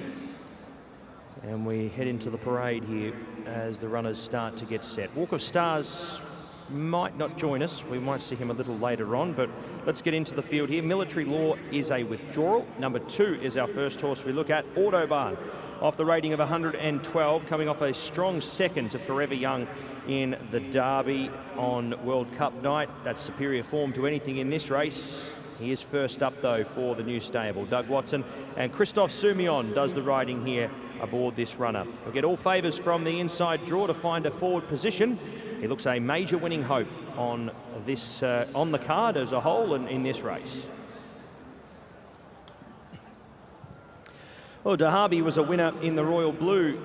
And we head into the parade here as the runners start to get set. Walk of Stars might not join us. We might see him a little later on, but let's get into the field here. Military Law is a withdrawal. Number 2 is our first horse we look at, Autobahn, off the rating of 112, coming off a strong second to Forever Young in the Derby on World Cup night. That's superior form to anything in this race. He is first up, though, for the new stable. Doug Watson and Christophe Soumillon does the riding here aboard this runner. We'll get all favours from the inside draw to find a forward position. He looks a major winning hope on this on the card as a whole and in this race. Well, Dahabi was a winner in the Royal Blue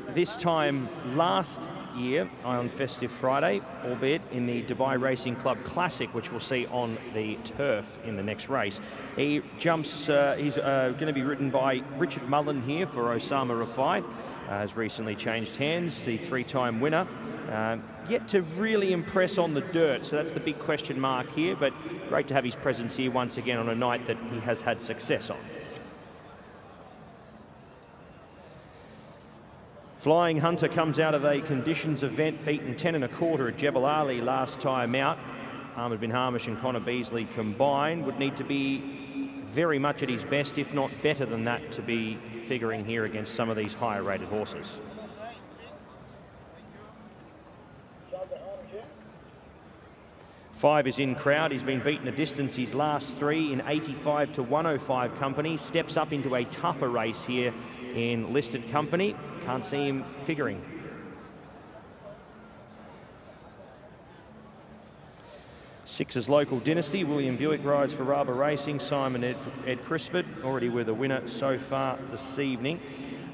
this time last year on Festive Friday, albeit in the Dubai Racing Club Classic, which we'll see on the turf in the next race. He jumps, he's going to be ridden by Richard Mullen here for Osama Rafai. Has recently changed hands, the 3-time winner. Yet to really impress on the dirt, so that's the big question mark here, but great to have his presence here once again on a night that he has had success on. Flying Hunter comes out of a conditions event, beaten 10 1/4 at Jebel Ali last time out. Ahmed bin Hamish and Connor Beasley combined would need to be very much at his best, if not better than that, to be figuring here against some of these higher rated horses. Five is in crowd. He's been beaten a distance his last 3 in 85 to 105 company. Steps up into a tougher race here in listed company. Can't see him figuring. Six is Local Dynasty. William Buick rides for Raba Racing. Simon Ed Crisford, already with a winner so far this evening.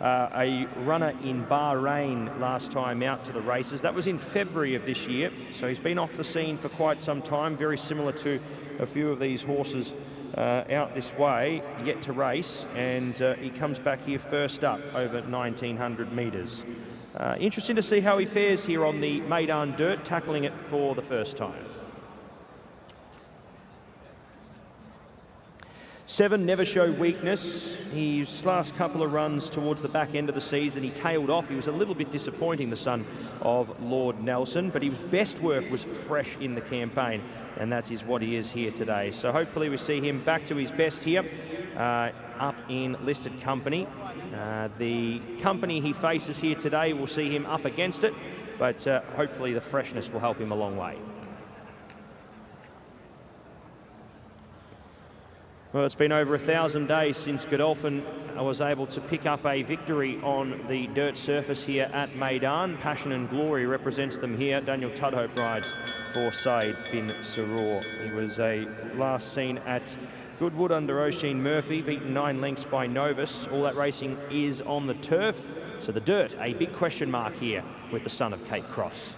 a runner in Bahrain last time out to the races. That was in February of this year, so he's been off the scene for quite some time, very similar to a few of these horses out this way, yet to race, and he comes back here first up over 1,900 metres. Interesting to see how he fares here on the Meydan dirt, tackling it for the first time. 7 never showed weakness. His last couple of runs towards the back end of the season, he tailed off. He was a little bit disappointing, the son of Lord Nelson, but his best work was fresh in the campaign, and that is what he is here today. So hopefully we see him back to his best here, up in listed company. The company he faces here today will see him up against it, but hopefully the freshness will help him a long way. Well, it's been over 1,000 days since Godolphin was able to pick up a victory on the dirt surface here at Meydan. Passion and Glory represents them here. Daniel Tudhope rides for Said bin Saror. He was last seen at Goodwood under Oisin Murphy, beaten 9 lengths by Novus. All that racing is on the turf. So the dirt, a big question mark here with the son of Cape Cross.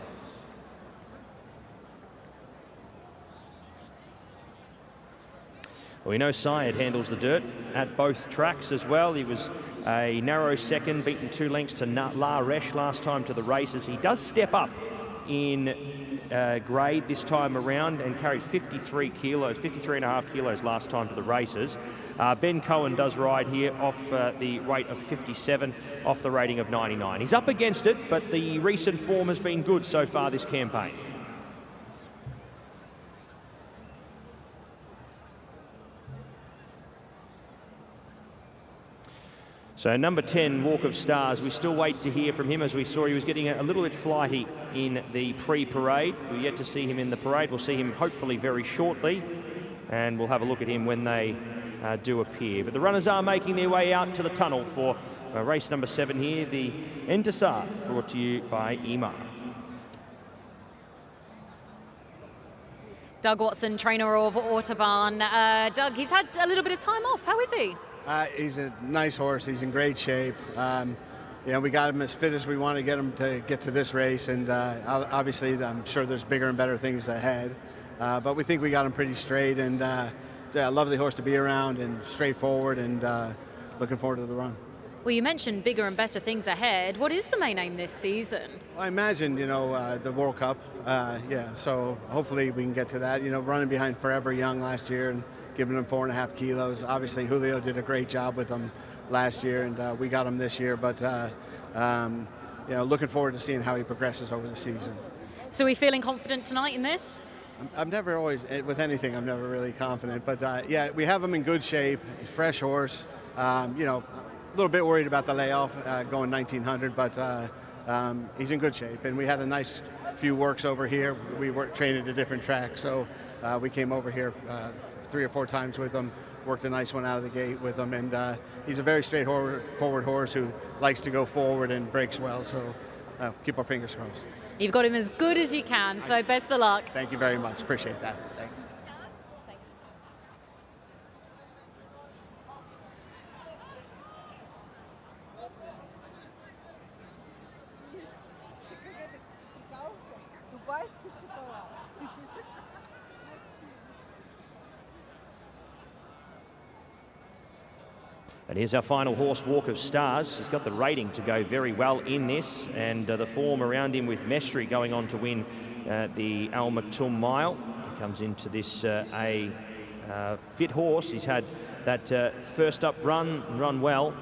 We know Syed handles the dirt at both tracks as well. He was a narrow second, beaten 2 lengths to La Resh last time to the races. He does step up in grade this time around and carried 53 kilos, 53.5 kilos last time to the races. Ben Cohen does ride here off the weight of 57, off the rating of 99. He's up against it, but the recent form has been good so far this campaign. So number 10, Walk of Stars, we still wait to hear from him. As we saw, he was getting a little bit flighty in the pre-parade. We're yet to see him in the parade. We'll see him hopefully very shortly, and we'll have a look at him when they do appear. But the runners are making their way out to the tunnel for race number 7 here, the Entisar, brought to you by EMA. Doug Watson, trainer of Autobahn. Doug, he's had a little bit of time off. How is he? He's a nice horse. He's in great shape. We got him as fit as we want to get him to get to this race, and obviously I'm sure there's bigger and better things ahead. But we think we got him pretty straight, and lovely horse to be around and straightforward, and looking forward to the run. Well, you mentioned bigger and better things ahead. What is the main aim this season? I imagine, the World Cup. So hopefully we can get to that. Running behind Forever Young last year and giving him 4.5 kilos. Obviously, Julio did a great job with him last year, and we got him this year. But looking forward to seeing how he progresses over the season. So are we feeling confident tonight in this? I'm never always, with anything, I'm never really confident. But we have him in good shape. Fresh horse. A little bit worried about the layoff going 1,900, but he's in good shape. And we had a nice few works over here. We were training at a different track, so we came over here 3 or 4 times with him, worked a nice one out of the gate with him, and he's a very straightforward horse who likes to go forward and breaks well, so keep our fingers crossed. You've got him as good as you can, so best of luck. Thank you very much, appreciate that, thanks. And here's our final horse, Walk of Stars. He's got the rating to go very well in this, and the form around him with Mestri going on to win the Maktoum Mile. He comes into this a fit horse. He's had that first up run well.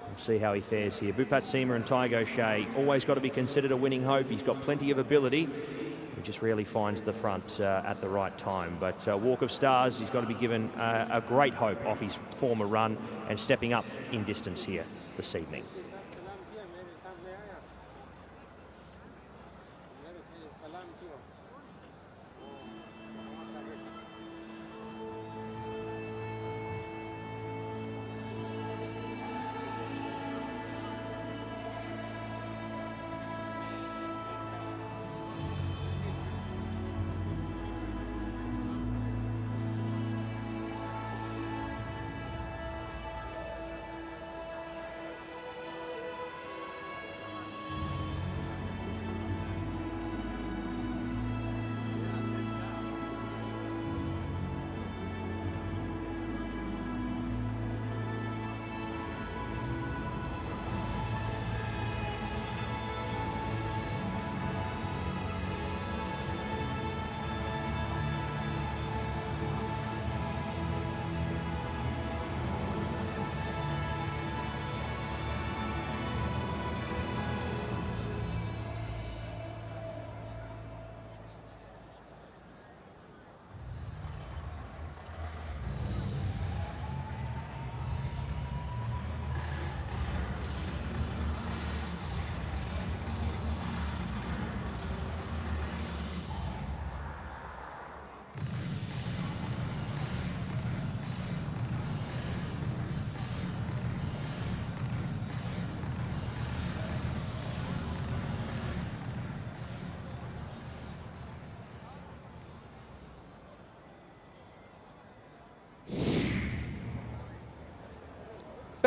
We'll see how he fares here. Bupat Seema and Tygo Shea, always got to be considered a winning hope. He's got plenty of ability. He just rarely finds the front at the right time. But Walk of Stars, he's got to be given a great hope off his former run and stepping up in distance here this evening.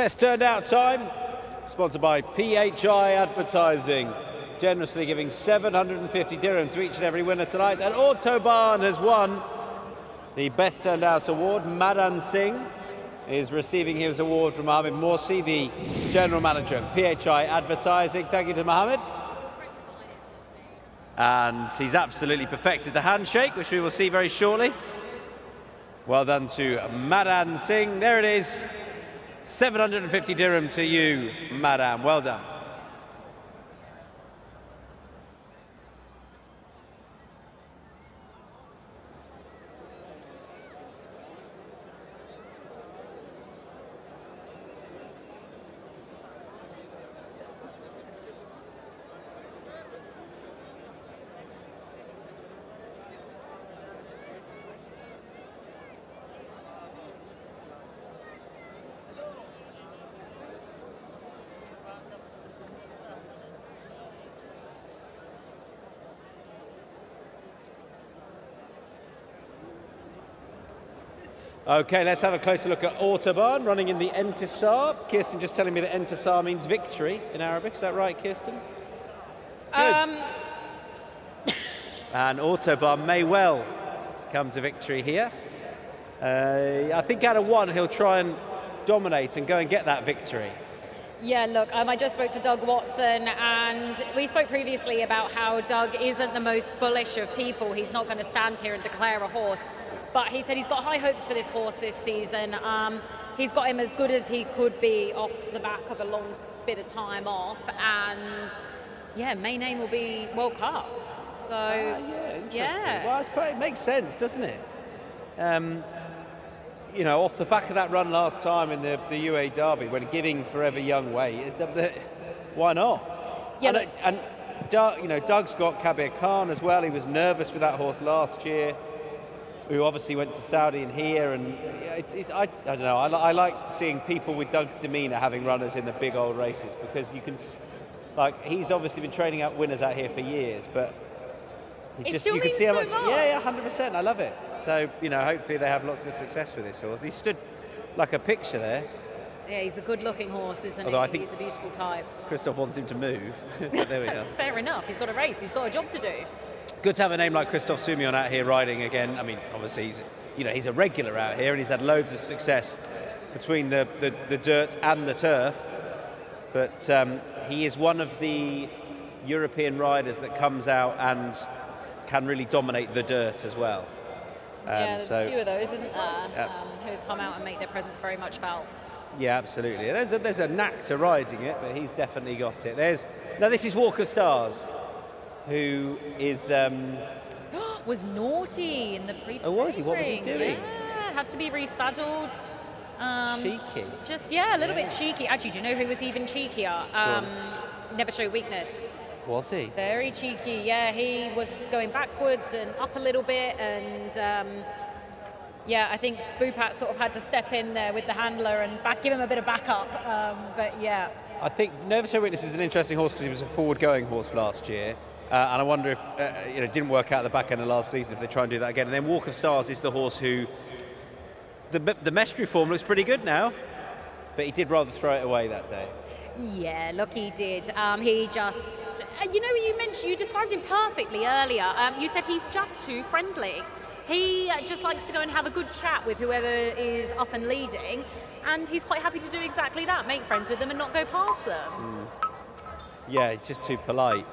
Best turned out time, sponsored by PHI Advertising, generously giving 750 dirham to each and every winner tonight. And Autobahn has won the Best Turned Out award. Meydan Singh is receiving his award from Mohammed Morsi, the General Manager at PHI Advertising. Thank you to Mohammed. And he's absolutely perfected the handshake, which we will see very shortly. Well done to Meydan Singh. There it is. 750 dirham to you, Meydan. Well done. Okay, let's have a closer look at Autobahn, running in the Entisar. Kirsten just telling me that Entisar means victory in Arabic. Is that right, Kirsten? Good. And Autobahn may well come to victory here. I think out of one, he'll try and dominate and go and get that victory. Yeah, look, I just spoke to Doug Watson, and we spoke previously about how Doug isn't the most bullish of people. He's not going to stand here and declare a horse. But he said he's got high hopes for this horse this season. He's got him as good as he could be off the back of a long bit of time off. And yeah, May name will be World Cup. So, yeah, interesting. Yeah. Well, I suppose it makes sense, doesn't it? You know, off the back of that run last time in the UAE Derby, when giving Forever Young way, why not? Yeah, and Doug, you know, Doug's got Kabir Khan as well. He was nervous with that horse last year, who obviously went to Saudi and here, and I don't know, I like seeing people with Doug's demeanour having runners in the big old races, because you can, like, he's obviously been training out winners out here for years, but you can see how much. Yeah, 100%. I love it. So, you know, hopefully they have lots of success with this horse. He stood like a picture there. Yeah, he's a good-looking horse, isn't Although he? I think He's a beautiful type. Christoph wants him to move. But there we go. Fair enough. He's got a race. He's got a job to do. Good to have a name like Christoph Soumillon out here riding again. I mean, obviously he's a regular out here, and he's had loads of success between the dirt and the turf. But he is one of the European riders that comes out and can really dominate the dirt as well. Yeah, there's a few of those, isn't there, who come out and make their presence very much felt. Yeah, absolutely. There's a knack to riding it, but he's definitely got it. Now this is Walk of Stars, who is was naughty in the pre. Oh, was he? What was he doing? Yeah, had to be resaddled. Cheeky. Just a little bit cheeky. Actually, do you know who was even cheekier? Never show weakness. Was he? Very cheeky. Yeah, he was going backwards and up a little bit, and yeah, I think Bupat sort of had to step in there with the handler and give him a bit of backup. But yeah. I think Never Show Weakness is an interesting horse because he was a forward-going horse last year. And I wonder if it didn't work out at the back end of last season if they try and do that again. And then Walk of Stars is the horse who the Mestri form looks pretty good now, but he did rather throw it away that day. Yeah, look, he did. He just, you described him perfectly earlier. You said he's just too friendly. He just likes to go and have a good chat with whoever is up and leading, and he's quite happy to do exactly that, make friends with them and not go past them. Yeah, it's just too polite.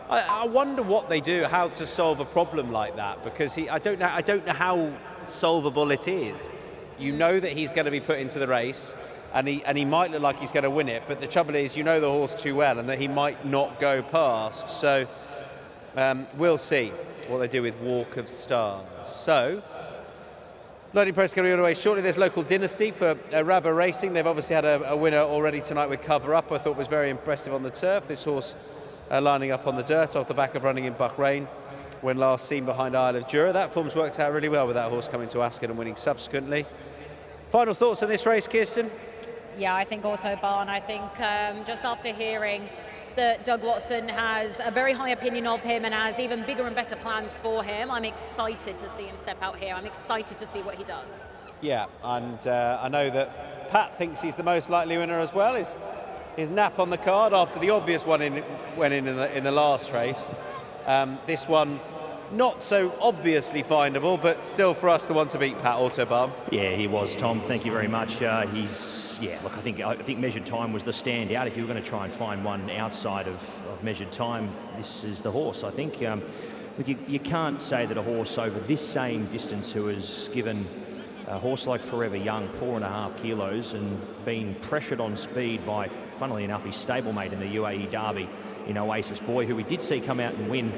I wonder what they do, how to solve a problem like that, because I don't know how solvable it is. You know that he's going to be put into the race, and he might look like he's going to win it, but the trouble is, you know the horse too well, and that he might not go past. So we'll see what they do with Walk of Stars. So, loading press going to be on the way shortly. There's local dynasty for Rabba Racing. They've obviously had a winner already tonight with Cover Up. I thought was very impressive on the turf. This horse lining up on the dirt off the back of running in Bahrain when last seen behind Isle of Jura. That form's worked out really well with that horse coming to Ascot and winning subsequently. Final thoughts on this race, Kirsten? Yeah, I think Autobahn. I think just after hearing that Doug Watson has a very high opinion of him and has even bigger and better plans for him, I'm excited to see him step out here. I'm excited to see what he does. Yeah, and I know that Pat thinks he's the most likely winner as well. His nap on the card after the obvious one went in the last race. This one not so obviously findable, but still for us the one to beat, Pat, Autobahn. Yeah, he was, Tom. Thank you very much. Yeah, look, I think measured time was the standout. If you were going to try and find one outside of measured time, this is the horse, I think. Look, you can't say that a horse over this same distance who has given a horse like Forever Young 4.5 kilos and been pressured on speed by, funnily enough, his stablemate in the UAE Derby in Oasis Boy, who we did see come out and win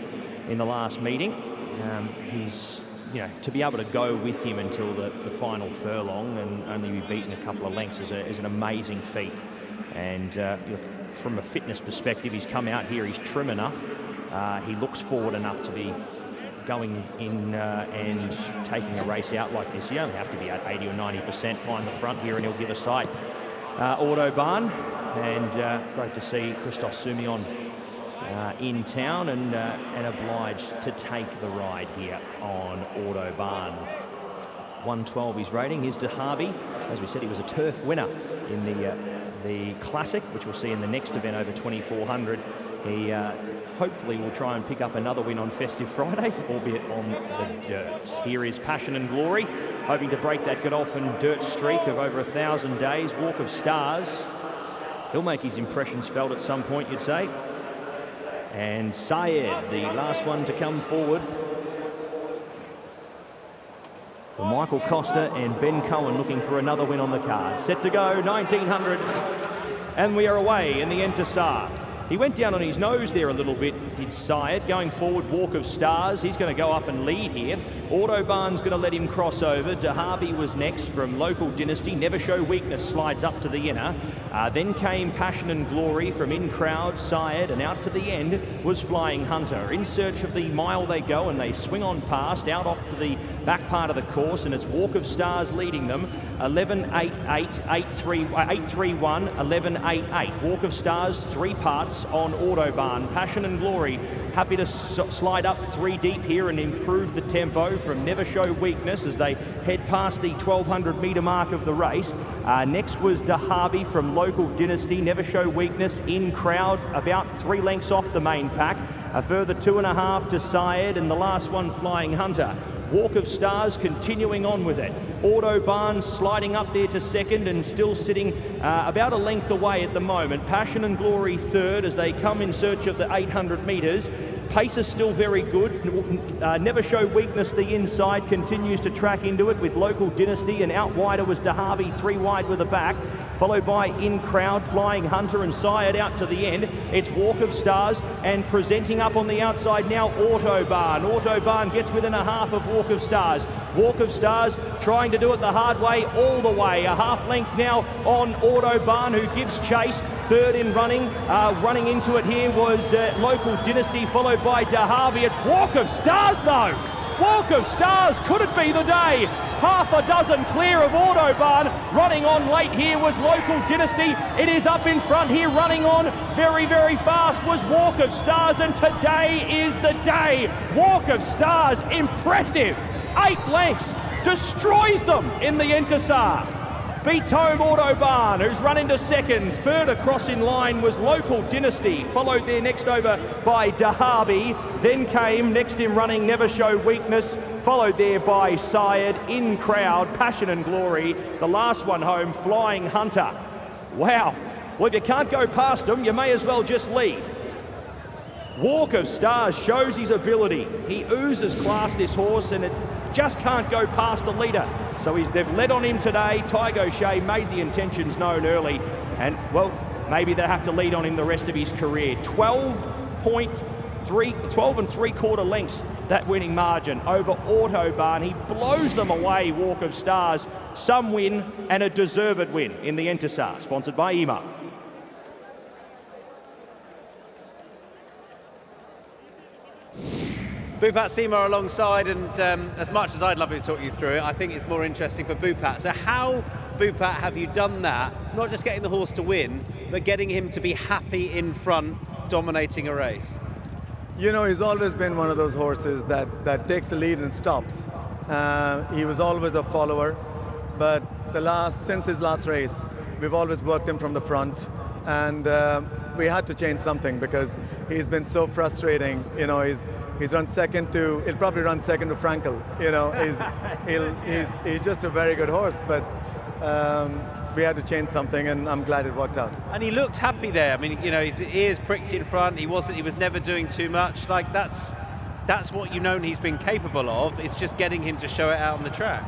in the last meeting. He's, to be able to go with him until the final furlong and only be beaten a couple of lengths is an amazing feat. And look, from a fitness perspective, he's come out here, he's trim enough. He looks forward enough to be going in and taking a race out like this. You only have to be at 80 or 90%, find the front here and he'll give a sight. Autobahn, and great to see Christophe Soumillon in town and obliged to take the ride here on Autobahn. 112 his rating. Here's Dahabi. As we said, he was a turf winner in the Classic, which we'll see in the next event over 2400. He hopefully will try and pick up another win on Festive Friday, albeit on the dirt. Here is Passion and Glory, hoping to break that Godolphin dirt streak of over 1,000 days. Walk of Stars. He'll make his impressions felt at some point, you'd say. And Syed, the last one to come forward for Michael Costa and Ben Cohen, looking for another win on the card. Set to go, 1900, and we are away in the Entisar. He went down on his nose there a little bit, did Syed. Going forward, Walk of Stars. He's going to go up and lead here. Autobahn's going to let him cross over. Dahabi was next from Local Dynasty. Never Show Weakness slides up to the inner. Then came Passion and Glory from In Crowd, Syed, and out to the end was Flying Hunter. In search of the mile they go, and they swing on past, out off to the back part of the course, and it's Walk of Stars leading them. 11.88, 8.31, 11.88. Walk of Stars, 3 parts on Autobahn. Passion and Glory happy to slide up 3 deep here and improve the tempo from Never Show Weakness as they head past the 1200 metre mark of the race. Next was Dahabi from Local Dynasty. Never Show Weakness in Crowd, about 3 lengths off the main pack. A further 2.5 to Syed, and the last one Flying Hunter. Walk of Stars continuing on with it. Autobahn sliding up there to second and still sitting about a length away at the moment. Passion and Glory third as they come in search of the 800 metres. Pace is still very good. Never Show Weakness, the inside, continues to track into it with Local Dynasty, and out wider was Dahabi, 3 wide with a back, followed by In Crowd, Flying Hunter, and Syed out to the end. It's Walk of Stars, and presenting up on the outside now, Autobahn. Autobahn gets within a half of Walk of Stars. Walk of Stars trying to do it the hard way all the way. A half length now on Autobahn, who gives chase. Third in running. Running into it here was Local Dynasty, followed by Dahabi. It's Walk of Stars though. Walk of Stars, could it be the day? Half a dozen clear of Autobahn. Running on late here was Local Dynasty. It is up in front here, running on very, very fast was Walk of Stars, and today is the day. Walk of Stars, impressive. 8 lengths, destroys them in the Entisar. Beats home Autobahn, who's run into second. Third across in line was Local Dynasty, followed there next over by Dahabi. Then came next in running Never Show Weakness, followed there by Syed, In Crowd, Passion and Glory. The last one home, Flying Hunter. Wow. Well, if you can't go past them, you may as well just lead. Walk of Stars shows his ability. He oozes class, this horse, and it just can't go past the leader. So they've led on him today. Tygo O'Shea made the intentions known early, and well, maybe they'll have to lead on him the rest of his career. 12 and 3/4 lengths, that winning margin over Autobahn. He blows them away, Walk of Stars. Some win, and a deserved win in the Entisar, sponsored by EMA. Bupat Seymour alongside, and as much as I'd love to talk you through it, I think it's more interesting for Bupat. So how, Bupat, have you done that? Not just getting the horse to win, but getting him to be happy in front, dominating a race? You know, he's always been one of those horses that takes the lead and stops. He was always a follower, but since his last race, we've always worked him from the front, and we had to change something because he's been so frustrating. You know, he's run second to, he'll probably run second to Frankel. You know, he's just a very good horse, but we had to change something, and I'm glad it worked out. And he looked happy there. I mean, you know, his ears pricked in front. He was never doing too much. Like that's what you've known he's been capable of. It's just getting him to show it out on the track.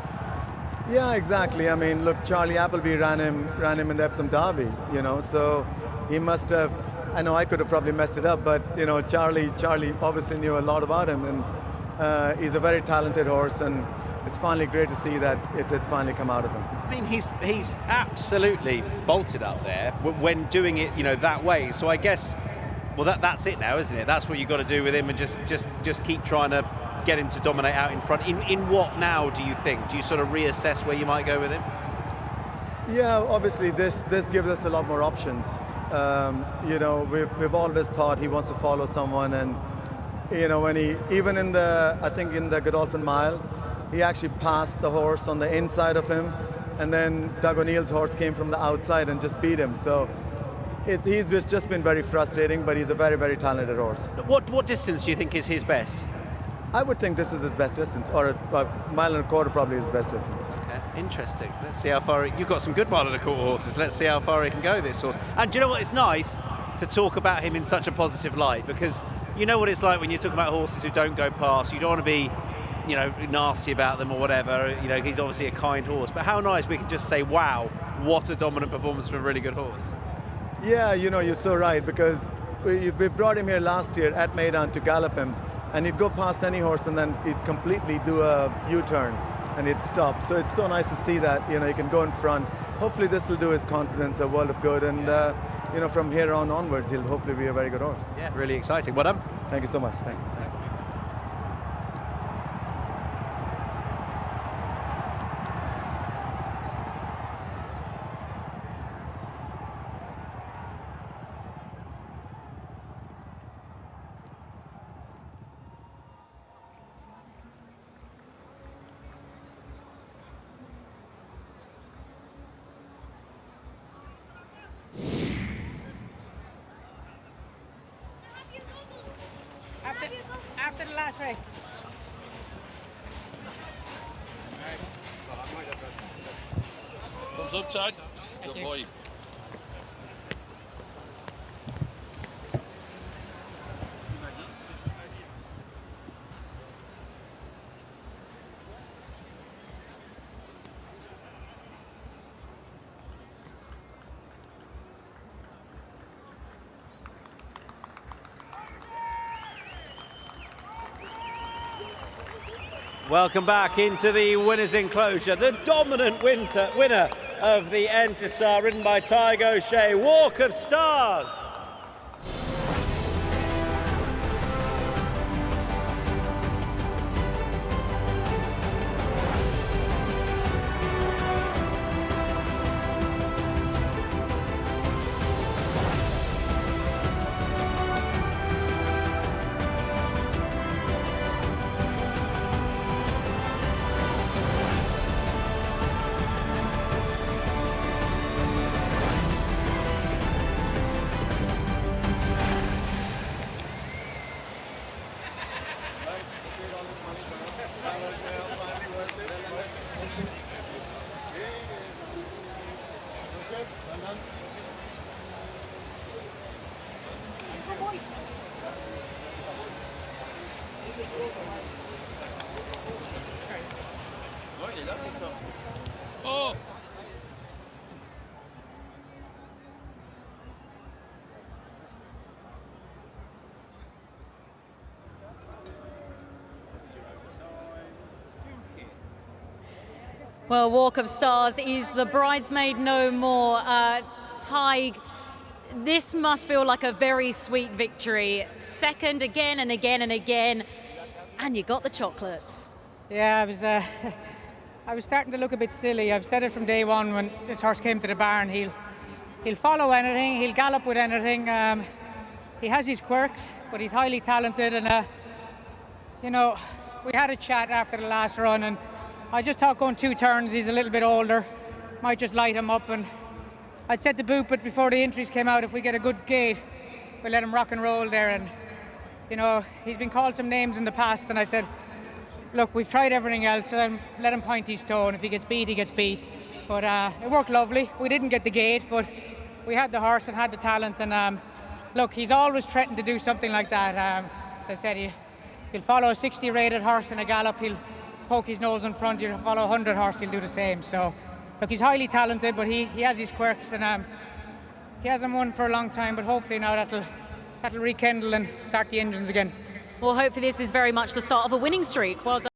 Yeah, exactly. I mean, look, Charlie Appleby ran him in the Epsom Derby, you know, so he must have, I know I could have probably messed it up, but, you know, Charlie obviously knew a lot about him, and he's a very talented horse, and it's finally great to see that it's finally come out of him. I mean, he's absolutely bolted up there when doing it, you know, that way. So I guess, well, that's it now, isn't it? That's what you've got to do with him, and just keep trying to get him to dominate out in front. In what now, do you think? Do you sort of reassess where you might go with him? Yeah, obviously this gives us a lot more options. You know, we've always thought he wants to follow someone, and you know, when even in the Godolphin Mile, he actually passed the horse on the inside of him, and then Doug O'Neill's horse came from the outside and just beat him. So he's just been very frustrating, but he's a very, very talented horse. What distance do you think is his best? I would think this is his best distance, or a mile and a quarter probably is his best distance. Okay, interesting. Let's see how far you've got some good mile and a quarter horses. Let's see how far he can go, this horse. And do you know what? It's nice to talk about him in such a positive light, because you know what it's like when you're talking about horses who don't go past. You don't want to be, you know, nasty about them or whatever. You know, he's obviously a kind horse, but how nice we can just say, wow, what a dominant performance from a really good horse. Yeah, you know, you're so right, because we brought him here last year at Meydan to gallop him, and he'd go past any horse and then he'd completely do a U-turn and he'd stop. So it's so nice to see that, you know, he can go in front. Hopefully this will do his confidence a world of good, and you know, from here onwards, he'll hopefully be a very good horse. Yeah, really exciting. Well done. Thank you so much. Thanks. After the last race. Thumbs up, Todd. Good boy. Welcome back into the winner's enclosure. The dominant winner of the Entisar, ridden by Tygo O'Shea, Walk of Stars. Oh! Well, Walk of Stars is the bridesmaid no more. Tig, this must feel like a very sweet victory. Second again and again and again, and you got the chocolates. Yeah, I was starting to look a bit silly. I've said it from day one when this horse came to the barn. He'll follow anything, he'll gallop with anything. He has his quirks, but he's highly talented, and you know, we had a chat after the last run, and I just thought going 2 turns, he's a little bit older. might just light him up. And I'd said to Boot, but before the injuries came out, if we get a good gate, we'll let him rock and roll there. And you know, he's been called some names in the past, and I said, look, we've tried everything else, let him point his toe, and if he gets beat, he gets beat. But it worked lovely. We didn't get the gate, but we had the horse and had the talent. And look, he's always threatened to do something like that. As I said, he'll follow a 60 rated horse in a gallop, he'll poke his nose in front, you'll follow a 100 horse, he'll do the same. So, look, he's highly talented, but he has his quirks, and he hasn't won for a long time, but hopefully now that'll rekindle and start the engines again. Well, hopefully this is very much the start of a winning streak. Well done.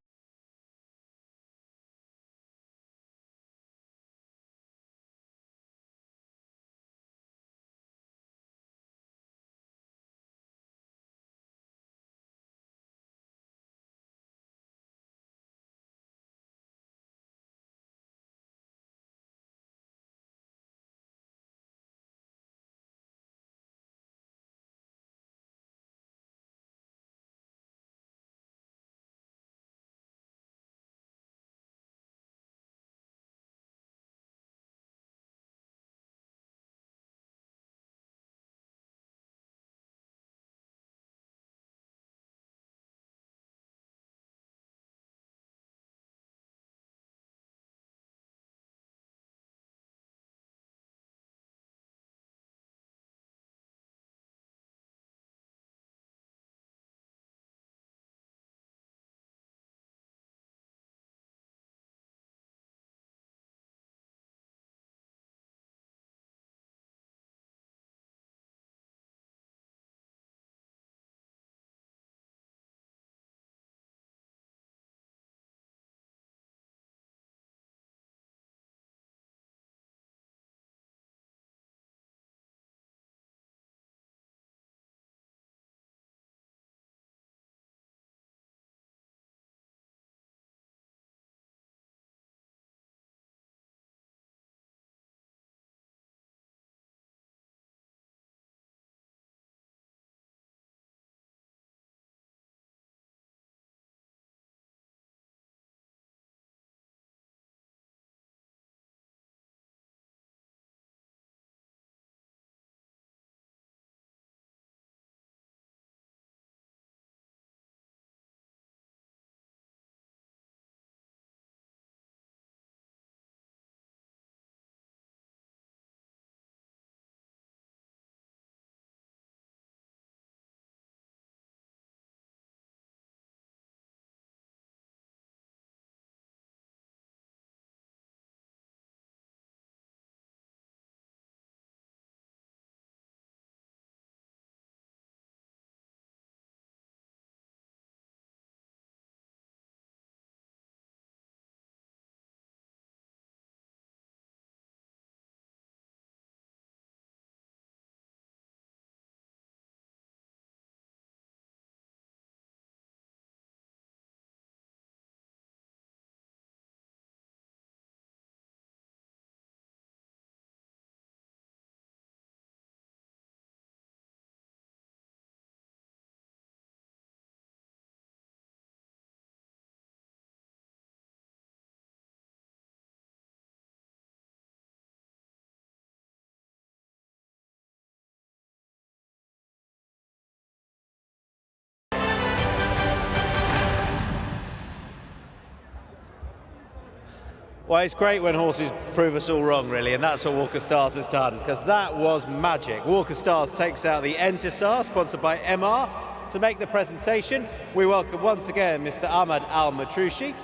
Well, it's great when horses prove us all wrong, really, and that's what Walker Stars has done, because that was magic. Walker Stars takes out the Entisar, sponsored by MR. To make the presentation, we welcome once again Mr. Ahmad Al-Matroushi,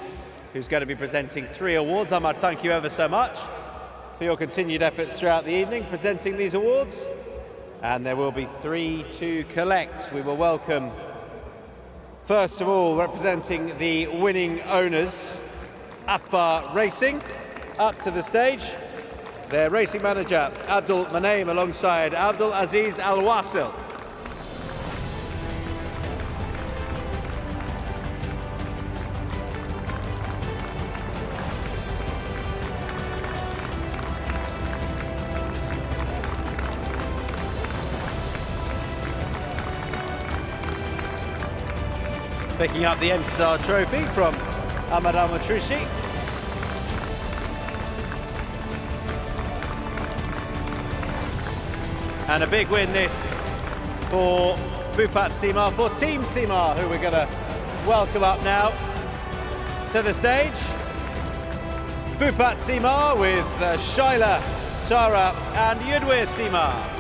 who's going to be presenting 3 awards. Ahmad, thank you ever so much for your continued efforts throughout the evening presenting these awards. And there will be 3 to collect. We will welcome, first of all, representing the winning owners, Akbar Racing, up to the stage. Their racing manager, Abdul Manaim, alongside Abdul Aziz Al-Wasil. Picking up the Entisar trophy from Ahmad Al-Matroushi. And a big win this for Bhupat Simar, for Team Simar, who we're going to welcome up now to the stage. Bhupat Simar with Shaila, Tara and Yudwir Simar.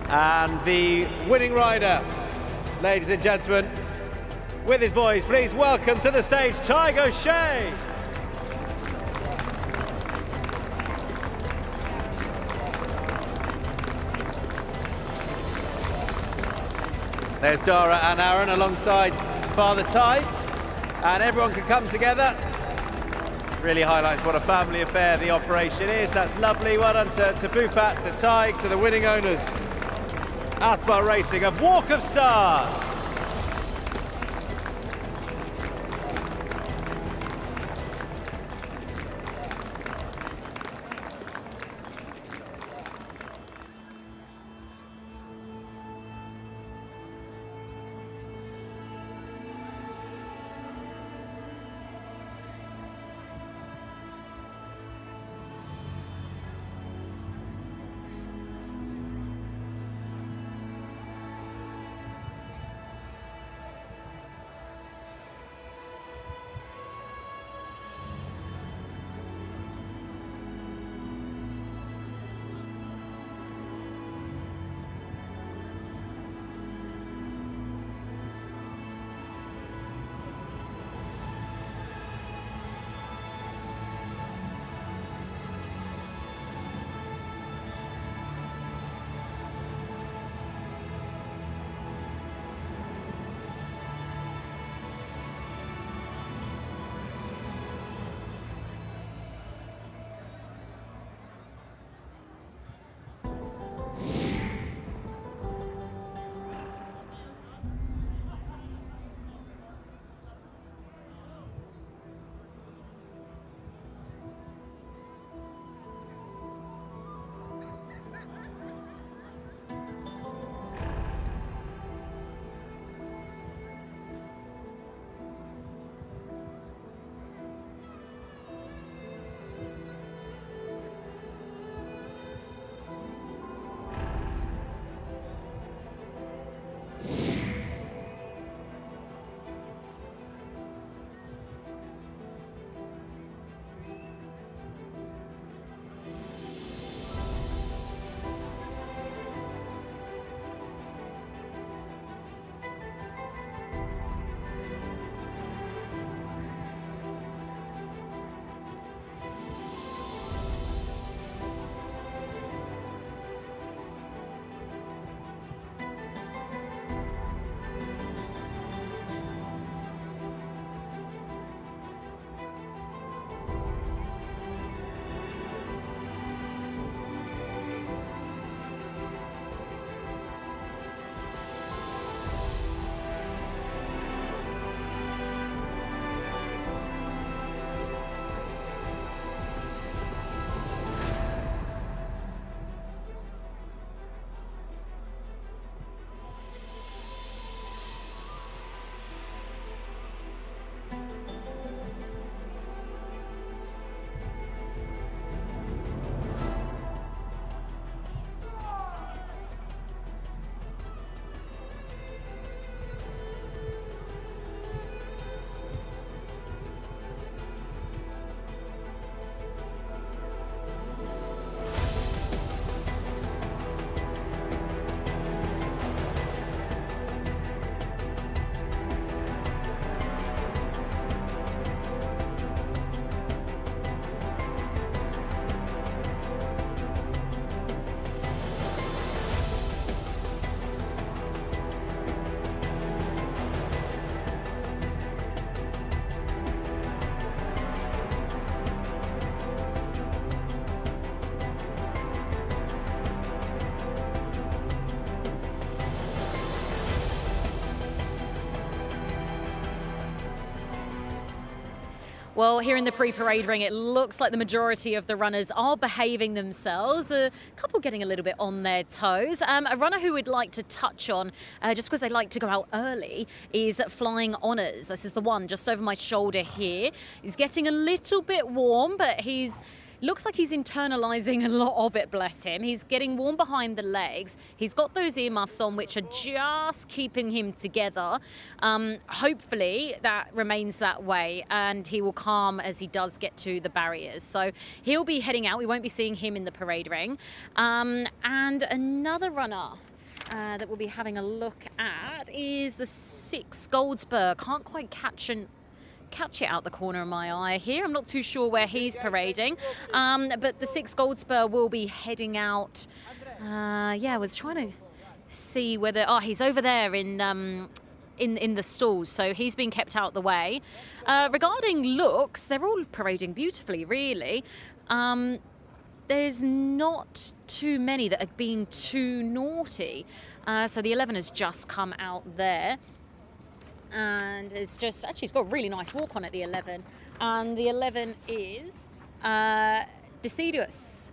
And the winning rider, ladies and gentlemen, with his boys, please welcome to the stage Tig O'Shea. There's Dara and Aaron alongside Father Tig, and everyone can come together. Really highlights what a family affair the operation is. That's lovely. Well done to Bhupat, to Tig, to the winning owners, Akbar Racing of Walk of Stars. Well, here in the pre-parade ring, it looks like the majority of the runners are behaving themselves. A couple getting a little bit on their toes. A runner who we'd like to touch on, just because they like to go out early, is Flying Honours. This is the one just over my shoulder here. He's getting a little bit warm, but looks like he's internalizing a lot of it, bless him. He's getting warm behind the legs. He's got those earmuffs on, which are just keeping him together. Hopefully that remains that way, and he will calm as he does get to the barriers. So he'll be heading out. We won't be seeing him in the parade ring. And another runner that we'll be having a look at is the 6 Goldspur. Can't quite catch it out the corner of my eye here. I'm not too sure where he's parading, but the 6 Goldspur will be heading out. I was trying to see whether he's over there in the stalls, so he's been kept out the way. Regarding looks, they're all parading beautifully, really. There's not too many that are being too naughty, so the 11 has just come out there. And it's just, actually, it's got a really nice walk on at the 11. And the 11 is Deciduous.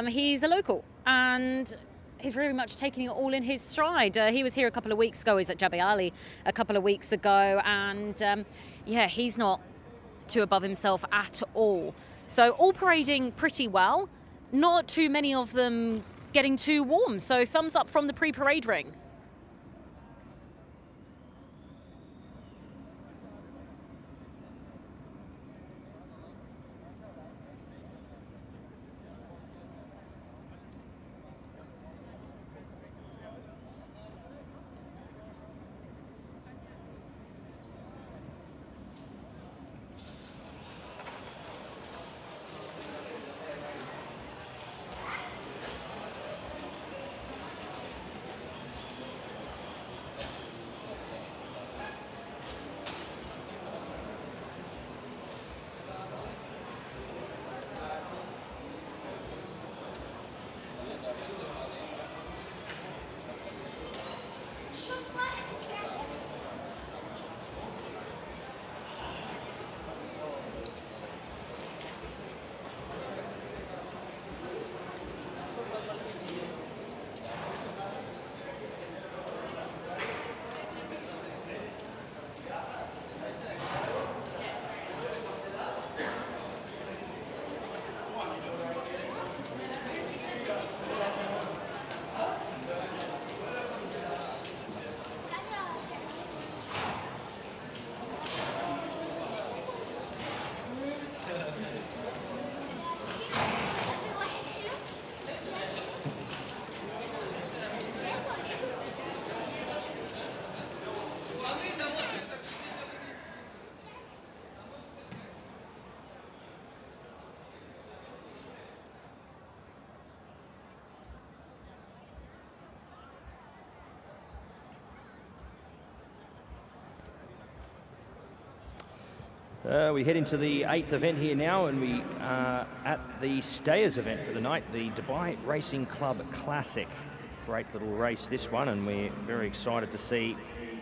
He's a local, and he's very much taking it all in his stride. He was here a couple of weeks ago. He's at Jabal Ali a couple of weeks ago. And he's not too above himself at all. So all parading pretty well. Not too many of them getting too warm. So thumbs up from the pre-parade ring. We head into the 8th event here now, and we are at the Stayers event for the night, the Dubai Racing Club Classic. Great little race, this one, and we're very excited to see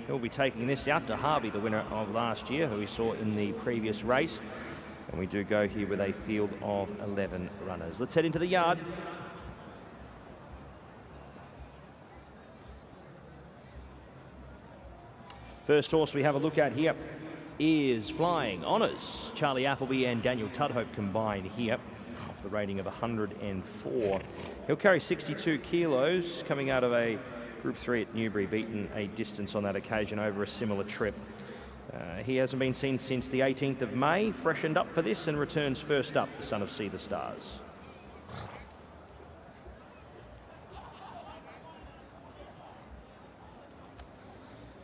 who'll be taking this out. to Harvey, the winner of last year, who we saw in the previous race. And we do go here with a field of 11 runners. Let's head into the yard. First horse we have a look at here is Flying Honours. Charlie Appleby and Daniel Tudhope combined here off the rating of 104. He'll carry 62 kilos coming out of a Group 3 at Newbury, beaten a distance on that occasion over a similar trip. He hasn't been seen since the 18th of May, freshened up for this and returns first up, the son of See the Stars.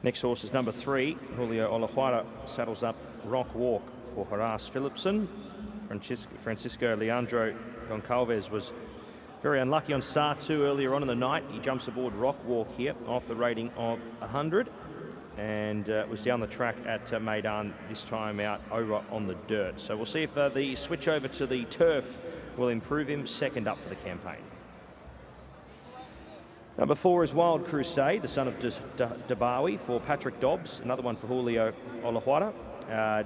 Next horse is number 3, Julio Olajuara, saddles up Rock Walk for Horace Phillipson. Francisco Leandro Goncalves was very unlucky on Star 2 earlier on in the night. He jumps aboard Rock Walk here off the rating of 100 and was down the track at Meydan, this time out over on the dirt. So we'll see if the switch over to the turf will improve him. Second up for the campaign. Number 4 is Wild Crusade, the son of Dabawi for Patrick Dobbs, another one for Julio Olajuara.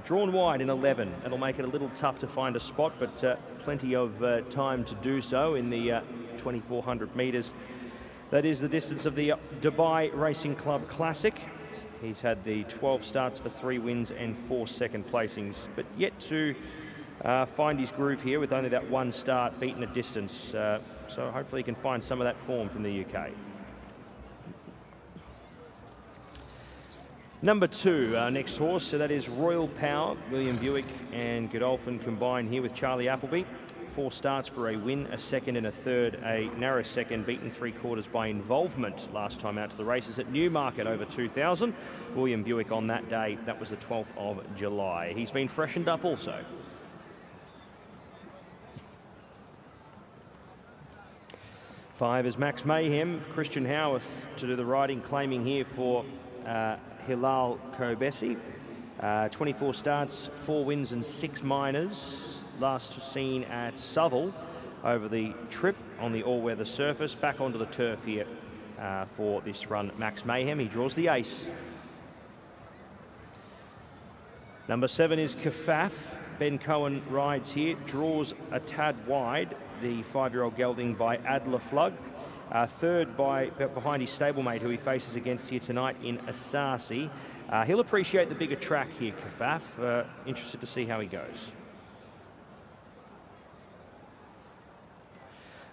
Drawn wide in 11. That'll make it a little tough to find a spot, but plenty of time to do so in the 2,400 metres. That is the distance of the Dubai Racing Club Classic. He's had the 12 starts for 3 wins and 4 second placings, but yet to find his groove here with only that 1 start beaten a distance. So hopefully he can find some of that form from the UK. Number 2, our next horse, so that is Royal Power. William Buick and Godolphin combined here with Charlie Appleby. 4 starts for a win, a second and a third, a narrow second, beaten 3/4 by Involvement last time out to the races at Newmarket over 2,000. William Buick on that day, that was the 12th of July. He's been freshened up also. Five is Max Mayhem, Christian Howarth to do the riding, claiming here for Hilal Kobesi. 24 starts, 4 wins and 6 minors. Last seen at Southall over the trip on the all-weather surface. Back onto the turf here for this run, Max Mayhem. He draws the ace. Number 7 is Kafaf. Ben Cohen rides here, draws a tad wide. The 5-year-old gelding by Adler Flug. Third behind his stablemate, who he faces against here tonight in Asasi. He'll appreciate the bigger track here, Kafaf. Interested to see how he goes.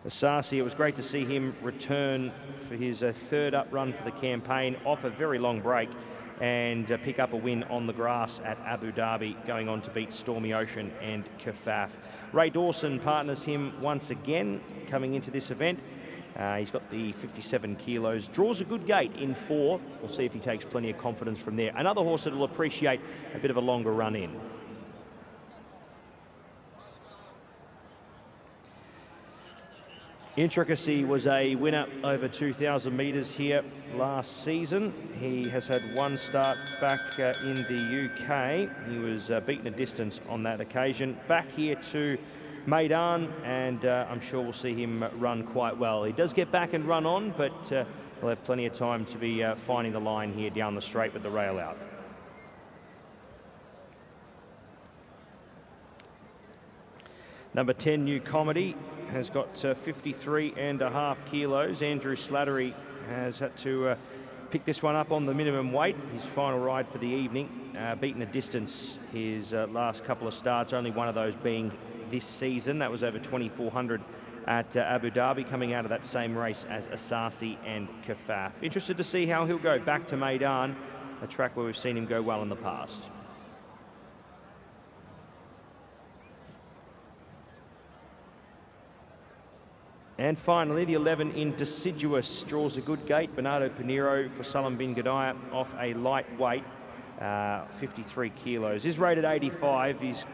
Asasi, it was great to see him return for his 3rd up run for the campaign off a very long break and pick up a win on the grass at Abu Dhabi, going on to beat Stormy Ocean and Kafaf. Ray Dawson partners him once again coming into this event. He's got the 57 kilos, draws a good gate in 4. We'll see if he takes plenty of confidence from there. Another horse that will appreciate a bit of a longer run in. Intricacy was a winner over 2,000 metres here last season. He has had 1 start back in the UK. He was beaten a distance on that occasion. Back here to Meydan, and I'm sure we'll see him run quite well. He does get back and run on, but he'll have plenty of time to be finding the line here down the straight with the rail out. Number 10, New Comedy, has got 53.5 kilos. Andrew Slattery has had to pick this one up on the minimum weight. His final ride for the evening, beaten a distance his last couple of starts, only one of those being this season. That was over 2,400 at Abu Dhabi, coming out of that same race as Asasi and Kafaf. Interested to see how he'll go back to Meydan, a track where we've seen him go well in the past. And finally, the 11 in Deciduous draws a good gate. Bernardo Pinheiro for Salam bin Gadaya off a light weight, 53 kilos. Is rated 85. He's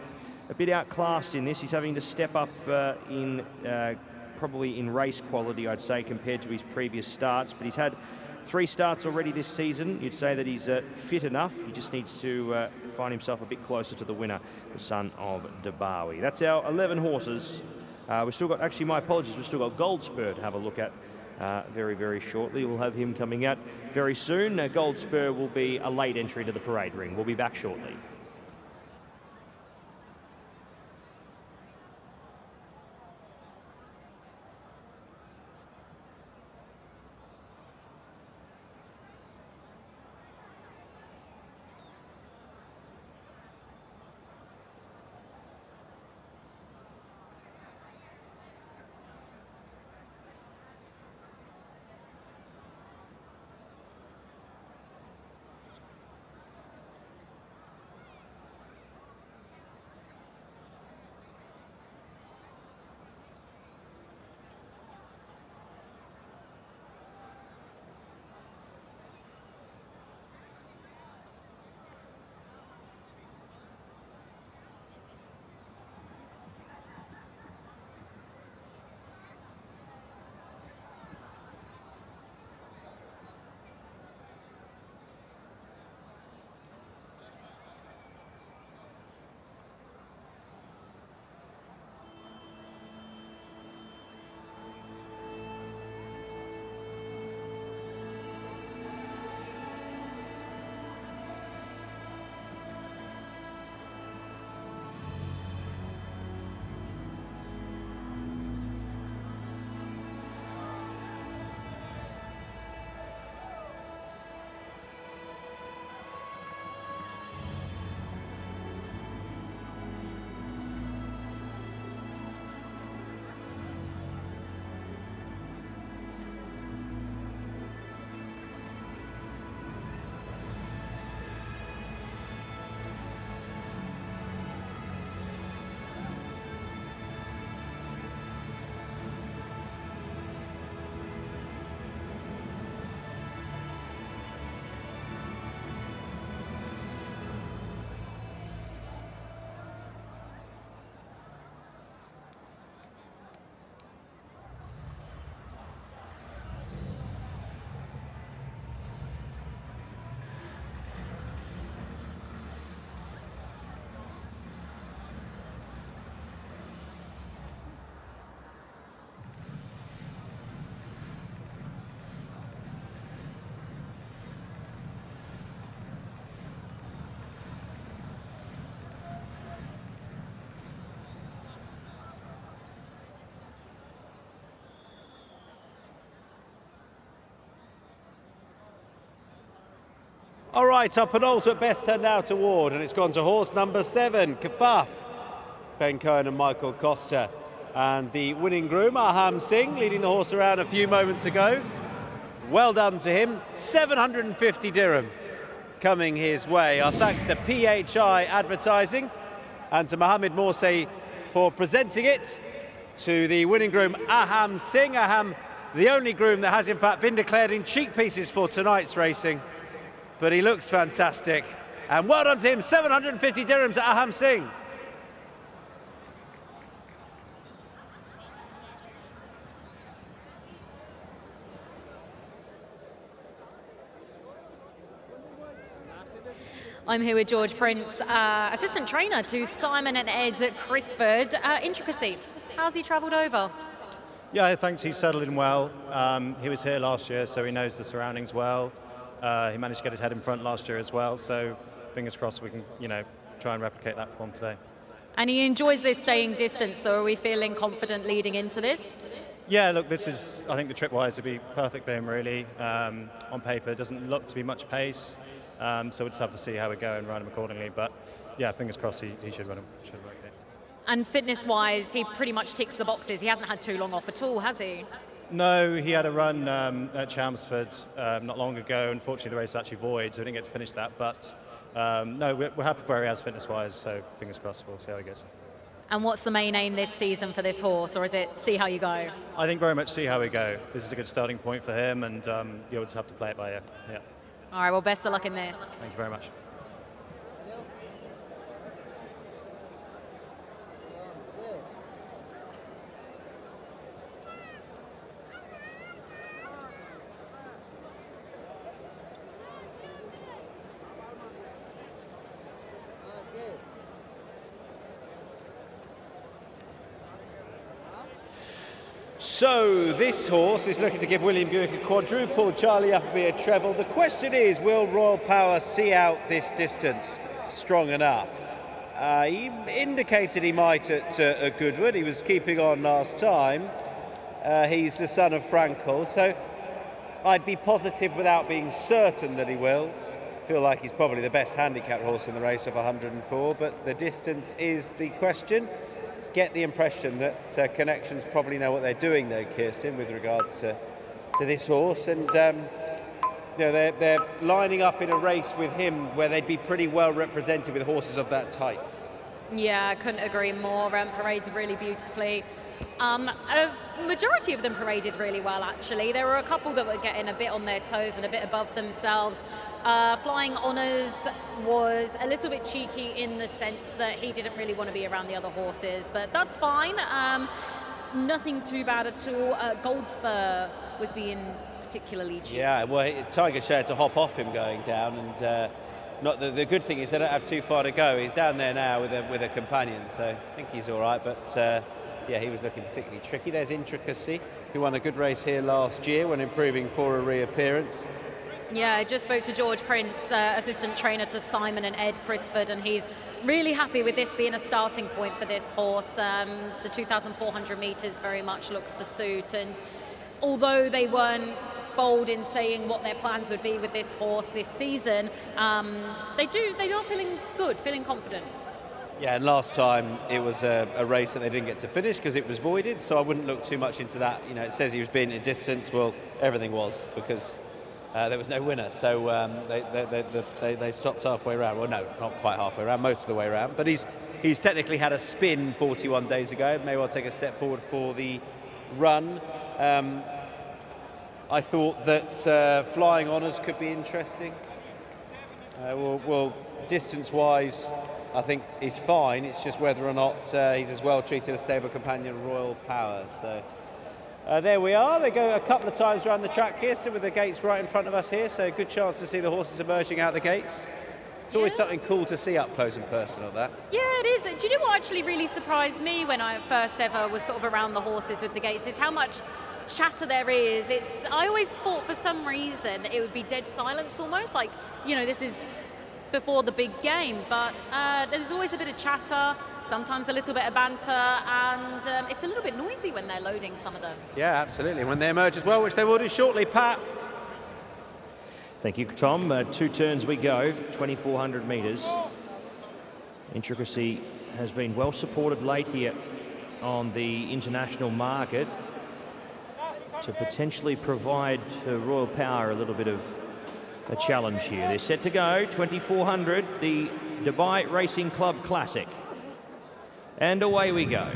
a bit outclassed in this. He's having to step up in probably in race quality, I'd say, compared to his previous starts. But he's had 3 starts already this season. You'd say that he's fit enough. He just needs to find himself a bit closer to the winner, the son of Dabawi. That's our 11 horses. We've still got, actually, my apologies, we've still got Gold Spur to have a look at very, very shortly. We'll have him coming out very soon. Gold Spur will be a late entry to the parade ring. We'll be back shortly. All right, our penultimate best turned out award, and it's gone to horse number 7, Kafaf. Ben Cohen and Michael Costa. And the winning groom, Aham Singh, leading the horse around a few moments ago. Well done to him. 750 dirham coming his way. Our thanks to PHI Advertising and to Mohammed Morsi for presenting it to the winning groom, Aham Singh. Aham, the only groom that has in fact been declared in cheek pieces for tonight's racing. But he looks fantastic. And well done to him, 750 dirham to Aham Singh. I'm here with George Prince, assistant trainer to Simon and Ed Crisford. Intricacy, how's he travelled over? Yeah, thanks, he's settled in well. He was here last year, so he knows the surroundings well. He managed to get his head in front last year as well, so fingers crossed we can, try and replicate that form today. And he enjoys this staying distance, so are we feeling confident leading into this? Yeah, look, this is, I think the trip-wise would be perfect for him, really. On paper, it doesn't look to be much pace. So we'll just have to see how we go and run him accordingly. But yeah, fingers crossed he should run him. Okay. And fitness-wise, he pretty much ticks the boxes. He hasn't had too long off at all, has he? No, he had a run at Chelmsford not long ago. Unfortunately, the race is actually void, so we didn't get to finish that. But no, we're happy where he has fitness-wise, so fingers crossed we'll see how he goes. And what's the main aim this season for this horse, or is it see how you go? I think very much see how we go. This is a good starting point for him, and you'll just have to play it by ear. Yeah. All right, well, best of luck in this. Thank you very much. So this horse is looking to give William Buick a quadruple, Charlie Appleby a treble. The question is, will Royal Power see out this distance strong enough? He indicated he might at Goodwood. He was keeping on last time. He's the son of Frankel, so I'd be positive without being certain that he will. Feel like he's probably the best handicap horse in the race of 104, but the distance is the question. Get the impression that Connections probably know what they're doing though, Kirsten, with regards to this horse, and they're lining up in a race with him where they'd be pretty well represented with horses of that type. Yeah, I couldn't agree more. Parades really beautifully. A majority of them paraded really well, actually. There were a couple that were getting a bit on their toes and a bit above themselves. Flying Honours was a little bit cheeky in the sense that he didn't really want to be around the other horses, but that's fine. Nothing too bad at all. Goldspur was being particularly cheeky. Yeah, well, Tiger shared to hop off him going down, and not the good thing is they don't have too far to go. He's down there now with a companion, so I think he's all right, but yeah, he was looking particularly tricky. There's Intricacy, who won a good race here last year when improving for a reappearance. Yeah, I just spoke to George Prince, assistant trainer to Simon and Ed Crisford, and he's really happy with this being a starting point for this horse. The 2,400 metres very much looks to suit, and although they weren't bold in saying what their plans would be with this horse this season, they are feeling good, feeling confident. Yeah, and last time it was a race that they didn't get to finish because it was voided, so I wouldn't look too much into that. You know, it says he was being in distance. Well, everything was, because there was no winner, so they stopped halfway around. Well, no, not quite halfway around, most of the way around. But he's technically had a spin 41 days ago. May well take a step forward for the run. I thought that Flying Honours could be interesting. Well, distance-wise, I think he's fine. It's just whether or not he's as well treated a stable companion, Royal Power. So there we are. They go a couple of times around the track here, still with the gates right in front of us here. So a good chance to see the horses emerging out the gates. It's always something cool to see up close and personal, that. Yeah, it is. Do you know what actually really surprised me when I first ever was sort of around the horses with the gates is how much chatter there is. I always thought for some reason it would be dead silence almost, like, you know, this is before the big game, but there's always a bit of chatter, sometimes a little bit of banter, and it's a little bit noisy when they're loading some of them. Yeah, absolutely. When they emerge as well, which they will do shortly, Pat. Thank you, Tom. 2 turns we go, 2,400 metres. Intricacy has been well supported late here on the international market to potentially provide Royal Power a little bit of a challenge here. They're set to go, 2,400, the Dubai Racing Club Classic. And away we go.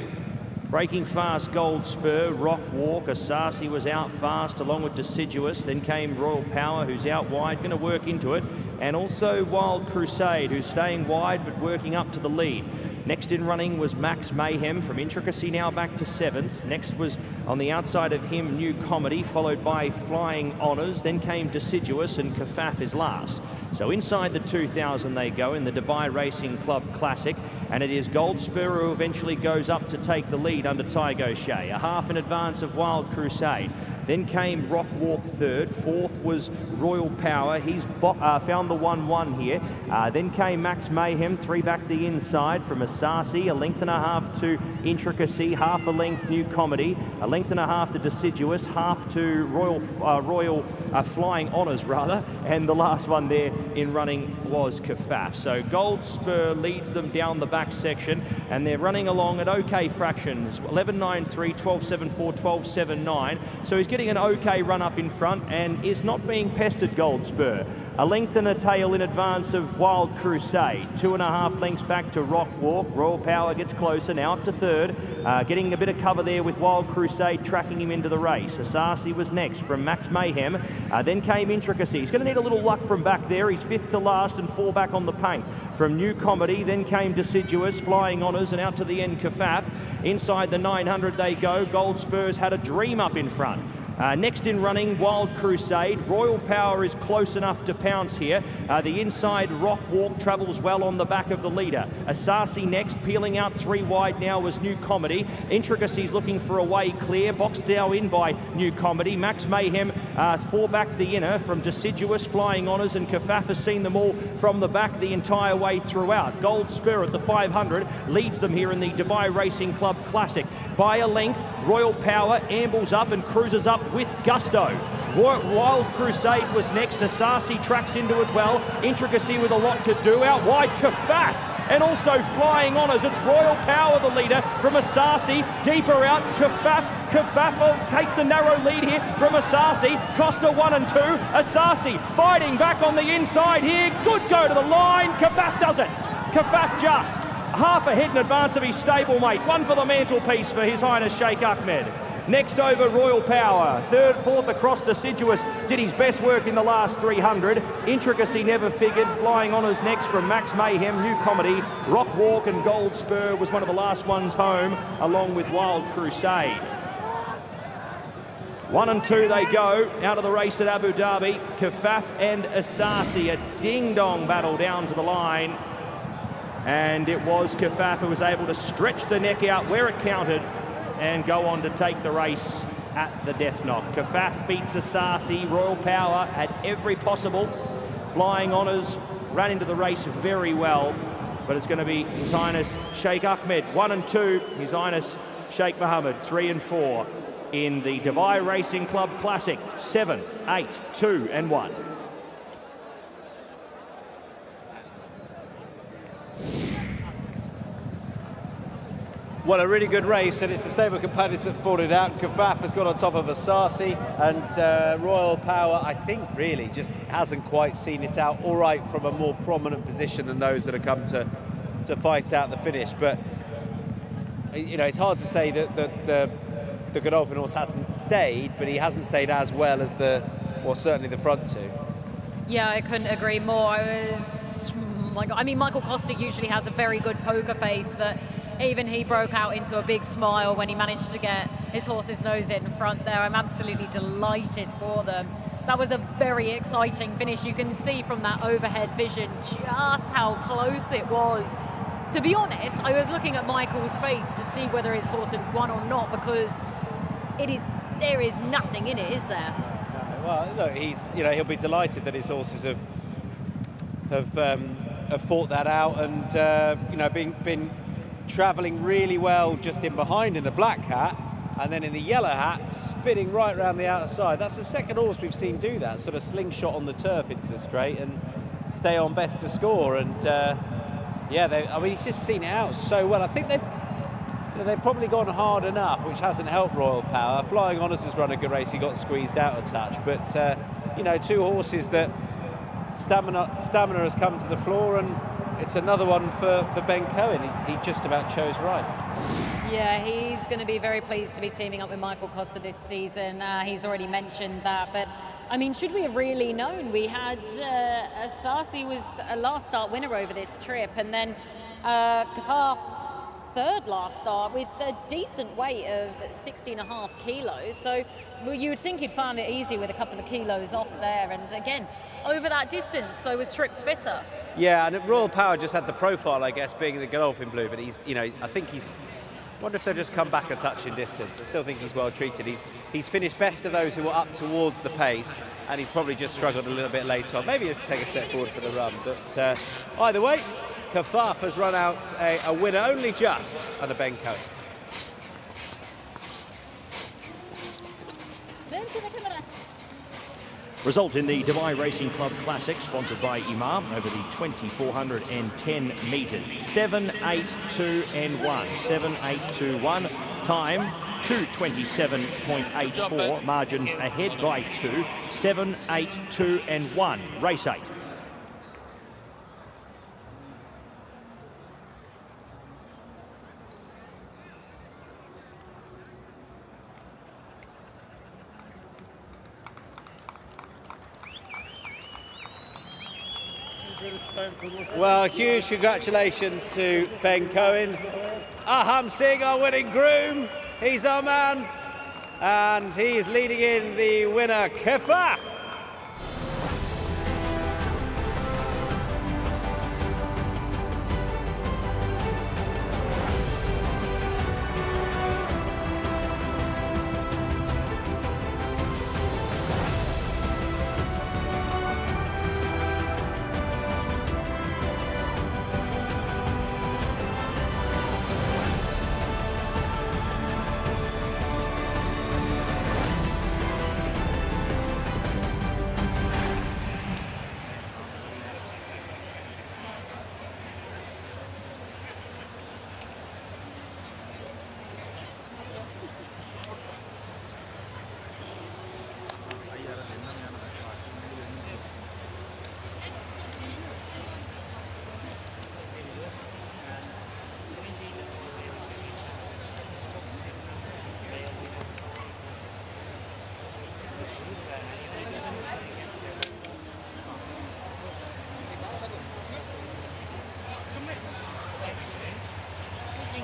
Breaking fast, Gold Spur, Rock Walk, Asasi was out fast along with Deciduous. Then came Royal Power, who's out wide, going to work into it. And also Wild Crusade, who's staying wide but working up to the lead. Next in running was Max Mayhem from Intricacy, now back to 7th. Next was on the outside of him, New Comedy, followed by Flying Honours. Then came Deciduous and Kafaf is last. So inside the 2,000 they go in the Dubai Racing Club Classic. And it is Gold Spur who eventually goes up to take the lead under Tygo Shea. A half in advance of Wild Crusade. Then came Rock Walk 3rd. 4th was Royal Power. He's found the 1-1 here. Then came Max Mayhem, 3 back the inside from Asasi. A length and a half to Intricacy. Half a length New Comedy. A length and a half to Deciduous. Half to Royal Flying Honours, rather. And the last one there in running was Kafaf. So Gold Spur leads them down the back section, and they're running along at okay fractions. 11.93, 12.74, 12.79. So he's getting an okay run up in front and is not being pestered, Gold Spur. A length and a tail in advance of Wild Crusade. 2.5 lengths back to Rock Walk. Royal Power gets closer, now up to 3rd. Getting a bit of cover there with Wild Crusade tracking him into the race. Asasi was next from Max Mayhem. Then came Intricacy. He's going to need a little luck from back there. He's 5th to last and 4 back on the paint. From New Comedy, then came Deciduous, Flying Honours, and out to the end Kafaf. Inside the 900 they go. Gold Spurs had a dream up in front. Next in running, Wild Crusade. Royal Power is close enough to pounce here. The inside Rock Walk travels well on the back of the leader. Asasi next, peeling out 3 wide now was New Comedy. Intricacy's looking for a way clear. Boxed now in by New Comedy. Max Mayhem 4 back the inner from Deciduous, Flying Honours, and Kafaf has seen them all from the back the entire way throughout. Gold Spur at the 500 leads them here in the Dubai Racing Club Classic. By a length, Royal Power ambles up and cruises up with gusto. Wild Crusade was next. Asasi tracks into it well. Intricacy with a lot to do. Out wide, Kafaf. And also Flying Honours. It's Royal Power, the leader, from Asasi. Deeper out, Kafaf. Kafaf takes the narrow lead here from Asasi. Costa 1 and 2. Asasi fighting back on the inside here. Good go to the line. Kafaf does it. Kafaf just half a head in advance of his stablemate. One for the mantelpiece for His Highness Sheikh Ahmed. Next over Royal Power. 3rd, 4th across Deciduous. Did his best work in the last 300. Intricacy never figured. Flying Honours next from Max Mayhem, New Comedy. Rock Walk and Gold Spur was one of the last ones home, along with Wild Crusade. 1 and 2 they go out of the race at Abu Dhabi. Kafaf and Asasi, a ding-dong battle down to the line. And it was Kafaf who was able to stretch the neck out where it counted and go on to take the race at the death knock. Kafaf beats Asasi. Royal Power had every possible. Flying Honours ran into the race very well, but it's going to be His Highness Sheikh Ahmed 1 and 2, His Highness Sheikh Mohammed 3 and 4 in the Dubai Racing Club Classic. 7, 8, 2 and 1. Well, a really good race, and it's the stable companions that fought it out. Kafaf has got on top of Asasi, and Royal Power, I think, really just hasn't quite seen it out all right from a more prominent position than those that have come to fight out the finish. But, you know, it's hard to say that the Godolphin horse hasn't stayed, but he hasn't stayed as well as certainly the front two. Yeah, I couldn't agree more. I mean, Michael Costa usually has a very good poker face, but even he broke out into a big smile when he managed to get his horse's nose in front there. I'm absolutely delighted for them. That was a very exciting finish. You can see from that overhead vision just how close it was. To be honest, I was looking at Michael's face to see whether his horse had won or not, because there is nothing in it, is there? Well, look, he'll be delighted that his horses have fought that out, and been travelling really well just in behind in the black hat, And then in the yellow hat, spinning right around the outside. That's the second horse we've seen do that, sort of slingshot on the turf into the straight and stay on best to score. And yeah, I mean, he's just seen it out so well. I think they've probably gone hard enough, which hasn't helped Royal Power. Flying Honours has run a good race. He got squeezed out a touch, but you know, two horses that stamina has come to the floor, and it's another one for Ben Cohen. He just about chose right. Yeah, he's going to be very pleased to be teaming up with Michael Costa this season. He's already mentioned that, but I mean, should we have really known? We had Sarsi was a last start winner over this trip, and then Kafar third last start with a decent weight of 60.5 kilos. So you would think he'd find it easy with a couple of kilos off there. And again, over that distance, so was Strips fitter. Yeah, and Royal Power just had the profile, I guess, being the Godolphin Blue, but he's, you know, I think he's, wonder if they'll just come back a touch in distance. I still think he's well treated. He's finished best of those who were up towards the pace, and he's probably just struggled a little bit later on. Maybe he'll take a step forward for the run, but either way, Kafaf has run out a winner only just under Ben Cohen. Result in the Dubai Racing Club Classic, sponsored by Imam, over the 2,410 metres. 7, 8, 2 and 1. 7, 8, 2, 1. Time 2:27.84. Margins ahead by 2. 7, 8, 2 and 1. Race 8. Well, huge congratulations to Ben Cohen. Aham Singh, our winning groom. He's our man. And he is leading in the winner, Kafaf.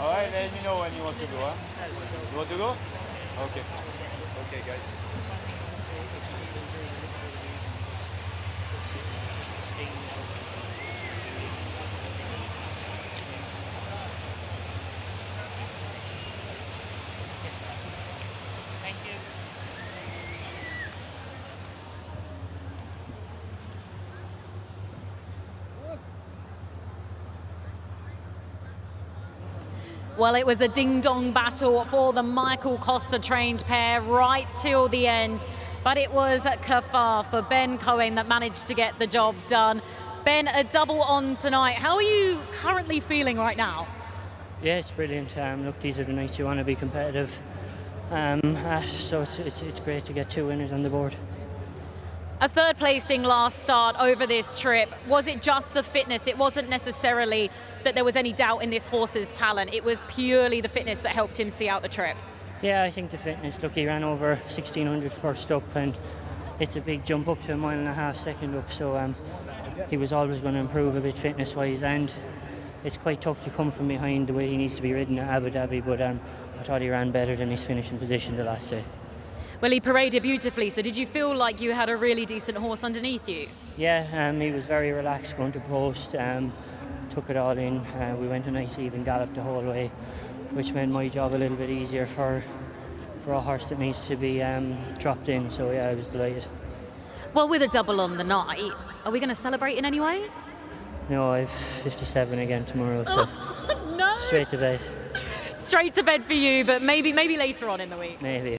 All right, let me know when you want to go. Huh? You want to go? Okay. Okay, guys. Thank you. Well, it was a ding-dong battle for the Michael Costa trained pair right till the end, but it was Kafar for Ben Cohen that managed to get the job done. Ben, a double on tonight. How are you currently feeling right now? Yeah, it's brilliant. Look, these are the nights you want to be competitive. So it's great to get two winners on the board. A third placing last start over this trip. Was it just the fitness? It wasn't necessarily that there was any doubt in this horse's talent. It was purely the fitness that helped him see out the trip. Yeah, I think the fitness. Look, he ran over 1600 first up, and it's a big jump up to 1.5 miles second up. So he was always going to improve a bit fitness-wise, and it's quite tough to come from behind the way he needs to be ridden at Abu Dhabi. But I thought he ran better than his finishing position the last day. Well, he paraded beautifully, so did you feel like you had a really decent horse underneath you? Yeah, he was very relaxed going to post, took it all in. We went a nice even gallop the whole way, which made my job a little bit easier for a horse that needs to be dropped in, so yeah, I was delighted. Well, with a double on the night, are we going to celebrate in any way? No, I've 57 again tomorrow, so no. Straight to bed. straight to bed for you, but maybe later on in the week. Maybe.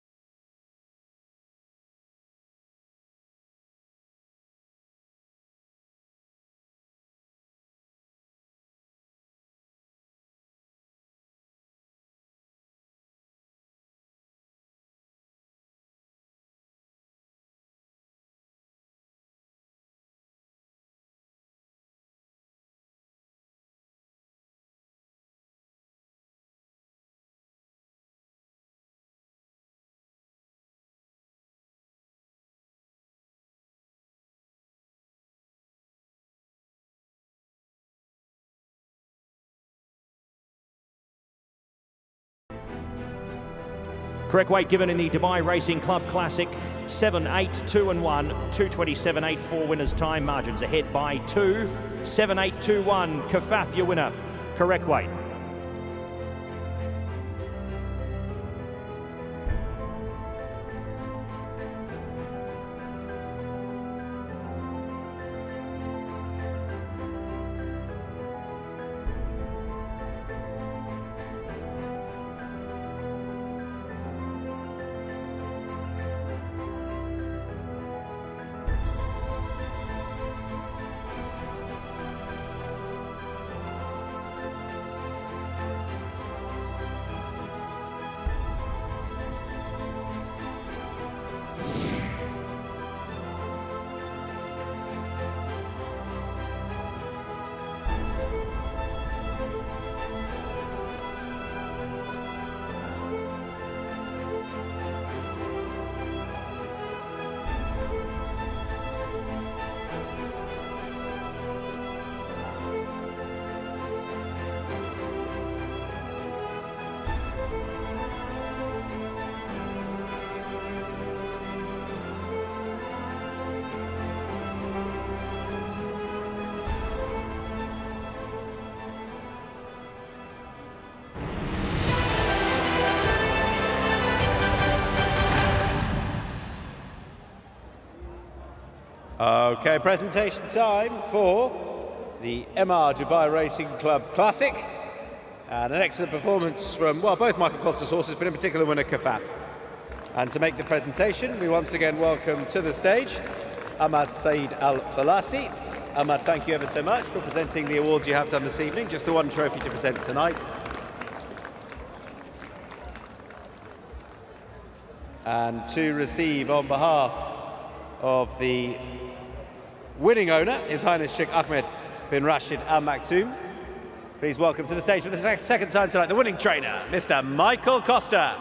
Correct weight given in the Dubai Racing Club Classic, 7-8, 2 and 1, 2:27.84 winners' time. Margins ahead by 2, 7-8, 2-1. Kafaf, your winner. Correct weight. Okay, presentation time for the MR Dubai Racing Club Classic. And an excellent performance from, well, both Michael Costa's horses, but in particular winner Kafaf. And to make the presentation, we once again welcome to the stage Ahmad Saeed Al-Falasi. Ahmad, thank you ever so much for presenting the awards you have done this evening. Just the one trophy to present tonight. And to receive on behalf of the winning owner, His Highness Sheikh Ahmed bin Rashid Al Maktoum. Please welcome to the stage for the second time tonight, the winning trainer, Mr. Michael Costa.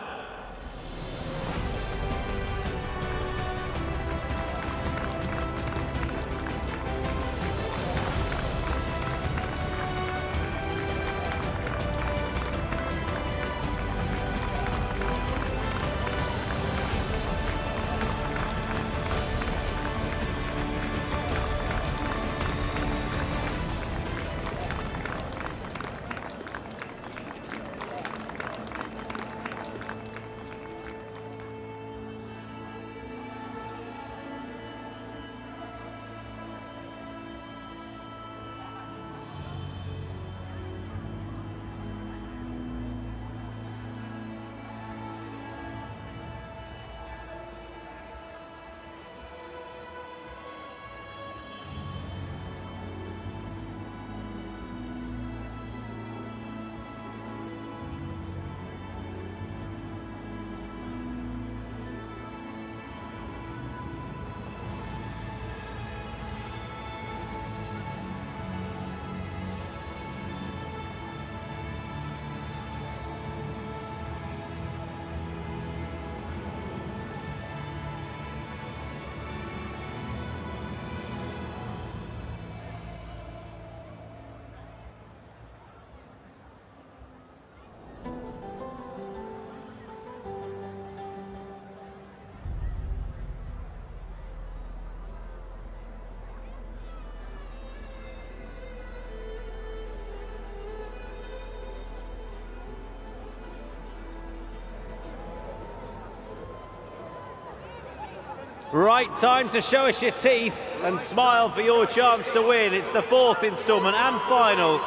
Right time to show us your teeth and smile for your chance to win. It's the fourth instalment and final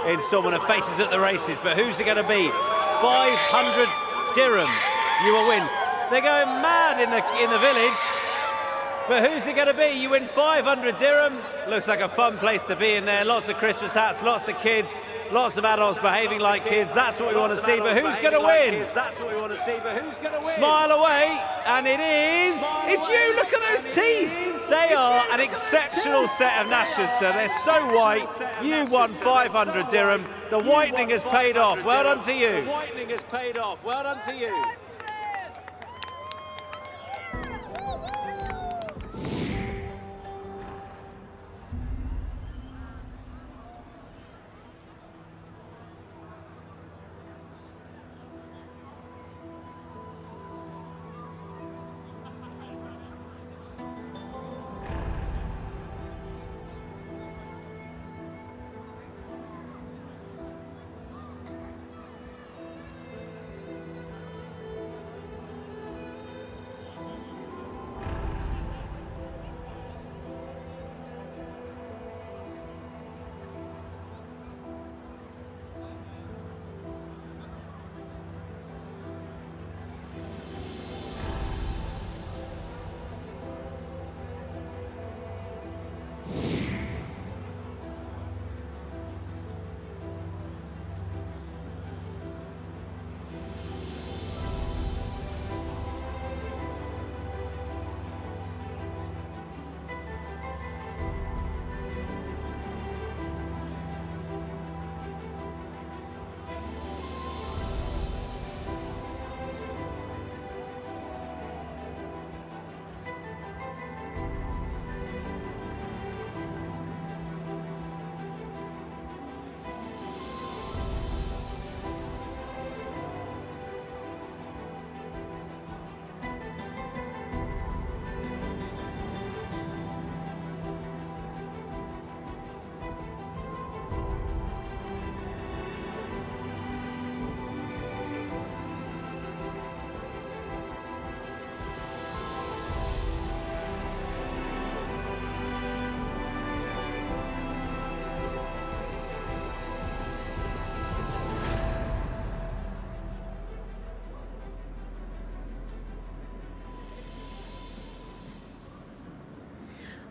instalment of Faces at the Races, but who's it going to be? 500 dirham you will win. They're going mad in the village. But who's it going to be? You win 500 dirham. Looks like a fun place to be in there. Lots of Christmas hats, lots of kids, lots of adults behaving like kids. That's what we want to see. But who's going to win? That's what we want to see. But who's going to win? Smile away, and it is. It's you. Look at those teeth. They are an exceptional set of gnashers, sir. They're so white. You won 500 dirham. The whitening has paid off. Well done to you. The whitening has paid off. Well done to you.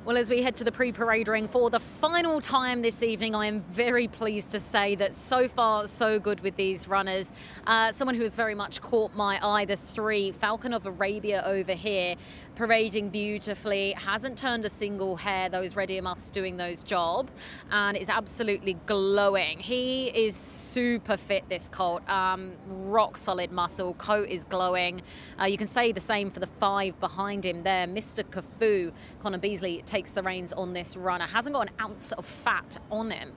Well, as we head to the pre-parade ring for the final time this evening, I am very pleased to say that so far, so good with these runners. Someone who has very much caught my eye, the three, Falcon of Arabia over here, parading beautifully, hasn't turned a single hair, those red earmuffs doing those job, and is absolutely glowing. He is super fit, this colt, rock solid muscle, coat is glowing. You can say the same for the five behind him there. Mr. Cafu, Connor Beasley, takes the reins on this runner. Hasn't got an ounce of fat on him,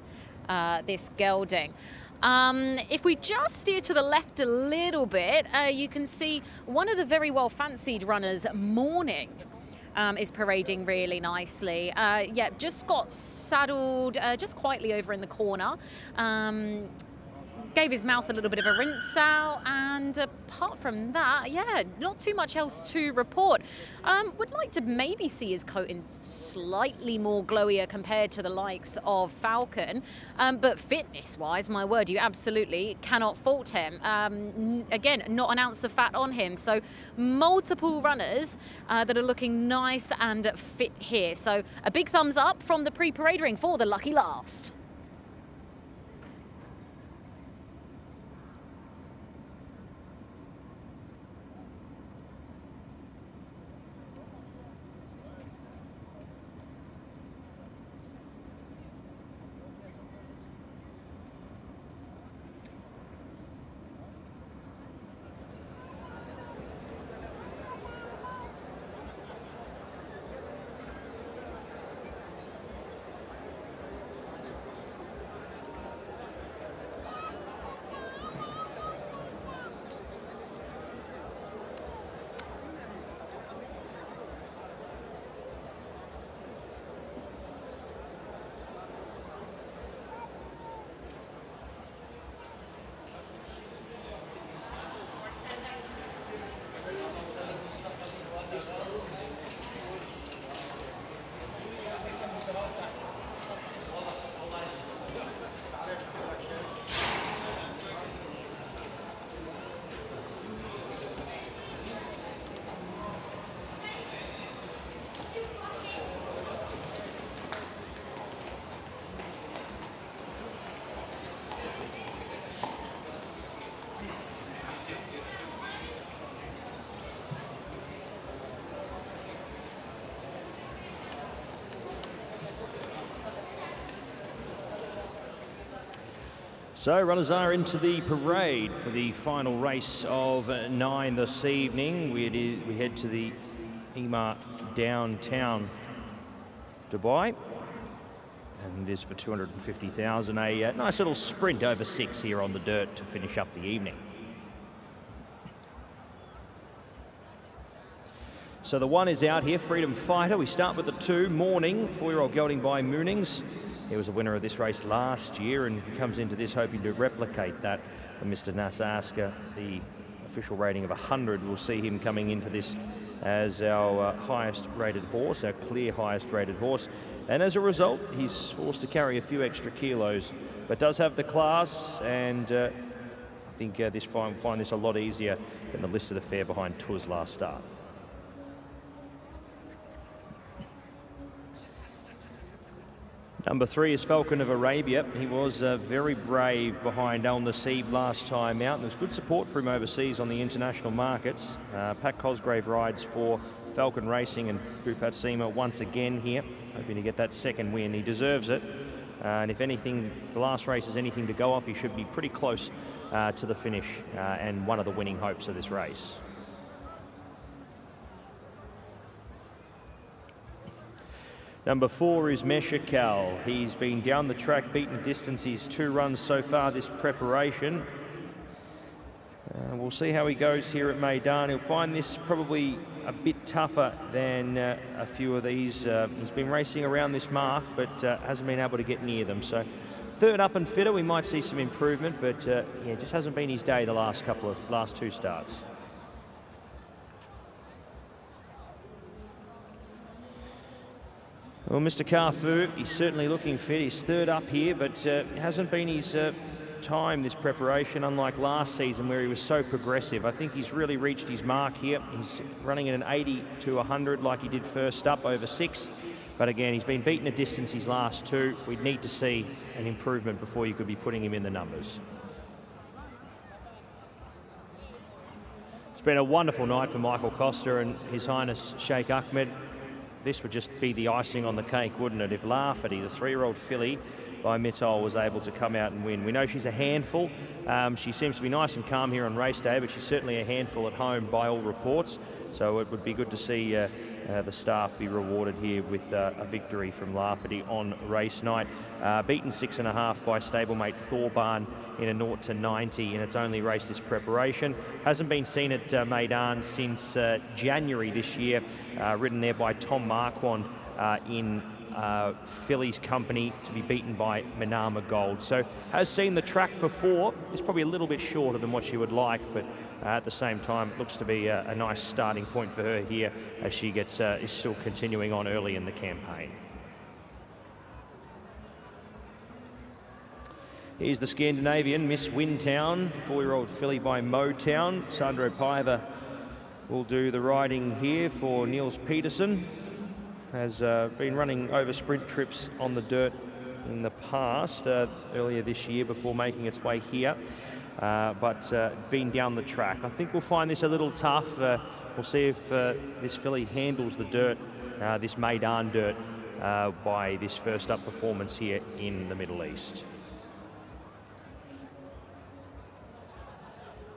this gelding. If we just steer to the left a little bit, you can see one of the very well fancied runners, Morning, is parading really nicely. Yeah, just got saddled just quietly over in the corner. Gave his mouth a little bit of a rinse out, and apart from that, yeah, not too much else to report. Would like to maybe see his coat in slightly more glowier compared to the likes of Falcon, but fitness-wise, my word, you absolutely cannot fault him. Again, not an ounce of fat on him, so multiple runners that are looking nice and fit here. So a big thumbs up from the pre-parade ring for the lucky last. So runners are into the parade for the final race of 9 this evening. We head to the Emaar downtown Dubai, and it is for 250,000. A nice little sprint over 6 here on the dirt to finish up the evening. So the 1 is out here, Freedom Fighter. We start with the 2, Morning, 4-year-old gelding by Moonings. He was a winner of this race last year and comes into this hoping to replicate that for Mr. Nasaska. The official rating of 100 will see him coming into this as our highest rated horse, our clear highest rated horse. And as a result, he's forced to carry a few extra kilos, but does have the class, and I think find this a lot easier than the listed affair behind Tuz last start. Number 3 is Falcon of Arabia. He was very brave behind Al Nasib last time out, and there's good support for him overseas on the international markets. Pat Cosgrave rides for Falcon Racing and Bhupat Seema once again here, hoping to get that second win. He deserves it, and if anything, the last race is anything to go off, he should be pretty close to the finish and one of the winning hopes of this race. Number 4 is Meshakal. He's been down the track, beaten distance. He's 2 runs so far this preparation. We'll see how he goes here at Meydan. He'll find this probably a bit tougher than a few of these. He's been racing around this mark, but hasn't been able to get near them. So 3rd up and fitter, we might see some improvement, but yeah, just hasn't been his day the last 2 starts. Well, Mr. Carfu, he's certainly looking fit. He's 3rd up here, but it hasn't been his time, this preparation, unlike last season where he was so progressive. I think he's really reached his mark here. He's running at an 80 to 100 like he did first up over 6. But again, he's been beaten a distance his last 2. We'd need to see an improvement before you could be putting him in the numbers. It's been a wonderful night for Michael Costa and His Highness Sheikh Ahmed. This would just be the icing on the cake, wouldn't it, if Lafferty, the 3-year-old filly by Mittal, was able to come out and win. We know she's a handful. She seems to be nice and calm here on race day, but she's certainly a handful at home by all reports. So it would be good to see the staff be rewarded here with a victory from Lafferty on race night. Beaten 6.5 by stablemate Thorbarn in a 0 to 90 in its only race this preparation. Hasn't been seen at Meydan since January this year, ridden there by Tom Marquand in filly's company to be beaten by Manama Gold. So has seen the track before. It's probably a little bit shorter than what she would like, but at the same time, it looks to be a nice starting point for her here as she gets is still continuing on early in the campaign. Here's the Scandinavian, Miss Windtown, 4-year-old filly by Motown. Sandro Paiva will do the riding here for Niels Peterson. Has been running over sprint trips on the dirt in the past, earlier this year before making its way here. But been down the track. I think we'll find this a little tough. We'll see if this filly handles the dirt, this Meydan dirt, by this first up performance here in the Middle East.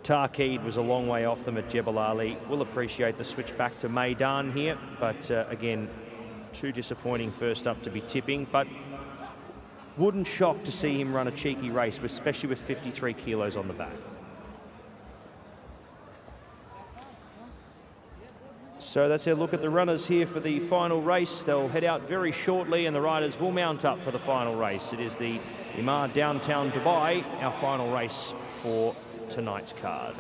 Tarkeed was a long way off them at Jebel Ali. We'll appreciate the switch back to Meydan here, but again, too disappointing first up to be tipping, but wouldn't shock to see him run a cheeky race, especially with 53 kilos on the back. So that's our look at the runners here for the final race. They'll head out very shortly and the riders will mount up for the final race. It is the Emaar Downtown Dubai, our final race for tonight's card.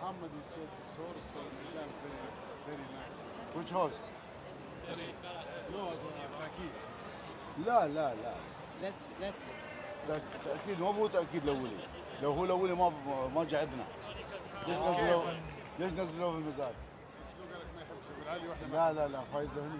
Muhammad said this horse was very nice. Which horse? No, Taki. لا لا لا. let's تأكيد مو تأكيد الأولي. لو هو الأولي ما جعدنا. ليش نزلوه في المزاد؟ لا لا لا فايز هني.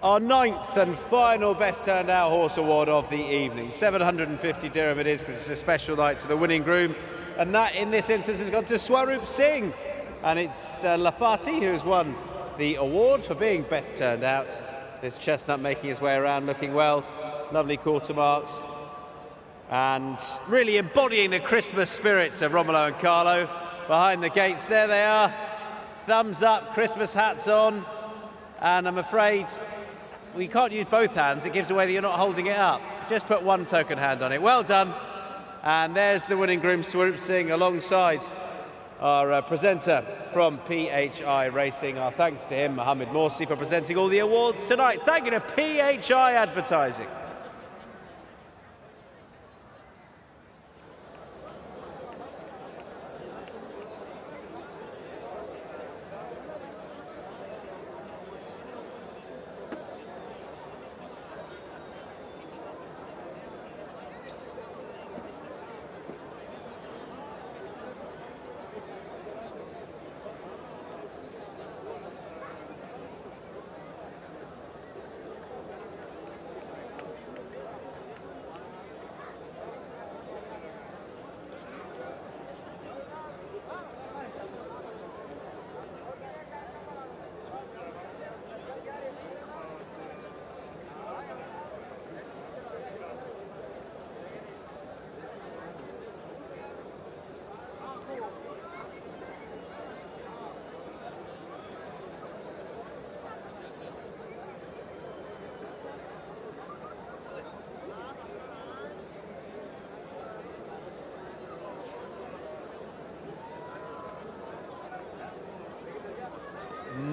Our 9th and final best turned out horse award of the evening. 750 dirham it is because it's a special night to the winning groom. And that in this instance has gone to Swaroop Singh. And it's Lafati who has won the award for being best turned out. This chestnut making his way around looking well. Lovely quarter marks. And really embodying the Christmas spirits of Romolo and Carlo. Behind the gates, there they are. Thumbs up, Christmas hats on. And I'm afraid we can't use both hands. It gives away that you're not holding it up. Just put one token hand on it. Well done. And there's the winning groom, Swaroop Singh, alongside our presenter from PHI Racing. Our thanks to him, Mohammed Morsi, for presenting all the awards tonight. Thank you to PHI Advertising.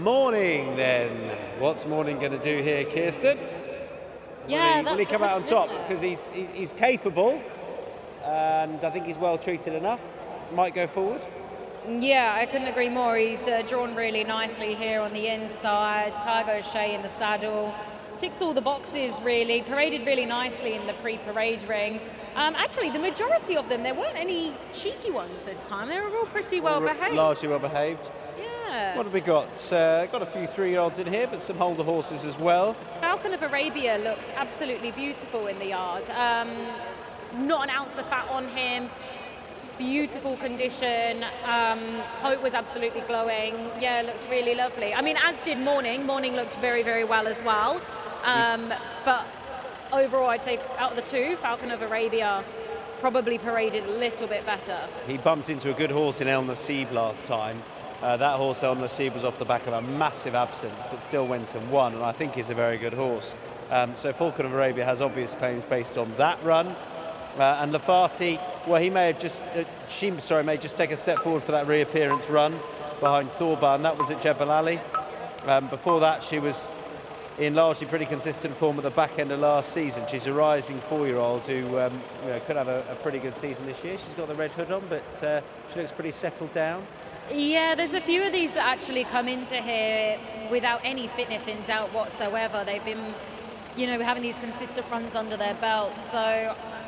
Morning then. What's Morning going to do here, Kirsten? Yeah, will he come out on top? Because he's capable, and I think he's well treated enough. Might go forward. Yeah, I couldn't agree more. He's drawn really nicely here on the inside. Tiger O'Shea in the saddle. Ticks all the boxes, really. Paraded really nicely in the pre-parade ring. Actually, the majority of them, there weren't any cheeky ones this time. They were all pretty well behaved. Largely well behaved. Yeah. What have we got? Got a few 3-year-olds in here, but some holder horses as well. Falcon of Arabia looked absolutely beautiful in the yard. Not an ounce of fat on him. Beautiful condition. Coat was absolutely glowing. Yeah, looks really lovely. I mean, as did Morning. Morning looked very, very well as well. But overall, I'd say out of the two, Falcon of Arabia probably paraded a little bit better. He bumped into a good horse in El Nasib last time. That horse, El Nasib, was off the back of a massive absence, but still went and won, and I think he's a very good horse. So Falcon of Arabia has obvious claims based on that run. And Lafati, well, he may have just, may just take a step forward for that reappearance run behind Thorban. That was at Jebel Ali. Before that, she was in largely pretty consistent form at the back end of last season. She's a rising 4-year-old who could have a pretty good season this year. She's got the red hood on, but she looks pretty settled down. Yeah, there's a few of these that actually come into here without any fitness in doubt whatsoever. They've been, having these consistent runs under their belt. So,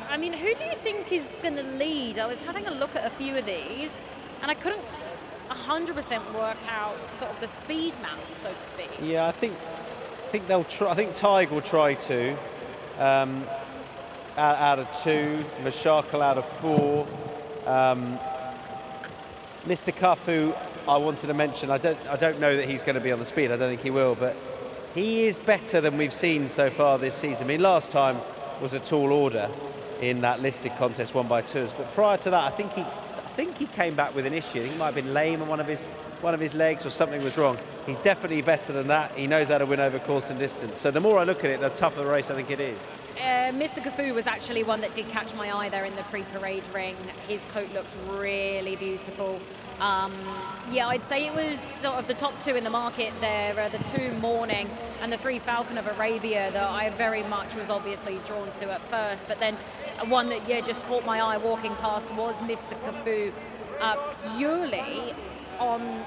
I mean, who do you think is going to lead? I was having a look at a few of these, and I couldn't 100% work out sort of the speed map, so to speak. Yeah, I think they'll try. I think Tig will try to. Out of 2, Mashakal out of 4. Mr. Kafu, I wanted to mention, I don't know that he's going to be on the speed. I don't think he will, but he is better than we've seen so far this season. I mean, last time was a tall order in that listed contest won by Tours, but prior to that, I think he came back with an issue. I think he might have been lame on one of his legs, or something was wrong. He's definitely better than that. He knows how to win over course and distance. So the more I look at it, the tougher the race I think it is. Mr. Cafu was actually one that did catch my eye there in the pre-parade ring. His coat looks really beautiful. Yeah, I'd say it was sort of the top 2 in the market there, the 2 Morning and the 3 Falcon of Arabia that I very much was obviously drawn to at first. But then one that, just caught my eye walking past was Mr. Cafu, purely on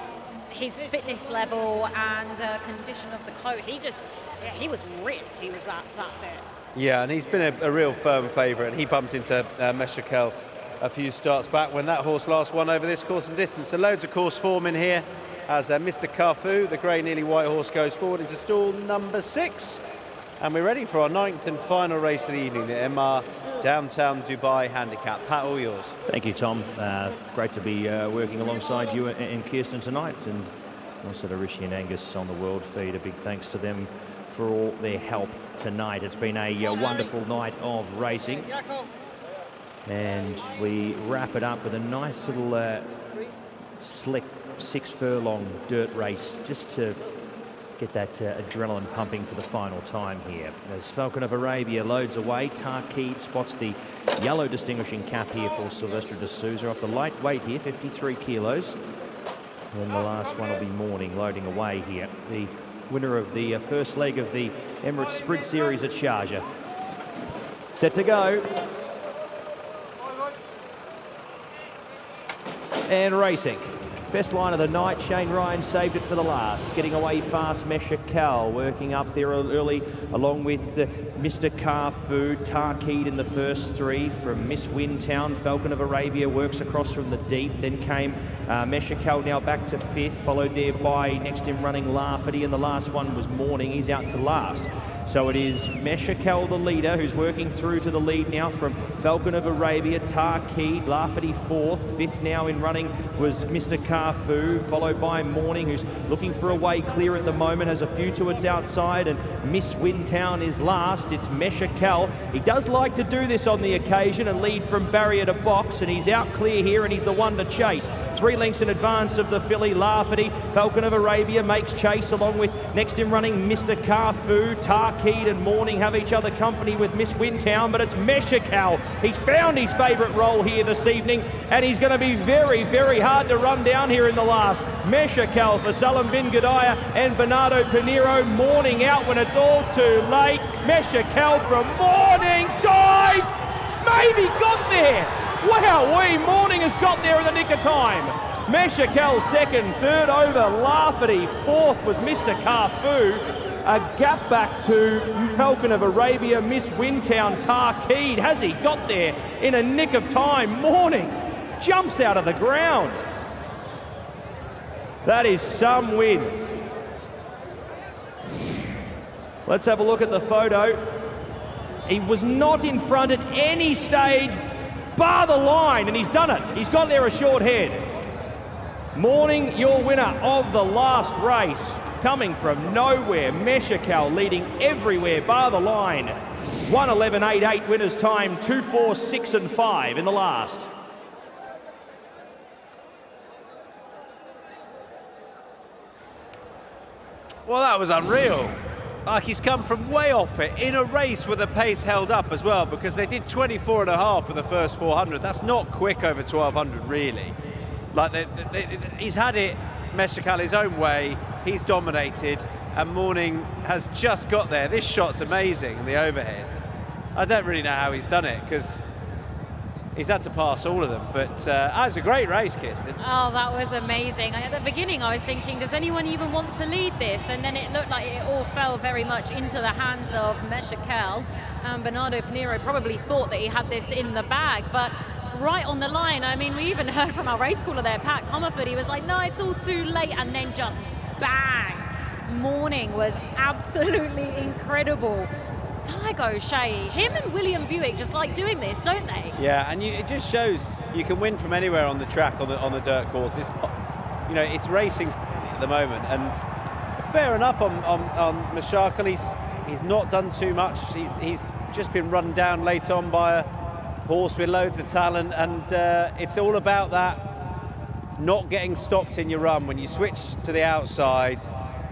his fitness level and condition of the coat. He was ripped. He was that fit. Yeah, and he's been a real firm favourite. He bumped into Meshakel a few starts back when that horse last won over this course and distance. So loads of course form in here as Mr. Kafu, the grey nearly white horse, goes forward into stall number 6. And we're ready for our 9th and final race of the evening, the MR Downtown Dubai Handicap. Pat, all yours. Thank you, Tom. Great to be working alongside you and Kirsten tonight, and also to Rishi and Angus on the world feed. A big thanks to them for all their help tonight. It's been a wonderful night of racing, and we wrap it up with a nice little slick 6 furlong dirt race, just to get that adrenaline pumping for the final time here. As Falcon of Arabia loads away, Tarkeed spots the yellow distinguishing cap here for Silvestre de Souza off the lightweight here, 53 kilos. And then the last one will be Morning loading away here. The winner of the first leg of the Emirates Sprint Series at Sharjah. Set to go. And racing. Best line of the night, Shane Ryan saved it for the last. Getting away fast, Mesha Kal working up there early along with Mr. Carfu. Tarkeed in the first three from Miss Windtown. Falcon of Arabia works across from the deep. Then came Mesha Kal now back to fifth, followed there by next in running Lafferty, and the last one was Morning. He's out to last. So it is Mesha Kal, the leader, who's working through to the lead now from Falcon of Arabia, Tarkeed, Lafferty fourth. Fifth now in running was Mr. Carfu, followed by Morning, who's looking for a way clear at the moment, has a few to its outside, and Miss Windtown is last. It's Mesha Kal. He does like to do this on the occasion and lead from barrier to box, and he's out clear here, and he's the one to chase. 3 lengths in advance of the filly, Lafferty. Falcon of Arabia makes chase along with next in running Mr. Carfu. Tarkeed and Morning have each other company with Miss Windtown, but it's Mesha Kal. He's found his favourite role here this evening, and he's going to be very, very hard to run down here in the last. Mesha Kal for Salam bin Gadaya and Bernardo Pinheiro. Morning out when it's all too late. Mesha Kal from Morning dives, maybe got there. Wow, Morning has got there in the nick of time. Mesha Kal second, third over Lafferty, fourth was Mr. Carfu. A gap back to Falcon of Arabia, Miss Windtown, Tarkeed. Has he got there in a nick of time? Morning jumps out of the ground. That is some win. Let's have a look at the photo. He was not in front at any stage, bar the line, and he's done it. He's got there a short head. Morning, your winner of the last race. Coming from nowhere, Mesha Kal leading everywhere, bar the line. 1:11.88 winners time, 2:4.6 and 5 in the last. Well, that was unreal. Like, he's come from way off it in a race with the pace held up as well, because they did 24.5 for the first 400. That's not quick over 1200, really. Like, he's had it, Mesha Kal, his own way. He's dominated, and Morning has just got there. This shot's amazing in the overhead. I don't really know how he's done it, because he's had to pass all of them, but that was a great race, Kirsten. Oh, that was amazing. At the beginning, I was thinking, does anyone even want to lead this? And then it looked like it all fell very much into the hands of Mesha Kal. Bernardo Pinheiro probably thought that he had this in the bag, but right on the line. I mean, we even heard from our race caller there, Pat Comerford. He was like, no, it's all too late, and then just bang. Morning was absolutely incredible. Tiger O'Shea, him and William Buick just like doing this, don't they? Yeah, and it just shows you can win from anywhere on the track, on the dirt course. It's, you know, it's racing at the moment, and fair enough on Mesha Kal. He's not done too much. He's just been run down late on by a horse with loads of talent, and it's all about that, not getting stopped in your run. When you switch to the outside,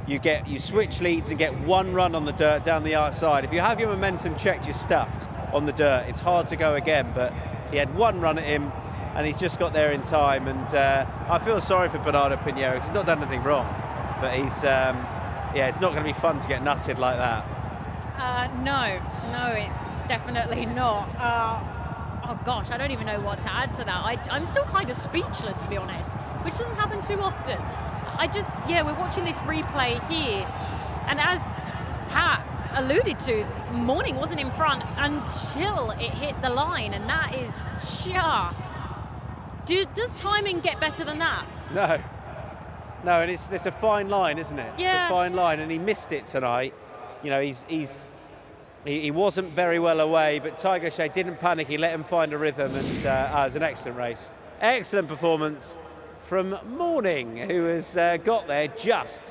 you switch leads and get one run on the dirt down the outside. If you have your momentum checked, you're stuffed on the dirt. It's hard to go again, but he had one run at him, and he's just got there in time. And I feel sorry for Bernardo Pinheiro, because he's not done anything wrong, but he's yeah, it's not going to be fun to get nutted like that. No, it's definitely not. Oh gosh, I don't even know what to add to that. I'm still kind of speechless, to be honest, which doesn't happen too often. We're watching this replay here, and as Pat alluded to, Morning wasn't in front until it hit the line, and that is just... Does timing get better than that? No, and it's a fine line, isn't it? Yeah. It's a fine line, and he missed it tonight. You know, he wasn't very well away, but Tiger O'Shea didn't panic. He let him find a rhythm, and it was an excellent race. Excellent performance from Morning, who has got there just.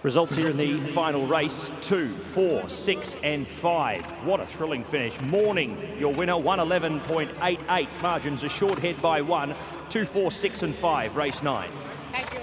Results here in the final race, 2, 4, 6 and 5. What a thrilling finish. Morning, your winner, 111.88. Margins a short head by 1, 2, 4, 6 and 5, race 9. Thank you.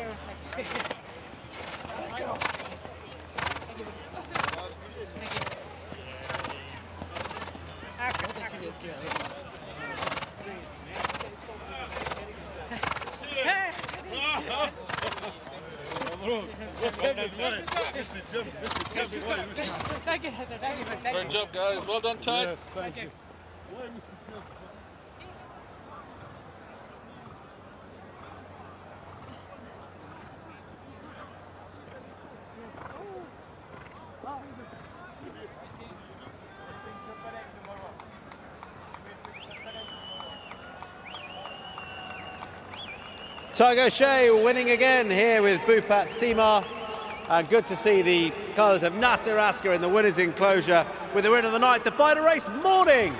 Great job, guys. Well done, Ty. Yes, thank you. Tiger Shea winning again here with Bhupat Seema. And good to see the colours of Nasser Asker in the winners' enclosure with the win of the night. The final race, Morning.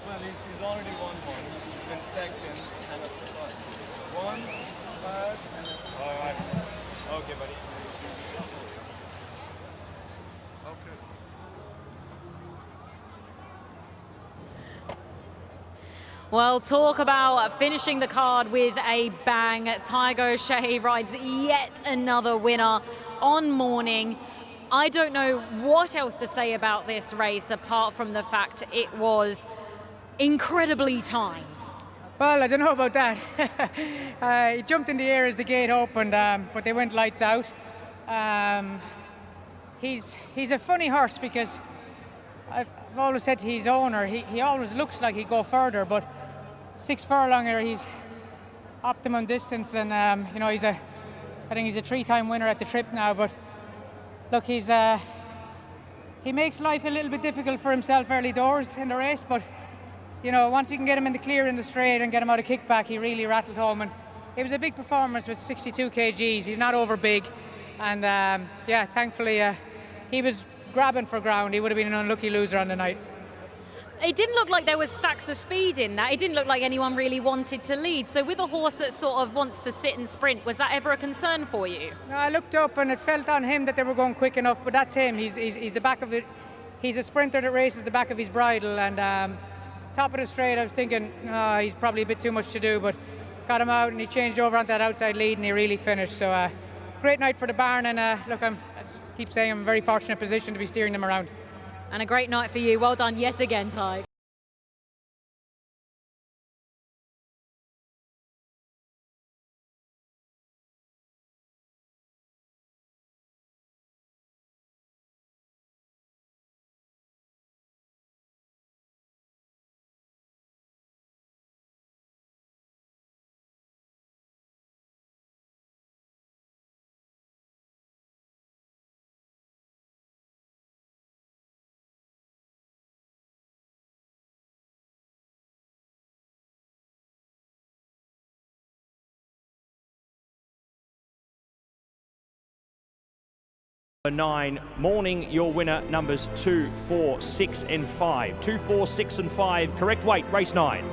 Well, he's already won one. He's been second and a third. One, third, and a all right. Okay, buddy. Okay. Well, talk about finishing the card with a bang. Tiger O'Shea rides yet another winner on Morning. I don't know what else to say about this race apart from the fact it was incredibly timed. Well, I don't know about that. He jumped in the air as the gate opened, but they went lights out. He's a funny horse because I've always said to his owner, he always looks like he'd go further, but 6 furlonger, he's optimum distance, and you know, I think he's a 3-time winner at the trip now. But look, he makes life a little bit difficult for himself early doors in the race, but you know, once you can get him in the clear in the straight and get him out of kickback, he really rattled home, and it was a big performance with 62 kgs. He's not over big, and yeah, thankfully he was grabbing for ground. He would have been an unlucky loser on the night. It didn't look like there was stacks of speed in that. It didn't look like anyone really wanted to lead. So with a horse that sort of wants to sit and sprint, was that ever a concern for you? No, I looked up and it felt on him that they were going quick enough, but that's him. He's the back of it. He's a sprinter that races the back of his bridle, and top of the straight, I was thinking, oh, he's probably a bit too much to do, but got him out and he changed over onto that outside lead and he really finished. So great night for the barn, and look, I keep saying I'm in a very fortunate position to be steering them around. And a great night for you. Well done yet again, Ty. Number 9, Morning, your winner, numbers 2, 4, 6 and 5. 2, 4, 6 and 5, correct weight, race 9.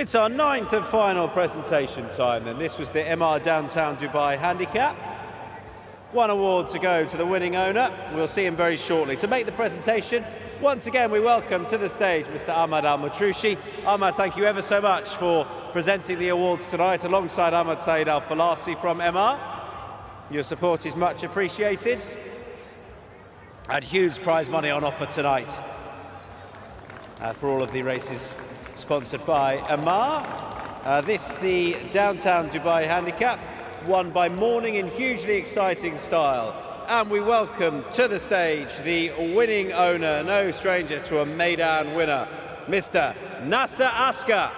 It's our 9th and final presentation time, and this was the MR Downtown Dubai Handicap. 1 award to go to the winning owner. We'll see him very shortly. To make the presentation, once again we welcome to the stage Mr. Ahmad Al-Matroushi. Ahmad, thank you ever so much for presenting the awards tonight alongside Ahmad Saeed Al-Falasi from MR. Your support is much appreciated. And huge prize money on offer tonight for all of the races sponsored by MR. This, the Downtown Dubai Handicap, won by Morning in hugely exciting style. And we welcome to the stage the winning owner, no stranger to a Meydan winner, Mr. Nasser Asker.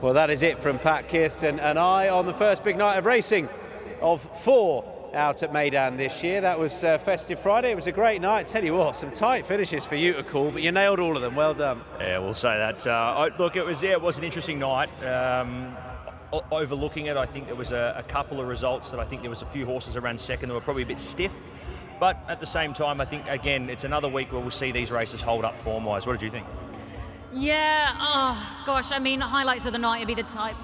Well, that is it from Pat Kirsten and I on the first big night of racing of 4 out at Meydan this year. That was Festive Friday. It was a great night. Tell you what, some tight finishes for you to call, but you nailed all of them. Well done. Yeah, we'll say that. Look, it was an interesting night. Overlooking it, I think there was a couple of results that I think there was a few horses around second that were probably a bit stiff. But at the same time, I think, again, it's another week where we'll see these races hold up form-wise. What did you think? Yeah, oh gosh, I mean, highlights of the night would be the type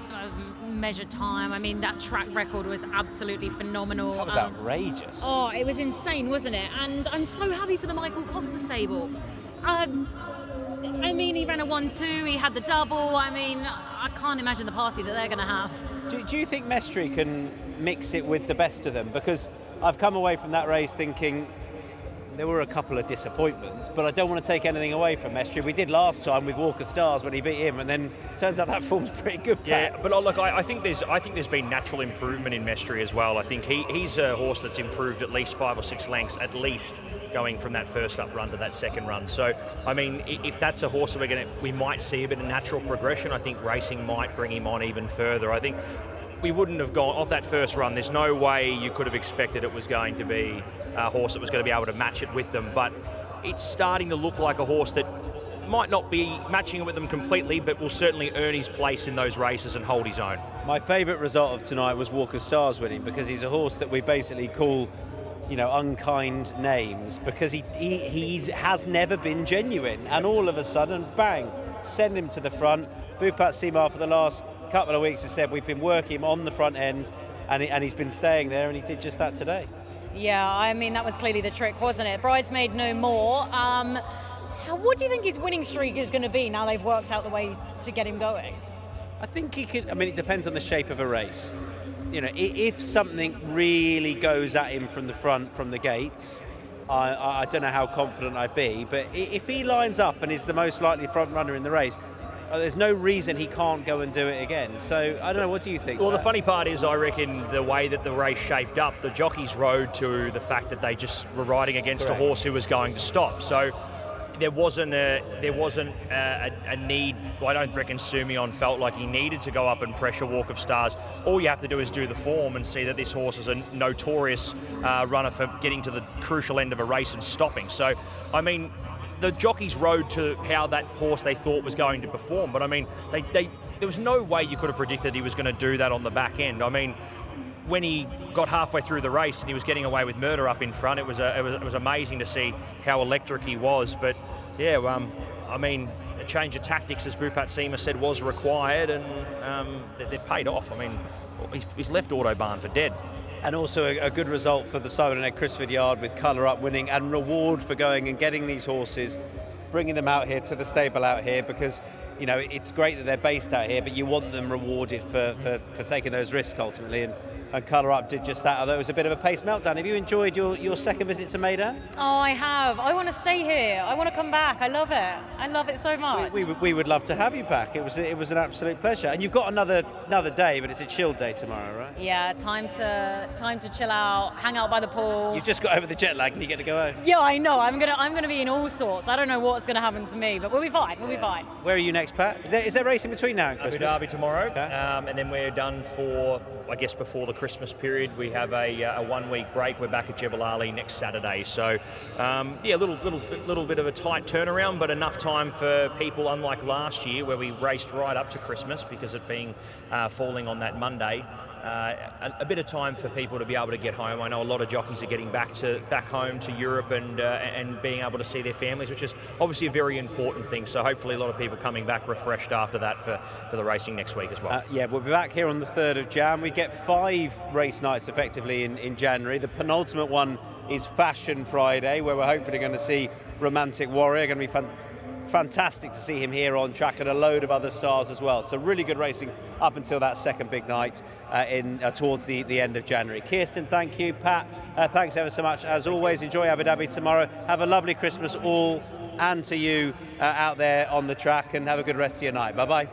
measured time. I mean, that track record was absolutely phenomenal. That was outrageous. Oh, it was insane, wasn't it? And I'm so happy for the Michael Costa stable. I mean, he ran a 1-2, he had the double. I mean, I can't imagine the party that they're going to have. Do you think Mestre can mix it with the best of them? Because I've come away from that race thinking there were a couple of disappointments, but I don't want to take anything away from Mestre. We did last time with Walker Stars when he beat him, and then turns out that form's pretty good. Yeah, but look, I think there's been natural improvement in Mestre as well. I think he's a horse that's improved at least 5 or 6 lengths, at least, going from that first up run to that second run. So, I mean, if that's a horse that we might see a bit of natural progression, I think racing might bring him on even further. I think we wouldn't have gone off that first run. There's no way you could have expected it was going to be a horse that was going to be able to match it with them, but it's starting to look like a horse that might not be matching it with them completely, but will certainly earn his place in those races and hold his own. My favourite result of tonight was Walker Stars winning, because he's a horse that we basically call, you know, unkind names, because he has never been genuine, and all of a sudden, bang, send him to the front. Bhupat Simar for the last couple of weeks has said we've been working him on the front end, and he's been staying there, and he did just that today. Yeah, I mean, that was clearly the trick, wasn't it? Bridesmaid no more. What do you think his winning streak is going to be now they've worked out the way to get him going? I think he could. I mean, it depends on the shape of a race. You know, if something really goes at him from the front, from the gates, I don't know how confident I'd be, but if he lines up and is the most likely front runner in the race, there's no reason he can't go and do it again. So, I don't know, what do you think? Well, the funny part is, I reckon, the way that the race shaped up, the jockeys rode to the fact that they just were riding against a horse who was going to stop. So there wasn't a need. I don't reckon Sumion felt like he needed to go up and pressure Walk of Stars. All you have to do is do the form and see that this horse is a notorious runner for getting to the crucial end of a race and stopping. So, I mean, the jockeys rode to how that horse they thought was going to perform, but I mean, there was no way you could have predicted he was going to do that on the back end. I mean, when he got halfway through the race and he was getting away with Murder up in front, it was amazing to see how electric he was. But yeah, I mean, a change of tactics, as Bhupat Simar said, was required, and they've paid off. I mean, he's left Autobahn for dead. And also a good result for the Simon and Ed Crisford Yard, with Colour Up winning, and reward for going and getting these horses, bringing them out here to the stable out here, because, you know, it's great that they're based out here, but you want them rewarded for taking those risks ultimately. And Colour Up did just that, although it was a bit of a pace meltdown. Have you enjoyed your second visit to Meydan? Oh, I have. I want to stay here. I want to come back. I love it. I love it so much. We would love to have you back. It was an absolute pleasure. And you've got another day, but it's a chilled day tomorrow, right? Yeah, time to chill out, hang out by the pool. You've just got over the jet lag and you get to go home. Yeah, I know. I'm gonna be in all sorts. I don't know what's gonna happen to me, but we'll be fine. We'll be fine. Where are you next, Pat? Is there racing between now and Christmas? Abu Dhabi tomorrow, okay. And then we're done for, I guess, before the Christmas period. We have a 1 week break. We're back at Jebel Ali next Saturday. So, yeah, a little bit of a tight turnaround, but enough time for people, unlike last year where we raced right up to Christmas because it being falling on that Monday. A bit of time for people to be able to get home. I know a lot of jockeys are getting back home to Europe and being able to see their families, which is obviously a very important thing. So hopefully a lot of people coming back refreshed after that for the racing next week as well. Yeah, we'll be back here on the 3rd of Jan. We get 5 race nights effectively in January. The penultimate one is Fashion Friday, where we're hopefully going to see Romantic Warrior. Going to be fantastic to see him here on track, and a load of other stars as well. So really good racing up until that second big night towards the end of January. Kirsten, thank you. Pat, thanks ever so much. As always, enjoy Abu Dhabi tomorrow. Have a lovely Christmas all, and to you out there on the track, and have a good rest of your night. Bye-bye.